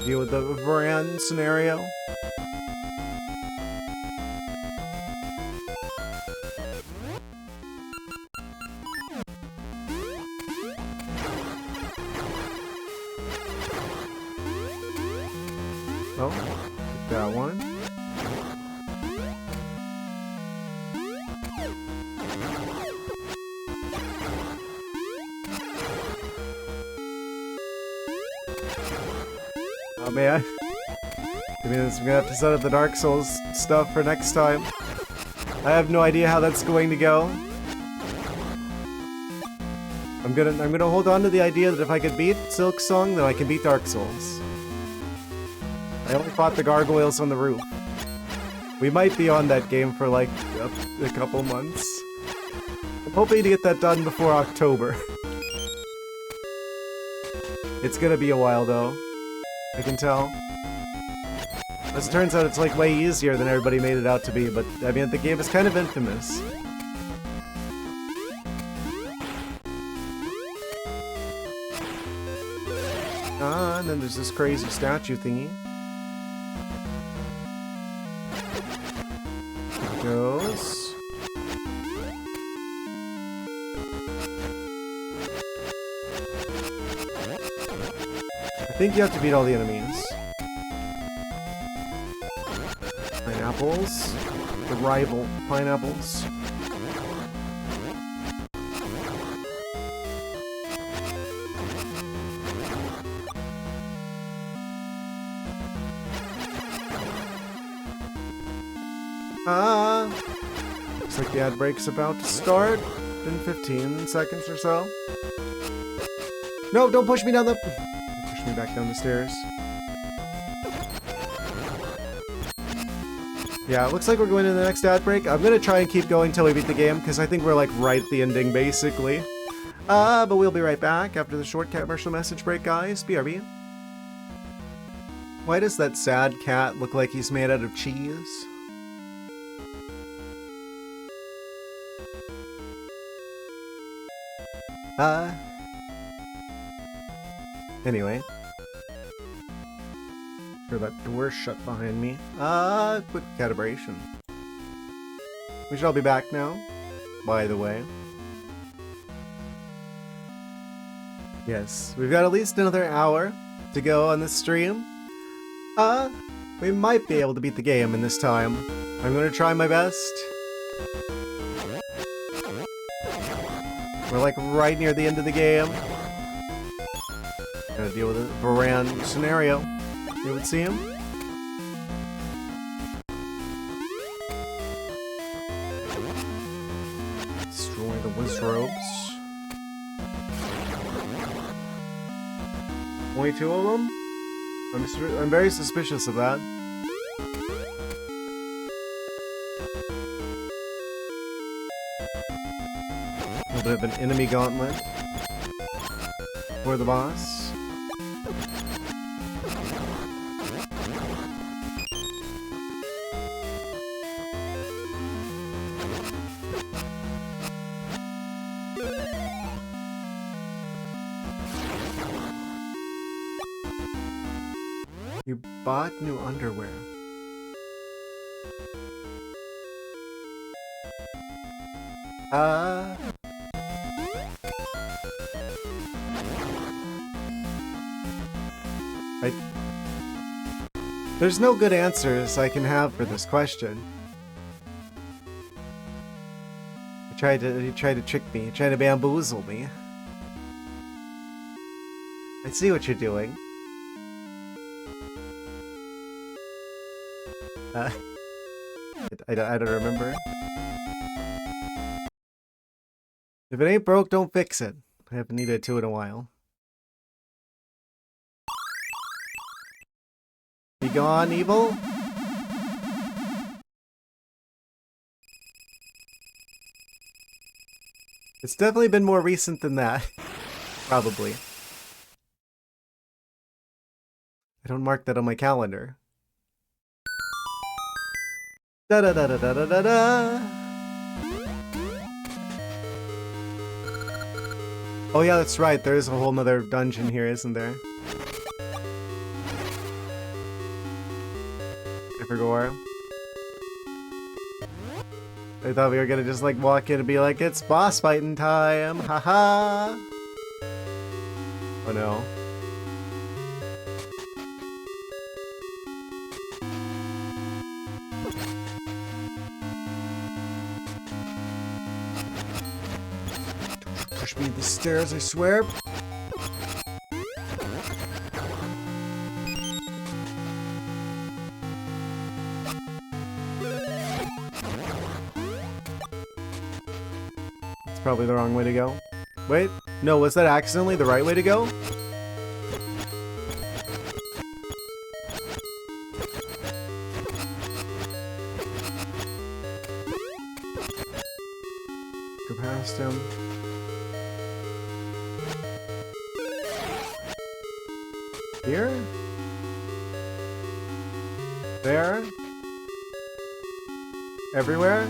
Deal with the Varan scenario. Oh, take that one. Oh man. I mean, I'm gonna have to set up the Dark Souls stuff for next time. I have no idea how that's going to go. I'm gonna hold on to the idea that if I could beat Silk Song, then I can beat Dark Souls. I only fought the gargoyles on the roof. We might be on that game for like a couple months. I'm hoping to get that done before October. It's gonna be a while though. I can tell. As it turns out, it's like way easier than everybody made it out to be, but I mean, the game is kind of infamous. Ah, and then there's this crazy statue thingy. There it goes. I think you have to beat all the enemies. Pineapples. The rival pineapples. Ah! Looks like the ad break's about to start in 15 seconds or so. No, don't push me down the... Push me back down the stairs. Yeah, it looks like we're going to the next ad break. I'm gonna try and keep going till we beat the game, because I think we're like right at the ending, basically. But we'll be right back after the short commercial message break, guys. BRB. Why does that sad cat look like he's made out of cheese? Anyway. Sure that door's shut behind me. Quick calibration. We should all be back now, by the way. Yes, we've got at least another hour to go on this stream. We might be able to beat the game in this time. I'm gonna try my best. We're like right near the end of the game. Gotta deal with a Varan scenario. You would see him. Destroy the Wizrobes. Only 2 of them? I'm very suspicious of that. A little bit of an enemy gauntlet for the boss. You bought new underwear. There's no good answers I can have for this question. He tried to trick me. He tried to bamboozle me. I see what you're doing. I don't remember. If it ain't broke, don't fix it. I haven't needed to in a while. Be gone, evil? It's definitely been more recent than that. Probably. I don't mark that on my calendar. Da da da da da da da da. Oh yeah, that's right. There is a whole nother dungeon here, isn't there? Hypergore. I thought we were gonna just like walk in and be like, it's boss fighting time, haha. Oh no. Push me the stairs, I swear. It's probably the wrong way to go. Wait, no, was that accidentally the right way to go? Go past him. Here? There? Everywhere?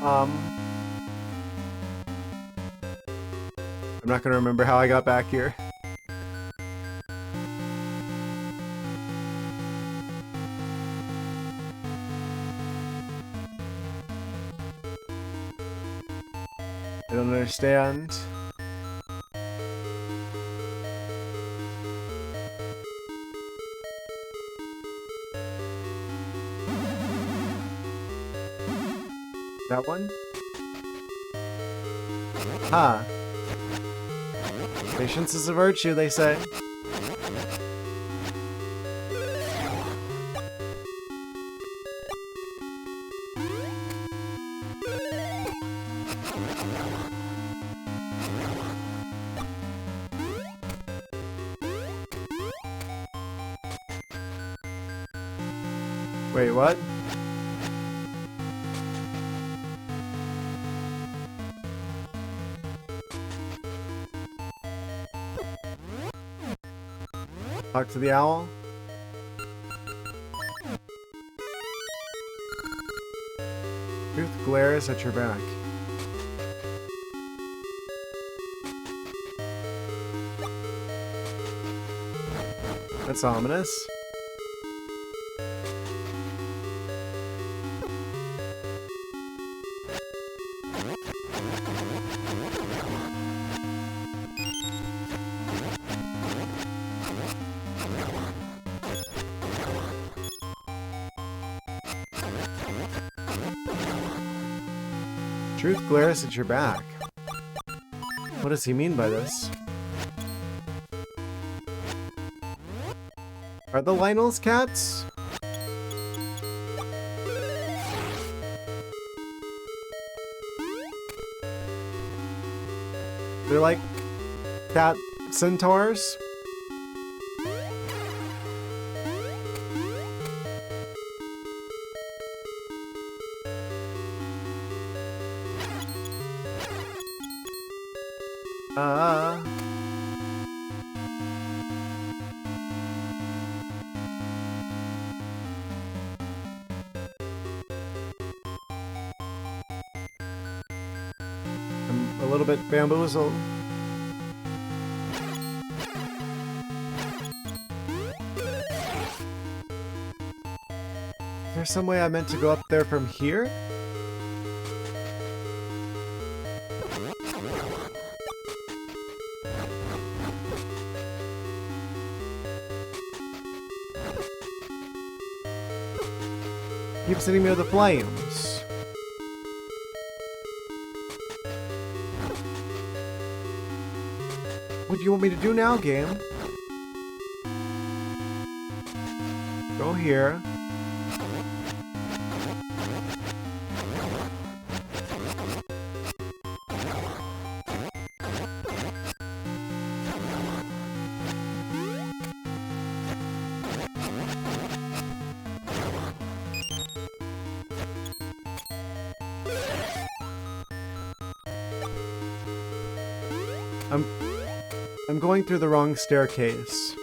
I'm not gonna remember how I got back here. I don't understand. That one? Ha! Patience is a virtue, they say. Wait, what? Talk to the owl. Truth glares at your back. That's ominous. Truth glares at your back. What does he mean by this? Are the Lionel's cats? They're like cat centaurs? I'm a little bit bamboozled. Is there some way I meant to go up there from here? Keeps hitting me with the flames. What do you want me to do now, game? Go here. I'm going through the wrong staircase.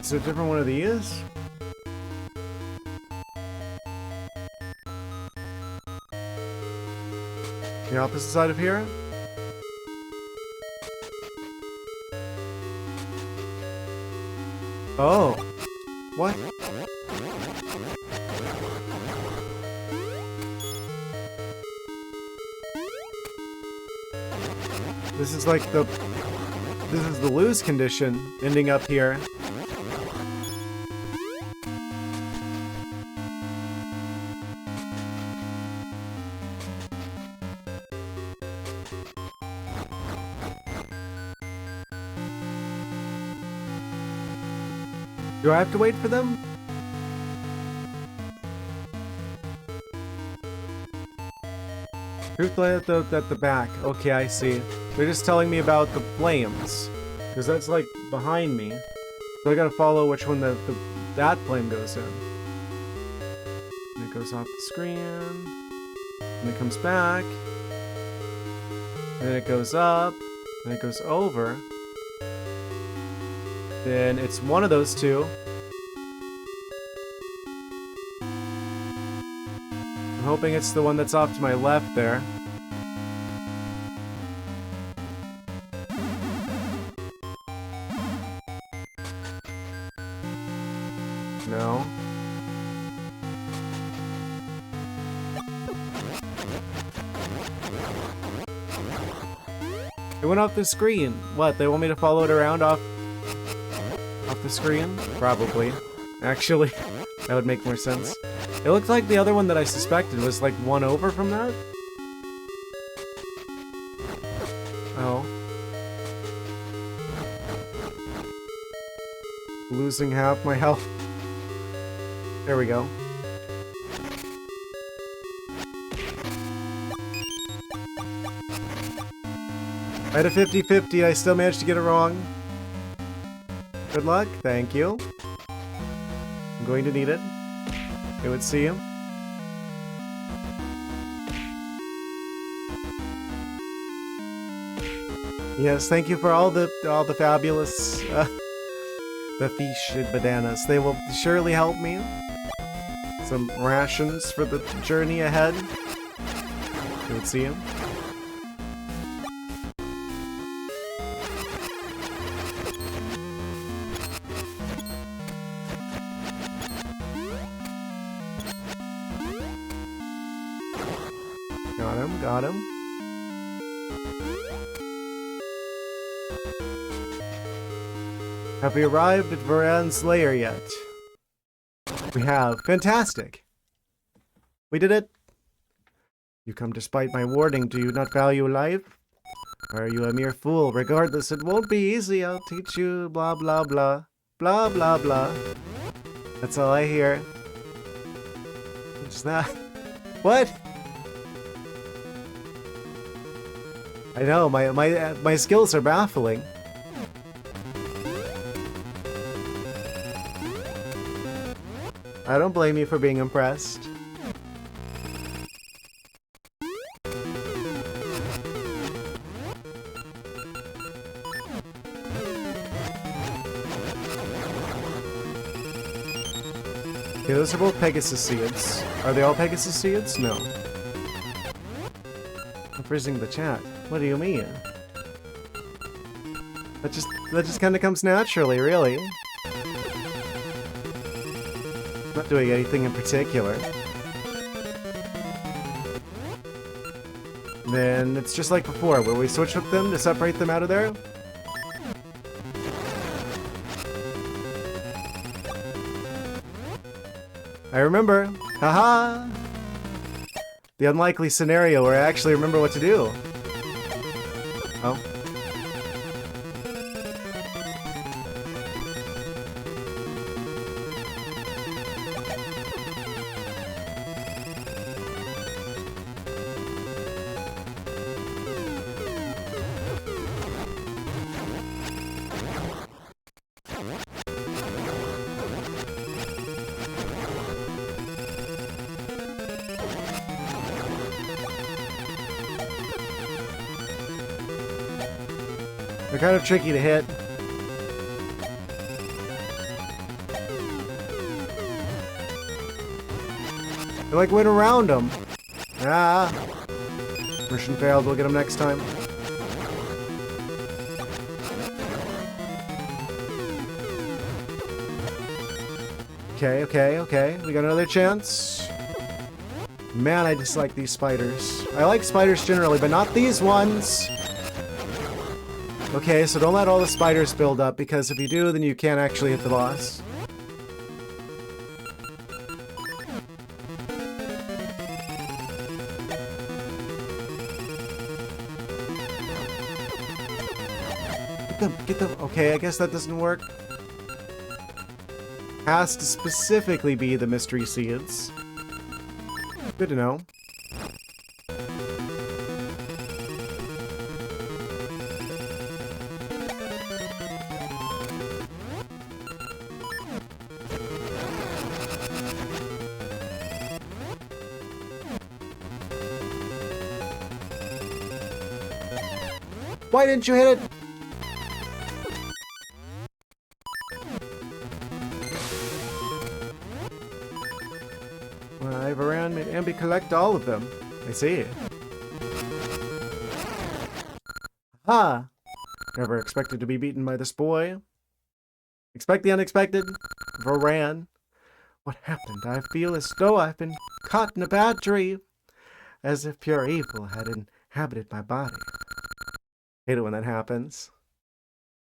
Is there a different one of these? The opposite side of here? Oh. What? This is like the... This is the lose condition, ending up here. Do I have to wait for them? Truth light at the back. Okay, I see. They're just telling me about the flames. Because that's like behind me. So I gotta follow which one that flame goes in. And it goes off the screen. And it comes back. And then it goes up. And it goes over. Then it's one of those two. I'm hoping it's the one that's off to my left there. No. It went off the screen. What, they want me to follow it around off the screen? Probably. Actually, that would make more sense. It looked like the other one that I suspected was like one over from that. Oh. Losing half my health. There we go. I had a 50-50, I still managed to get it wrong. Good luck, thank you. I'm going to need it. It would see him. Yes, thank you for all the fabulous the fish and bananas. They will surely help me. Some rations for the journey ahead. You would see him. Got him. Have we arrived at Varan's lair yet? We have. Fantastic! We did it! You come despite my warning. Do you not value life? Or are you a mere fool? Regardless, it won't be easy. I'll teach you blah blah blah. Blah blah blah. That's all I hear. What's that? What? I know, my skills are baffling. I don't blame you for being impressed. Okay, those are both Pegasus seeds. Are they all Pegasus seeds? No. I'm freezing the chat. What do you mean? That just kind of comes naturally, really. Not doing anything in particular. Then it's just like before, where we switch with them to separate them out of there. I remember. Haha! The unlikely scenario where I actually remember what to do. Oh. They're kind of tricky to hit. They like went around them. Ah. Mission failed, we'll get him next time. Okay. We got another chance. Man, I dislike these spiders. I like spiders generally, but not these ones. Okay, so don't let all the spiders build up, because if you do, then you can't actually hit the boss. Get them. Okay, I guess that doesn't work. Has to specifically be the mystery seeds. Good to know. Why didn't you hit it? I've around made Ambi collect all of them. I see. Ha! Never expected to be beaten by this boy. Expect the unexpected. Varan. What happened? I feel as though I've been caught in a bad dream. As if pure evil had inhabited my body. Hate it when that happens.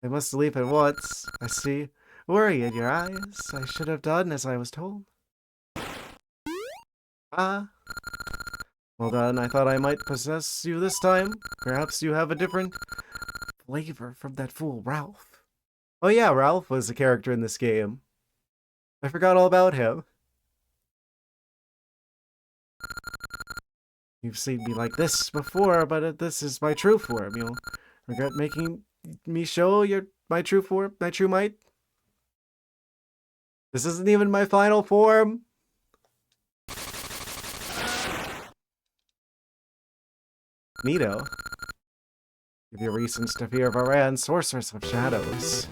I must leap at once. I see worry in your eyes. I should have done as I was told. Ah. Well done, I thought I might possess you this time. Perhaps you have a different flavor from that fool Ralph. Oh yeah, Ralph was a character in this game. I forgot all about him. You've seen me like this before, but this is my true form. You'll regret making me show my true form, my true might. This isn't even my final form. Neato. Give you reasons to fear Varan, sorceress of shadows.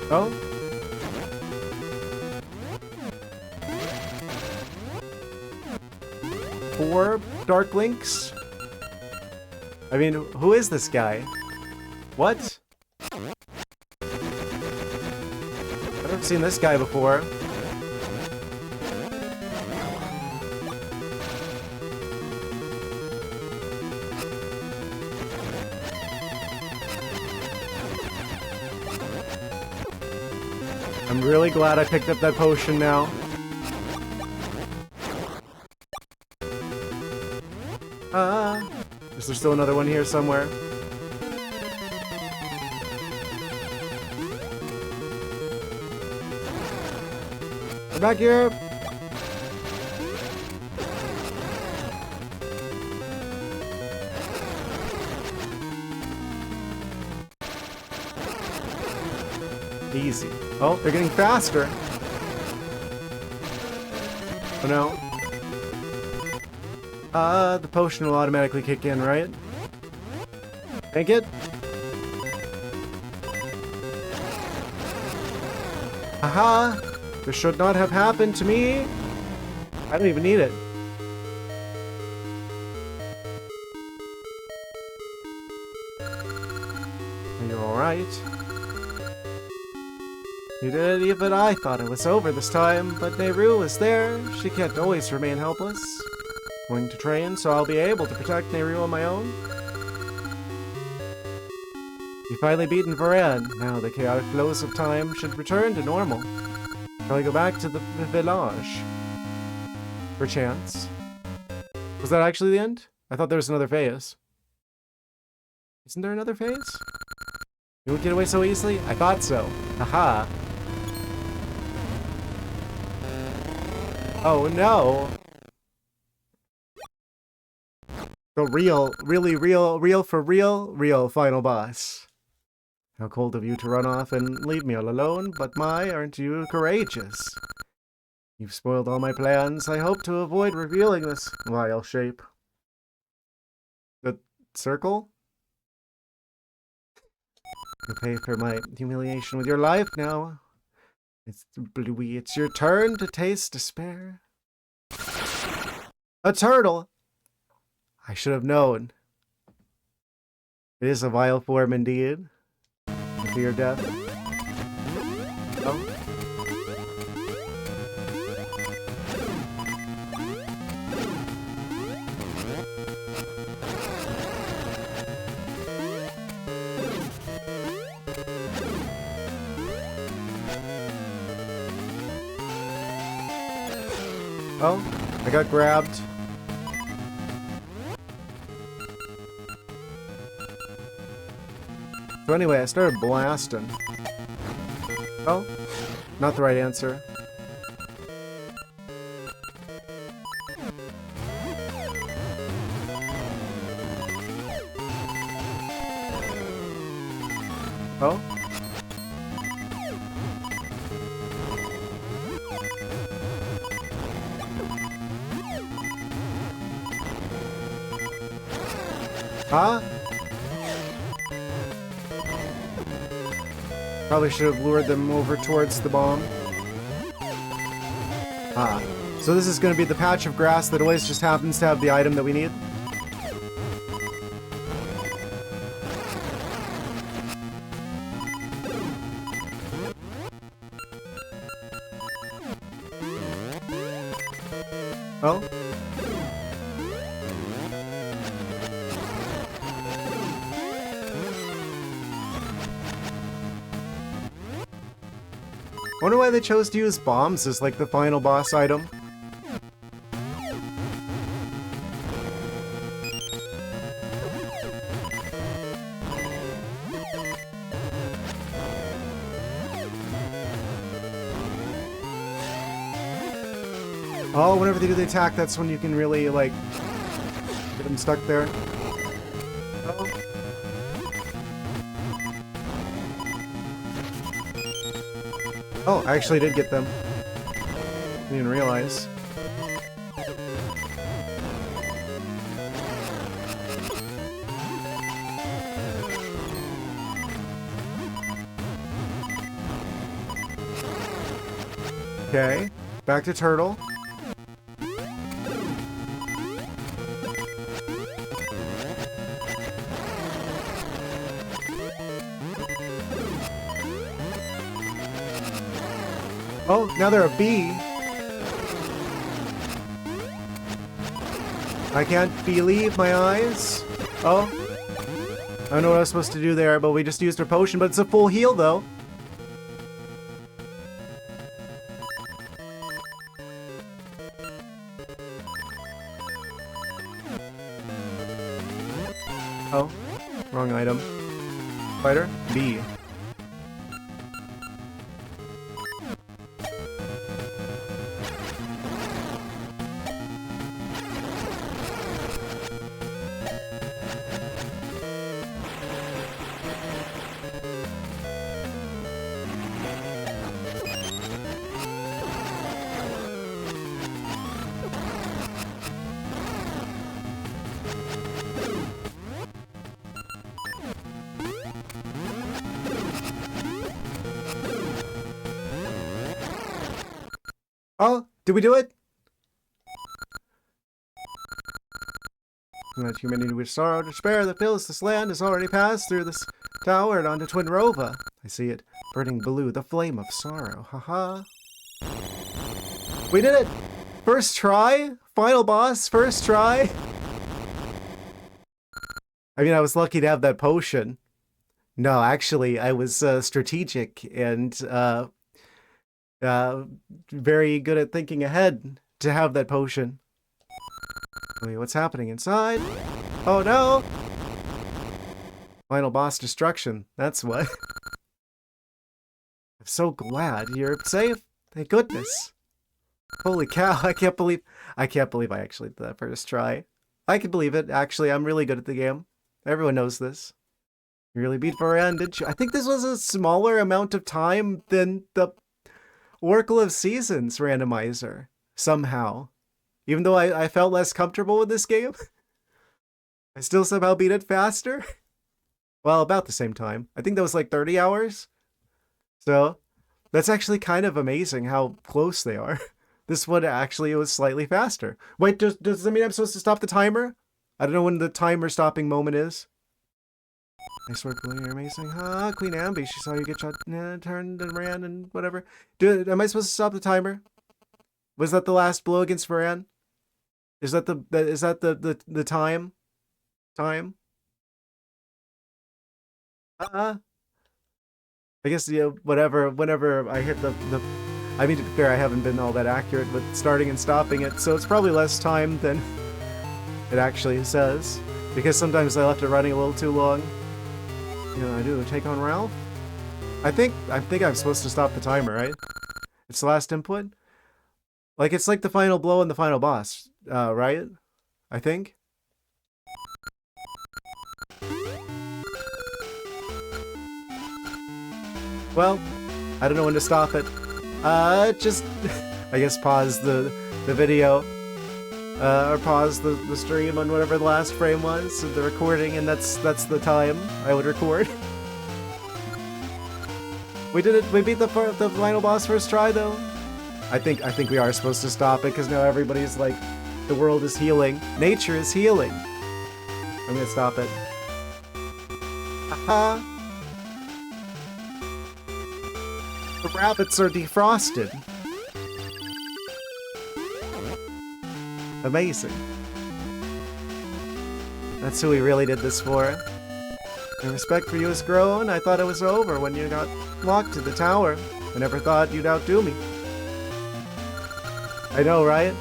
Oh? 4 Dark Links? I mean, who is this guy? What? I've never seen this guy before. I'm really glad I picked up that potion now. Is there still another one here somewhere? We're back here! Easy. Oh, they're getting faster! Oh no. The potion will automatically kick in, right? Think it? Haha! This should not have happened to me! I don't even need it. Are you alright? You did it, even I thought it was over this time, but Nehru is there. She can't always remain helpless. Going to train, so I'll be able to protect Nehru on my own. You've finally beaten Varan. Now the chaotic flows of time should return to normal. Shall I go back to the village? Perchance. Was that actually the end? I thought there was another phase. Isn't there another phase? You won't get away so easily? I thought so. Haha. Oh no! The real final boss. How cold of you to run off and leave me all alone, but aren't you courageous? You've spoiled all my plans. I hope to avoid revealing this vile shape. The circle? You pay for my humiliation with your life now. It's Bluey, it's your turn to taste despair. A turtle! I should have known. It is a vile form indeed. I fear death. Oh. Oh, I got grabbed. So anyway, I started blasting. Oh, not the right answer. Oh. Huh? Probably should have lured them over towards the bomb. Ah. So this is going to be the patch of grass that always just happens to have the item that we need. Oh. I wonder why they chose to use bombs as like the final boss item. Oh, whenever they do the attack, that's when you can really like get them stuck there. Oh. Oh, I actually did get them. Didn't even realize. Okay, back to Turtle. Oh, now they're a bee. I can't believe my eyes. Oh. I don't know what I was supposed to do there, but we just used our potion, but it's a full heal, though. Oh. Wrong item. Fighter? B. Oh, did we do it? That humanity with sorrow, despair that fills this land has already passed through this tower and onto Twin Rova. I see it, burning blue, the flame of sorrow. Haha. We did it! First try? Final boss, first try? I mean, I was lucky to have that potion. No, actually, I was strategic and very good at thinking ahead to have that potion. Wait, what's happening inside? Oh no! Final boss destruction. That's what. I'm so glad you're safe. Thank goodness. Holy cow! I can't believe I actually did that first try. I can believe it. Actually, I'm really good at the game. Everyone knows this. You really beat Varan, didn't you? I think this was a smaller amount of time than the Oracle of Seasons randomizer, somehow. Even though I felt less comfortable with this game, I still somehow beat it faster. Well, about the same time. I think that was like 30 hours. So, That's actually kind of amazing how close they are. This one actually was slightly faster. Wait, does that mean I'm supposed to stop the timer? I don't know when the timer stopping moment is. Nice work, Willie. You're amazing. Queen Amby, she saw you get shot, turned and ran and whatever. Am I supposed to stop the timer? Was that the last blow against Varan? Is that the time? Time? I guess, yeah, whatever, whenever I hit the I mean, to be fair, I haven't been all that accurate with starting and stopping it, so it's probably less time than it actually says. Because sometimes I left it running a little too long. You know what I do? Take on Ralph? I think I'm supposed to stop the timer, right? It's the last input? Like, it's like the final blow and the final boss, right? I think? Well, I don't know when to stop it. Just, I guess pause the video. Or pause the stream on whatever the last frame was of the recording, and that's the time I would record. We did it. We beat the final boss first try, though. I think we are supposed to stop it because now everybody's like, the world is healing. Nature is healing. I'm gonna stop it. Haha. The rabbits are defrosted. Amazing. That's who we really did this for. My respect for you has grown. I thought it was over when you got locked to the tower. I never thought you'd outdo me. I know, right?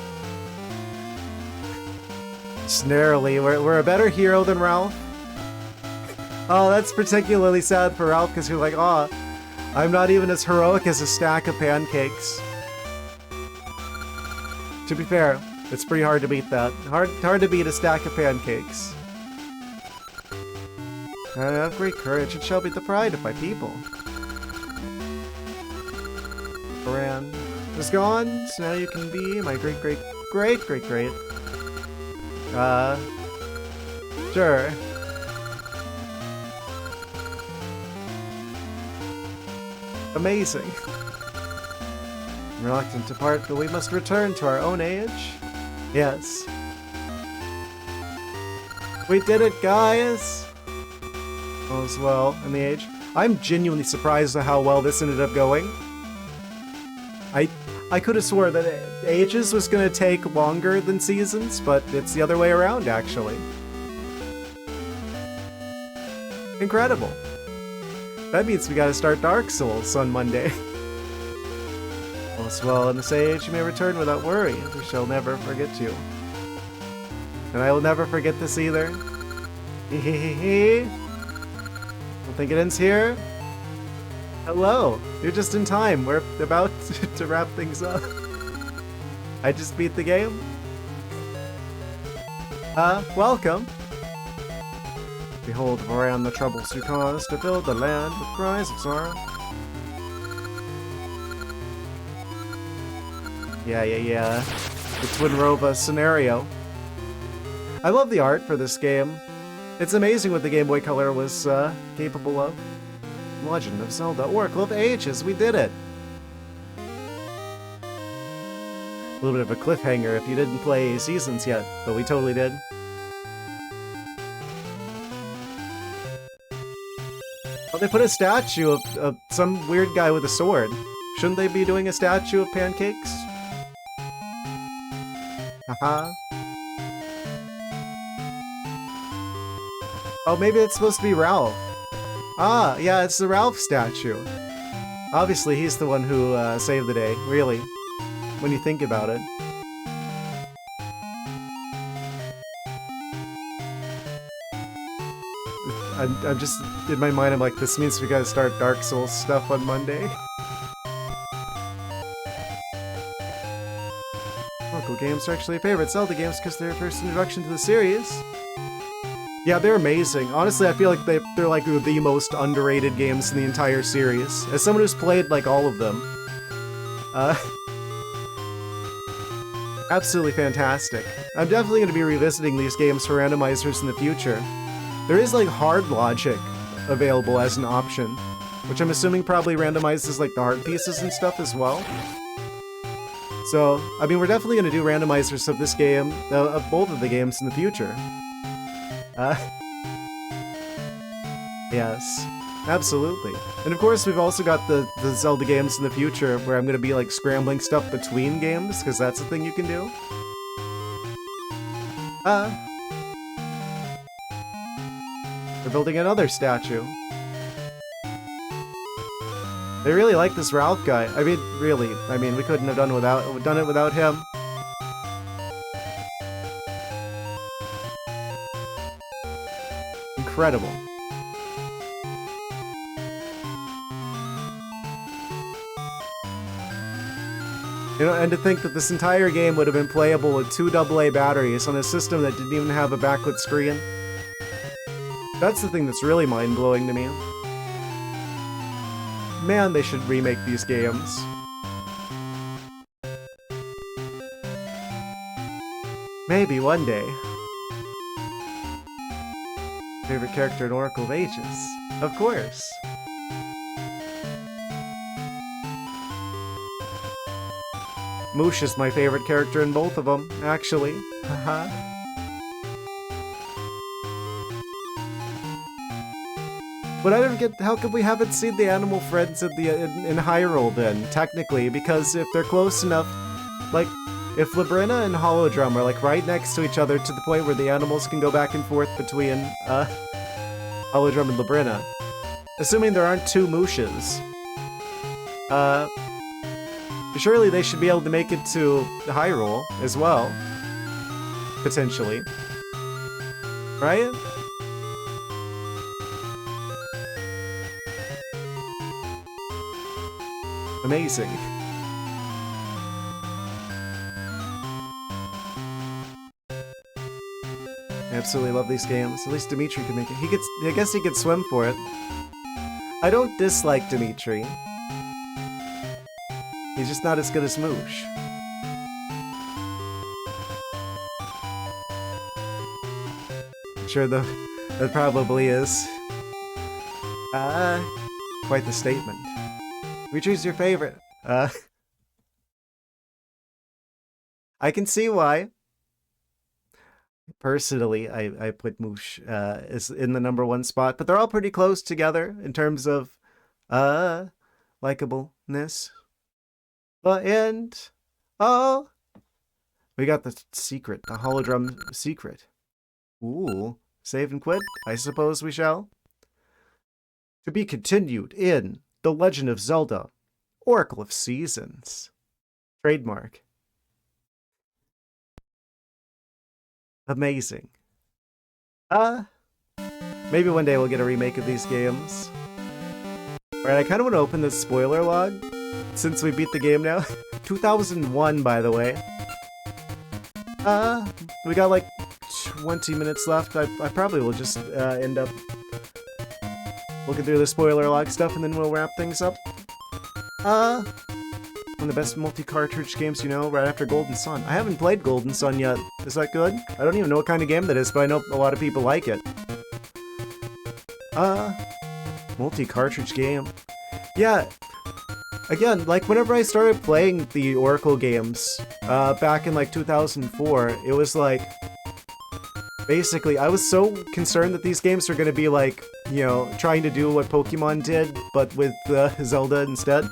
Snarily, we're a better hero than Ralph. Oh, that's particularly sad for Ralph because you're like, oh, I'm not even as heroic as a stack of pancakes. To be fair, it's pretty hard to beat that. Hard to beat a stack of pancakes. I have great courage and shall be the pride of my people. Varan is gone, so now you can be my great. Sure. Amazing. I'm reluctant to part, but we must return to our own age. Yes. We did it, guys! All's well in the age. I'm genuinely surprised at how well this ended up going. I could have swore that ages was gonna take longer than seasons, but it's the other way around, actually. Incredible. That means we gotta start Dark Souls on Monday. All's well in this age, you may return without worry. We shall never forget you. And I will never forget this either. Hehehehe. Don't think it ends here. Hello. You're just in time. We're about to wrap things up. I just beat the game. Welcome. Behold, Varan, the troubles you caused to fill the land with cries of sorrow. Yeah. The Twin Rova scenario. I love the art for this game. It's amazing what the Game Boy Color was capable of. Legend of Zelda, Oracle of Ages, we did it! A little bit of a cliffhanger if you didn't play Seasons yet, but we totally did. Oh, they put a statue of some weird guy with a sword. Shouldn't they be doing a statue of pancakes? Haha. Oh, maybe it's supposed to be Ralph. Ah, yeah, it's the Ralph statue. Obviously, he's the one who saved the day, really, when you think about it. I'm just, in my mind, I'm like, this means we gotta start Dark Souls stuff on Monday. Local games are actually favorite Zelda games because they're first introduction to the series. Yeah, they're amazing. Honestly, I feel like they're like the most underrated games in the entire series. As someone who's played like all of them, absolutely fantastic. I'm definitely going to be revisiting these games for randomizers in the future. There is like hard logic available as an option, which I'm assuming probably randomizes like the heart pieces and stuff as well. So, I mean, we're definitely going to do randomizers of this game, of both of the games in the future. Yes, absolutely. And of course, we've also got the Zelda games in the future where I'm going to be like scrambling stuff between games, because that's a thing you can do. They're building another statue. They really like this Ralph guy. I mean, really. I mean, we couldn't have done it without him. Incredible. You know, and to think that this entire game would have been playable with 2 AA batteries on a system that didn't even have a backlit screen. That's the thing that's really mind-blowing to me. Man, they should remake these games. Maybe one day. Favorite character in Oracle of Ages? Of course. Moosh is my favorite character in both of them, actually. Haha. But I don't get, how come we haven't seen the animal friends in Hyrule then, technically? Because if they're close enough, like, if Labrina and Holodrum are like right next to each other to the point where the animals can go back and forth between, Holodrum and Labrina, assuming there aren't 2 Mooshes, surely they should be able to make it to Hyrule as well. Potentially. Right? Amazing. I absolutely love these games. At least Dimitri can make it. I guess he could swim for it. I don't dislike Dimitri. He's just not as good as Moosh. I'm sure that probably is. Quite the statement. Dimitri's your favorite. I can see why. Personally, I put Moosh is in the #1 spot, but they're all pretty close together in terms of likableness. And oh, we got the secret, the Holodrum secret. Ooh, save and quit? I suppose we shall. To be continued in The Legend of Zelda, Oracle of Seasons. Trademark. Amazing. Maybe one day we'll get a remake of these games. Alright, I kind of want to open this spoiler log, since we beat the game now. 2001, by the way. We got like 20 minutes left. I probably will just end up looking through the spoiler log stuff, and then we'll wrap things up. One of the best multi-cartridge games you know, right after Golden Sun. I haven't played Golden Sun yet. Is that good? I don't even know what kind of game that is, but I know a lot of people like it. Multi-cartridge game. Yeah. Again, like whenever I started playing the Oracle games, back in like 2004, it was like, basically, I was so concerned that these games were going to be like, you know, trying to do what Pokemon did, but with Zelda instead.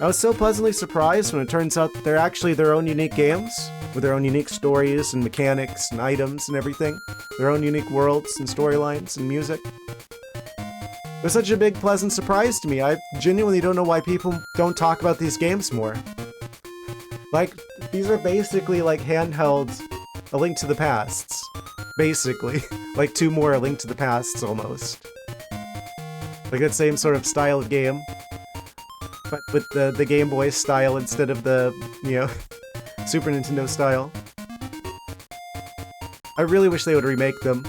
I was so pleasantly surprised when it turns out that they're actually their own unique games, with their own unique stories and mechanics and items and everything, their own unique worlds and storylines and music. It was such a big, pleasant surprise to me. I genuinely don't know why people don't talk about these games more. Like, these are basically like handheld A Link to the Pasts. Basically. Like 2 more A Link to the Pasts, almost. Like that same sort of style of game. But with the Game Boy style instead of the, you know, Super Nintendo style. I really wish they would remake them.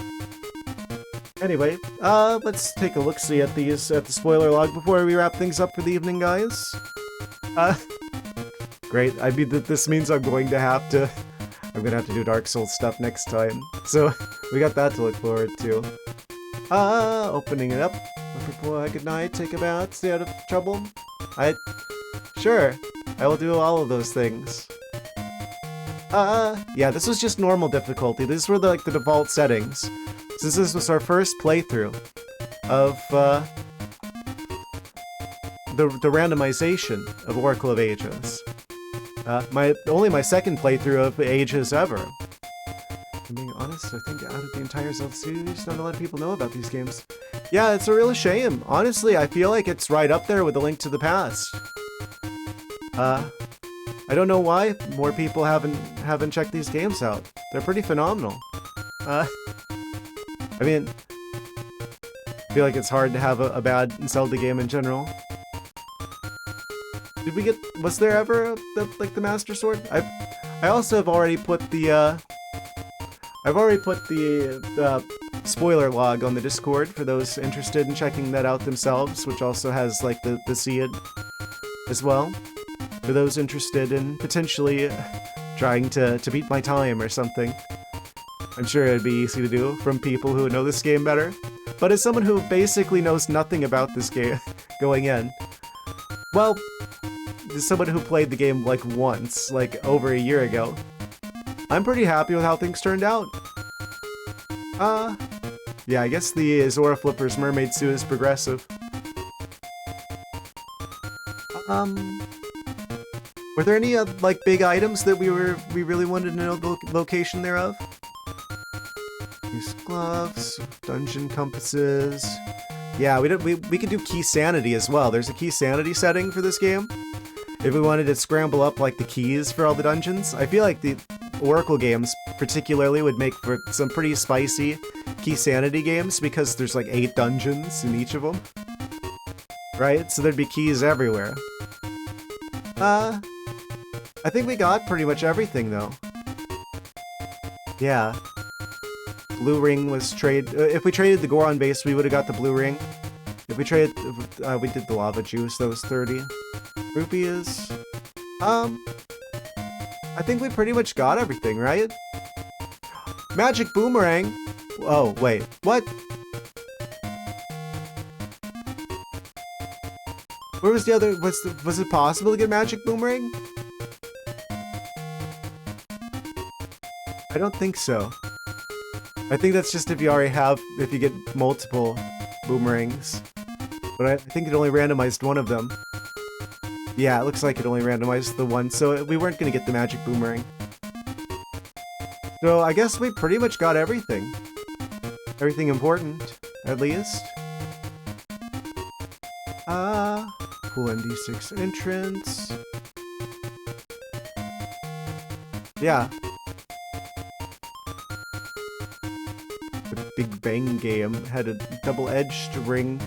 Anyway, let's take a look-see at the spoiler log before we wrap things up for the evening, guys. Great. I mean, this means I'm gonna have to do Dark Souls stuff next time. So, we got that to look forward to. Opening it up. Boy, good night, take a bath, stay out of trouble. Sure, I will do all of those things. Yeah, this was just normal difficulty. These were the default settings. Since this was our first playthrough of, the randomization of Oracle of Ages. Only my second playthrough of Ages ever. If I'm being honest, I think out of the entire Zelda series, not a lot of people know about these games. Yeah, it's a real shame. Honestly, I feel like it's right up there with A Link to the Past. I don't know why more people haven't checked these games out. They're pretty phenomenal. I mean, I feel like it's hard to have a bad Zelda game in general. Was there ever the Master Sword? I also have already put the spoiler log on the Discord for those interested in checking that out themselves, which also has like the seed as well. For those interested in potentially trying to beat my time or something. I'm sure it'd be easy to do from people who know this game better. But as someone who basically knows nothing about this game going in, well, as someone who played the game like once, like over a year ago, I'm pretty happy with how things turned out. Yeah, I guess the Zora Flipper's mermaid suit is progressive. Were there any like big items that we really wanted to know the location thereof? These gloves, dungeon compasses. Yeah, we could do key sanity as well. There's a key sanity setting for this game. If we wanted to scramble up like the keys for all the dungeons, I feel like the Oracle games particularly would make for some pretty spicy key sanity games because there's like 8 dungeons in each of them. Right? So there'd be keys everywhere. I think we got pretty much everything though. Yeah. Blue ring was if we traded the Goron base, we would have got the blue ring. If we traded, we did the lava juice, that was 30. Rupees. I think we pretty much got everything, right? Magic boomerang! Oh, wait, what? Where was the other, was it possible to get magic boomerang? I don't think so. I think that's just if you get multiple boomerangs. But I think it only randomized one of them. Yeah, it looks like it only randomized the one, so we weren't gonna get the magic boomerang. So I guess we pretty much got everything. Everything important, at least. Pool ND6 entrance. Yeah. The Big Bang game had a double-edged ring.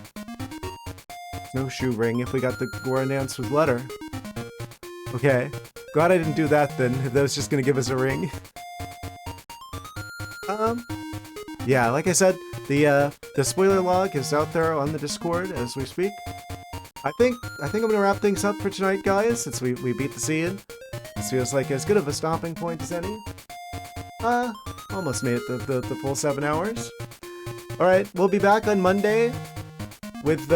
Snowshoe ring if we got the Goron dance with letter. Okay. Glad I didn't do that then, if that was just gonna give us a ring. Yeah, like I said, the spoiler log is out there on the Discord as we speak. I think I'm gonna wrap things up for tonight, guys, since we beat the scene. This feels like as good of a stopping point as any. Almost made it the full 7 hours. Alright, we'll be back on Monday with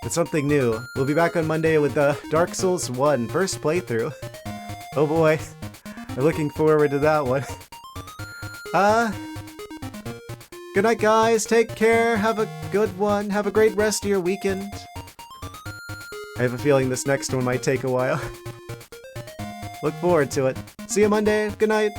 something new. We'll be back on Monday with Dark Souls 1 first playthrough. Oh boy, I'm looking forward to that one. Good night, guys. Take care. Have a good one. Have a great rest of your weekend. I have a feeling this next one might take a while. Look forward to it. See you Monday. Good night.